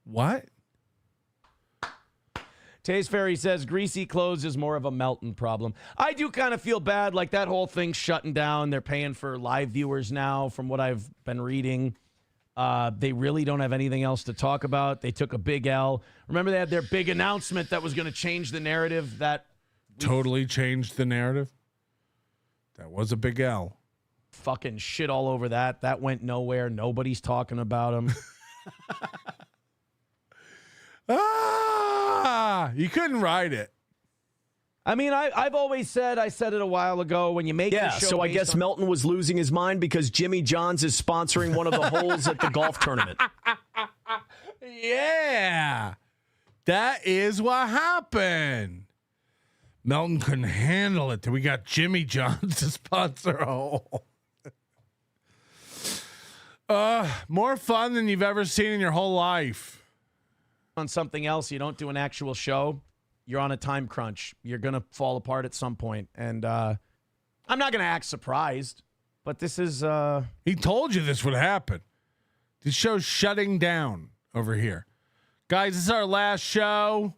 What? Taste Fairy says greasy clothes is more of a Melton problem. I do kind of feel bad, like that whole thing's shutting down. They're paying for live viewers now, from what I've been reading. They really don't have anything else to talk about. They took a big L. Remember, they had their big announcement that was going to change the narrative. That totally changed the narrative. That was a big L. Fucking shit all over that. That went nowhere. Nobody's talking about them. You couldn't write it. I mean, I've always said, I said it a while ago, when you make the show. So I guess Melton was losing his mind because Jimmy John's is sponsoring one of the holes at the golf tournament. Yeah. That is what happened. Melton couldn't handle it till we got Jimmy John's to sponsor a hole. More fun than you've ever seen in your whole life. On something else, you don't do an actual show. You're on a time crunch. You're going to fall apart at some point. And I'm not going to act surprised, but this is... He told you this would happen. This show's shutting down over here. Guys, this is our last show.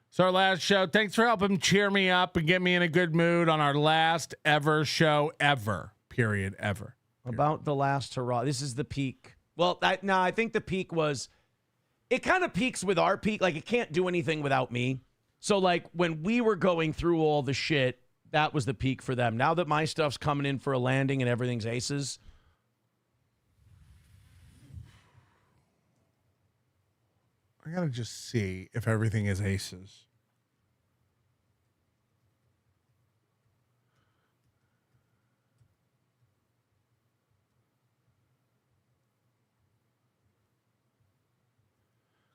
It's our last show. Thanks for helping cheer me up and get me in a good mood on our last ever show ever. Period. Ever. About the last hurrah. This is the peak. Well, I think the peak was... It kind of peaks with our peak. Like, it can't do anything without me. So, like, when we were going through all the shit, that was the peak for them. Now that my stuff's coming in for a landing and everything's aces. I got to just see if everything is aces.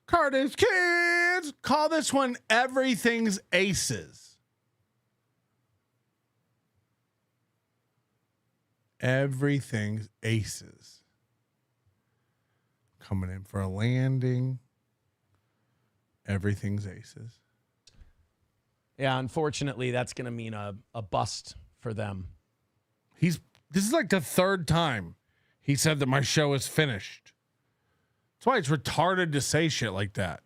Cardiff kids, call this one Everything's Aces. Everything's Aces. Coming in for a landing. Everything's Aces. Yeah, unfortunately, that's going to mean a bust for them. This is like the third time he said that my show is finished. That's why it's retarded to say shit like that.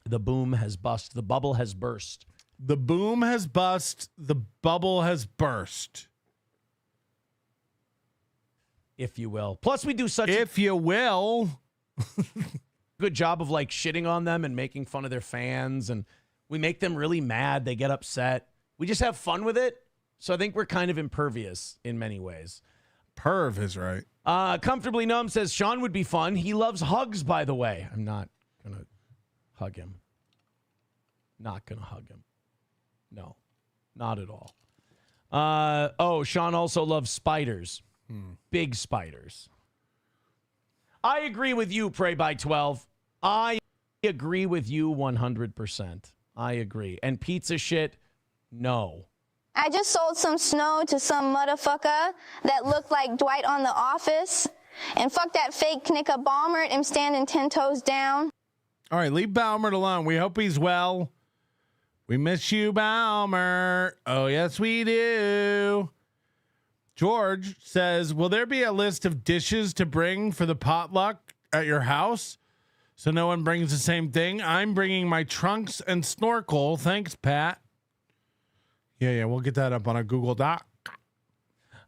The boom has bust. The bubble has burst. The boom has bust. The bubble has burst. If you will. Plus, we do such if you will. good job of like shitting on them and making fun of their fans. And we make them really mad. They get upset. We just have fun with it. So I think we're kind of impervious in many ways. Perv is right. Comfortably Numb says Sean would be fun. He loves hugs, by the way. I'm not going to hug him. Not going to hug him. No, not at all. Sean also loves spiders. Big spiders. I agree with you, Pray by 12. I agree with you 100%. I agree. And pizza shit, no. I just sold some snow to some motherfucker that looked like Dwight on The Office. And fuck that fake Knicka Balmer. I'm standing 10 toes down. All right, leave Balmer alone. We hope he's well. We miss you, Balmer. Oh, yes, we do. George says, will there be a list of dishes to bring for the potluck at your house so no one brings the same thing? I'm bringing my trunks and snorkel. Thanks, Pat. Yeah, we'll get that up on a Google Doc.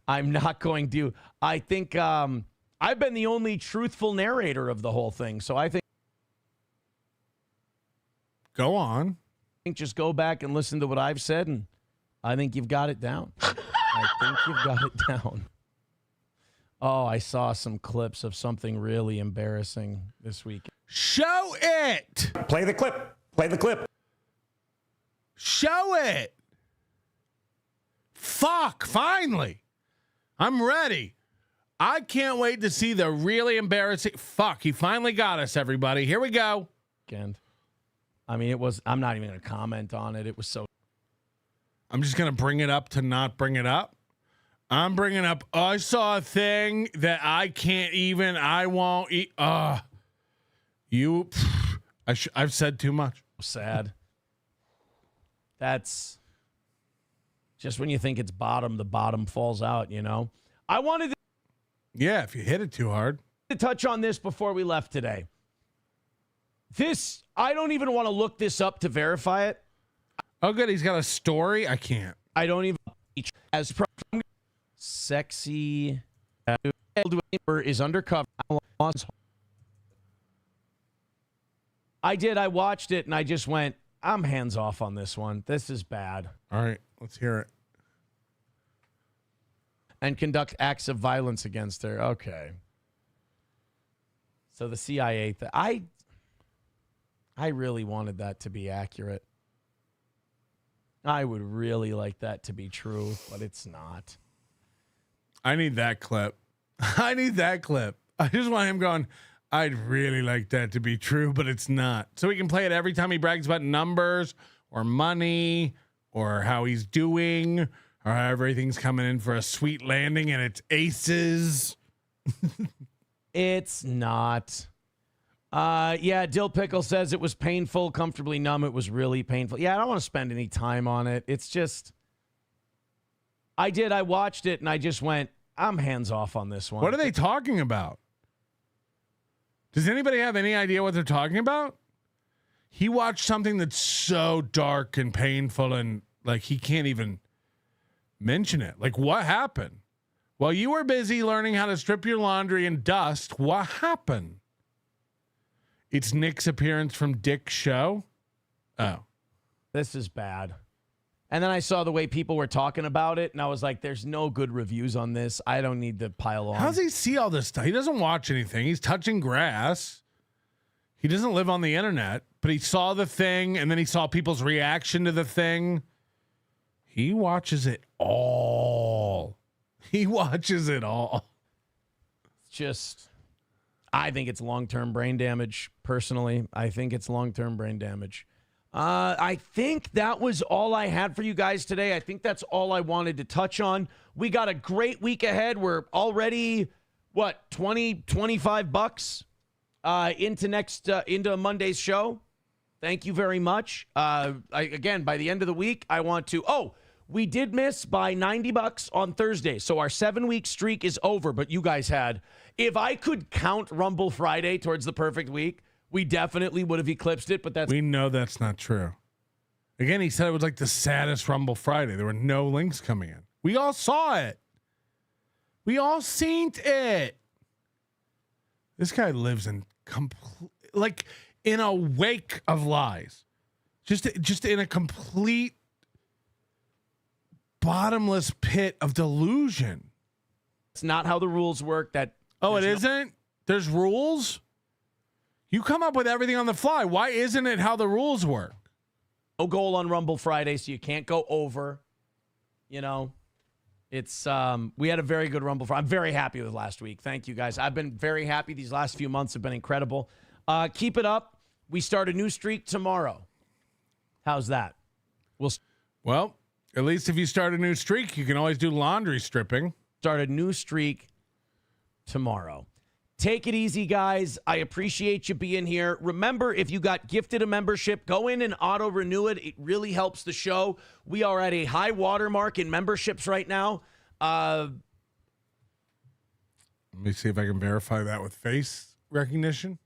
I'm not going to. I think I've been the only truthful narrator of the whole thing, so I think. Go on. I think just go back and listen to what I've said, and I think you've got it down. I think you've got it down. Oh, I saw some clips of something really embarrassing this week. Show it. Play the clip. Play the clip. Show it. Fuck, finally. I'm ready. I can't wait to see the really embarrassing. Fuck, he finally got us, everybody. Here we go. I mean, I'm not even going to comment on it. It was so. I'm just going to bring it up to not bring it up. I'm bringing up, I saw a thing that I can't even, I won't eat. I've said too much. Sad. That's just when you think it's bottom, the bottom falls out, you know? I wanted to. Yeah, if you hit it too hard. To touch on this before we left today. I don't even want to look this up to verify it. Oh, good. He's got a story. I can't. I don't even. As sexy is undercover. I did. I watched it and I just went, I'm hands off on this one. This is bad. All right, let's hear it. And conduct acts of violence against her. Okay. So the CIA, I really wanted that to be accurate. I would really like that to be true, but it's not. I need that clip. I need that clip. I just want him going, I'd really like that to be true, but it's not. So we can play it every time he brags about numbers or money or how he's doing or how everything's coming in for a sweet landing and it's aces. It's not. Yeah, Dill Pickle says it was painful, comfortably numb. It was really painful. Yeah, I don't want to spend any time on it. It's just, I watched it and I just went, I'm hands off on this one. What are they talking about? Does anybody have any idea what they're talking about? He watched something that's so dark and painful and like he can't even mention it. Like, what happened? While you were busy learning how to strip your laundry and dust, what happened? It's Nick's appearance from Dick's show. Oh. This is bad. And then I saw the way people were talking about it, and I was like, there's no good reviews on this. I don't need to pile on. How does he see all this stuff? He doesn't watch anything. He's touching grass. He doesn't live on the internet, but he saw the thing, and then he saw people's reaction to the thing. He watches it all. He watches it all. Just, I think it's long-term brain damage, personally. I think it's long-term brain damage. I think that was all I had for you guys today. I think that's all I wanted to touch on. We got a great week ahead. We're already, what, 20, 25 bucks into Monday's show. Thank you very much. Again, by the end of the week, I want to, we did miss by 90 bucks on Thursday. So our 7-week streak is over, but you guys had, if I could count Rumble Friday towards the perfect week, we definitely would have eclipsed it, but we know that's not true. Again, he said it was like the saddest Rumble Friday. There were no links coming in. We all saw it. We all seen it. This guy lives in in a wake of lies. Just in a complete bottomless pit of delusion. It's not how the rules work. It isn't? There's rules? You come up with everything on the fly. Why isn't it how the rules work? No goal on Rumble Friday, so you can't go over. You know, it's we had a very good Rumble Friday. I'm very happy with last week. Thank you, guys. I've been very happy. These last few months have been incredible. Keep it up. We start a new streak tomorrow. How's that? Well, at least if you start a new streak, you can always do laundry stripping. Start a new streak tomorrow. Take it easy, guys. I appreciate you being here. Remember, if you got gifted a membership, go in and auto-renew it. It really helps the show. We are at a high watermark in memberships right now. Let me see if I can verify that with face recognition.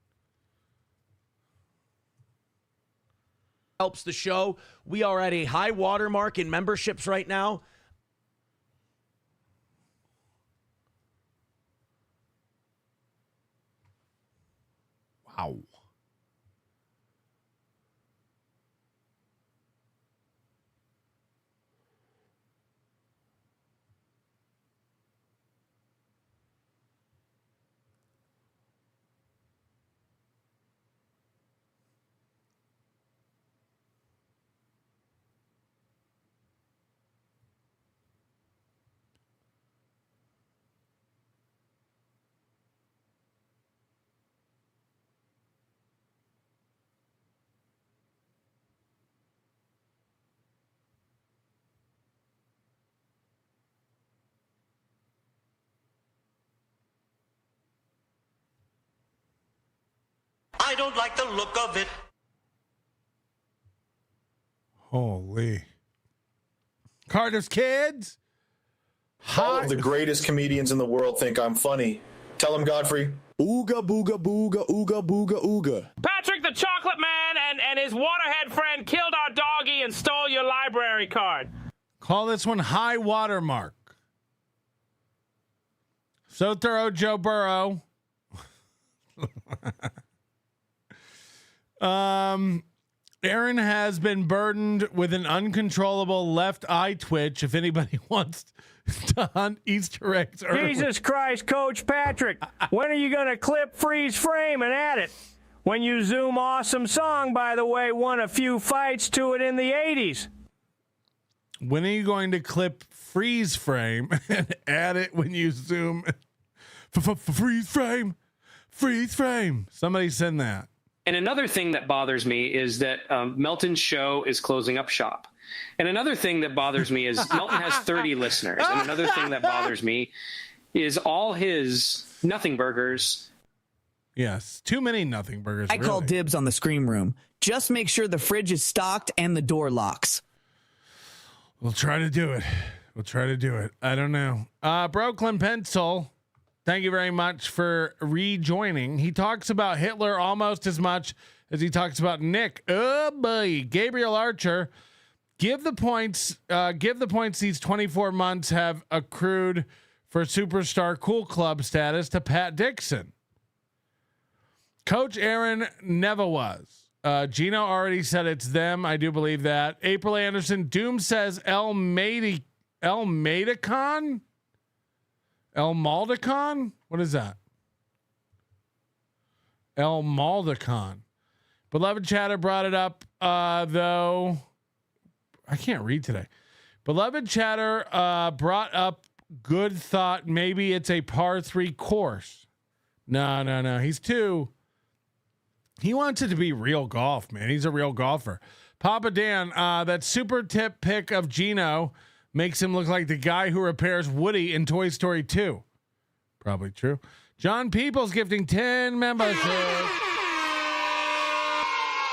Helps the show. We are at a high watermark in memberships right now. Wow. I don't like the look of it. Holy. Carter's kids. All of the greatest comedians in the world think I'm funny. Tell them, Godfrey. Ooga booga booga ooga booga ooga. Patrick the the chocolate man and his waterhead friend killed our doggy and stole your library card. Call this one high watermark. So thorough, Joe Burrow. Aaron has been burdened with an uncontrollable left eye twitch. If anybody wants to hunt Easter eggs early. Jesus Christ, Coach Patrick. When are you going to clip freeze frame and add it? When you zoom awesome song, by the way, won a few fights to it in the 80s. When are you going to clip freeze frame and add it when you zoom? Freeze frame. Freeze frame. Somebody send that. And another thing that bothers me is that Melton's show is closing up shop. And another thing that bothers me is Melton has 30 listeners. And another thing that bothers me is all his nothing burgers. Yes, too many nothing burgers. I call dibs on the scream room. Just make sure the fridge is stocked and the door locks. We'll try to do it. I don't know. Brooklyn Pencil, thank you very much for rejoining. He talks about Hitler almost as much as he talks about Nick. Oh boy, Gabriel Archer. Give the points these 24 months have accrued for superstar cool club status to Pat Dixon. Coach Aaron never was. Gino already said it's them. I do believe that. April Anderson. Doom says El Maldicon? El Maldicon? What is that? El Maldicon. Beloved Chatter brought it up, though. I can't read today. Beloved Chatter brought up good thought. Maybe it's a par 3 course. No. He wants it to be real golf, man. He's a real golfer. Papa Dan, that super tip pick of Gino makes him look like the guy who repairs Woody in Toy Story 2. Probably true. John Peoples gifting 10 memberships.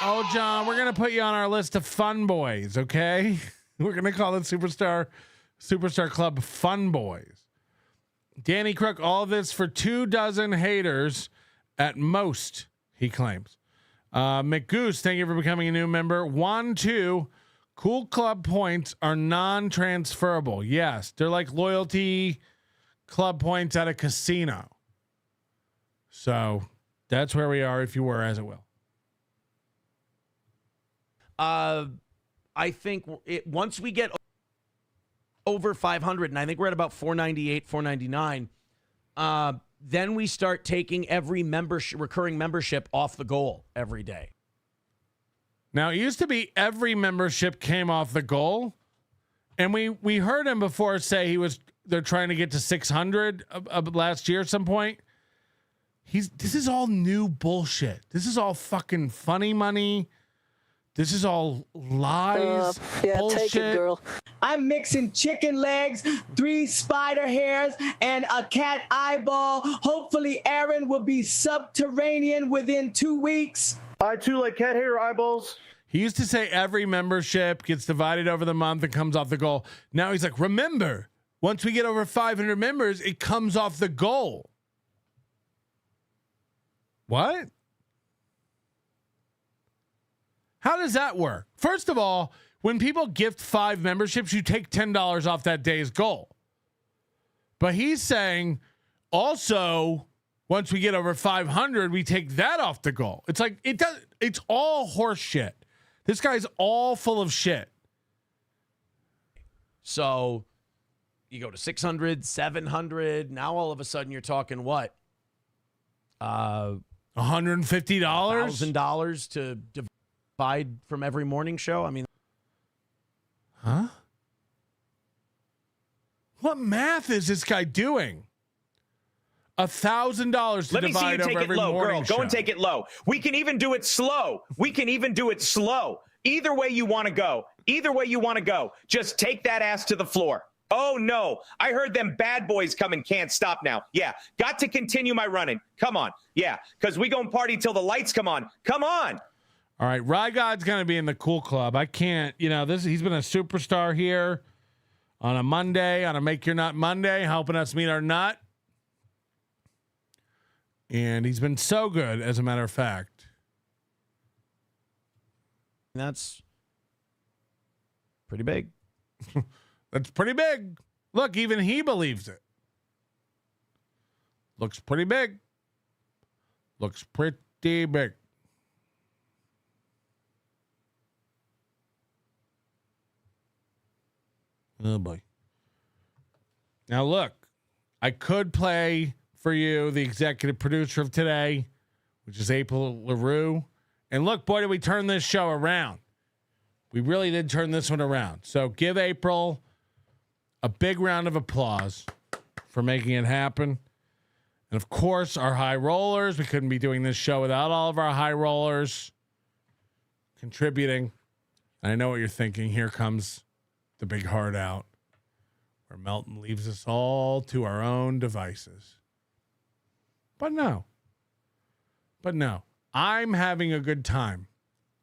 Oh, John, we're going to put you on our list of fun boys, okay? We're going to call it Superstar Club Fun Boys. Danny Crook, all of this for 24 haters at most, he claims. McGoose, thank you for becoming a new member. 1-2, cool club points are non-transferable. Yes, they're like loyalty club points at a casino. So that's where we are, if you were, as it will. I think once we get over 500, and I think we're at about 498, 499, then we start taking every recurring membership off the goal every day. Now, it used to be every membership came off the goal, and we heard him before say they're trying to get to 600 last year at some point. This is all new bullshit. This is all fucking funny money. This is all lies. Bullshit. Take it, girl. I'm mixing chicken legs, 3 spider hairs, and a cat eyeball. Hopefully, Aaron will be subterranean within 2 weeks. I too like cat hair eyeballs. He used to say every membership gets divided over the month and comes off the goal. Now he's like, remember, once we get over 500 members, it comes off the goal. What? How does that work? First of all, when people gift 5 memberships, you take $10 off that day's goal. But he's saying also, once we get over 500, we take that off the goal. It's like, it's all horse shit. This guy's all full of shit. So you go to 600, 700. Now all of a sudden you're talking what? $150? $1,000 to divide from every morning show? I mean, huh? What math is this guy doing? $1,000 to Let me see you divide take over it every low, morning girl. show. Go and take it low. We can even do it slow. Either way you want to go. Just take that ass to the floor. Oh, no. I heard them bad boys coming. Can't stop now. Yeah. Got to continue my running. Come on. Yeah. Because we going to party till the lights come on. Come on. All right. Rygod's going to be in the cool club. I can't, he's been a superstar here on a Monday, on a Make Your Nut Monday, helping us meet our nut. And he's been so good, as a matter of fact. That's pretty big. That's pretty big. Look, even he believes it. Looks pretty big. Looks pretty big. Oh, boy. Now, look, I could play for you the executive producer of today, which is April LaRue. And look, boy, did we turn this show around. We really did turn this one around. So give April a big round of applause for making it happen. And, of course, our high rollers. We couldn't be doing this show without all of our high rollers contributing. And I know what you're thinking. Here comes the big heart out, where Melton leaves us all to our own devices. But no. I'm having a good time.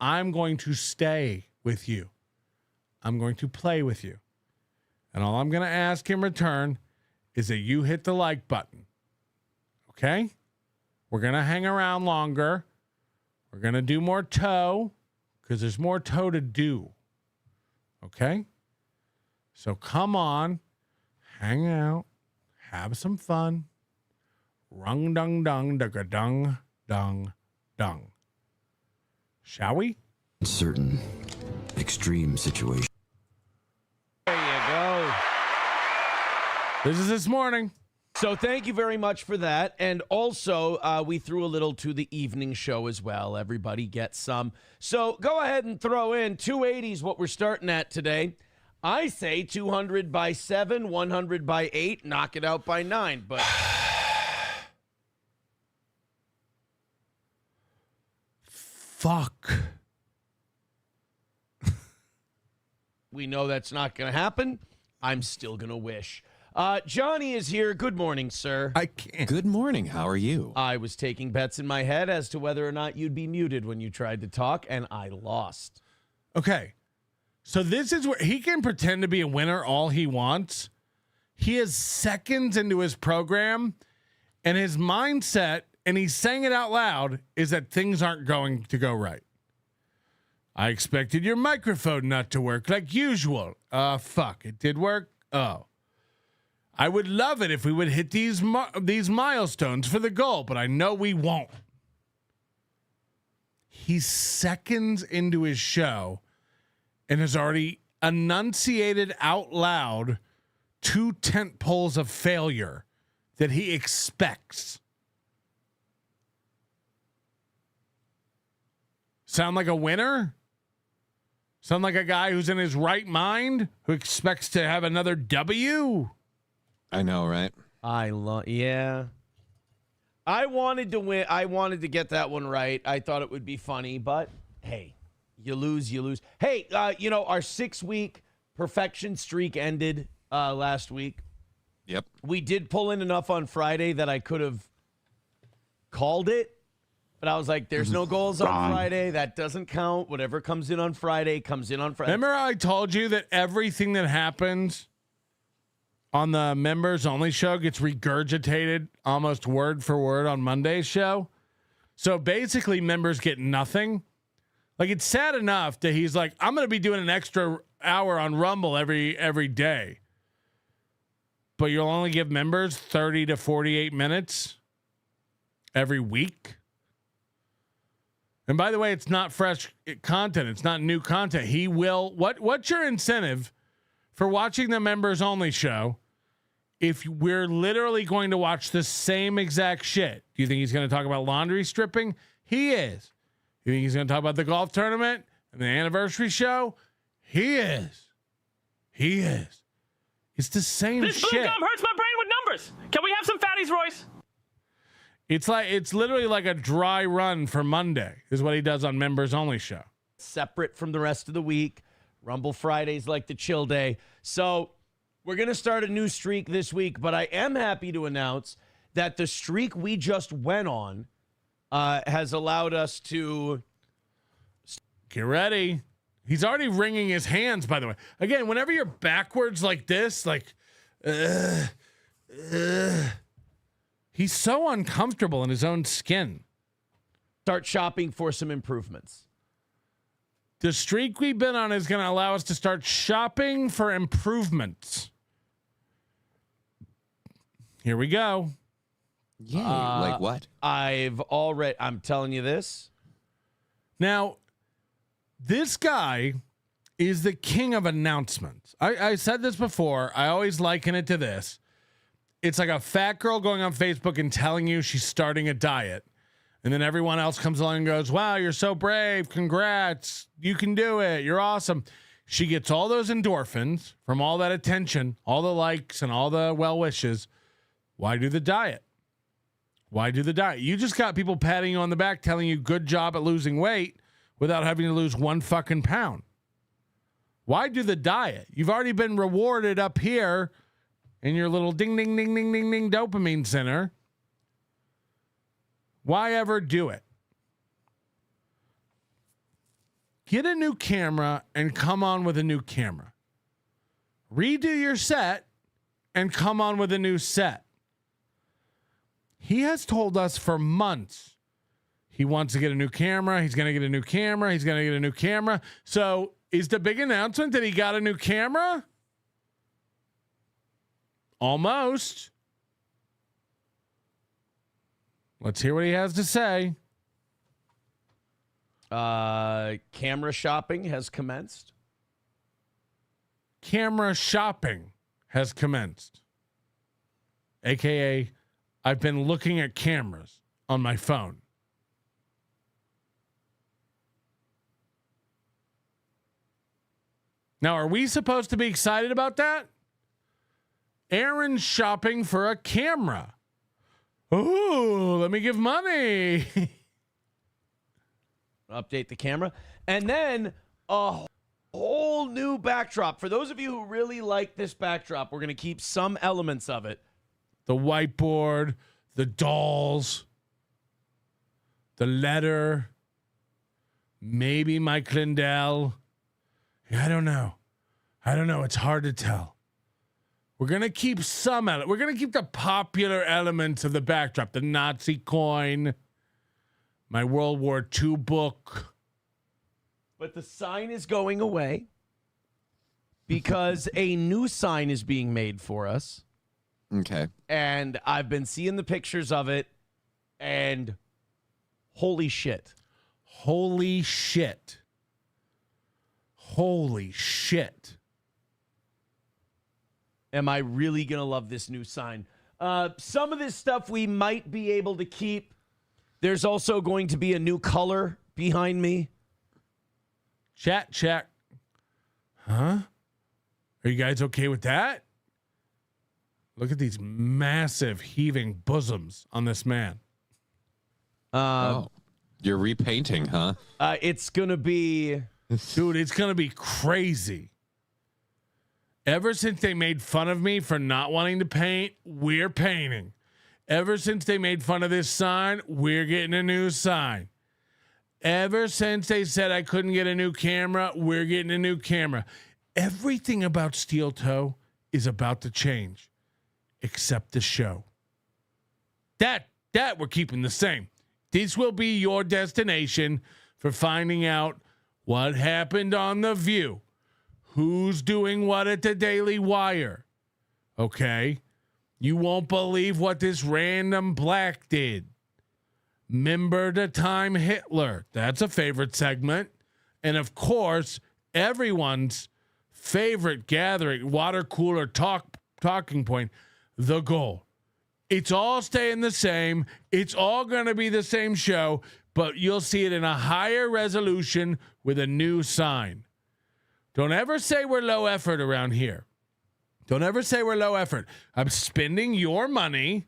I'm going to stay with you. I'm going to play with you. And all I'm going to ask in return is that you hit the like button. Okay? We're going to hang around longer. We're going to do more toe because there's more toe to do. Okay? So come on, hang out, have some fun. Rung dung dung da dung dung dung. Shall we? Certain extreme situation. There you go. This is this morning. So thank you very much for that. And also, we threw a little to the evening show as well. Everybody gets some. So go ahead and throw in 280s, what we're starting at today. I say 200 by 7, 100 by 8, knock it out by 9. But fuck. We know that's not going to happen. I'm still going to wish. Johnny is here. Good morning, sir. I can't. Good morning. How are you? I was taking bets in my head as to whether or not you'd be muted when you tried to talk, and I lost. Okay. So this is where he can pretend to be a winner all he wants. He is seconds into his program, and his mindset, and he's saying it out loud, is that things aren't going to go right. I expected your microphone not to work like usual. Fuck, it did work. Oh. I would love it if we would hit these milestones for the goal, but I know we won't. He's seconds into his show and has already enunciated out loud 2 tent poles of failure that he expects. Sound like a winner? Sound like a guy who's in his right mind who expects to have another W? I know, right? Yeah. I wanted to win. I wanted to get that one right. I thought it would be funny, but hey, you lose, you lose. Hey, our 6-week perfection streak ended last week. Yep. We did pull in enough on Friday that I could have called it, but I was like, there's no goals on Friday. That doesn't count. Whatever comes in on Friday comes in on Friday. Remember I told you that everything that happens on the members only show gets regurgitated almost word for word on Monday's show? So basically members get nothing. Like, it's sad enough that he's like, I'm going to be doing an extra hour on Rumble every day. But you'll only give members 30 to 48 minutes every week. And by the way, it's not fresh content. It's not new content. He will. What's your incentive for watching the members only show if we're literally going to watch the same exact shit? Do you think he's going to talk about laundry stripping? He is. You think he's going to talk about the golf tournament and the anniversary show? He is. He is. It's the same this shit. This blue gum hurts my brain with numbers. Can we have some fatties, Royce? It's literally like a dry run for Monday is what he does on members only show. Separate from the rest of the week. Rumble Fridays like the chill day. So we're going to start a new streak this week, but I am happy to announce that the streak we just went on has allowed us to get ready. He's already wringing his hands, by the way. Again, whenever you're backwards like this, like, he's so uncomfortable in his own skin. Start shopping for some improvements. The streak we've been on is going to allow us to start shopping for improvements. Here we go. Yay. Like what? I'm telling you this. Now, this guy is the king of announcements. I said this before. I always liken it to this. It's like a fat girl going on Facebook and telling you she's starting a diet. And then everyone else comes along and goes, wow, you're so brave. Congrats. You can do it. You're awesome. She gets all those endorphins from all that attention, all the likes and all the well wishes. Why do the diet? Why do the diet? You just got people patting you on the back telling you good job at losing weight without having to lose 1 fucking pound. Why do the diet? You've already been rewarded up here in your little ding, ding, ding, ding, ding, ding dopamine center. Why ever do it? Get a new camera and come on with a new camera. Redo your set and come on with a new set. He has told us for months he wants to get a new camera. He's going to get a new camera. He's going to get a new camera. So is the big announcement that he got a new camera? Almost. Let's hear what he has to say. Camera shopping has commenced. Camera shopping has commenced. AKA, I've been looking at cameras on my phone. Now, are we supposed to be excited about that? Aaron's shopping for a camera. Ooh, let me give money. Update the camera. And then a whole new backdrop. For those of you who really like this backdrop, we're going to keep some elements of it. The whiteboard, the dolls, the letter, maybe Mike Lindell. I don't know. It's hard to tell. We're going to keep some element. We're going to keep the popular elements of the backdrop. The Nazi coin, my World War II book. But the sign is going away because a new sign is being made for us. Okay. And I've been seeing the pictures of it, and holy shit. Holy shit. Holy shit. Am I really going to love this new sign? Some of this stuff we might be able to keep. There's also going to be a new color behind me. Chat check. Huh? Are you guys okay with that? Look at these massive heaving bosoms on this man. You're repainting, huh? It's going to be... Dude, it's going to be crazy. Ever since they made fun of me for not wanting to paint, we're painting. Ever since they made fun of this sign, we're getting a new sign. Ever since they said I couldn't get a new camera, we're getting a new camera. Everything about Steel Toe is about to change, except the show. That we're keeping the same. This will be your destination for finding out what happened on The View. Who's doing what at the Daily Wire? Okay. You won't believe what this random black did. Remember the time Hitler? That's a favorite segment. And of course, everyone's favorite gathering, water cooler talking point, the goal. It's all staying the same. It's all going to be the same show, but you'll see it in a higher resolution with a new sign. Don't ever say we're low effort around here. Don't ever say we're low effort. I'm spending your money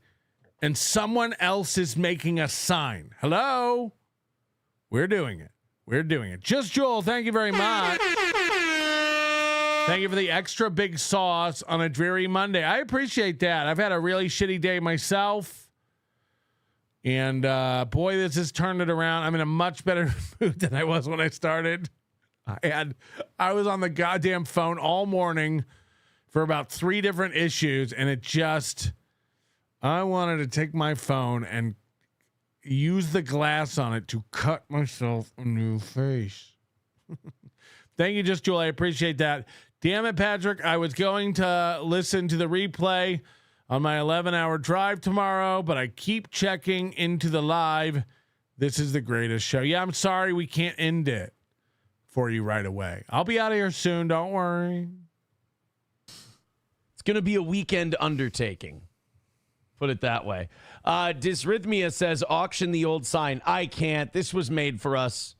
and someone else is making a sign. Hello? We're doing it. We're doing it. Just Joel, thank you very much. Thank you for the extra big sauce on a dreary Monday. I appreciate that. I've had a really shitty day myself. And boy, this has turned it around. I'm in a much better mood than I was when I started. I was on the goddamn phone all morning for about 3 different issues, and I wanted to take my phone and use the glass on it to cut myself a new face. Thank you, Just Jewel. I appreciate that. Damn it, Patrick. I was going to listen to the replay on my 11-hour drive tomorrow, but I keep checking into the live. This is the greatest show. Yeah, I'm sorry we can't end it for you right away. I'll be out of here soon. Don't worry. It's going to be a weekend undertaking. Put it that way. Dysrhythmia says, auction the old sign. I can't. This was made for us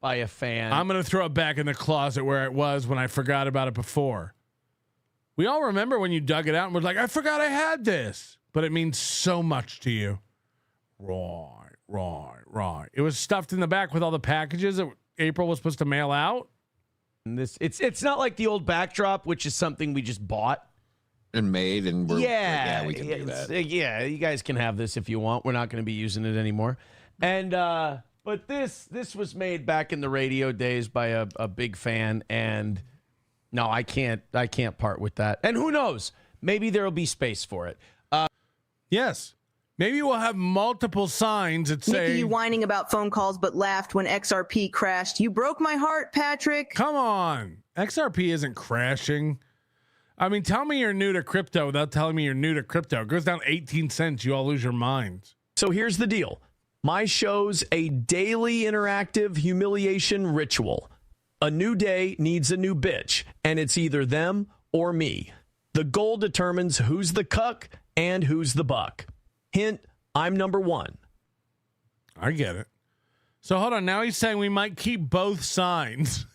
by a fan. I'm going to throw it back in the closet where it was when I forgot about it before. We all remember when you dug it out and was like, I forgot I had this. But it means so much to you. Right. It was stuffed in the back with all the packages that April was supposed to mail out. And it's not like the old backdrop, which is something we just bought and made, and we can do that. Yeah, you guys can have this if you want. We're not going to be using it anymore. And but this was made back in the radio days by a big fan, and no, I can't part with that. And who knows? Maybe there'll be space for it. Yes. Maybe we'll have multiple signs that say... Nikki, you whining about phone calls but laughed when XRP crashed. You broke my heart, Patrick. Come on. XRP isn't crashing. I mean, tell me you're new to crypto without telling me you're new to crypto. It goes down 18 cents. You all lose your minds. So here's the deal. My show's a daily interactive humiliation ritual. A new day needs a new bitch, and it's either them or me. The goal determines who's the cuck and who's the buck. Hint, I'm number one. I get it. So hold on. Now he's saying we might keep both signs.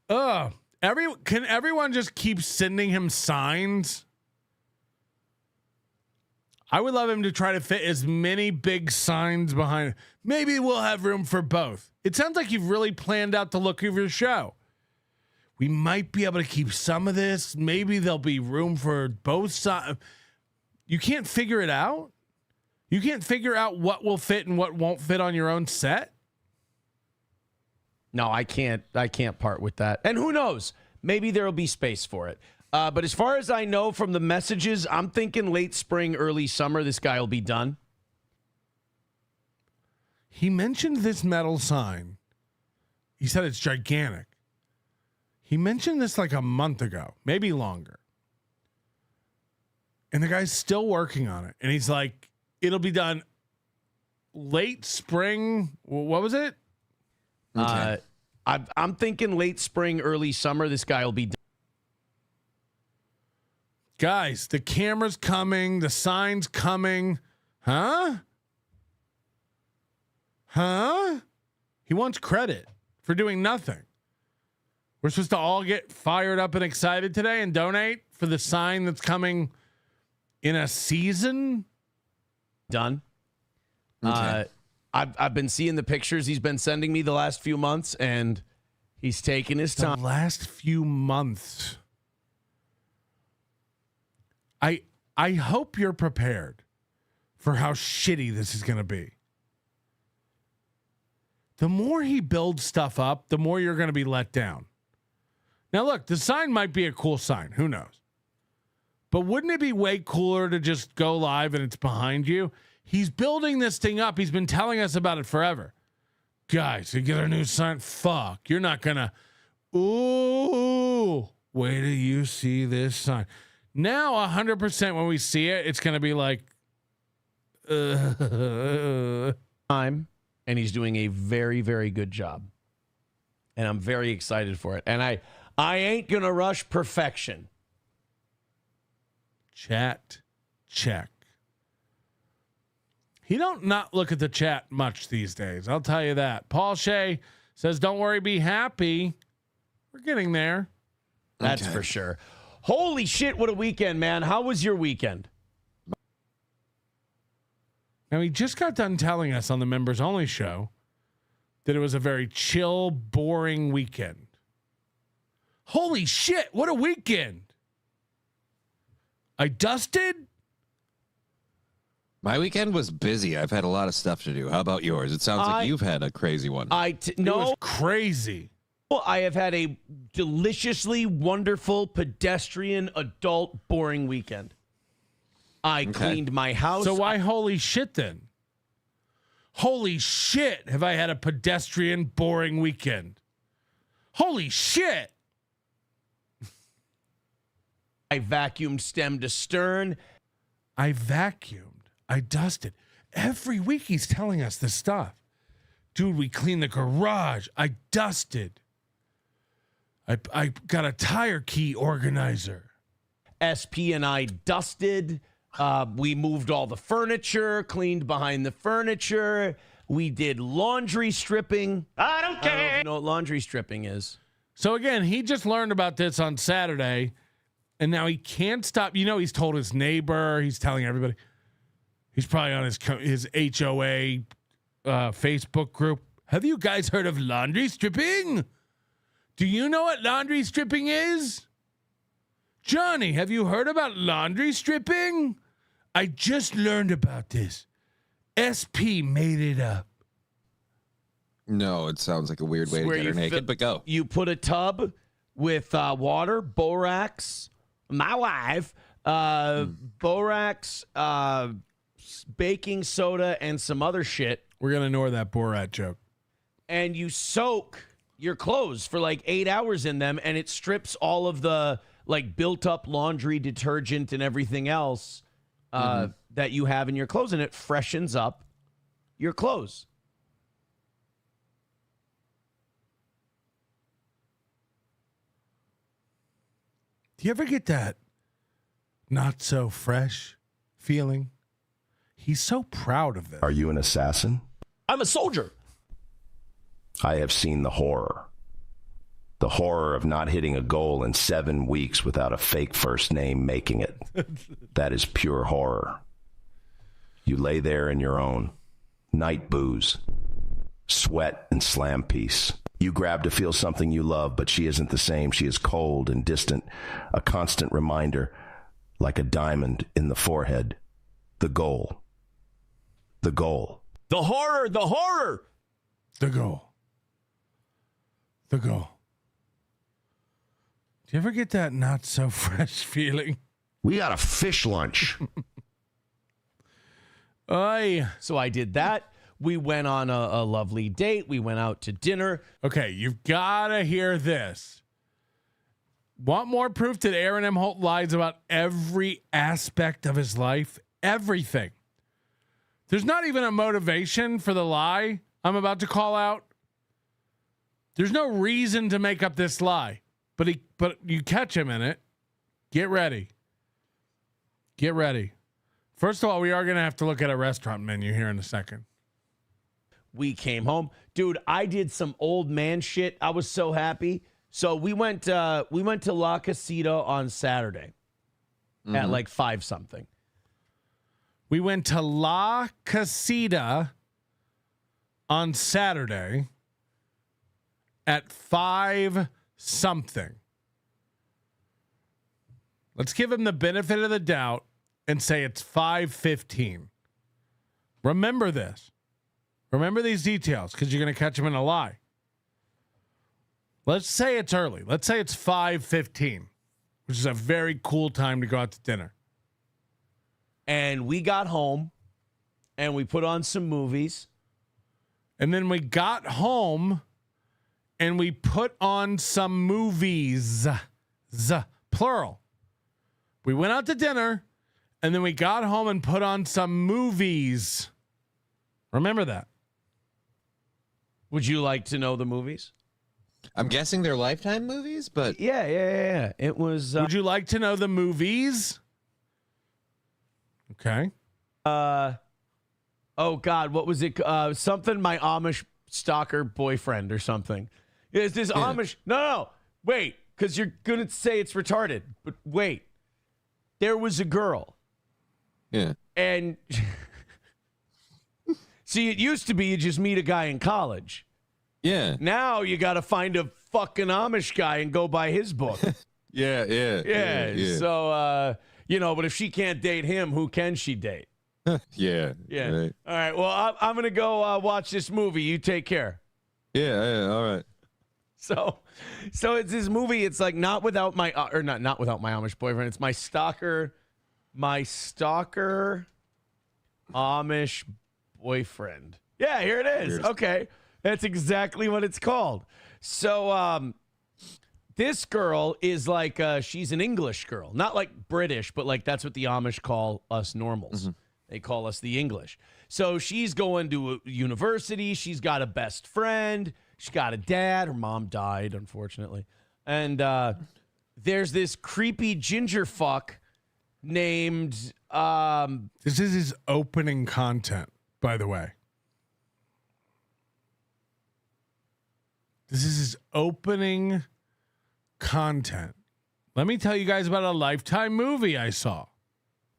Can everyone just keep sending him signs? I would love him to try to fit as many big signs behind. Maybe we'll have room for both. It sounds like you've really planned out the look of your show. We might be able to keep some of this. Maybe there'll be room for both sides. You can't figure it out? You can't figure out what will fit and what won't fit on your own set? No, I can't part with that. And who knows? Maybe there'll be space for it. But as far as I know from the messages, I'm thinking late spring, early summer, this guy will be done. He mentioned this metal sign. He said it's gigantic. He mentioned this like a month ago, maybe longer. And the guy's still working on it. And he's like, it'll be done late spring. What was it? Okay. I'm thinking late spring, early summer, this guy will be done. Guys, the camera's coming. The sign's coming. Huh? He wants credit for doing nothing. We're supposed to all get fired up and excited today and donate for the sign that's coming in a season. Done. Okay. I've been seeing the pictures he's been sending me the last few months, and he's taking his time. The last few months. I hope you're prepared for how shitty this is going to be. The more he builds stuff up, the more you're going to be let down. Now, look, the sign might be a cool sign. Who knows? But wouldn't it be way cooler to just go live and it's behind you? He's building this thing up. He's been telling us about it forever. Guys, you get a new sign. Fuck, you're not going to. Ooh, wait till you see this sign. Now, 100% when we see it, it's going to be like. Time, and he's doing a very, very good job. And I'm very excited for it. And I ain't going to rush perfection. Chat, check. He don't not look at the chat much these days. I'll tell you that. Paul Shea says, don't worry, be happy. We're getting there. That's for sure. Holy shit, what a weekend, man. How was your weekend? Now, he just got done telling us on the Members Only show that it was a very chill, boring weekend. Holy shit, what a weekend. I dusted. My weekend was busy. I've had a lot of stuff to do. How about yours? It sounds like you've had a crazy one. No, it was crazy. Well, I have had a deliciously wonderful, pedestrian, adult, boring weekend. I cleaned my house. So why holy shit then? Holy shit, have I had a pedestrian, boring weekend. Holy shit. I vacuumed stem to stern. I vacuumed. I dusted. Every week he's telling us this stuff. Dude, we cleaned the garage. I dusted. I got a tire key organizer. SP and I dusted. We moved all the furniture, cleaned behind the furniture. We did laundry stripping. I don't care. I don't know if you know what laundry stripping is. So again, he just learned about this on Saturday, and now he can't stop. You know, he's told his neighbor. He's telling everybody. He's probably on his HOA Facebook group. Have you guys heard of laundry stripping? Do you know what laundry stripping is? Johnny, have you heard about laundry stripping? I just learned about this. SP made it up. No, it sounds like a weird way to get her naked, but go. You put a tub with water, borax, my wife, borax, baking soda, and some other shit. We're going to ignore that Borat joke. And you soak your clothes for like 8 hours in them, and it strips all of the like built up laundry detergent and everything else that you have in your clothes, and it freshens up your clothes. Do you ever get that not so fresh feeling? He's so proud of this. Are you an assassin? I'm a soldier. I have seen the horror. The horror of not hitting a goal in 7 weeks without a fake first name making it. That is pure horror. You lay there in your own night booze, sweat, and slam piece. You grab to feel something you love, but she isn't the same. She is cold and distant, a constant reminder, like a diamond in the forehead. The goal. The goal. The horror, the horror. The goal. The goal. Do you ever get that not so fresh feeling? We got a fish lunch. So I did that. We went on a lovely date. We went out to dinner. Okay, you've got to hear this. Want more proof that Aaron Imholte lies about every aspect of his life? Everything. There's not even a motivation for the lie I'm about to call out. There's no reason to make up this lie. But you catch him in it. Get ready. Get ready. First of all, we are going to have to look at a restaurant menu here in a second. We came home. Dude, I did some old man shit. I was so happy. So we went to La Casita on Saturday at like 5 something. We went to La Casita on Saturday at 5 something. Let's give him the benefit of the doubt and say it's 5:15. Remember this. Remember these details because you're going to catch him in a lie. Let's say it's early. Let's say it's 5:15, which is a very cool time to go out to dinner. And we got home and we put on some movies. And then we got home and we put on some movies. Plural. We went out to dinner and then we got home and put on some movies. Remember that. Would you like to know the movies? I'm guessing they're Lifetime movies, but yeah. It was. Would you like to know the movies? Okay. Oh God, what was it? Something my Amish stalker boyfriend or something. Is this Amish? No. Wait, because you're gonna say it's retarded. But wait, there was a girl. Yeah. And see, it used to be you just meet a guy in college. Yeah. Now you got to find a fucking Amish guy and go buy his book. Yeah. So, but if she can't date him, who can she date? Yeah. Right. All right. Well, I'm going to go watch this movie. You take care. Yeah. All right. So it's this movie. It's like not without my Amish boyfriend. It's my stalker Amish boyfriend. Yeah, here it is. Here's- Okay. That's exactly what it's called. So this girl is like, she's an English girl. Not like British, but like that's what the Amish call us normals. Mm-hmm. They call us the English. So she's going to a university. She's got a best friend. She's got a dad. Her mom died, unfortunately. And there's this creepy ginger fuck named... This is his opening content, by the way. This is his opening content. Let me tell you guys about a Lifetime movie I saw.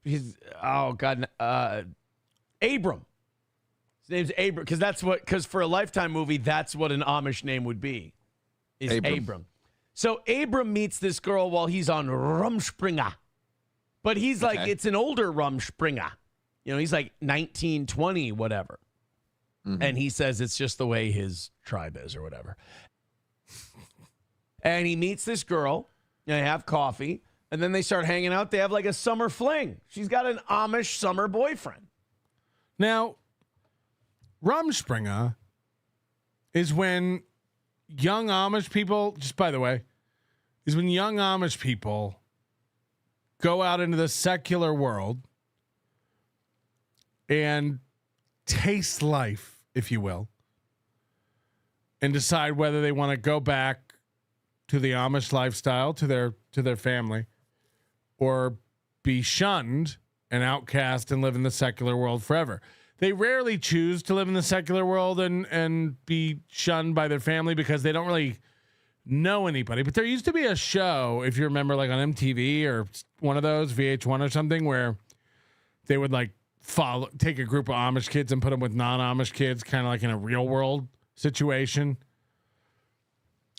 Abram. His name's Abram because for a Lifetime movie, that's what an Amish name would be. Is Abram. So Abram meets this girl while he's on Rumspringa. But he's like, it's an older Rumspringa. You know, he's like 19, 20, whatever. Mm-hmm. And he says it's just the way his tribe is or whatever. And he meets this girl, and they have coffee, and then they start hanging out. They have like a summer fling. She's got an Amish summer boyfriend. Now, Rumspringa is when young Amish people, just by the way, is when young Amish people go out into the secular world and taste life, if you will, and decide whether they want to go back to the Amish lifestyle, to their family, or be shunned and outcast and live in the secular world forever. They rarely choose to live in the secular world and be shunned by their family because they don't really know anybody. But there used to be a show, if you remember, like on MTV or one of those, VH1 or something, where they would like take a group of Amish kids and put them with non-Amish kids, kind of like in a real world situation.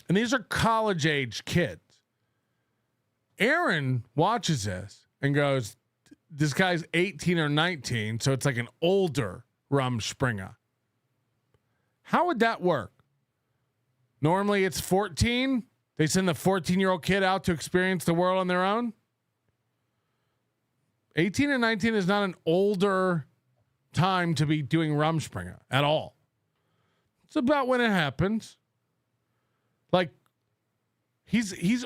And these are college age kids. Aaron watches this and goes, this guy's 18 or 19, so it's like an older Rumspringa. How would that work? Normally it's 14. They send the 14-year-old kid out to experience the world on their own. 18 and 19 is not an older time to be doing Rumspringa at all. It's about when it happens. Like, he's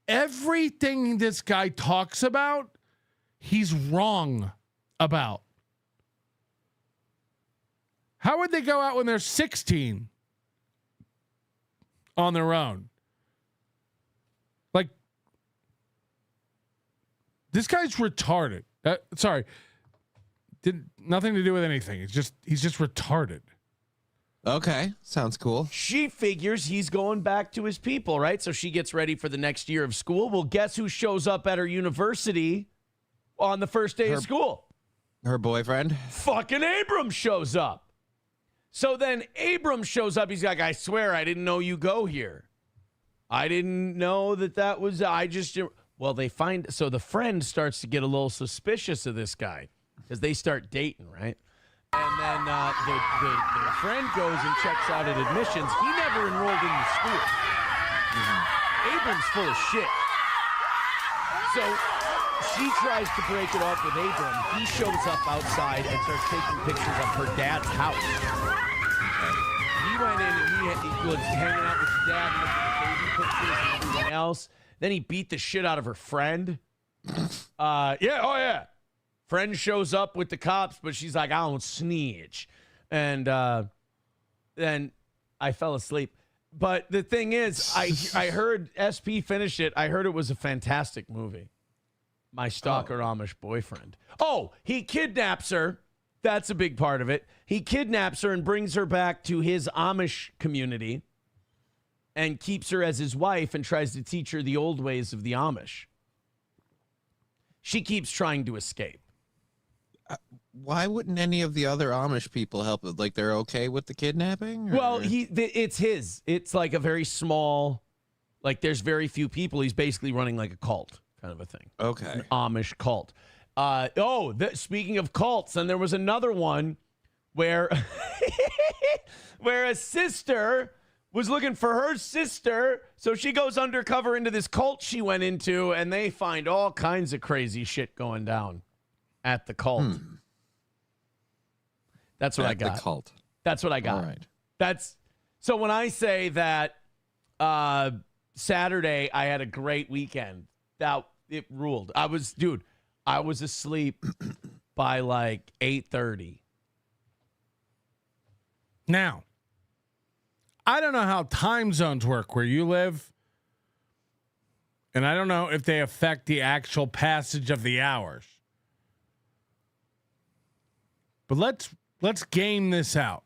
everything this guy talks about, he's wrong about. How would they go out when they're 16 on their own? Like, this guy's retarded. Sorry, did nothing to do with anything. He's just retarded. Okay, sounds cool. She figures he's going back to his people, right? So she gets ready for the next year of school. Well, guess who shows up at her university on the first day of school? Her boyfriend? Fucking Abram shows up. So then Abram shows up. He's like, I swear I didn't know you go here. I didn't know that was, well, so the friend starts to get a little suspicious of this guy because they start dating, right? And then the friend goes and checks out at admissions. He never enrolled in the school. Mm-hmm. Abram's full of shit. So she tries to break it off with Abram. He shows up outside and starts taking pictures of her dad's house. He went in and he was hanging out with his dad and looking at baby pictures and everything else. Then he beat the shit out of her friend. Yeah. Friend shows up with the cops, but she's like, I don't snitch. And then I fell asleep. But the thing is, I heard SP finish it. I heard it was a fantastic movie. My Stalker Amish Boyfriend. Oh, he kidnaps her. That's a big part of it. He kidnaps her and brings her back to his Amish community and keeps her as his wife and tries to teach her the old ways of the Amish. She keeps trying to escape. Why wouldn't any of the other Amish people help? Like, they're okay with the kidnapping? Or? Well, it's his. It's like a very small, like there's very few people. He's basically running like a cult kind of a thing. Okay. An Amish cult. Speaking of cults, and there was another one where where a sister was looking for her sister, so she goes undercover into this cult she went into, and they find all kinds of crazy shit going down at the cult. That's what I got. The cult. That's what I got. All right. That's so when I say that Saturday I had a great weekend, that it ruled. I was asleep by like 8:30. Now, I don't know how time zones work where you live, and I don't know if they affect the actual passage of the hours. But let's game this out.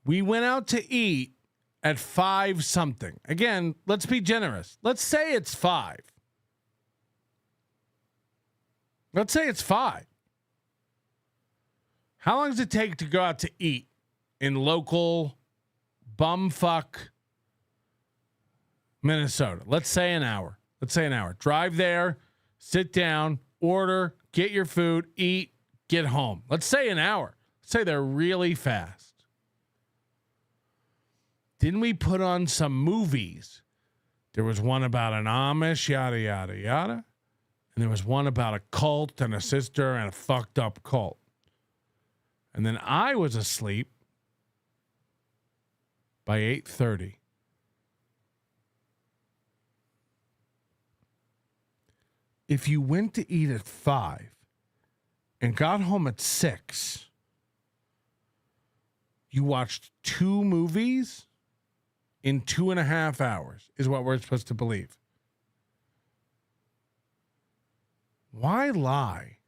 We went out to eat at 5 something. Again, let's be generous. Let's say it's 5. Let's say it's 5. How long does it take to go out to eat in local bumfuck Minnesota? Let's say an hour. Drive there, sit down, order, get your food, eat, get home. Let's say an hour. Let's say they're really fast. Didn't we put on some movies? There was one about an Amish, yada, yada, yada. And there was one about a cult and a sister and a fucked up cult. And then I was asleep by 8:30. If you went to eat at 5 and got home at 6, you watched 2 movies in 2.5 hours, is what we're supposed to believe. Why lie?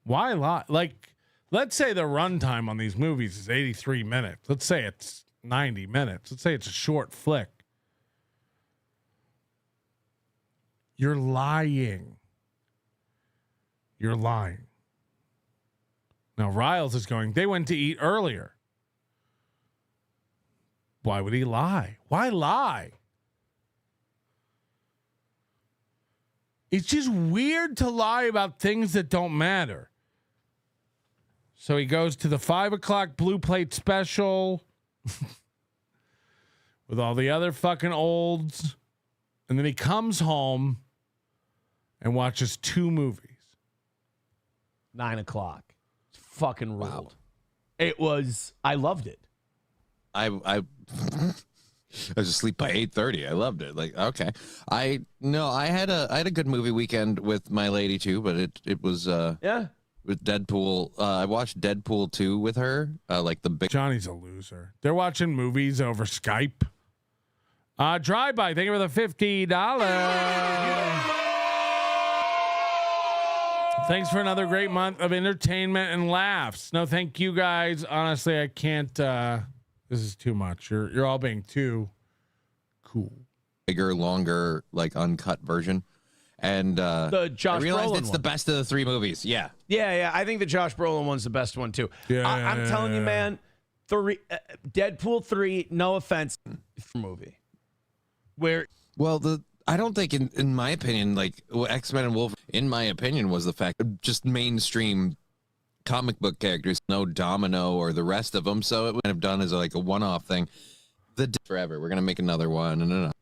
Why lie? Like, let's say the runtime on these movies is 83 minutes. Let's say it's 90 minutes. Let's say it's a short flick. You're lying. You're lying. Now, Riles is going, they went to eat earlier. Why would he lie? Why lie? It's just weird to lie about things that don't matter. So he goes to the 5 o'clock Blue Plate special with all the other fucking olds. And then he comes home and watches 2 movies. 9 o'clock. It's fucking ruled. Wow. It was, I loved it. I was asleep by 8:30. I loved it. Like, okay. I had a good movie weekend with my lady too, but it was with Deadpool. I watched Deadpool 2 with her. Like the big Johnny's a loser. They're watching movies over Skype. Drive by. Thank you for the $50. Thanks for another great month of entertainment and laughs. No, thank you guys. Honestly, I can't. This is too much. You're all being too cool. Bigger, longer, like uncut version. And the Josh I realized Brolin it's one. the best of the 3 movies. Yeah. Yeah. I think the Josh Brolin one's the best one too. I'm telling you, man. Deadpool 3. No offense, movie. I don't think in my opinion, like X-Men and Wolverine, in my opinion, was the fact of just mainstream comic book characters, no Domino or the rest of them. So it would have done as like a one-off thing. Forever. We're going to make another one and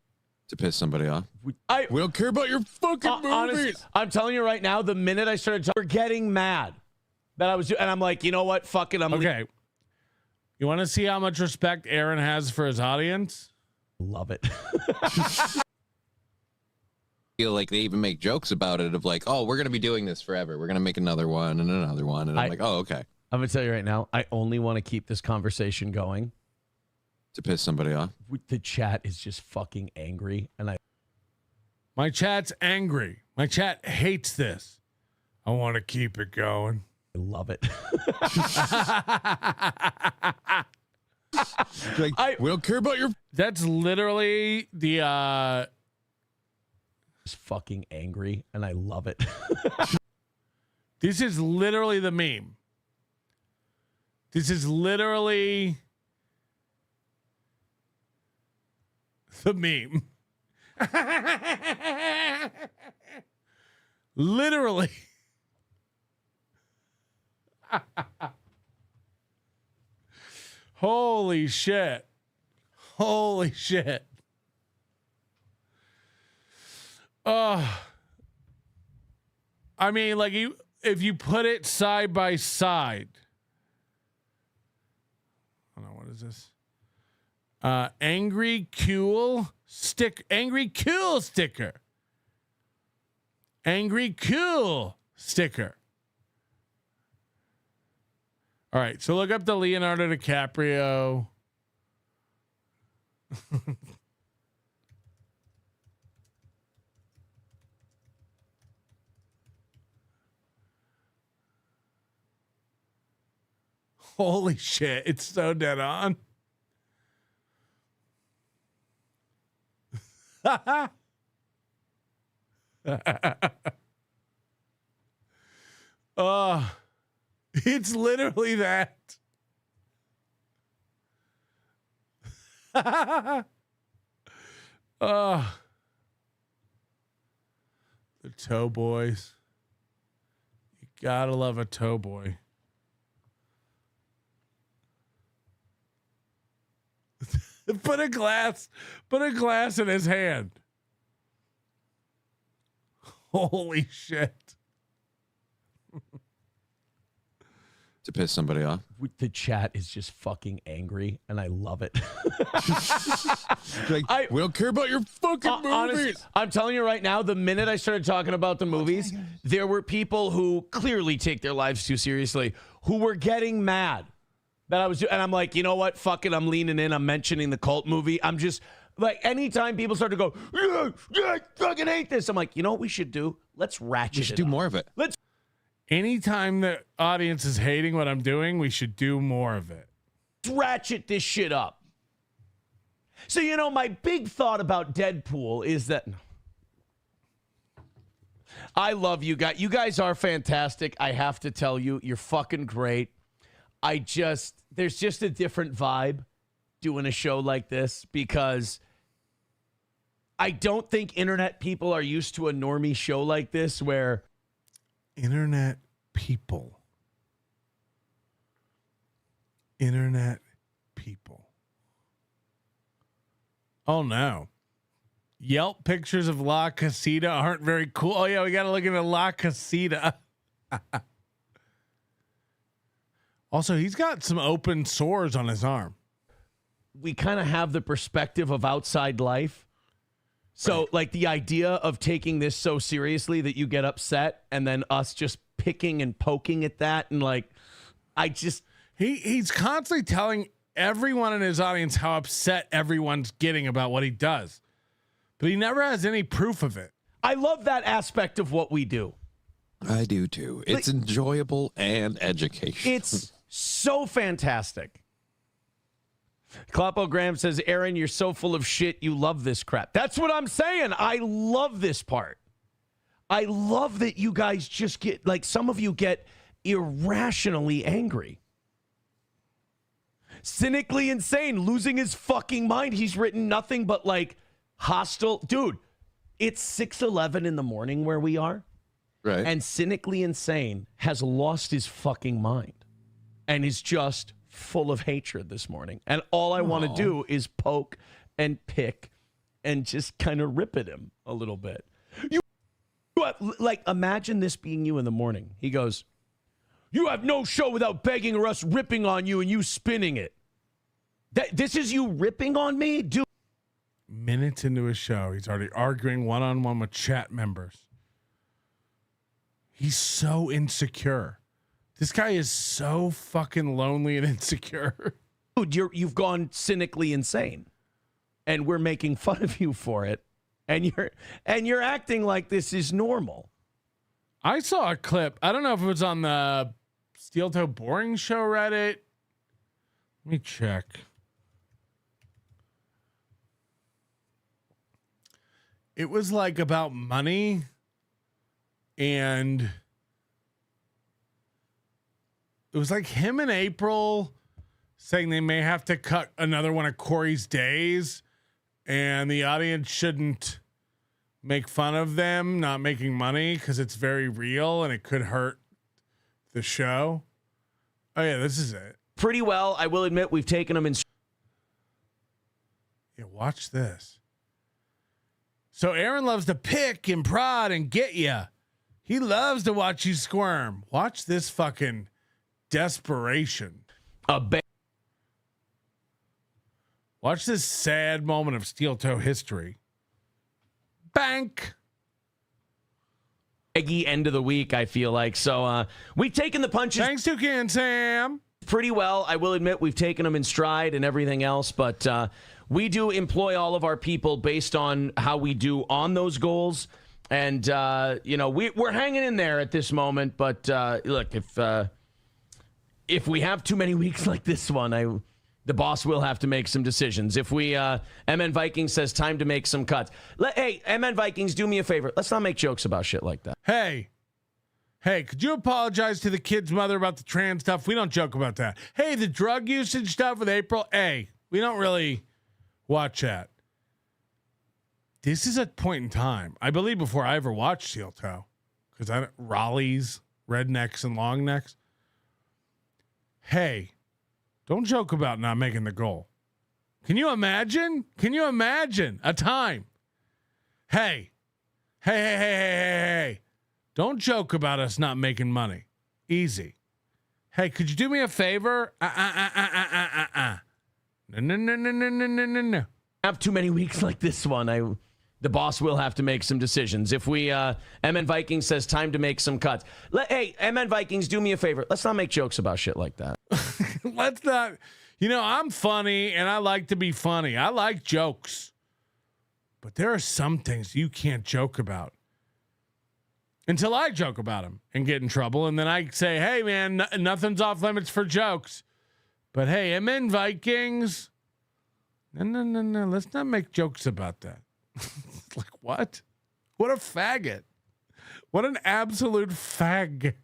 to piss somebody off. We don't care about your fucking movies. Honestly, I'm telling you right now, the minute I started getting mad that I was doing, and I'm like, you know what? Fuck it. Okay. You want to see how much respect Aaron has for his audience? Love it. Feel like they even make jokes about it of like, oh, we're going to be doing this forever. We're going to make another one and another one. And I'm like, oh, okay. I'm going to tell you right now, I only want to keep this conversation going. To piss somebody off. The chat is just fucking angry. My chat's angry. My chat hates this. I want to keep it going. I love it. Like, we don't care about your... That's literally the... fucking angry, and I love it. This is literally the meme. This is literally the meme. Literally. Holy shit. Holy shit. I mean, like if you put it side by side. I don't know, what is this? Angry cool sticker. Angry cool sticker. Angry cool sticker. All right, so look up the Leonardo DiCaprio. Holy shit, it's so dead on. Oh, it's literally that. Oh, the toe boys. You gotta love a toe boy. Put a glass in his hand. Holy shit. To piss somebody off. The chat is just fucking angry, and I love it. Like, we don't care about your fucking movies. Honestly, I'm telling you right now, the minute I started talking about the movies, there were people who clearly take their lives too seriously who were getting mad that I was doing. And I'm like, you know what? Fuck it. I'm leaning in. I'm mentioning the cult movie. I'm just like, anytime people start to go, yeah, I fucking hate this. I'm like, you know what we should do? Let's ratchet it. We should do more of it. Anytime the audience is hating what I'm doing, we should do more of it. Let's ratchet this shit up. So, you know, my big thought about Deadpool is that I love you guys. You guys are fantastic. I have to tell you, you're fucking great. There's just a different vibe doing a show like this because I don't think internet people are used to a normie show like this where Internet people. Oh no. Yelp pictures of La Casita aren't very cool. Oh yeah, we got to look into La Casita. Also, he's got some open sores on his arm. We kind of have the perspective of outside life. So, right. Like the idea of taking this so seriously that you get upset and then us just picking and poking at that. And like, he's constantly telling everyone in his audience how upset everyone's getting about what he does, but he never has any proof of it. I love that aspect of what we do. I do too. It's enjoyable and educational. It's so fantastic. Clapogram Graham says, Aaron, you're so full of shit. You love this crap. That's what I'm saying. I love this part. I love that you guys just get, like, some of you get irrationally angry. Cynically insane, losing his fucking mind. He's written nothing but, like, hostile. Dude, it's 6:11 in the morning where we are. Right. And cynically insane has lost his fucking mind and is just full of hatred this morning. And all I want to do is poke and pick and just kind of rip at him a little bit. Like, imagine this being you in the morning. He goes, you have no show without begging or us ripping on you and you spinning it. This is you ripping on me? Dude. Minutes into his show, he's already arguing one-on-one with chat members. He's so insecure. This guy is so fucking lonely and insecure. Dude, you've gone cynically insane. And we're making fun of you for it. And you're acting like this is normal. I saw a clip. I don't know if it was on the Steel Toe Boring Show Reddit. Let me check. It was like about money and it was like him and April saying they may have to cut another one of Corey's days and the audience shouldn't make fun of them not making money because it's very real and it could hurt the show. Oh yeah, this is it. Pretty well, I will admit we've taken them in. Yeah, watch this. So Aaron loves to pick and prod and get you. He loves to watch you squirm. Watch this fucking desperation. Watch this sad moment of steel toe history. Bank. Eggy end of the week, I feel like. So we've taken the punches. Thanks to Ken Sam. Pretty well. I will admit we've taken them in stride and everything else, but we do employ all of our people based on how we do on those goals. And, we're hanging in there at this moment. But look, if we have too many weeks like this one, the boss will have to make some decisions. If we, MN Vikings says time to make some cuts. Hey, MN Vikings, do me a favor. Let's not make jokes about shit like that. Hey, could you apologize to the kid's mother about the trans stuff? We don't joke about that. Hey, the drug usage stuff with April. Hey, we don't really watch that. This is a point in time, I believe, before I ever watched Steel Toe, because Raleighs, rednecks, and long necks. Hey, don't joke about not making the goal. Can you imagine? A time? Hey. Don't joke about us not making money. Easy. Hey, could you do me a favor? No. Have too many weeks like this one. The boss will have to make some decisions. If we, MN Vikings says time to make some cuts. Hey, MN Vikings, do me a favor. Let's not make jokes about shit like that. Let's not. I'm funny and I like to be funny. I like jokes. But there are some things you can't joke about until I joke about them and get in trouble. And then I say, hey, man, nothing's off limits for jokes. But hey, MN Vikings. No. Let's not make jokes about that. Like, what? What a faggot. What an absolute fag.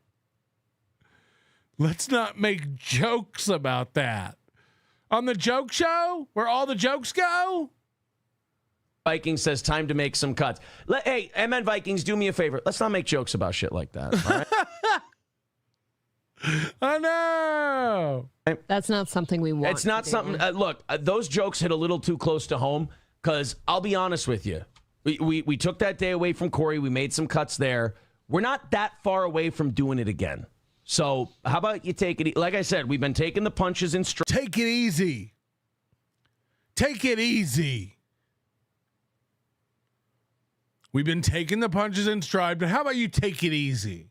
Let's not make jokes about that. On the joke show, where all the jokes go? Vikings says time to make some cuts. Hey, MN Vikings, do me a favor. Let's not make jokes about shit like that. All right? I know. That's not something we want. It's not something. Look, those jokes hit a little too close to home because I'll be honest with you. We took that day away from Corey. We made some cuts there. We're not that far away from doing it again. So how about you take it? Like I said, we've been taking the punches in stride. Take it easy. Take it easy. We've been taking the punches in stride, but how about you take it easy?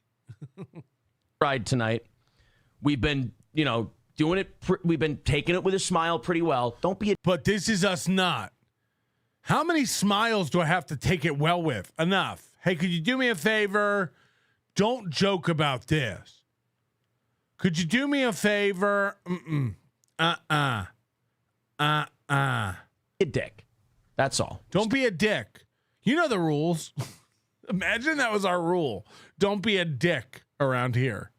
Stride tonight. We've been, doing it. We've been taking it with a smile pretty well. Don't be. But this is us not. How many smiles do I have to take it well with? Enough. Hey, could you do me a favor? Don't joke about this. Could you do me a favor? A dick. That's all. Don't be a dick. You know the rules. Imagine that was our rule. Don't be a dick around here.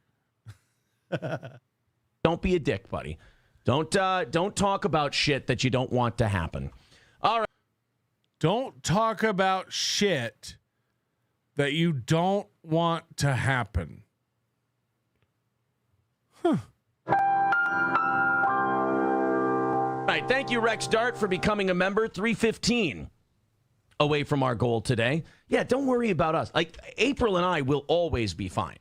Don't be a dick, buddy. Don't talk about shit that you don't want to happen. All right. Don't talk about shit that you don't want to happen. All right. Thank you, Rex Dart, for becoming a member. 315 away from our goal today. Yeah, don't worry about us. Like, April and I will always be fine.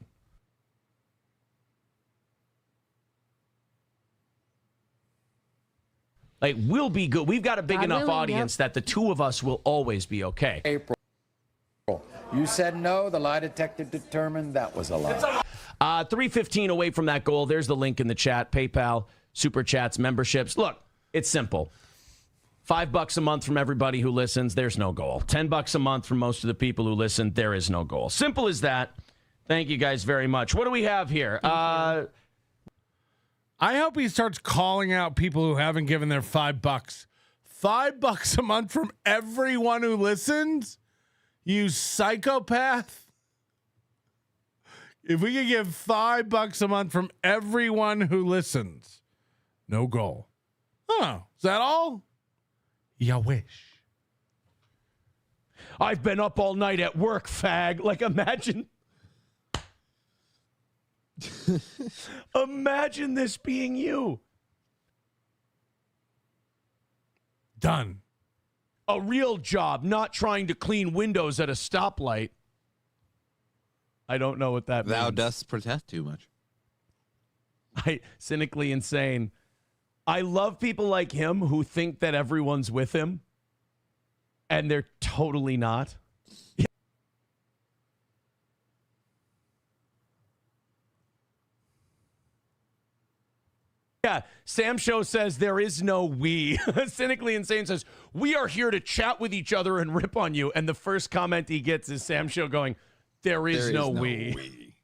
Like, we'll be good. We've got a big enough audience that the two of us will always be okay. April, you said no. The lie detector determined that was a lie. 315 away from that goal. There's the link in the chat. PayPal, Super Chats, memberships. Look, it's simple. $5 a month from everybody who listens. There's no goal. $10 a month from most of the people who listen. There is no goal. Simple as that. Thank you guys very much. What do we have here? I hope he starts calling out people who haven't given their $5. $5 a month from everyone who listens? You psychopath. If we could give $5 a month from everyone who listens, no goal. Oh, is that all? You wish. I've been up all night at work, fag. Like, imagine. Imagine this being you. Done. A real job, not trying to clean windows at a stoplight. I don't know what that means. Thou dost protest too much. Cynically insane. I love people like him who think that everyone's with him, and they're totally not. Yeah, Sam Show says there is no we. Cynically Insane says, we are here to chat with each other and rip on you. And the first comment he gets is Sam Show going, there is no we.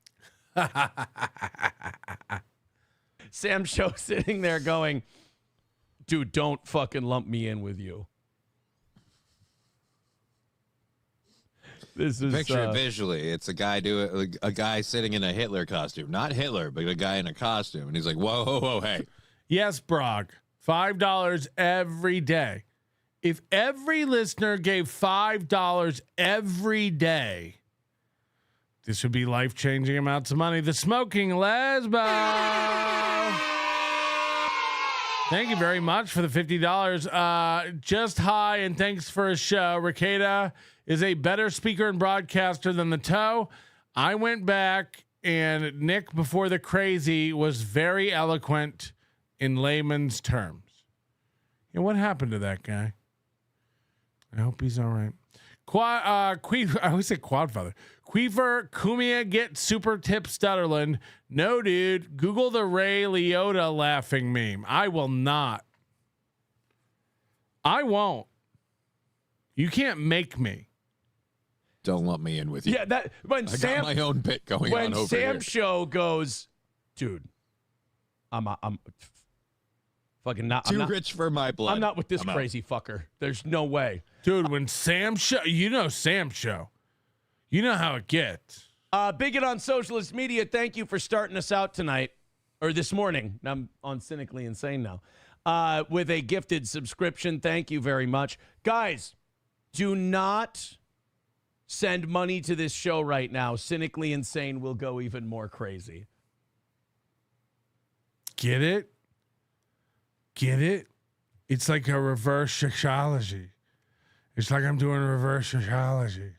Sam Show sitting there going, dude, don't fucking lump me in with you. This is Picture it visually. It's a guy sitting in a Hitler costume. Not Hitler, but a guy in a costume. And he's like, whoa, whoa, whoa, hey. Yes, Brock. $5 every day. If every listener gave $5 every day, this would be life-changing amounts of money. The Smoking Lesbo. Thank you very much for the $50. Just hi and thanks for a show. Ricada is a better speaker and broadcaster than the Toe. I went back and Nick before the crazy was very eloquent in layman's terms. Yeah, what happened to that guy? I hope he's all right. I always say Quadfather. Queefer Cumia get super tip Stutterland. No, dude. Google the Ray Liotta laughing meme. I will not. I won't. You can't make me. Don't lump me in with you. Yeah, that when I Sam got my own bit going on over Sam here. Show goes, dude, I'm fucking not Too I'm not, rich for my blood. I'm not with this I'm out. crazy fucker. There's no way. Dude, when Sam Show, Sam Show. You know how it gets. Bigot on Socialist Media, thank you for starting us out tonight, or this morning. I'm on Cynically Insane now. With a gifted subscription. Thank you very much. Guys, do not send money to this show right now. Cynically Insane will go even more crazy. Get it? Get it? It's like a reverse psychology. It's like I'm doing reverse psychology.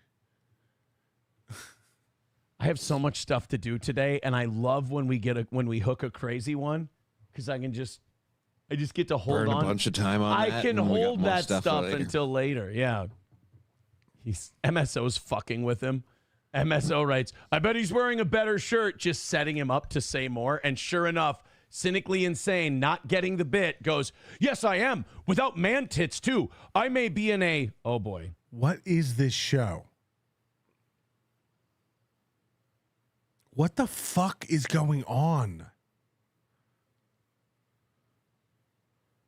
I have so much stuff to do today, and I love when we hook a crazy one because I just get to hold Burn on a bunch of time on that. I can and we got hold more that stuff later. until later. Yeah. MSO's fucking with him. MSO writes, I bet he's wearing a better shirt, just setting him up to say more. And sure enough, Cynically Insane, not getting the bit, goes, yes, I am. Without man tits, too. I may be in a... Oh, boy. What is this show? What the fuck is going on?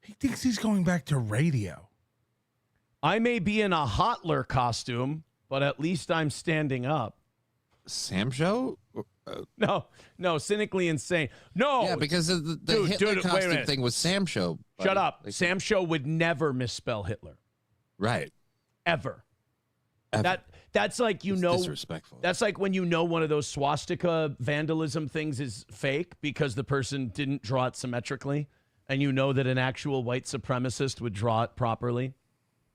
He thinks he's going back to radio. I may be in a Hotler costume, but at least I'm standing up. Sam Show? No, Cynically Insane. No. Yeah, because of the Hitler costume thing was Sam Show. Buddy. Shut up. Sam Show would never misspell Hitler. Right. Ever. That's like, disrespectful. That's like when one of those swastika vandalism things is fake because the person didn't draw it symmetrically, and that an actual white supremacist would draw it properly.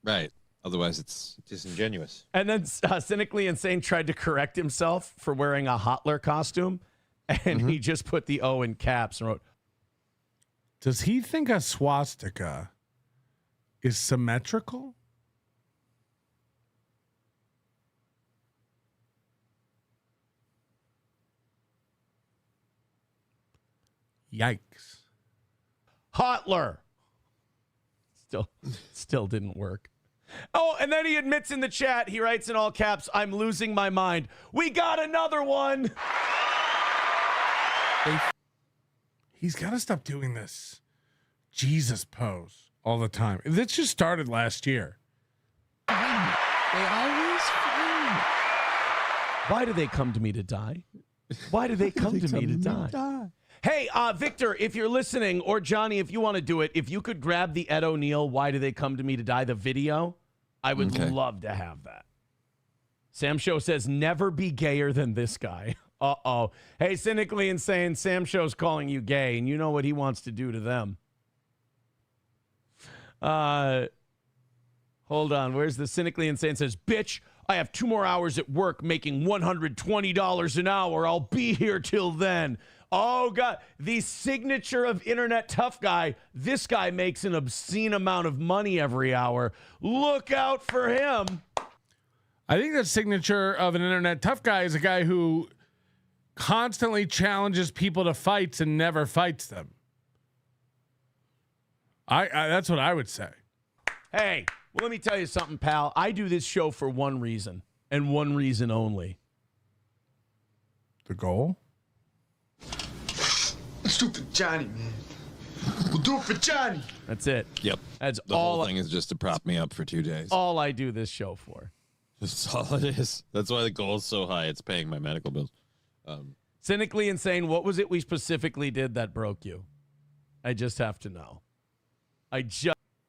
Right. Otherwise, it's disingenuous. And then Cynically Insane tried to correct himself for wearing a Hotler costume, and he just put the O in caps and wrote, does he think a swastika is symmetrical? Yikes. Hotler. Still didn't work. Oh, and then he admits in the chat, he writes in all caps, I'm losing my mind. We got another one. He's got to stop doing this Jesus pose all the time. This just started last year. They always find. Why do they come to me to die? Why do they come to me to die? Hey, Victor, if you're listening, or Johnny, if you want to do it, if you could grab the Ed O'Neill, Why Do They Come to Me to Die, the video, I would love to have that. Sam Show says, never be gayer than this guy. Uh-oh. Hey, Cynically Insane, Sam Show's calling you gay, and you know what he wants to do to them. Hold on. Where's the Cynically Insane says, bitch, I have 2 more hours at work making $120 an hour. I'll be here till then. Oh, God. The signature of internet tough guy. This guy makes an obscene amount of money every hour. Look out for him. I think the signature of an internet tough guy is a guy who constantly challenges people to fights and never fights them. I that's what I would say. Hey, well, let me tell you something, pal. I do this show for one reason and one reason only. The goal? Let's do it for Johnny, man. We'll do it for Johnny. That's it. Yep. That's the all. whole thing is just to prop me up for 2 days. All I do this show for. That's all it is. That's why the goal is so high. It's paying my medical bills. Cynically insane. What was it we specifically did that broke you? I just have to know.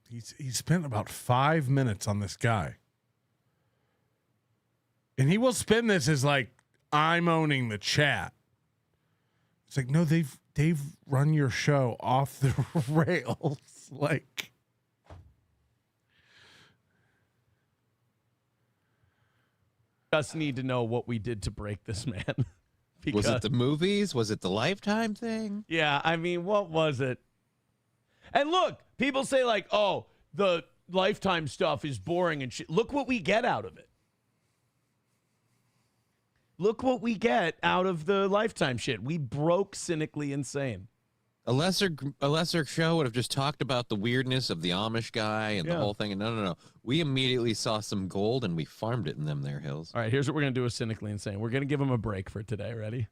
He spent about 5 minutes on this guy. And he will spin this as like, I'm owning the chat. It's like, no, they've run your show off the rails. Like, just need to know what we did to break this man. Was it the movies? Was it the Lifetime thing? Yeah, I mean, what was it? And look, people say like, oh, the Lifetime stuff is boring and shit. Look what we get out of it. Look what we get out of the Lifetime shit. We broke Cynically Insane. A lesser show would have just talked about the weirdness of the Amish guy and the whole thing. And no. We immediately saw some gold and we farmed it in them there hills. All right, here's what we're going to do with Cynically Insane. We're going to give him a break for today. Ready?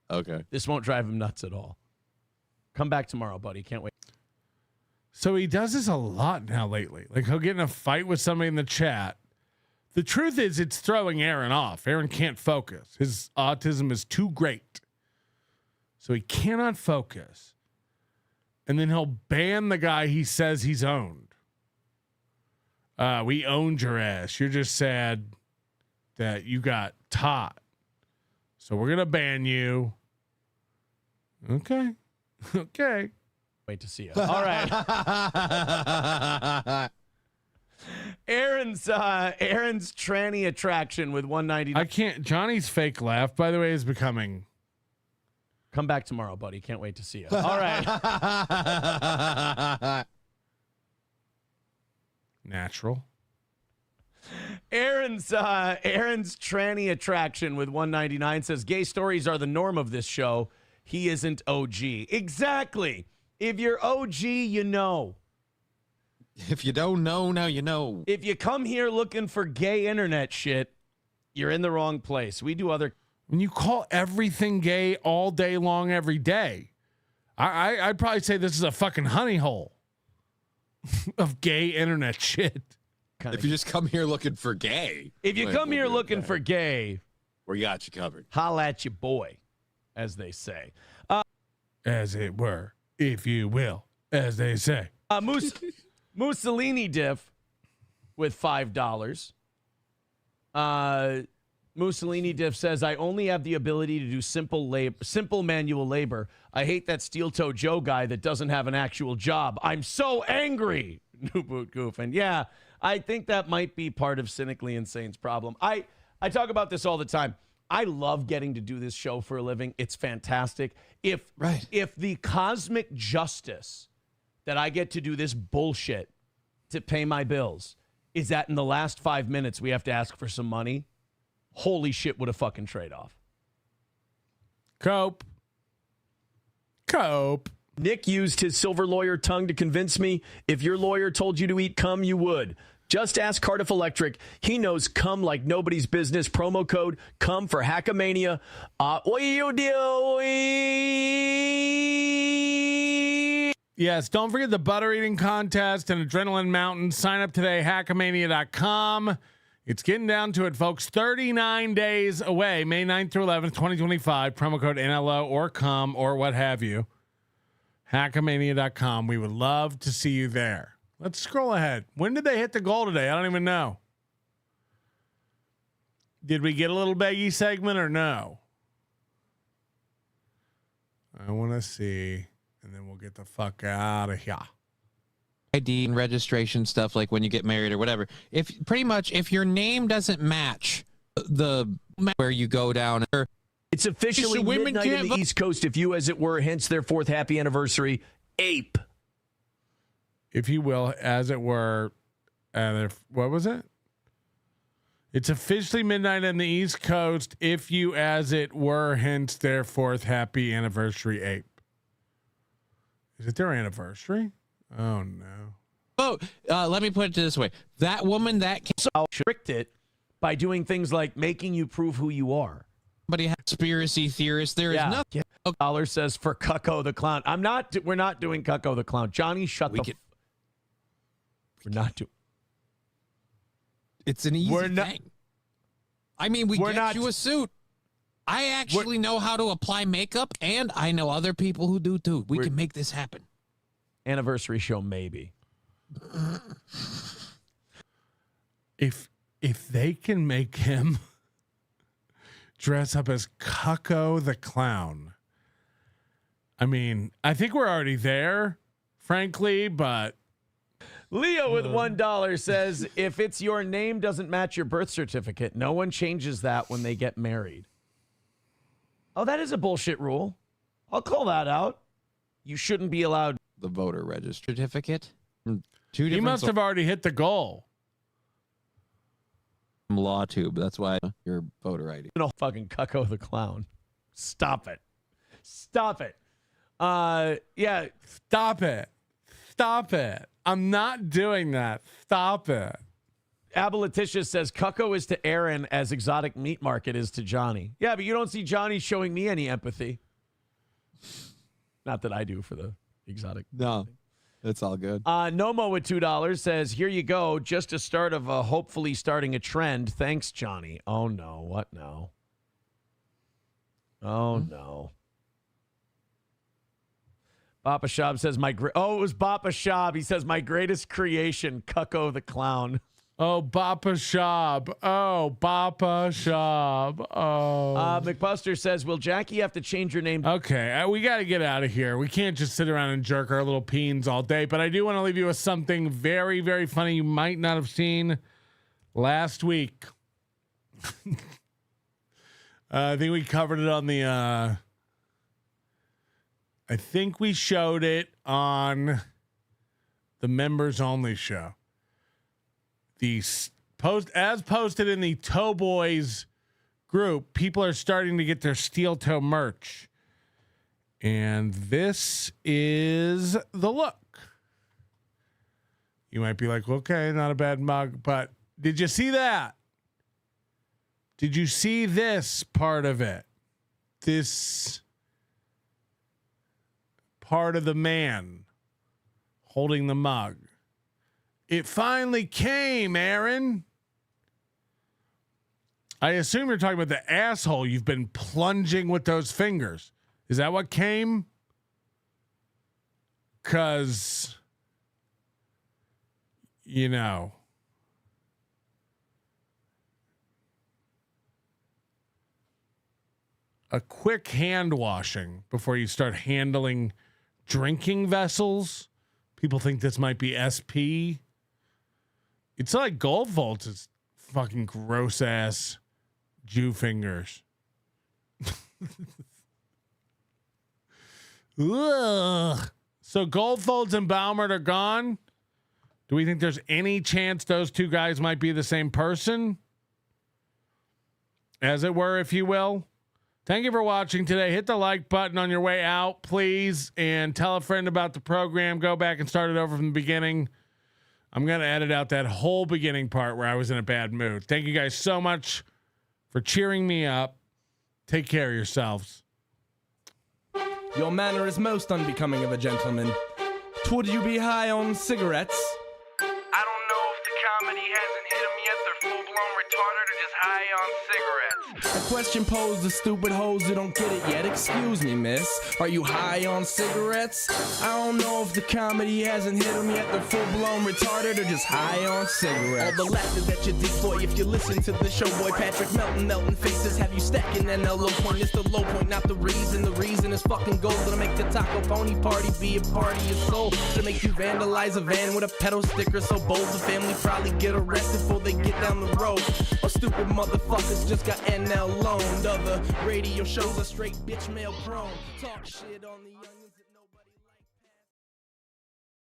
Okay. This won't drive him nuts at all. Come back tomorrow, buddy. Can't wait. so he does this a lot now lately. Like he'll get in a fight with somebody in the chat. The truth is it's throwing Aaron off. Aaron can't focus. His autism is too great. So he cannot focus. And then he'll ban the guy he says he's owned. We owned your ass. You're just sad that you got taught. So we're going to ban you. Okay. Okay. Wait to see you. All right. Aaron's tranny attraction with $199. I can't. Johnny's fake laugh, by the way, is becoming. Come back tomorrow, buddy. Can't wait to see you. All right. Natural. Aaron's tranny attraction with $199 says gay stories are the norm of this show. He isn't OG. Exactly. If you're OG, you know. If you don't know, now you know. If you come here looking for gay internet shit, you're in the wrong place. We do other. When you call everything gay all day long, every day, I'd probably say this is a fucking honey hole of gay internet shit. If you just come here looking for gay. If you come here looking for gay, we got you covered. Holla at your boy, as they say. As it were, if you will, as they say. Mussolini diff with $5. Mussolini diff says, I only have the ability to do simple manual labor. I hate that steel-toe Joe guy that doesn't have an actual job. I'm so angry. New boot goofing. Yeah, I think that might be part of Cynically Insane's problem. I talk about this all the time. I love getting to do this show for a living. It's fantastic. If the cosmic justice that I get to do this bullshit to pay my bills is that in the last 5 minutes we have to ask for some money, holy shit, what a fucking trade-off. Cope. Nick used his silver lawyer tongue to convince me if your lawyer told you to eat cum, you would. Just ask Cardiff Electric. He knows cum like nobody's business. Promo code cum for Hackamania. Yes, don't forget the butter eating contest and Adrenaline Mountain. Sign up today, hackamania.com. It's getting down to it, folks. 39 days away, May 9th through 11th, 2025. Promo code NLO or cum or what have you. Hackamania.com. We would love to see you there. Let's scroll ahead. When did they hit the goal today? I don't even know. Did we get a little baggy segment or no? I want to see, and then we'll get the fuck out of here. ID and registration stuff, like when you get married or whatever. If your name doesn't match the where you go down, it's officially midnight in the East Coast. If you, as it were, hence their 4th happy anniversary, ape, if you will, as it were. What was it? It's officially midnight in the East Coast. If you, as it were, hence their 4th happy anniversary, ape. Is it their anniversary? Oh no. Oh, let me put it this way: that woman that tricked it by doing things like making you prove who you are. Somebody has conspiracy theorists. There is nothing. Dollar says for Cucko the Clown. We're not doing Cucko the Clown. Johnny, shut the. We're not doing. It's an easy thing. I mean, we get you a suit. I actually know how to apply makeup, and I know other people who do too. We can make this happen. Anniversary show, maybe. If they can make him dress up as Cucko the Clown, I mean, I think we're already there, frankly, but. Leo with $1 says, if it's your name doesn't match your birth certificate, no one changes that when they get married. Oh, that is a bullshit rule. I'll call that out. You shouldn't be allowed the voter registry certificate. He must have already hit the goal. Law tube. That's why your voter ID. No fucking Cucko the Clown. Stop it. Stop it. Yeah. Stop it. Stop it. I'm not doing that. Stop it. Aboliticia says Cucko is to Aaron as Exotic Meat Market is to Johnny. Yeah, but you don't see Johnny showing me any empathy. Not that I do for the exotic. No, it's all good. Nomo with $2 says, here you go. Just a start of hopefully starting a trend. Thanks, Johnny. Oh, no. What now? Oh, no. Bappa Shab says, it was Bappa Shab. He says, my greatest creation, Cucko the Clown. Oh, Bappa Shab. Oh, Bappa Shab. Oh. McBuster says, will Jackie have to change her name? Okay, we got to get out of here. We can't just sit around and jerk our little peens all day, but I do want to leave you with something very, very funny you might not have seen last week. I think we covered it on the... I think we showed it on the members only show. The posted in the Toe Boys group, people are starting to get their steel toe merch. And this is the look. You might be like, okay, not a bad mug, but did you see that? Did you see this part of it? This part of the man holding the mug. It finally came, Aaron. I assume you're talking about the asshole you've been plunging with those fingers. Is that what came? 'Cause, you know, a quick hand washing before you start handling drinking vessels. People think this might be SP. It's like Gold Vault's is fucking gross ass Jew fingers. Ugh. So Goldfolds and Baumert are gone. Do we think there's any chance those two guys might be the same person? As it were, if you will. Thank you for watching today. Hit the like button on your way out, please. And tell a friend about the program. Go back and start it over from the beginning. I'm going to edit out that whole beginning part where I was in a bad mood. Thank you guys so much for cheering me up. Take care of yourselves. Your manner is most unbecoming of a gentleman. Would you be high on cigarettes? I don't know if the comedy hasn't hit him yet. They're full-blown retarded or just high on cigarettes. question posed to stupid hoes who don't get it yet. Excuse me, miss, are you high on cigarettes? I don't know if the comedy hasn't hit them yet. They're full-blown retarded or just high on cigarettes. All the laughter that you dig, boy, if you listen to the show, boy, Patrick Melton faces have you stacking an low point. It's the low point, not the reason. The reason is fucking gold. Gonna make the taco pony party be a party of soul. To make you vandalize a van with a pedal sticker so bold the family probably get arrested before they get down the road. Or stupid motherfuckers just got NL loaned. Other radio shows are straight bitch mail prone. Talk shit on the